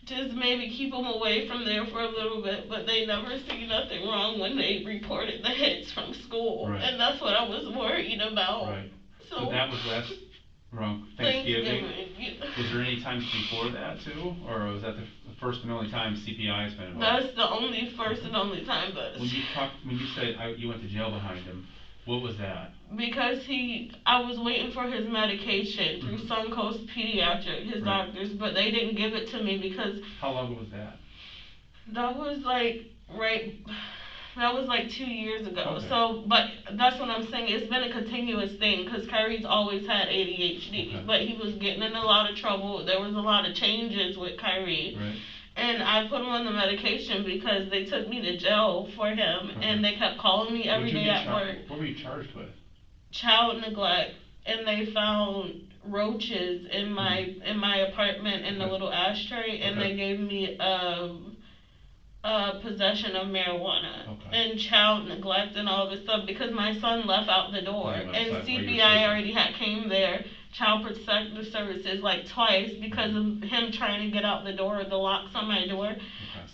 just maybe keep him away from there for a little bit, but they never see nothing wrong when they reported the hits from school. Right. And that's what I was worried about. Right. So, So that was last, around Thanksgiving? yeah. Was there any times before that too, or was that the first and only time CPI has been involved? That's the only first and only time, but When you said you went to jail behind him, what was that? because I was waiting for his medication through Suncoast Pediatric, his Right. doctors, but they didn't give it to me because How long ago was that? that was like 2 years ago. Okay. So, but that's what I'm saying. It's been a continuous thing because Kyrie's always had ADHD, Okay. but he was getting in a lot of trouble. There was a lot of changes with Kyrie. Right. And I put him on the medication because they took me to jail for him, Okay. and they kept calling me every day at work. What were you charged with? Child neglect, and they found roaches in my apartment in the Okay. little ashtray, and Okay. they gave me possession of marijuana Okay. and child neglect and all this stuff because my son left out the door, Right, and outside while you were CPI sleeping. already had came there, Child Protective Services, like twice because of him trying to get out the door, the locks on my door. Okay.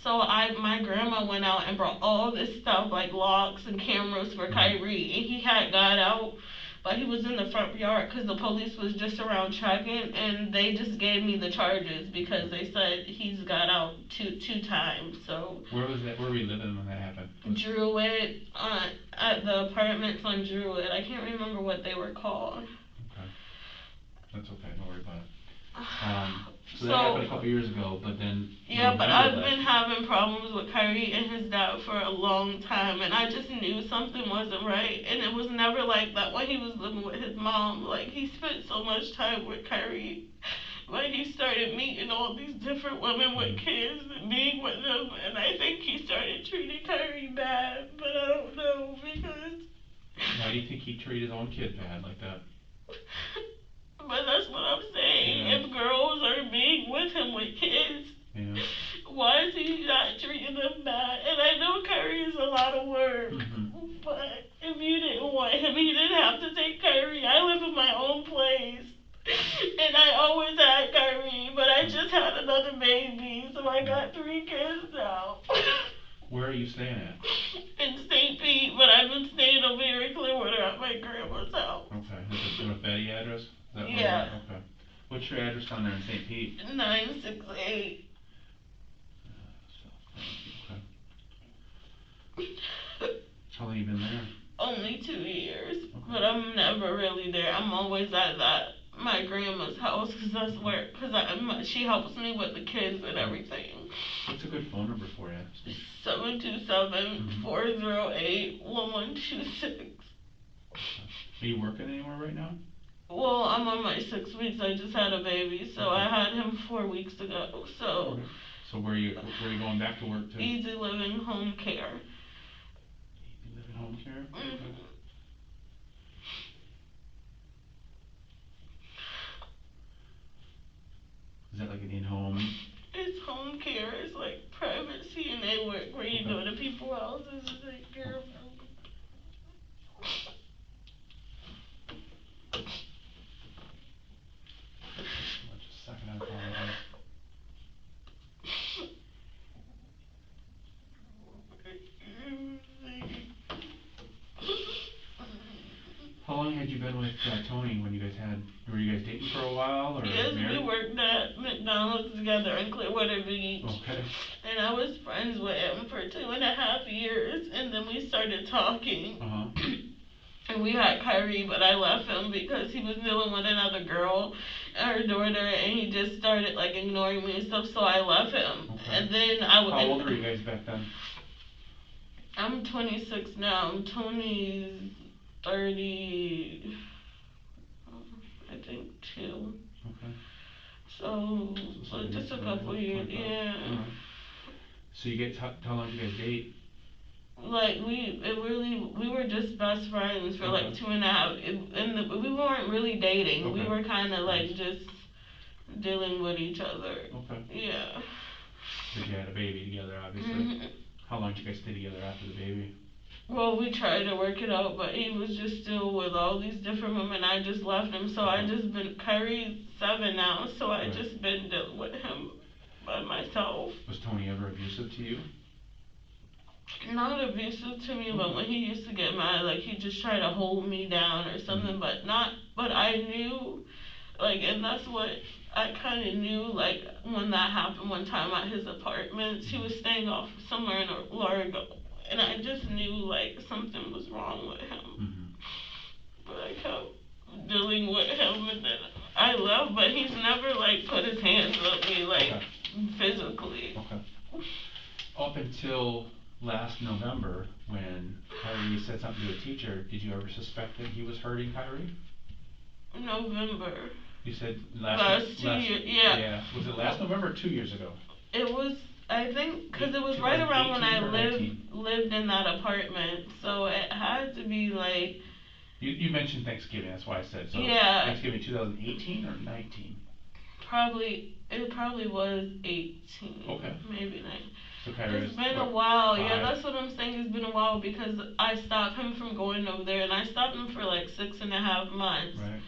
So my grandma went out and brought all this stuff like locks and cameras for Kyrie, and he had got out, but he was in the front yard because the police was just around checking, and they just gave me the charges because they said he's got out two times. So Where was that? Where were you living when that happened? Druid, at the apartments on Druid. I can't remember what they were called. Okay. That's okay. Don't worry about it. So that happened a couple years ago, but then. Yeah, but I've been having problems with Kyrie and his dad for a long time, and I just knew something wasn't right, and it was never like that when he was living with his mom. Like, he spent so much time with Kyrie, but he started meeting all these different women with kids and being with them, and I think he started treating Kyrie bad, but I don't know, because... Why do you think he treated his own kid bad like that? But that's what I'm saying. Yeah. If girls are being with him with kids, Yeah. why is he not treating them bad? And I know Kyrie is a lot of work, but if you didn't want him, he didn't have to take Kyrie. I live in my own place, and I always had Kyrie, but I just had another baby, so I got 3 kids now. Where are you staying at? In St. Pete, but I've been staying over here in Clearwater at my grandma's house. Okay. Is it a Betty address? Is that where Yeah. you're at? Okay. What's your address down there in St. Pete? 968. Okay. How long you been there? Only 2 years, Okay. but I'm never really there. I'm always at my grandma's house because that's where, she helps me with the kids and everything. What's a good phone number for you? 727-408-1126. Are you working anywhere right now? Well, I'm on my 6 weeks. I just had a baby, so I had him 4 weeks ago. So Okay. So where are you going back to work to? Easy Living Home Care. Easy Living Home Care? Okay. Is that like an in-home? It's home care. It's like private CNA work where you go to people's houses and take care of them. Just a second, I apologize. How long had you been with Tony when were you guys dating for a while, or Yes, married? we worked at McDonald's together in Clearwater Beach. Okay. And I was friends with him for 2.5 years, and then we started talking. Uh-huh. And we had Kyrie, but I left him because he was dealing with another girl and her daughter, and he just started like ignoring me and stuff, so I left him. Okay. And then How old were you guys back then? I'm 26 now. Tony's 30, I think 2. Okay. So just a couple years, yeah. Alright. So how long did you guys date? Like we were just best friends for like 2.5, and we weren't really dating. Okay. We were kind of like just dealing with each other. Okay. Yeah. Because you had a baby together, obviously. Mm-hmm. How long did you guys stay together after the baby? Well, we tried to work it out, but he was just still with all these different women. I just left him, so I just been Kyrie's 7 now, so I just been dealing with him by myself. myself. Was Tony ever abusive to you? Not abusive to me, but when he used to get mad, like he just tried to hold me down or something, but I knew, like, and that's what I kind of knew, like, when that happened one time at his apartment. He was staying off somewhere in Largo, and I just knew, like, something was wrong with him. But I kept dealing with him, and then I left, but he's never, like, put his hands on me, like, physically. Okay. Up until last November, when Kyrie said something to a teacher, did you ever suspect that he was hurting Kyrie? November. You said last 2 years, yeah. Yeah. Was it last November or 2 years ago? It was, I think, because it was right around when I lived in that apartment, so it had to be like. You mentioned Thanksgiving, that's why I said so. Yeah. Thanksgiving 2018 or 19? It probably was 18. Okay. Maybe 19. So Kyrie it's been a while. Yeah, that's what I'm saying. It's been a while because I stopped him from going over there, and I stopped him for like 6.5 months. Right.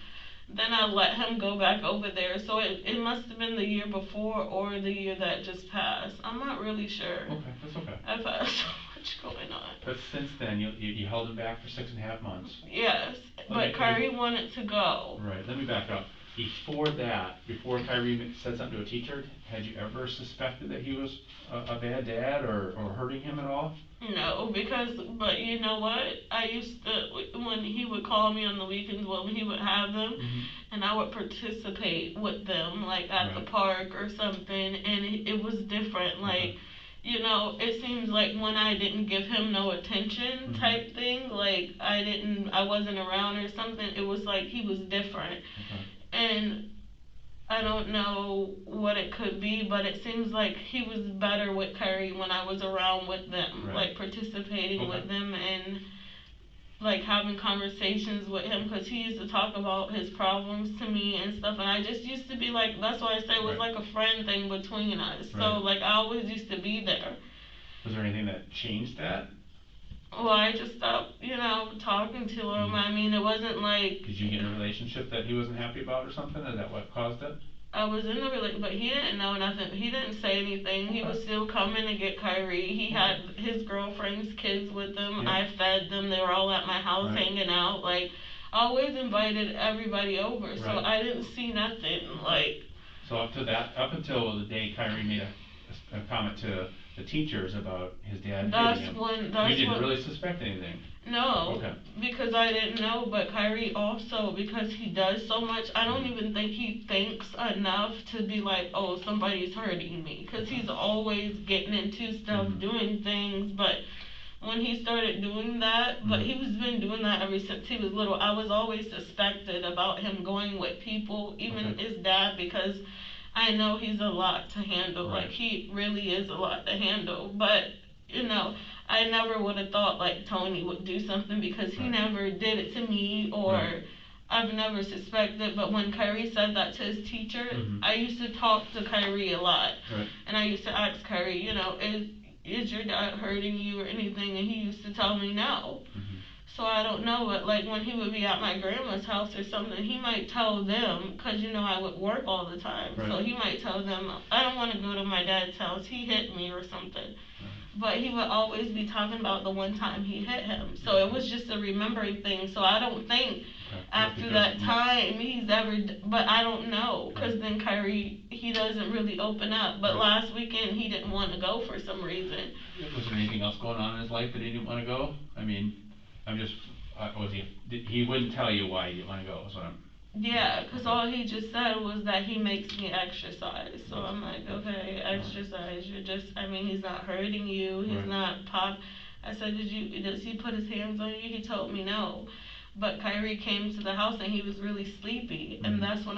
Then I let him go back over there, so it must have been the year before or the year that just passed. I'm not really sure. Okay, that's okay. I've had so much going on. But since then, you held him back for 6.5 months. Yes, but Kyrie wanted to go. Right. Let me back up. Before that, before Kyrie said something to a teacher, had you ever suspected that he was a bad dad or hurting him at all? No, but you know what? I used to, when he would call me on the weekends, when he would have them, and I would participate with them, like at the park or something, and it was different. Like, you know, it seems like when I didn't give him no attention type thing, like I wasn't around or something, it was like he was different. And I don't know what it could be, but it seems like he was better with Kyrie when I was around with them, like participating with them and like having conversations with him, because he used to talk about his problems to me and stuff, and I just used to be like, that's why I say it was like a friend thing between us. So like I always used to be there. Was there anything that changed that? Well, I just stopped, talking to him. I mean, it wasn't like. Did you get in a relationship that he wasn't happy about or something? Is that what caused it? I was in the relationship, but he didn't know nothing. He didn't say anything. He was still coming to get Kyrie. He had his girlfriend's kids with him. I fed them. They were all at my house hanging out. Like, I always invited everybody over, so I didn't see nothing. Like. So up until the day Kyrie made a comment to the teachers about his dad hitting him, you didn't really suspect anything? No, because I didn't know, but Kyrie also, because he does so much, I don't even think he thinks enough to be like, oh, somebody's hurting me, because he's always getting into stuff, doing things, but when he started doing that, but he's been doing that ever since he was little, I was always suspected about him going with people, even his dad, because I know he's a lot to handle, like he really is a lot to handle, but, I never would have thought like Tony would do something, because he never did it to me, or I've never suspected. But when Kyrie said that to his teacher, I used to talk to Kyrie a lot, and I used to ask Kyrie, is your dad hurting you or anything, and he used to tell me no. So I don't know, but like when he would be at my grandma's house or something, he might tell them, because I would work all the time, so he might tell them, I don't want to go to my dad's house, he hit me or something. But he would always be talking about the one time he hit him, so it was just a remembering thing. So I don't think after that time he's ever, but I don't know, because then Kyrie, he doesn't really open up, but last weekend he didn't want to go for some reason. Was there anything else going on in his life that he didn't want to go? I mean, he wouldn't tell you why he didn't want to go, is what I'm. Yeah, because all he just said was that he makes me exercise. So I'm like, okay, exercise. He's not hurting you. He's not I said, does he put his hands on you? He told me no. But Kyrie came to the house and he was really sleepy, and that's when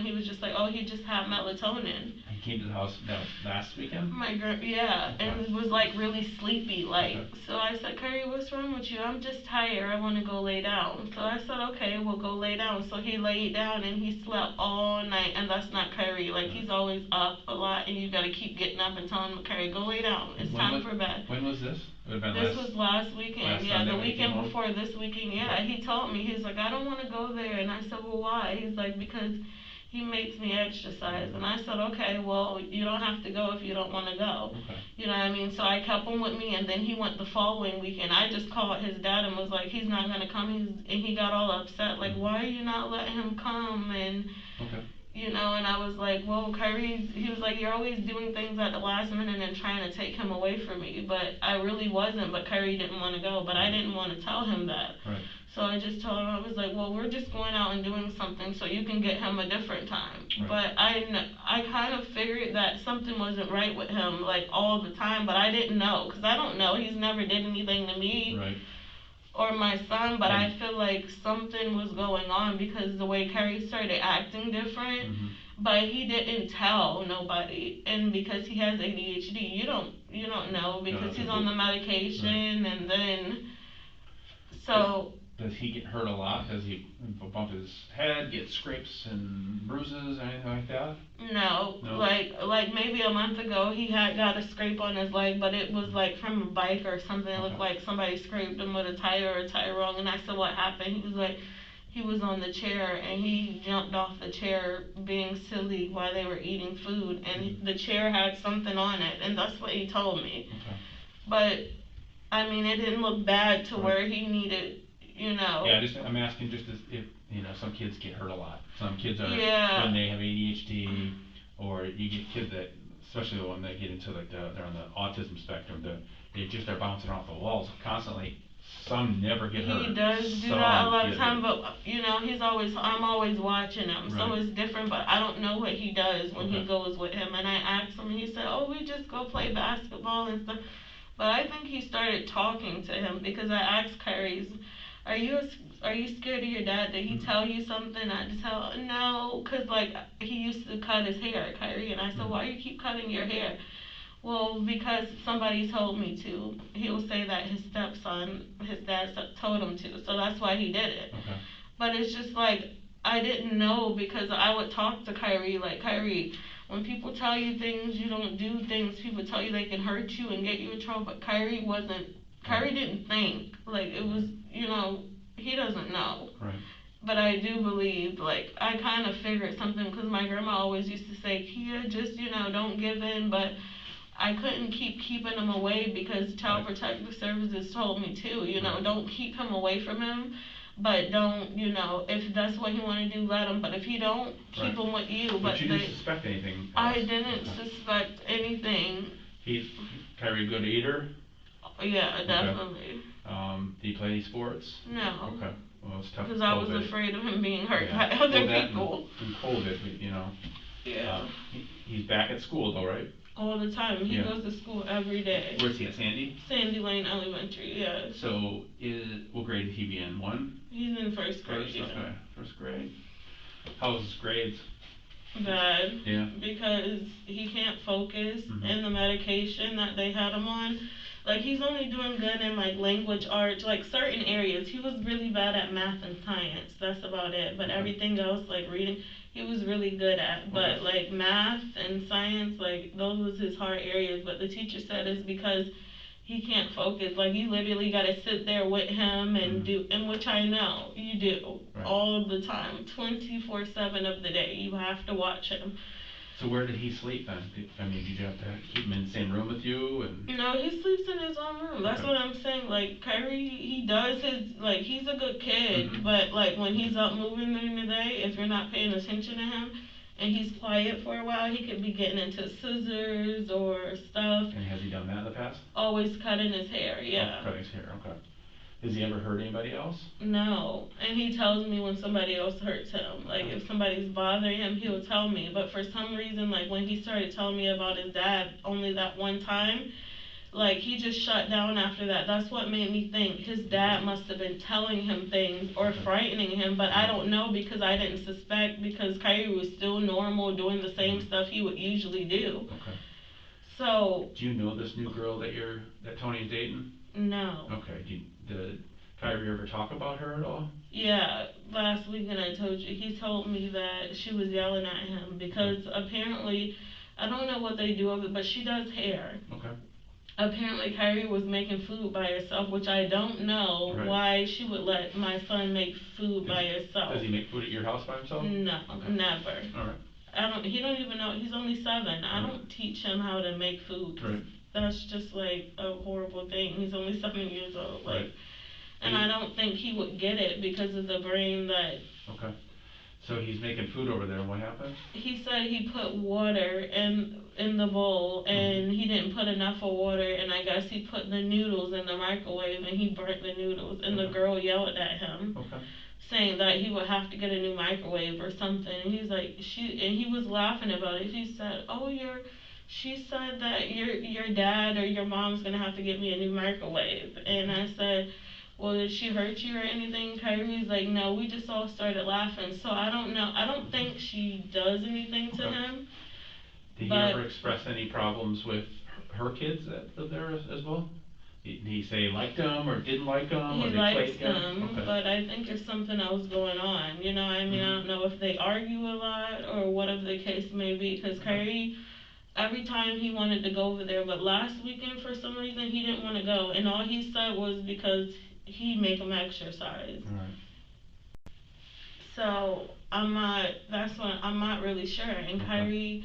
he was just like, oh, he just had melatonin. He came to the house last weekend? And it was like really sleepy, like. So I said, Kyrie, what's wrong with you? I'm just tired. I want to go lay down. So I said, okay, we'll go lay down. So he laid down and he slept all night, and that's not Kyrie. Like, he's always up a lot, and you got to keep getting up and telling him, Kyrie, go lay down. It's time for bed. When was this? This was last weekend, the weekend before this weekend, he told me, he's like, I don't want to go there, and I said, well, why? He's like, because he makes me exercise. And I said, okay, well, you don't have to go if you don't want to go. Okay. You know what I mean? So I kept him with me, and then he went the following weekend. I just called his dad and was like, he's not going to come. And he got all upset, like, why are you not letting him come? And, Okay. you know, and I was like, well, he was like, you're always doing things at the last minute and trying to take him away from me. But I really wasn't, but Kyrie didn't want to go. But I didn't want to tell him that. Right. So I just told him, I was like, well, we're just going out and doing something so you can get him a different time. Right. But I kind of figured that something wasn't right with him, like, all the time, but I didn't know, because I don't know. He's never did anything to me. Right. Or my son, but I And- feel like something was going on because the way Kyrie started acting different, but he didn't tell nobody. And because he has ADHD, you don't know because that's he's a on the book. medication, and then so. Does he get hurt a lot? Does he bump his head, get scrapes and bruises, anything like that? No, No? like maybe a month ago he had got a scrape on his leg, but it was like from a bike or something. It looked Okay. like somebody scraped him with a tire or a tire wrong. And I said, what happened? He was like, he was on the chair and he jumped off the chair being silly while they were eating food, and the chair had something on it, and that's what he told me. Okay. But I mean, it didn't look bad to Right. where he needed, you know. Yeah, I'm asking just as if, you know, some kids get hurt a lot. Some kids are, Yeah. when they have ADHD, or you get kids that, especially the one that get into like they're on the autism spectrum, they're bouncing off the walls constantly. Some never get hurt. He does do Some that a lot of get time, hurt. but you know, I'm always watching him, so Right. it's different, but I don't know what he does when he Okay. goes with him. And I asked him, and he said, oh, we just go play basketball and stuff. But I think he started talking to him because I asked Kyrie, are you scared of your dad? Did he tell you something? I just tell, no, cause like he used to cut his hair, Kyrie, and I said, why you keep cutting your hair? Well, because somebody told me to. He'll say that his dad told him to, so that's why he did it. Okay. But it's just like, I didn't know, because I would talk to Kyrie, like, Kyrie, when people tell you things, you don't do things, people tell you they can hurt you and get you in trouble, but Kyrie didn't think, like, it was, you know, he doesn't know. Right. But I do believe, like, I kind of figured something, because my grandma always used to say, Kia, just, you know, don't give in, but I couldn't keep keeping him away because Child Protective Services told me to, you know, don't keep him away from him, but don't, you know, if that's what he want to do, let him, but if he don't, keep him with you. But you didn't suspect anything else? I didn't suspect anything. Kyrie a good eater? Yeah, definitely. Do you play any sports? No. Okay. Well, it's tough. Because I was afraid of him being hurt by Yeah. other Well, that people. And COVID, you know. Yeah. He's back at school though, right? All the time. He Yeah. goes to school every day. Where's he at, Sandy? Sandy Lane Elementary, yeah. So, what grade did he be in? 1? He's in first grade. First, yeah. okay. First grade. How's his grades? Bad. Yeah. Because he can't focus, Mhm. and the medication that they had him on, like, he's only doing good in, like, language arts, like, certain areas. He was really bad at math and science, that's about it, but Okay. everything else, like reading, he was really good at, but, Okay. like, math and science, like, those was his hard areas, but the teacher said it's because he can't focus, like, you literally gotta sit there with him and do, and which I know, you do, Right. all the time, 24/7 of the day, you have to watch him. So where did he sleep then? Did you have to keep him in the same room with you? And No, he sleeps in his own room. That's Okay. what I'm saying. Like, Kyrie, he does his, like, he's a good kid, Mhm. but, like, when he's up moving during the day, if you're not paying attention to him, and he's quiet for a while, he could be getting into scissors or stuff. And has he done that in the past? Always cutting his hair, yeah. Oh, cutting his hair, okay. Has he ever hurt anybody else? No, and he tells me when somebody else hurts him. Like, if somebody's bothering him, he'll tell me. But for some reason, like, when he started telling me about his dad only that one time, like, he just shut down after that. That's what made me think his dad must have been telling him things or frightening him, but I don't know because I didn't suspect, because Kyrie was still normal, doing the same stuff he would usually do. Okay. So, Do you know this new girl that Tony's dating? no. Okay, did Kyrie ever talk about her at all? Yeah, last weekend I told you, he told me that she was yelling at him because apparently, I don't know what they do of it, but she does hair. Okay. apparently Kyrie was making food by herself, which I don't know Right. why she would let my son make food by herself. Does he make food at your house by himself? No, Okay. never. Alright. He don't even know, he's only 7. I don't teach him how to make food. 'Cause Right. that's just like a horrible thing. He's only 7 years old. Like, Right. and I don't think he would get it because of the brain that. Okay. So he's making food over there, and what happened? He said he put water in the bowl, and he didn't put enough of water, and I guess he put the noodles in the microwave, and he burnt the noodles, and the girl yelled at him, saying that he would have to get a new microwave or something. And he's like, and he was laughing about it. He said, "Oh, she said that your dad or your mom's gonna have to get me a new microwave." And I said, "Well, did she hurt you or anything?" Kyrie's like, "No, we just all started laughing." So I don't know. I don't think she does anything to him. Did he ever express any problems with her kids that live there as well? Did he say he liked them or didn't like them? He likes them, but I think there's something else going on. You know, I mean, I don't know if they argue a lot or whatever the case may be, because Kyrie, every time he wanted to go over there, but last weekend for some reason he didn't want to go, and all he said was because he make him exercise. So I'm not really sure. And Kyrie,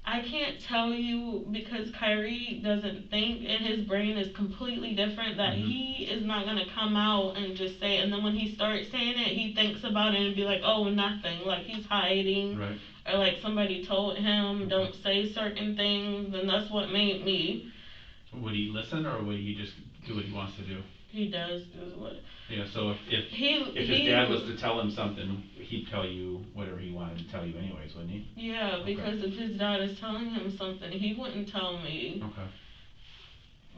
I can't tell you because Kyrie doesn't think, and his brain is completely different, that he is not gonna come out and just say it. And then when he starts saying it, he thinks about it and be like, "Oh, nothing," like he's hiding, or like somebody told him don't say certain things, and that's what made me. Would he listen, or would he just do what he wants to do? He does do what. Yeah, so if his dad was to tell him something, he'd tell you whatever he wanted to tell you anyways, wouldn't he? Yeah, because if his dad is telling him something, he wouldn't tell me. Okay.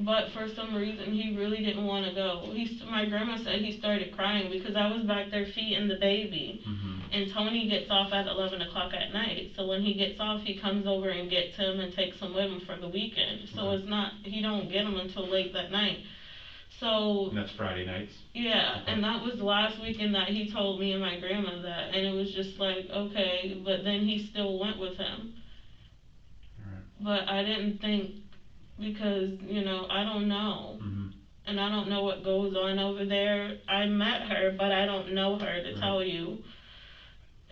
But for some reason, he really didn't want to go. My grandma said he started crying because I was back there feeding the baby. And Tony gets off at 11 o'clock at night. So when he gets off, he comes over and gets him and takes him with him for the weekend. So it's not, he don't get him until late that night. So. And that's Friday nights? Yeah, and that was last weekend that he told me and my grandma that. And it was just like, okay, but then he still went with him. But I didn't think, because, you know, I don't know. And I don't know what goes on over there. I met her, but I don't know her to tell you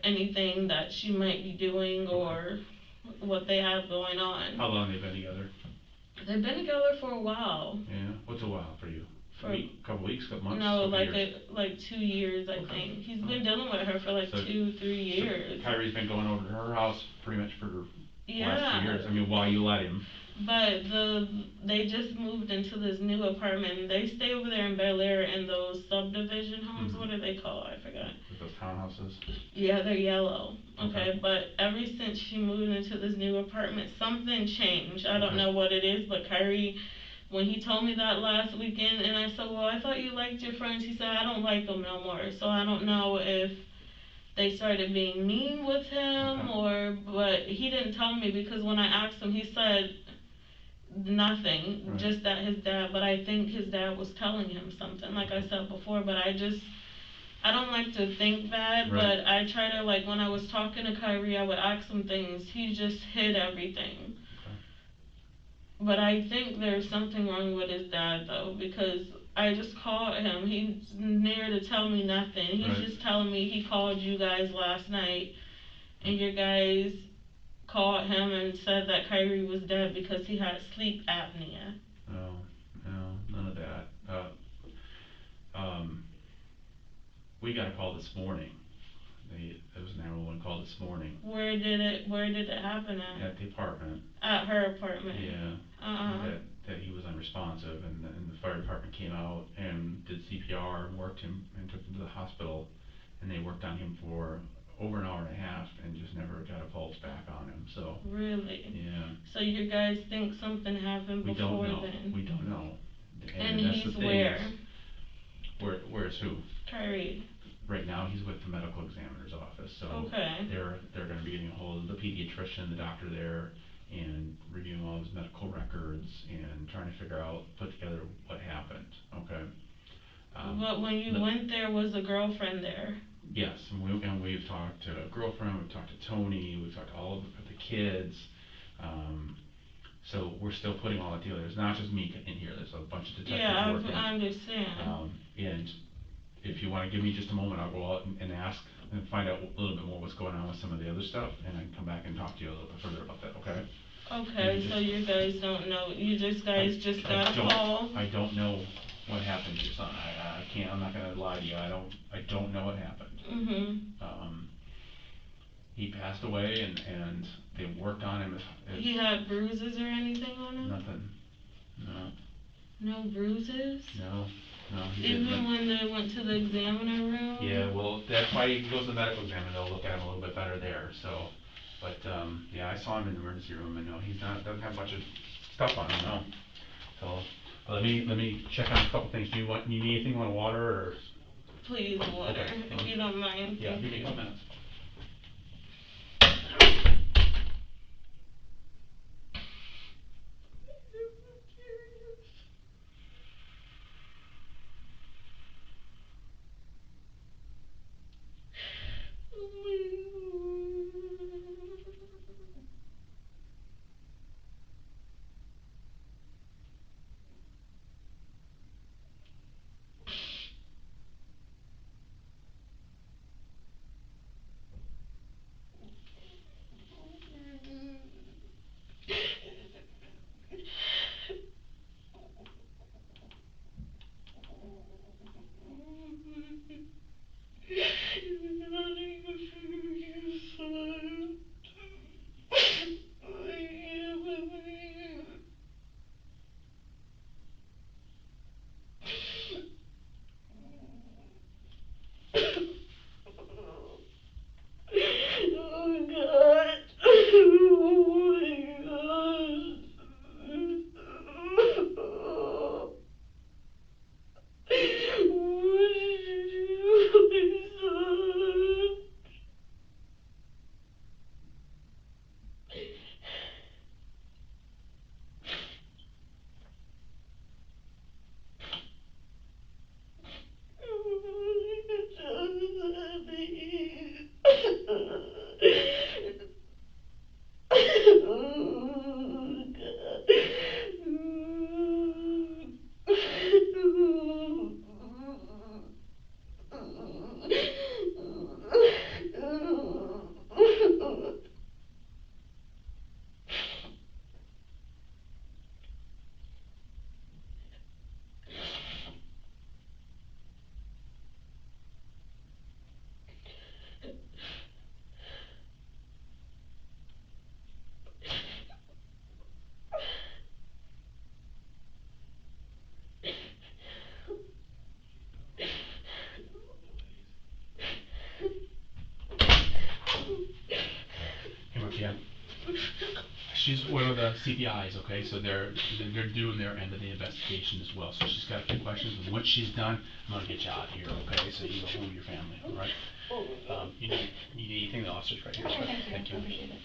anything that she might be doing or what they have going on. How long have they been together? They've been together for a while. Yeah? What's a while for you? For a couple weeks, couple months? No, years? like 2 years, I think. He's been dealing with her for like 2-3 years. So Kyrie's been going over to her house pretty much for the last 2 years. I mean, while you let him. But they just moved into this new apartment. They stay over there in Bel Air in those subdivision homes. What are they called? I forgot. Those townhouses? Yeah, they're yellow. Okay, but ever since she moved into this new apartment, something changed. I don't know what it is, but Kyrie, when he told me that last weekend, and I said, "Well, I thought you liked your friends," he said, "I don't like them no more." So I don't know if they started being mean with him but he didn't tell me, because when I asked him, he said nothing, just that his dad, but I think his dad was telling him something, like I said before, but I don't like to think bad, but I try to, like, when I was talking to Kyrie, I would ask him things, he just hid everything. But I think there's something wrong with his dad, though, because I just called him, he's near to tell me nothing, he's just telling me he called you guys last night, and your guys called him and said that Kyrie was dead because he had sleep apnea. No, none of that. We got a call this morning. There was an 911 call this morning. Where did it happen at? At the apartment. At her apartment? Yeah. That he was unresponsive, and the fire department came out and did CPR and worked him and took him to the hospital, and they worked on him for over an hour and a half and just never got a pulse back on him. So. Really? Yeah. So you guys think something happened before then? We don't know. And that's he's the thing where? Where's who? Kyrie. Right now he's with the medical examiner's office, so they're going to be getting a hold of the pediatrician, the doctor there, and reviewing all his medical records and trying to figure out, put together what happened. Okay. But when you went there, was a girlfriend there? Yes, and we've talked to a girlfriend, we've talked to Tony, we've talked to all of the kids. So we're still putting all that together. It's not just me in here. There's a bunch of detectives Yeah, working. I understand. And if you want to give me just a moment, I'll go out and ask and find out a little bit more what's going on with some of the other stuff, and I can come back and talk to you a little bit further about that. Okay? Okay, so you guys don't know. You just got a call. I don't know what happened to your son. I can't. I'm not gonna lie to you. I don't know what happened. He passed away, and they worked on him. He had bruises or anything on him? Nothing. No. No bruises? No. He didn't. Even when they went to the examiner room? Yeah, well, that's why he goes to the medical examiner. They'll look at him a little bit better there. So, but yeah, I saw him in the emergency room, and no, doesn't have a bunch of stuff on him. No. So, but let me check on a couple things. Do you need anything? Want water or? Please, water, Okay. if you don't mind. Yeah, give me a couple minutes. Yeah. She's one of the CPIs, okay, so they're doing their end of the investigation as well, so she's got a few questions, and once she's done, I'm gonna get you out here, okay, so you go home with your family, alright? You need anything, the officer's right here. Okay, thank you. I appreciate it.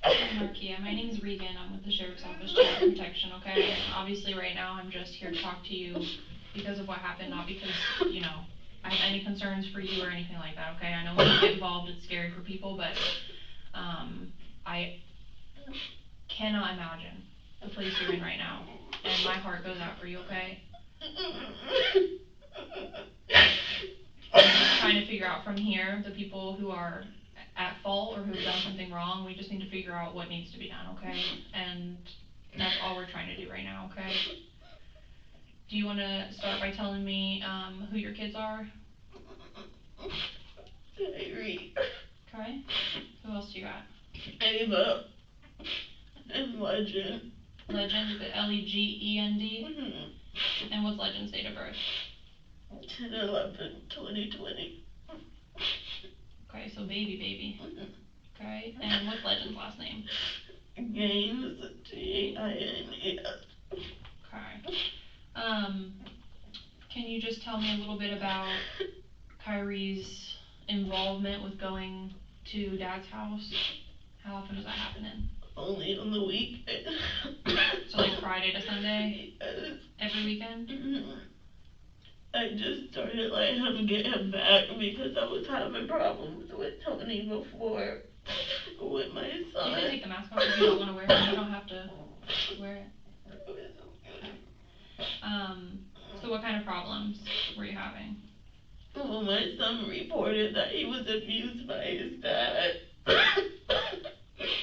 Hi, Markia. My name's Regan. I'm with the Sheriff's Office Child Protection, okay? Obviously, right now, I'm just here to talk to you because of what happened, not because, you know, I have any concerns for you or anything like that, okay? I know when you get involved, it's scary for people, but, I cannot imagine the place you're in right now, and my heart goes out for you, okay? I'm just trying to figure out from here, the people who are at fault or who have done something wrong, we just need to figure out what needs to be done, okay? And that's all we're trying to do right now, okay? Do you wanna start by telling me, who your kids are? Kyrie. Okay. Who else do you got? Ava. And Legend. Legend, is it Legend? Mm-hmm. And what's Legend's date of birth? 10/11/2020. Okay, so baby. Okay, and what's Legend's last name? Gaines, Gaines. Okay. Can you just tell me a little bit about Kyrie's involvement with going to Dad's house? How often does that happen in? Only on the weekend. So like Friday to Sunday? Yes. Every weekend? Mm-hmm. I just started letting him get him back because I was having problems with Tony before. with my You son. can take the mask off if you don't want to wear it. You don't have to wear it. So what kind of problems were you having? Well, my son reported that he was abused by his dad.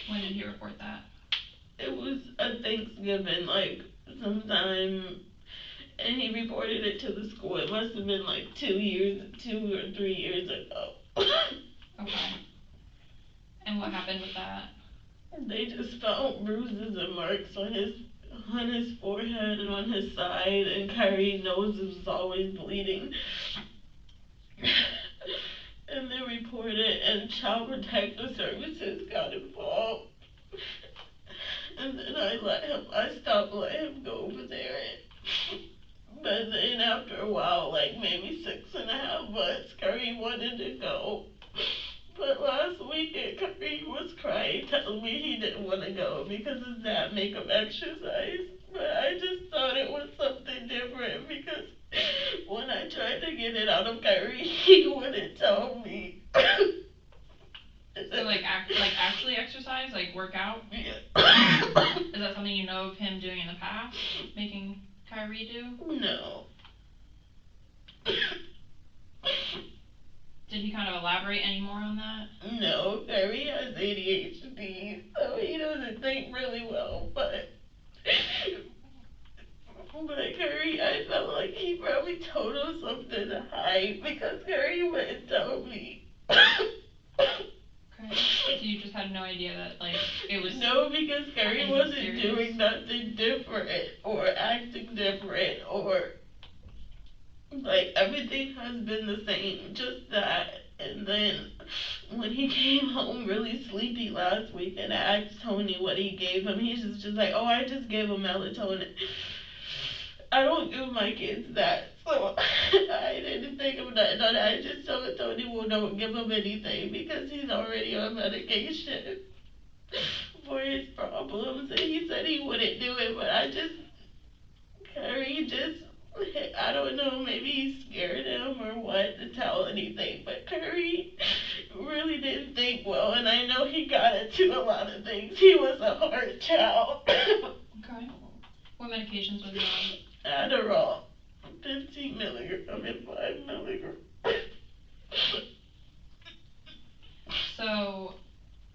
When did he report that? It was a Thanksgiving, like, sometime, and he reported it to the school. It must have been like 2 or 3 years ago. Okay. And what happened with that? They just found bruises and marks on his forehead and on his side, and Kyrie's nose was always bleeding. And they reported, and Child Protective Services got involved. And then I stopped letting him go over there. But then after a while, like maybe 6.5 months, Kyrie wanted to go. But last weekend, Kyrie was crying, telling me he didn't want to go because his dad make him exercise. But I just thought it was something different because when I tried to get it out of Kyrie, he wouldn't tell me. So like actually exercise, like work out? Yeah. Is that something you know of him doing in the past, making Kyrie do? No. Did he kind of elaborate any more on that? No, Kyrie has ADHD, so he doesn't think really well, but Kyrie, I felt like he probably told him something to hide because Kyrie wouldn't tell me. Okay. So you just had no idea that, like, it was... No, because Kyrie wasn't serious. doing nothing different or acting different or... Like, everything has been the same, just that. And then, when he came home really sleepy last week and I asked Tony what he gave him, he's just like, oh, I just gave him melatonin. I don't give my kids that, so I didn't think of that. I just told Tony, well, don't give him anything because he's already on medication for his problems. And he said he wouldn't do it, but Kyrie I don't know, maybe he scared him or what to tell anything, but Kyrie really didn't think well, and I know he got into a lot of things. He was a hard child. Okay. What medications was he on? Adderall, 15 milligrams, 5 milligrams. So,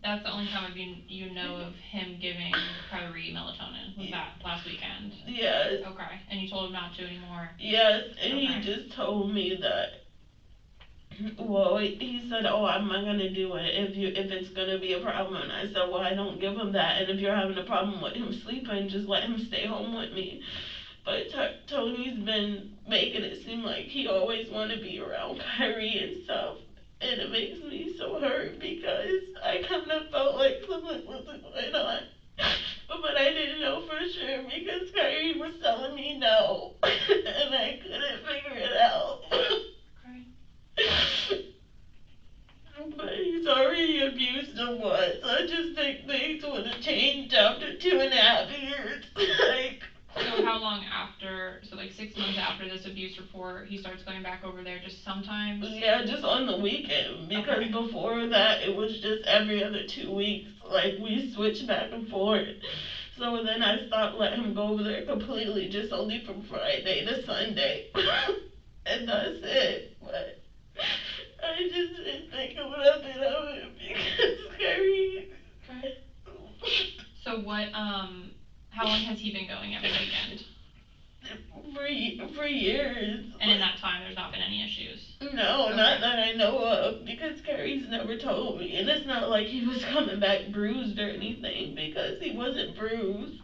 that's the only time you know of him giving Kyrie melatonin, was that last weekend? Yes. Okay, and you told him not to anymore? Yes, and Okay. he just told me that, well, he said, oh, I'm not gonna do it if it's gonna be a problem. And I said, well, I don't give him that, and if you're having a problem with him sleeping, just let him stay home with me. But Tony's been making it seem like he always want to be around Kyrie and stuff. And it makes me so hurt because I kind of felt like something wasn't going on. But I didn't know for sure because Kyrie was telling me no. And I couldn't figure it out. Okay. But he's already abused him once. I just think things would have changed after 2.5 years. So how long after, so like 6 months after this abuse report, he starts going back over there just sometimes? Yeah, just on the weekend, because before that, it was just every other 2 weeks, like, we switched back and forth. So then I stopped letting him go over there completely, just only from Friday to Sunday. And that's it, but I just didn't think of nothing of it, because Kyrie... Okay. So what, how long has he been going every weekend? For years. And in that time, there's not been any issues? No, Okay. not that I know of, because Kyrie's never told me. And it's not like he was coming back bruised or anything, because he wasn't bruised.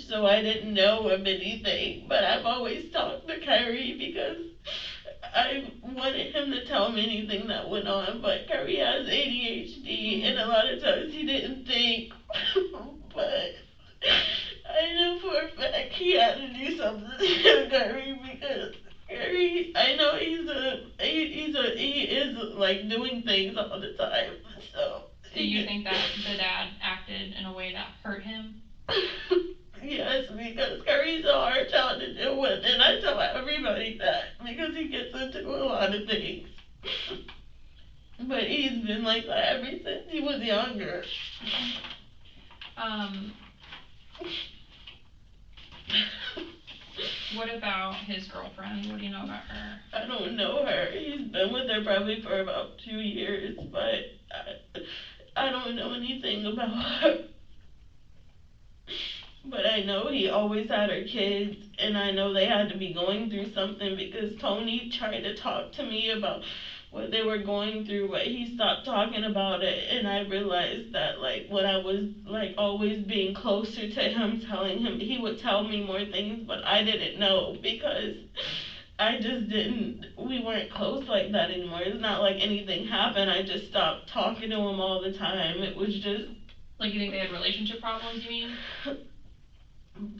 So I didn't know of anything. But I've always talked to Kyrie because I wanted him to tell me anything that went on. But Kyrie has ADHD, and a lot of times he didn't think. But I know for a fact he had to do something to Kyrie because Kyrie, I know he is like doing things all the time. So do you think that the dad acted in a way that hurt him? Yes, because Kyrie's a hard child to deal with, and I tell everybody that because he gets into a lot of things. But he's been like since he was younger. What about his girlfriend? What do you know about her? I don't know her. He's been with her probably for about 2 years, but I don't know anything about her. But I know he always had her kids, and I know they had to be going through something because Tony tried to talk to me about what they were going through, but he stopped talking about it, and I realized that, like, when I was, like, always being closer to him, telling him, he would tell me more things, but I didn't know because I just didn't, we weren't close like that anymore. It's not like anything happened, I just stopped talking to him all the time. It was just... Like, you think they had relationship problems, you mean?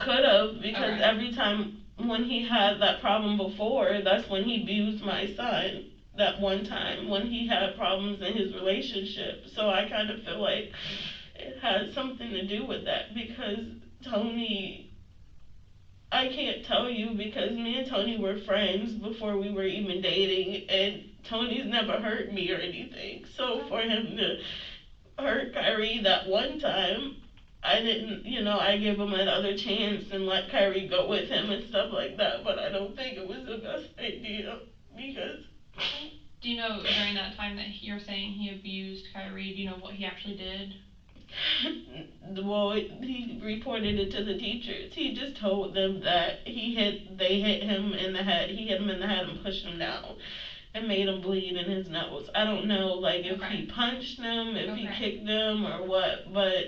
Could've, because Okay. every time when he had that problem before, that's when he abused my son. That one time when he had problems in his relationship. So I kind of feel like it had something to do with that because Tony, I can't tell you because me and Tony were friends before we were even dating, and Tony's never hurt me or anything. So for him to hurt Kyrie that one time, I didn't, I gave him another chance and let Kyrie go with him and stuff like that, but I don't think it was the best idea because... Do you know during that time that you're saying he abused Kyrie, do you know what he actually did? Well, he reported it to the teachers. He just told them that they hit him in the head, he hit him in the head and pushed him down and made him bleed in his nose. I don't know, like, if he punched him, if he kicked him or what, but...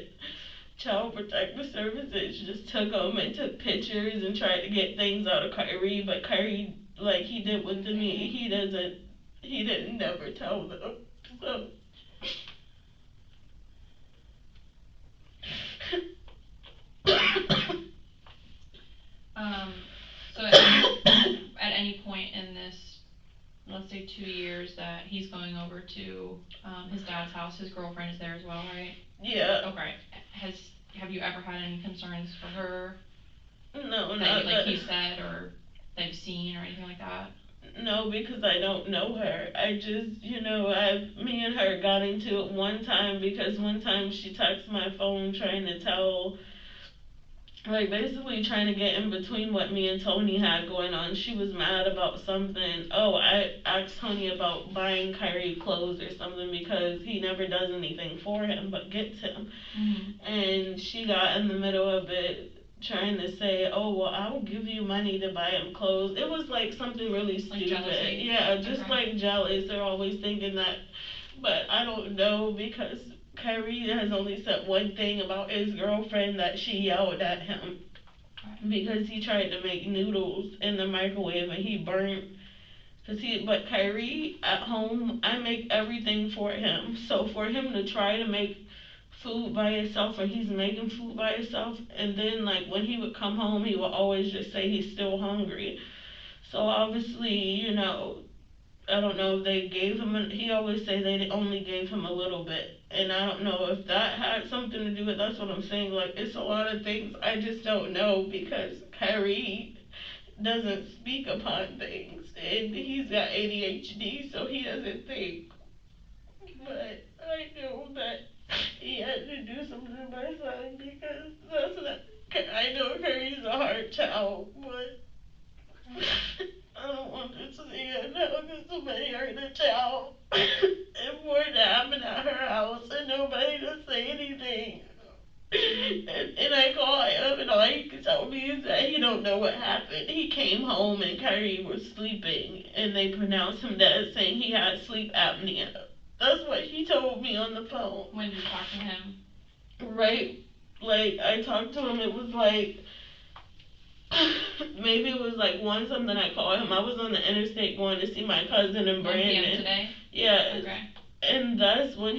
Child Protective Services just took him and took pictures and tried to get things out of Kyrie, but Kyrie, like he did with me, he didn't never tell them, so. So at any point in this, let's say 2 years that he's going over to, his dad's house, his girlfriend is there as well, right? Yeah. Okay. Have you ever had any concerns for her? No, that, like he said, or that you've seen, or anything like that? No, because I don't know her. I just, me and her got into it one time because one time she texted my phone trying to tell, like basically trying to get in between what me and Tony had going on. She was mad about something. Oh, I asked Tony about buying Kyrie clothes or something because he never does anything for him but gets him. Mm-hmm. And she got in the middle of it trying to say, oh, well, I will give you money to buy him clothes. It was like something really stupid. Jealousy? Yeah, just like jealous. They're always thinking that. But I don't know because Kyrie has only said one thing about his girlfriend, that she yelled at him because he tried to make noodles in the microwave and he burnt. But Kyrie at home, I make everything for him. So for him to try to make food by himself, or he's making food by himself, and then like when he would come home, he would always just say he's still hungry. So obviously, I don't know if they gave him, he always say they only gave him a little bit. And I don't know if that had something to do with, that's what I'm saying, like, it's a lot of things I just don't know because Kyrie doesn't speak upon things. And he's got ADHD, so he doesn't think. But I know that he had to do something to my son because that's not, I know Kyrie's a hard child, but I don't want this to see it now because somebody hurt a child. And for it to happen at her house and nobody to say anything. And I call him and all he can tell me is that he don't know what happened. He came home and Kyrie was sleeping and they pronounced him dead, saying he had sleep apnea. That's what he told me on the phone. When did you talk to him? Right, like I talked to him, it was like maybe it was like one something I called him. I was on the interstate going to see my cousin in 1 Brandon. p.m. today? Yeah. Okay. And that's when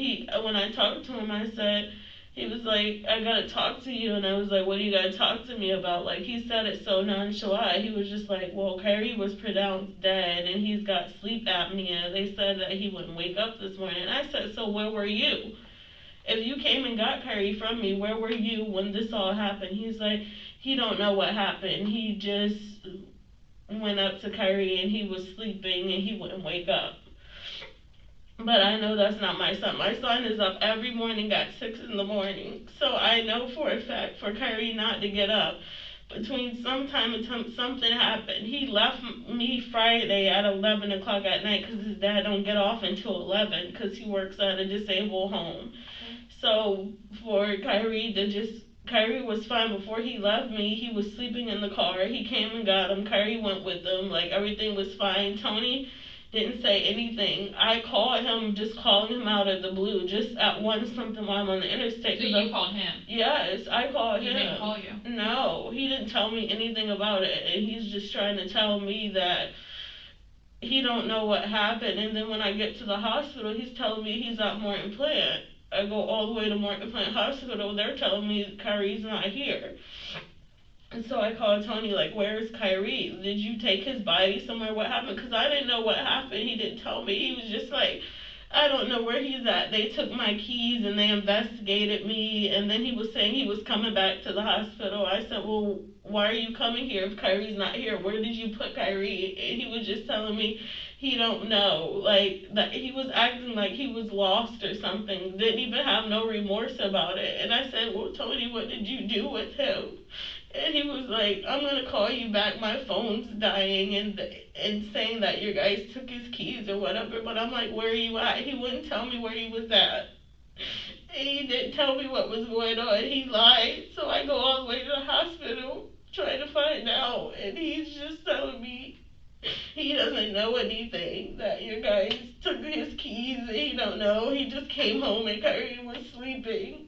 I talked to him, I said, he was like, I gotta talk to you. And I was like, what do you gotta talk to me about? Like, he said it so nonchalant. He was just like, well, Kyrie was pronounced dead and he's got sleep apnea. They said that he wouldn't wake up this morning. And I said, so where were you? If you came and got Kyrie from me, where were you when this all happened? He's like, he don't know what happened. He just went up to Kyrie and he was sleeping and he wouldn't wake up. But I know that's not my son. My son is up every morning at 6 in the morning. So I know for a fact for Kyrie not to get up between sometime and something happened. He left me Friday at 11 o'clock at night because his dad don't get off until 11 because he works at a disabled home. So for Kyrie was fine before he left me. He was sleeping in the car. He came and got him. Kyrie went with him. Like, everything was fine. Tony didn't say anything. I called him, just calling him out of the blue, just at one something while I'm on the interstate. So you called him? Yes, I called him. He didn't call you? No, he didn't tell me anything about it, and he's just trying to tell me that he don't know what happened. And then when I get to the hospital, he's telling me he's at Morton Plant. I go all the way to Morton Plant Hospital. They're telling me Kyrie's not here. And so I called Tony, like, where's Kyrie? Did you take his body somewhere? What happened? Because I didn't know what happened. He didn't tell me. He was just like, I don't know where he's at. They took my keys and they investigated me. And then he was saying he was coming back to the hospital. I said, well, why are you coming here if Kyrie's not here? Where did you put Kyrie? And he was just telling me he don't know. Like, that he was acting like he was lost or something. Didn't even have no remorse about it. And I said, well, Tony, what did you do with him? And he was like, I'm gonna call you back, my phone's dying, and saying that your guys took his keys or whatever. But I'm like, where are you at? He wouldn't tell me where he was at. And he didn't tell me what was going on. He lied. So I go all the way to the hospital trying to find out, and he's just telling me he doesn't know anything, that your guys took his keys and he don't know. He just came home and Kyrie was sleeping.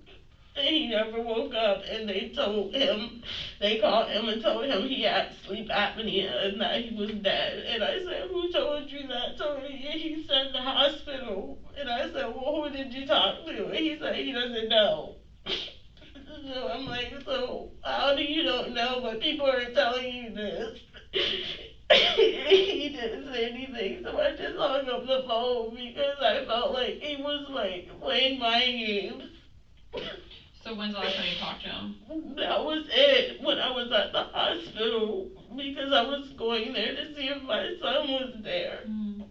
And he never woke up, and they called him and told him he had sleep apnea and that he was dead. And I said, who told you that, Tony? And he said the hospital. And I said, well, who did you talk to? And he said he doesn't know. So I'm like, so how do you don't know, but people are telling you this? He didn't say anything, so I just hung up the phone because I felt like he was like playing mind games. So when's the last time you talked to him? That was it, when I was at the hospital, because I was going there to see if my son was there. Mm.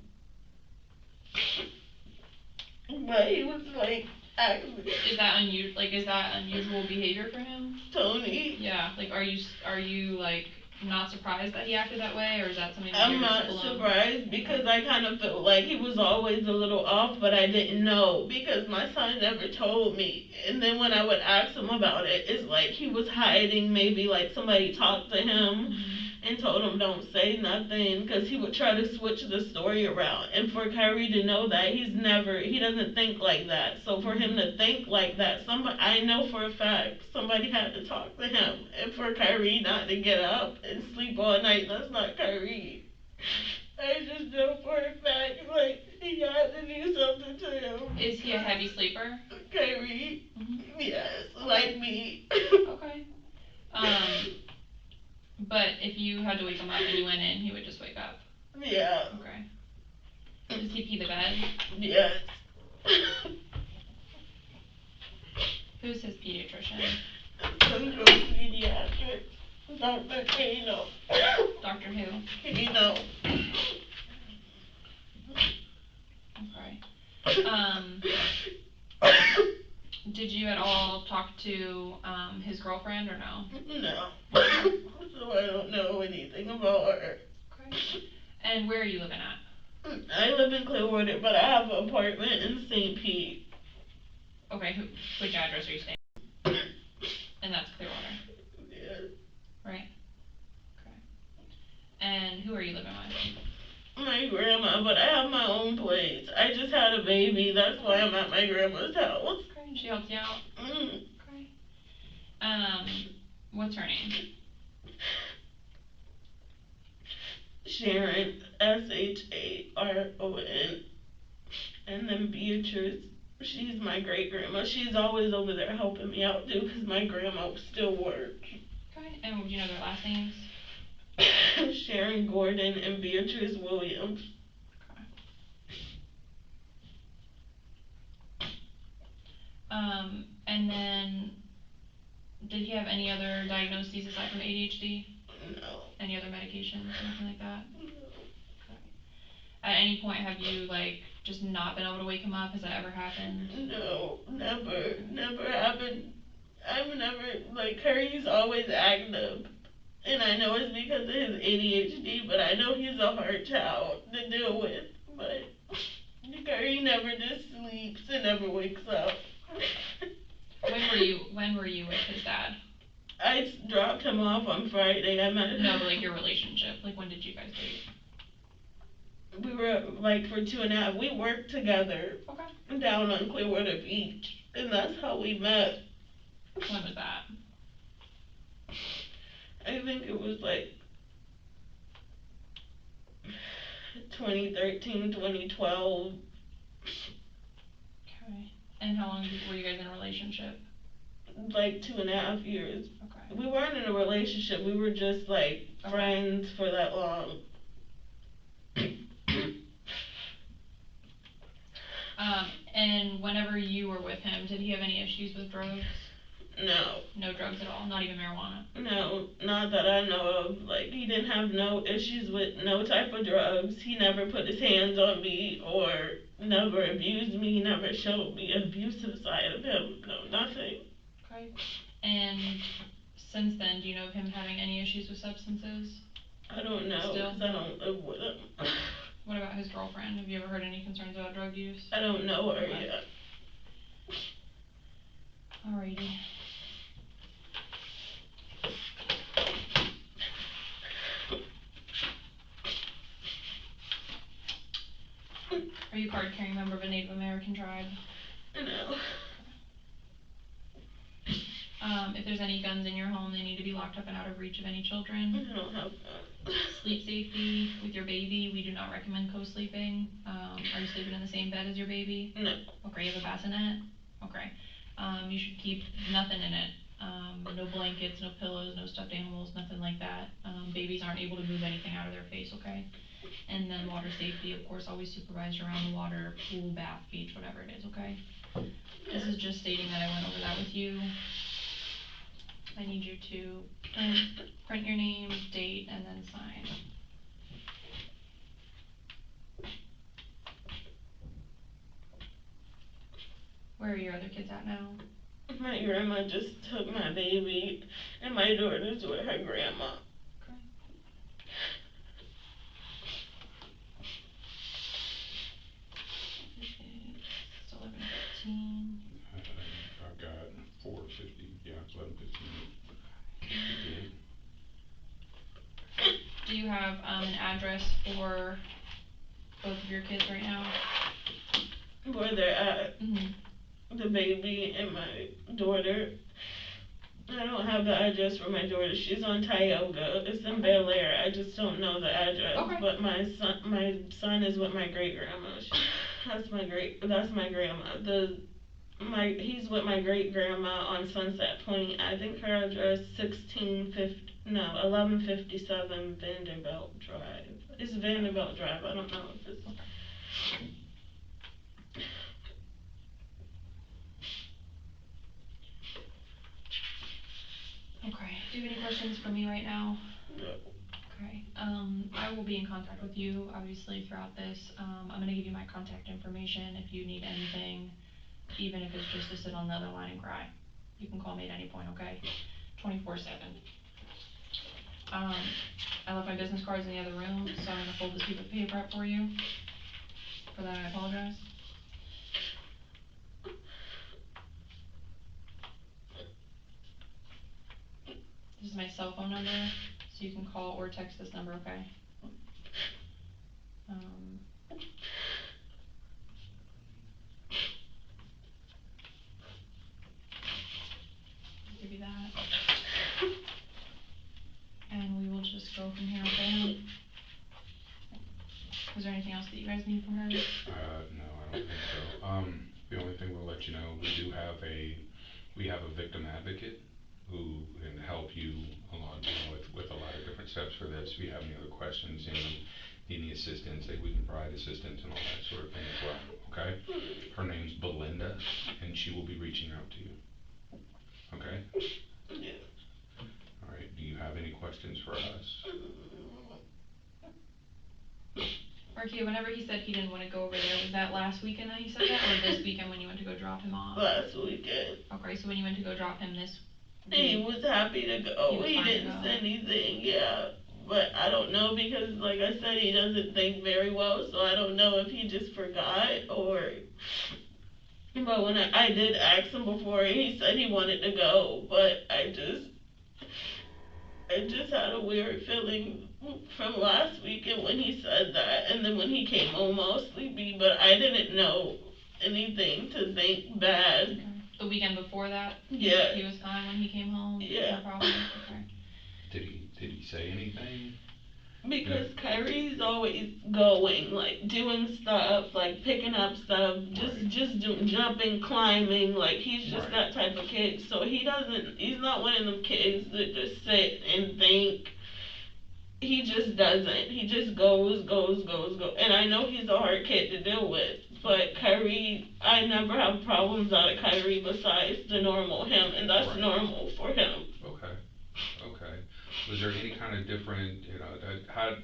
But he was like, acting. Is that unusual behavior for him? Tony? Yeah, like, are you like not surprised that he acted that way, or is that something that I'm you're not just surprised because I kind of felt like he was always a little off, but I didn't know because my son never told me. And then when I would ask him about it, it's like he was hiding. Maybe like somebody talked to him and told him don't say nothing, because he would try to switch the story around. And for Kyrie to know that, he doesn't think like that. So for him to think like that, I know for a fact somebody had to talk to him. And for Kyrie not to get up and sleep all night, that's not Kyrie. I just know for a fact, like, he had to do something to him. Is he a heavy sleeper? Kyrie? Mm-hmm. Yes, like me. Okay. But if you had to wake him up and you went in, he would just wake up? Yeah. Okay. Does he pee the bed? Yes. Who's his pediatrician? Central Pediatrics. Dr. Kano. Dr. who? Kano. Okay. Did you at all talk to his girlfriend or no? No. So I don't know anything about her. Okay. And where are you living at? I live in Clearwater, but I have an apartment in St. Pete. Okay, which address are you staying? And that's Clearwater? Yes. Right? Okay. And who are you living with? My grandma, but I have my own place. I just had a baby, that's why I'm at my grandma's house. Okay, and she helped you out? Okay. What's her name? Sharon, Sharon. And then Beatrice, she's my great grandma. She's always over there helping me out too, because my grandma still works. Okay, and do you know their last names? Sharon Gordon and Beatrice Williams. Okay. And then, did he have any other diagnoses aside from ADHD? No. Any other medications, anything like that? No. Okay. At any point have you, like, just not been able to wake him up? Has that ever happened? No, never happened. I've never, like, Kyrie's always active. And I know it's because of his ADHD, but I know he's a hard child to deal with. But Kyrie never just sleeps and never wakes up. When were you with his dad? I dropped him off on Friday. I met him. No, but like your relationship. Like when did you guys date? We were like for 2.5. We worked together. Okay. Down on Clearwater Beach, and that's how we met. When was that? I think it was like 2013, 2012. Okay. And how long were you guys in a relationship? Like 2.5 years. Okay. We weren't in a relationship. We were just like friends for that long. And whenever you were with him, did he have any issues with drugs? No. No drugs at all? Not even marijuana? No, not that I know of. Like, he didn't have no issues with no type of drugs. He never put his hands on me or never abused me, never showed me an abusive side of him. No, nothing. Okay. And since then, do you know of him having any issues with substances? I don't know, because I don't live with him. What about his girlfriend? Have you ever heard any concerns about drug use? I don't know her yet. Alrighty. Are you a card-carrying member of a Native American tribe? No. If there's any guns in your home, they need to be locked up and out of reach of any children. I don't have guns. Sleep safety with your baby. We do not recommend co-sleeping. Are you sleeping in the same bed as your baby? No. Okay, you have a bassinet? Okay. You should keep nothing in it. No blankets, no pillows, no stuffed animals, nothing like that. Babies aren't able to move anything out of their face, okay? And then water safety, of course, always supervised around the water, pool, bath, beach, whatever it is, okay? This is just stating that I went over that with you. I need you to print your name, date, and then sign. Where are your other kids at now? My grandma just took my baby, and my daughter's with her grandma. Okay. It's 11:15. I've got 4:50, yeah, 11:15. Do you have an address for both of your kids right now? Where they're at. Mm-hmm. The baby and my daughter. I don't have the address for my daughter. She's on Tioga. It's in Bel Air. I just don't know the address. Okay. But my son is with my great grandma. That's my grandma. He's with my great grandma on Sunset Point. I think her address 1157 Vanderbilt Drive. It's Vanderbilt Drive. I don't know if it's. Okay. Do you have any questions for me right now? No. Okay. I will be in contact with you, obviously, throughout this. I'm gonna give you my contact information if you need anything, even if it's just to sit on the other line and cry. You can call me at any point, okay? 24/7. I left my business cards in the other room, so I'm gonna fold this piece of paper up for you. For that, I apologize. This is my cell phone number, so you can call or text this number, okay? I'll give you that. And we will just go from here, okay? Is there anything else that you guys need from her? No, I don't think so. The only thing we'll let you know, we have a victim advocate who can help you along, with a lot of different steps for this. If you have any other questions, any assistance, we can provide assistance and all that sort of thing as well, okay? Her name's Belinda, and she will be reaching out to you, okay? Yeah. All right, do you have any questions for us? Marquia, whenever he said he didn't want to go over there, was that last weekend that he said that, or this weekend when you went to go drop him off? Last weekend. Okay, so when you went to go drop him this He was happy to go. He didn't say anything, yeah. But I don't know because, like I said, he doesn't think very well, so I don't know if he just forgot or. But when I did ask him before, he said he wanted to go, but I just had a weird feeling from last weekend when he said that, and then when he came home all sleepy, but I didn't know anything to think bad. Okay. The weekend before that? Yeah. He was fine when he came home? Yeah. No problem? Okay. Did he say anything? Because Kyrie's always going, like doing stuff, like picking up stuff, just doing jumping, climbing, like he's just that type of kid. So he's not one of them kids that just sit and think. He just doesn't. He just goes. And I know he's a hard kid to deal with, but Kyrie, I never have problems out of Kyrie besides the normal him, and that's normal for him. Okay. Was there any kind of different, how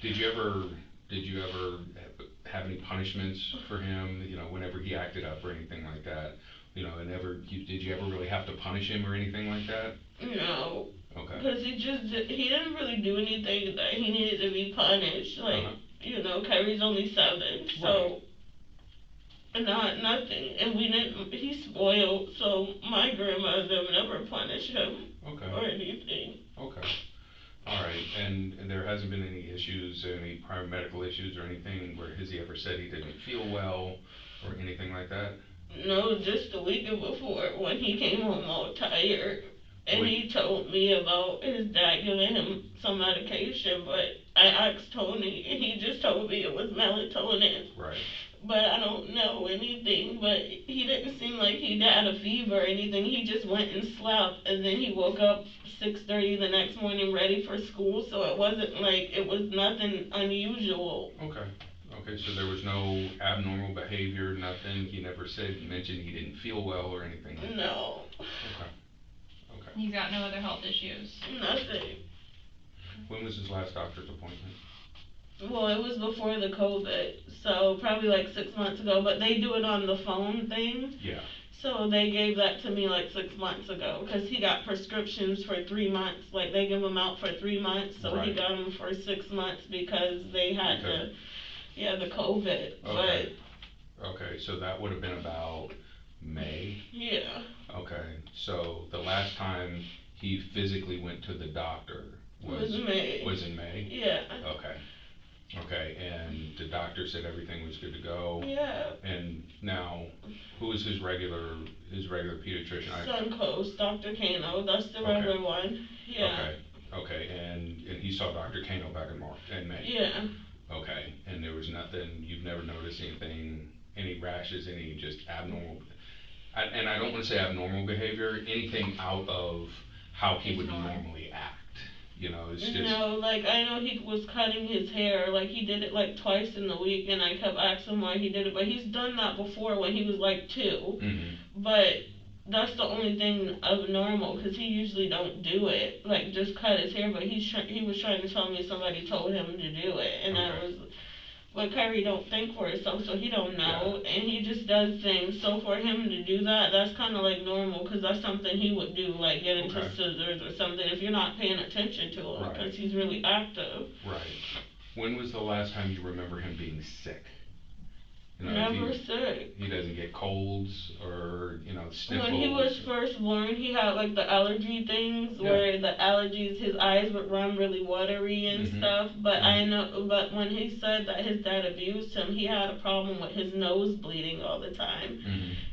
did you ever have any punishments for him, whenever he acted up or anything like that? Did you ever really have to punish him or anything like that? No. Okay. Because he didn't really do anything that he needed to be punished. Like, Kyrie's only 7, so. Nothing. And he's spoiled, so my grandmother never punished him. Or anything. Okay. Alright, and there hasn't been any issues, any prior medical issues or anything where has he ever said he didn't feel well or anything like that? No, just the weekend before when he came home all tired. And he told me about his dad giving him some medication, but I asked Tony and he just told me it was melatonin. Right. But I don't know anything, but he didn't seem like he had a fever or anything. He just went and slept, and then he woke up 6:30 the next morning ready for school, so it wasn't like, it was nothing unusual. Okay, so there was no abnormal behavior, nothing, he never mentioned he didn't feel well or anything like that? No. Okay. He's got no other health issues? Nothing. When was his last doctor's appointment? Well, it was before the COVID, so probably like 6 months ago, but they do it on the phone thing. Yeah. So they gave that to me like 6 months ago, because he got prescriptions for 3 months, like they give them out for 3 months, so he got them for 6 months because they had the COVID. Okay, so that would have been about May? Yeah. Okay, so the last time he physically went to the doctor was May. Was in May? Yeah. Okay, and the doctor said everything was good to go? Yeah. And now, who is his regular pediatrician? Suncoast, Dr. Kano, that's the regular one. Yeah. Okay, and he saw Dr. Kano back in May? Yeah. Okay, and there was nothing, you've never noticed anything, any rashes, any just abnormal, and I don't want to say abnormal behavior, anything out of how he would normally act? It's just. No, like I know he was cutting his hair, like he did it like twice in the week, and I kept asking why he did it, but he's done that before when he was like 2. Mm-hmm. But that's the only thing abnormal, because he usually don't do it, like just cut his hair, but he was trying to tell me somebody told him to do it, and but Kyrie don't think for himself, so he don't know, and he just does things. So for him to do that, that's kind of like normal, because that's something he would do, like get into scissors or something, if you're not paying attention to him, because he's really active. Right. When was the last time you remember him being sick? Never sick. He doesn't get colds or, sniffles? When he was first born, he had like the allergy things where the allergies, his eyes would run really watery and stuff. But but when he said that his dad abused him, he had a problem with his nose bleeding all the time.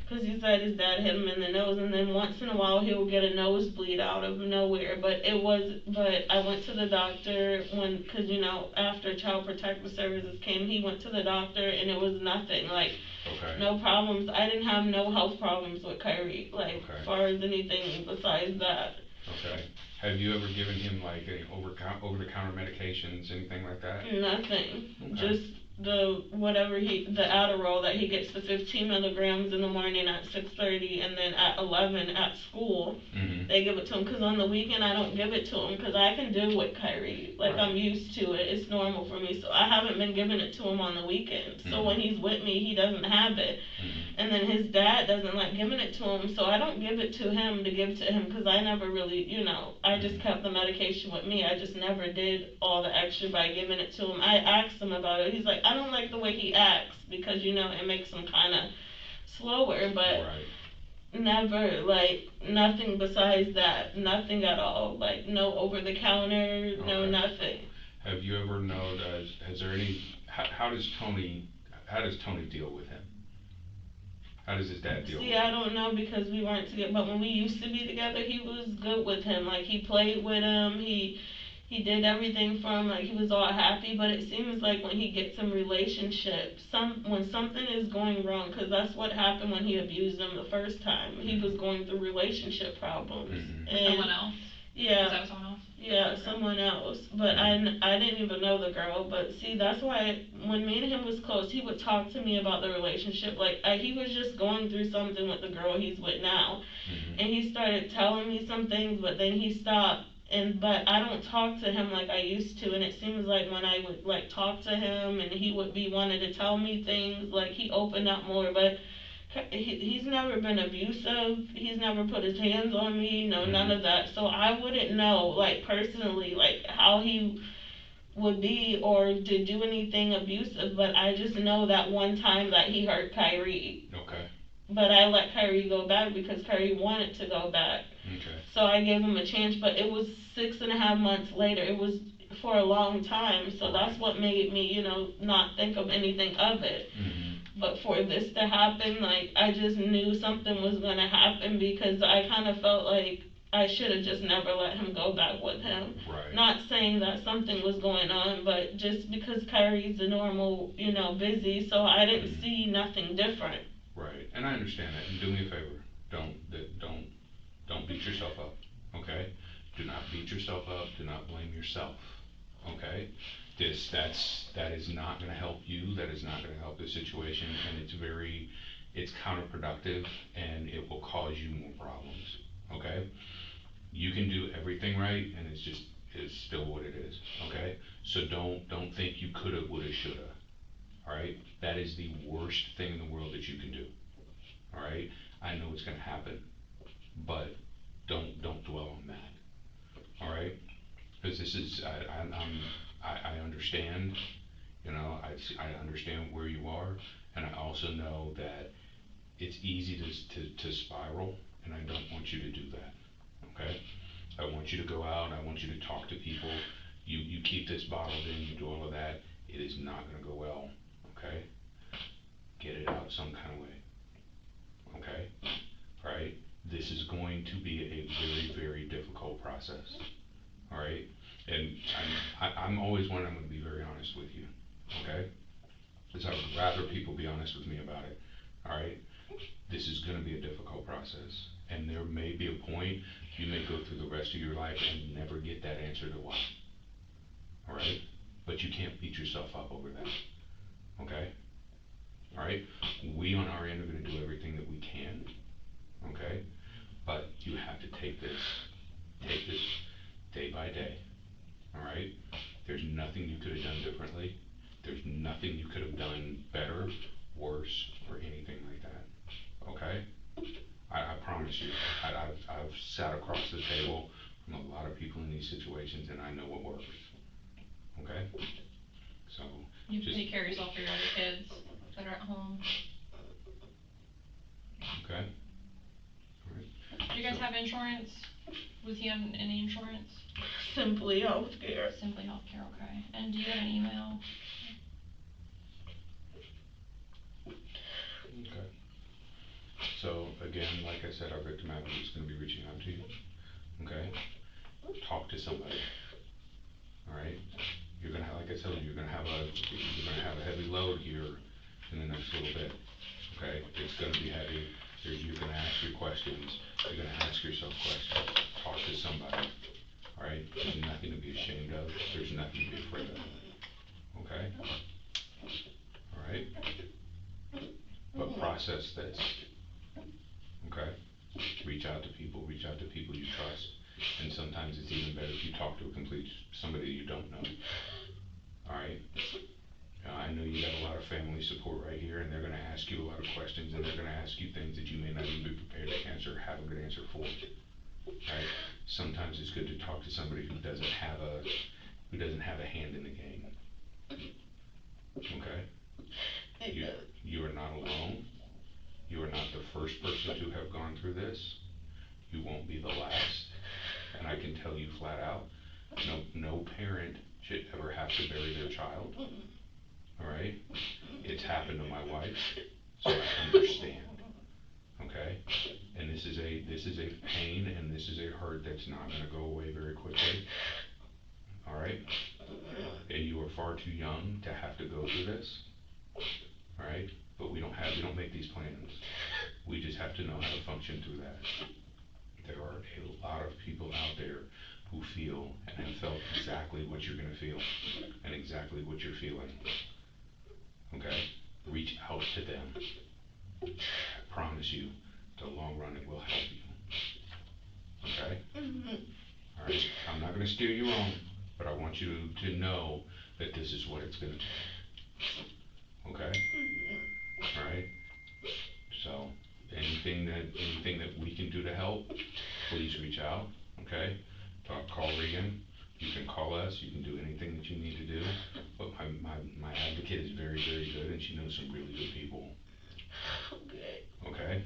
Because he said his dad hit him in the nose, and then once in a while he would get a nosebleed out of nowhere. But I went to the doctor because after Child Protective Services came, he went to the doctor and it was nothing, like no problems. I didn't have no health problems with Kyrie, as far as anything besides that. Okay. Have you ever given him like any over-the-counter medications, anything like that? Nothing. Okay. the Adderall that he gets, the 15 milligrams in the morning at 6:30, and then at 11 at school, they give it to him. Because on the weekend I don't give it to him because I can deal with Kyrie. Like, I'm used to it. It's normal for me. So I haven't been giving it to him on the weekend. So when he's with me, he doesn't have it. And then his dad doesn't like giving it to him. So I don't give it to him to give to him because I never really, you know, I just kept the medication with me. I just never did all the extra by giving it to him. I asked him about it. He's like, I don't like the way he acts because, you know, it makes him kind of slower, but never, like, nothing besides that. Nothing at all. Like, no over-the-counter, no nothing. Have you ever known, has there any, how does Tony deal with him? How does his dad deal with him? See, I don't know because we weren't together, but when we used to be together, he was good with him. Like, he played with him, he did everything for him, like, he was all happy, but it seems like when he gets in relationships, when something is going wrong, because that's what happened when he abused him the first time. He was going through relationship problems. And someone else? Yeah. Was that with someone else? Yeah, someone else. But I didn't even know the girl. But see, that's why when me and him was close, he would talk to me about the relationship. Like, he was just going through something with the girl he's with now. And he started telling me some things, but then he stopped. But I don't talk to him like I used to. And it seems like when I would, like, talk to him and he would be wanting to tell me things, like, he opened up more. But he's never been abusive. He's never put his hands on me, none of that. So I wouldn't know, like, personally, like, how he would be or to do anything abusive, but I just know that one time that he hurt Kyrie. Okay. But I let Kyrie go back because Kyrie wanted to go back. Okay. So I gave him a chance, but it was 6.5 months later. It was for a long time, so that's what made me, not think of anything of it. But for this to happen, like, I just knew something was gonna happen because I kind of felt like I should have just never let him go back with him. Right. Not saying that something was going on, but just because Kyrie's a normal, busy, so I didn't see nothing different. Right, and I understand that. And do me a favor, don't beat yourself up, okay? Do not beat yourself up. Do not blame yourself, okay? That is not going to help you. That is not going to help the situation, and it's counterproductive, and it will cause you more problems, okay? You can do everything right, and it's still what it is, okay? So don't think you coulda, woulda, shoulda, all right? That is the worst thing in the world that you can do, all right? I know it's going to happen, but don't dwell on that, all right? Because this is, I understand, I understand where you are, and I also know that it's easy to spiral, and I don't want you to do that, okay? I want you to go out, I want you to talk to people, you keep this bottled in, you do all of that, it is not gonna go well, okay? Get it out some kind of way, okay? All right? This is going to be a very, very difficult process, all right? And I'm always one, I'm going to be very honest with you, okay? Because I would rather people be honest with me about it, all right? This is going to be a difficult process, and there may be a point you may go through the rest of your life and never get that answer to why, all right? But you can't beat yourself up over that, okay? All right? We on our end are going to do everything that we can, okay? But you have to take this day by day. All right? There's nothing you could have done differently. There's nothing you could have done better, worse, or anything like that. Okay? I promise you. I've sat across the table from a lot of people in these situations, and I know what works. Okay? So you take care of yourself for your other kids that are at home. Okay? All right. Do you guys have insurance? Was he on any insurance? Simply Healthcare. Simply Healthcare, okay. And do you have an email? Okay. So again, like I said, our victim advocate is going to be reaching out to you. Okay? Talk to somebody. All right? You're gonna have, like I said, you're gonna have a heavy load here in the next little bit. Okay? It's gonna be heavy. You're gonna ask your questions. You're gonna ask yourself questions. Talk to somebody. All right? There's nothing to be ashamed of. There's nothing to be afraid of. Okay? Alright? But process this. Okay? Reach out to people you trust. And sometimes it's even better if you talk to somebody you don't know. Alright? I know you got a lot of family support right here, and they're going to ask you a lot of questions, and they're going to ask you things that you may not even be prepared to answer, have a good answer for. Right? Sometimes it's good to talk to somebody who doesn't have a hand in the game. Okay? You are not alone. You are not the first person to have gone through this. You won't be the last. And I can tell you flat out, no parent should ever have to bury their child. Alright? It's happened to my wife, so I understand. Okay? And this is a pain, and this is a hurt that's not going to go away very quickly. Alright? And you are far too young to have to go through this. Alright? But we don't make these plans. We just have to know how to function through that. There are a lot of people out there who feel and have felt exactly what you're going to feel and exactly what you're feeling. Okay? Reach out to them. I promise you, the long run, it will help you. Okay? Alright? I'm not going to steer you wrong, but I want you to know that this is what it's going to be. Okay? Alright? So, anything that we can do to help, please reach out. Okay? Call Regan. You can call us. You can do anything that you need to do. But my advocate is very, very good, and she knows some really good people. Okay. Okay?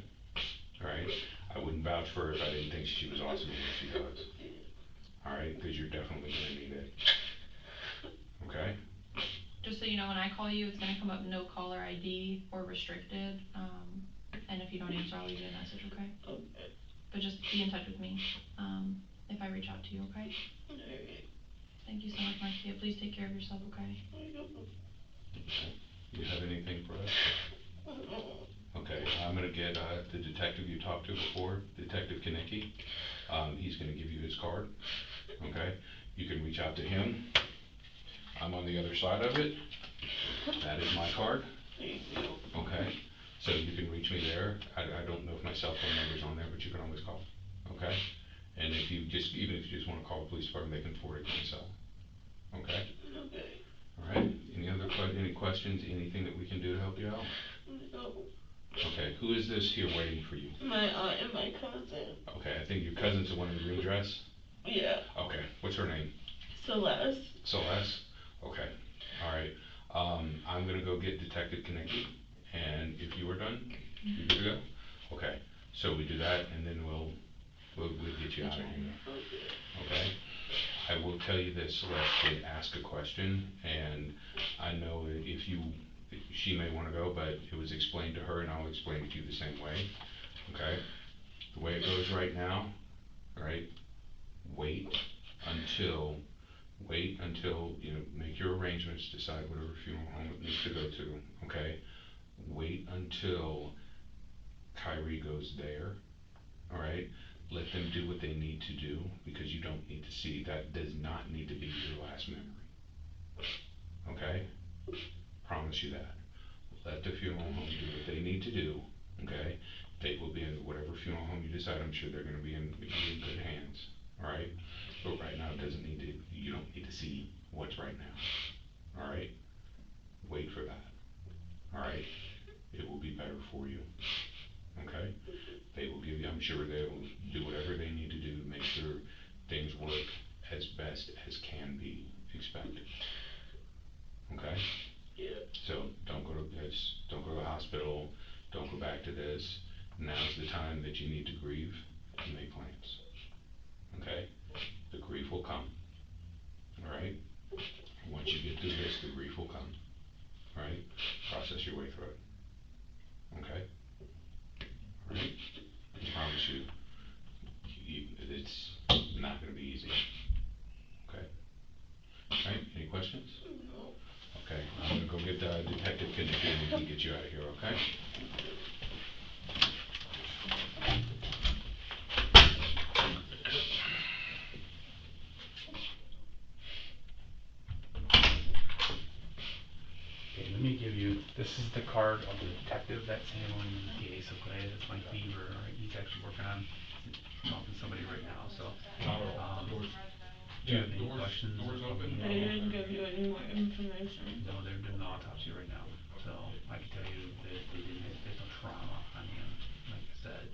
Alright? I wouldn't vouch for her if I didn't think she was awesome at what she does. Alright? Because you're definitely going to need it. Okay? Just so you know, when I call you, it's gonna come up no caller ID or restricted, and if you don't answer, I'll leave you a message, okay? Okay. But just be in touch with me, if I reach out to you, okay? Alright. Thank you so much, Marcia, please take care of yourself, okay? You have anything for us? Okay, I'm gonna get the detective you talked to before, Detective Kaneki. He's gonna give you his card, okay? You can reach out to him. I'm on the other side of it. That is my card. Okay? So you can reach me there. I don't know if my cell phone number's on there, but you can always call. Okay? And even if you just want to call the police department, they can forward it to my cell. Okay? Okay. Alright? Any questions, anything that we can do to help you out? No. Okay, who is this here waiting for you? My aunt and my cousin. Okay, I think your cousin's the one in the green dress? Yeah. Okay, what's her name? Celeste. Celeste? Okay, alright. I'm gonna go get Detective Kaneki, and if you are done, you're good to go? Okay, so we do that, and then we'll get you out of here. Okay? I will tell you this, Celeste did ask a question, and I know she may wanna go, but it was explained to her, and I'll explain it to you the same way. Okay? The way it goes right now, right? Wait until, make your arrangements, decide whatever funeral home it needs to go to, okay? Wait until Kyrie goes there, alright? Let them do what they need to do, because you don't need to see, that does not need to be your last memory. Okay? Promise you that. Let the funeral home do what they need to do, okay? They will be in whatever funeral home you decide. I'm sure they're gonna be in good hands, alright? But right now, you don't need to see what's right now, alright? Wait for that, alright? It will be better for you, okay? They will give you, I'm sure they will do whatever they need to do to make sure things work as best as can be expected, okay? Yeah. So don't go to the hospital, don't go back to this. Now's the time that you need to grieve and make plans, okay? The grief will come, alright? Once you get through this, the grief will come, alright? Process your way through it, okay? Alright? I promise you, it's not gonna be easy, okay? Alright, any questions? No. Okay, I'm gonna go get Detective Kaneki and we can get you out of here, okay? Okay, let me This is the card of the detective that's handling the case, okay? That's Mike Beaver, right? He's actually working on talking to somebody right now, so. Do you have any questions? They didn't give you any more information. No, they're doing the autopsy right now, so I can tell you that there's no trauma on him, like I said.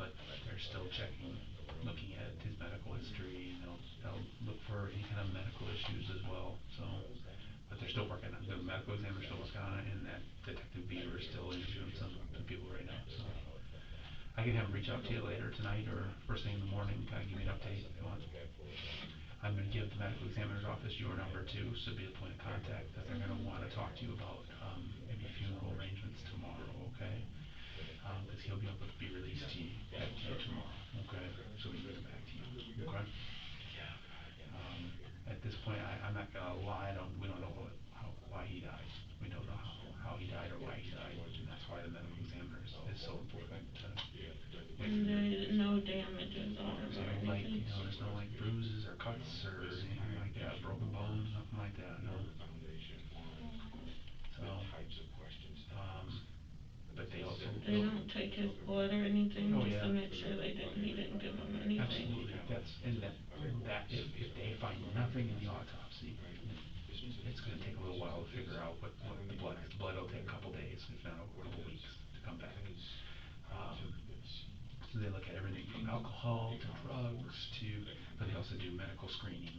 But they're still checking, looking at his medical history, and they'll look for any kind of medical issues as well, so. But they're still working on it. The medical examiner's still working on it, and that Detective Beaver is still interviewing some people right now, so. I can have him reach out to you later tonight or first thing in the morning, kind of give you an update if you want. I'm gonna give the medical examiner's office your number too, so be a point of contact that they're gonna wanna talk to you about, maybe funeral arrangements tomorrow, okay? Cause he'll be able to be released to you, back to you tomorrow, okay? So we can get him back to you, okay? At this point, I'm not gonna lie, we don't know why he died. We don't know how he died or why he died, and that's why the medical examiner is so important to. And there's no damages on him or anything? There's no like bruises or cuts or anything like that, broken bones, nothing like that, no. So, but they also. They don't take his blood or anything, Oh, just yeah. to make sure he didn't give him anything? Absolutely, that if they find nothing in the autopsy, it's gonna take a little while to figure out what the blood will take a couple days, if not a couple weeks to come back. So they look at everything from alcohol to drugs to, but they also do medical screening.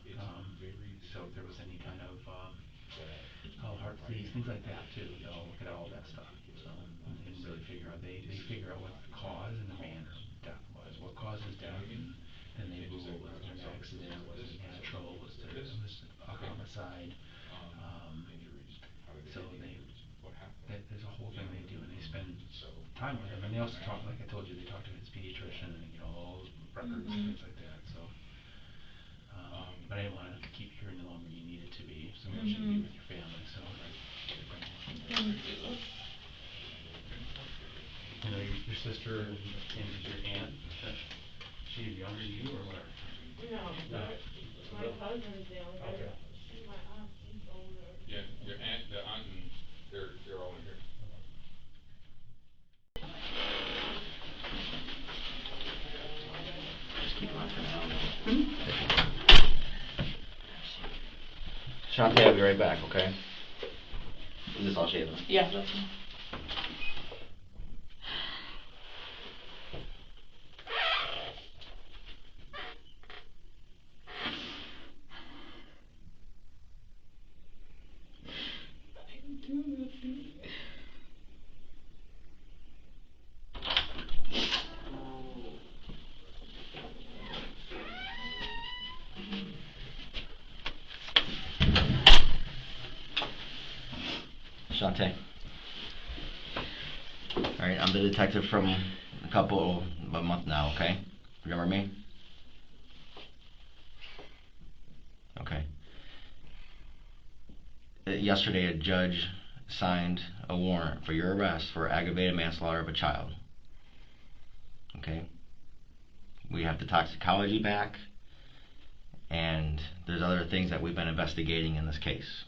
So if there was any kind of heart disease, things like that too, they'll look at all that stuff. So and really figure out they figure out what the cause and the manner of death was, what caused his death, and then they rule was it an accident, was it natural, was it a homicide. So there's a whole thing they do, and they spend time with him, and they also talk, like I told you, they talk to his pediatrician and all his records and things like that. So, but I didn't want to keep you here any longer than you needed to be. So much to be with your family. So, Thank you. Your sister and your aunt, she younger than you or what? No, my cousin's younger. Okay. My aunt, she's older. Yeah, the aunt and they're all in here. Shantay, I'll be right back, okay? Is this all shaven? Yeah, that's fine. Shantay. Alright, I'm the detective from a month now, okay? Remember me? Okay. Yesterday, a judge signed a warrant for your arrest for aggravated manslaughter of a child. Okay? We have the toxicology back, and there's other things that we've been investigating in this case.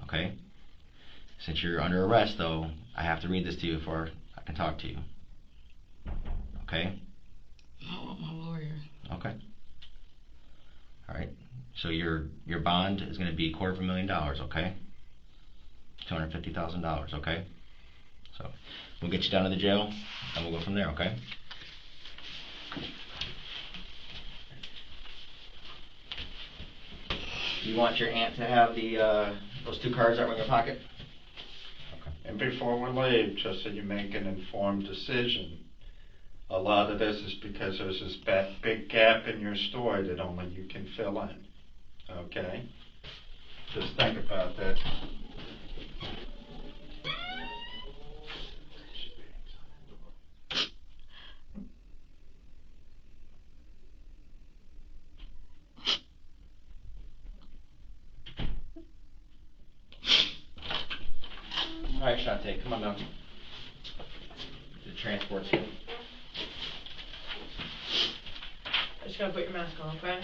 Okay? Since you're under arrest, though, I have to read this to you before I can talk to you. Okay? I want my lawyer. Okay. Alright. So your bond is going to be $250,000, okay? $250,000, okay? So we'll get you down to the jail, and we'll go from there, okay? Do you want your aunt to have those two cards that were in your pocket? And before we leave, just so you make an informed decision, a lot of this is because there's this big gap in your story that only you can fill in. Okay? Just think about that. Alright, Shantay, come on down. The transport's here. I just gotta put your mask on, okay?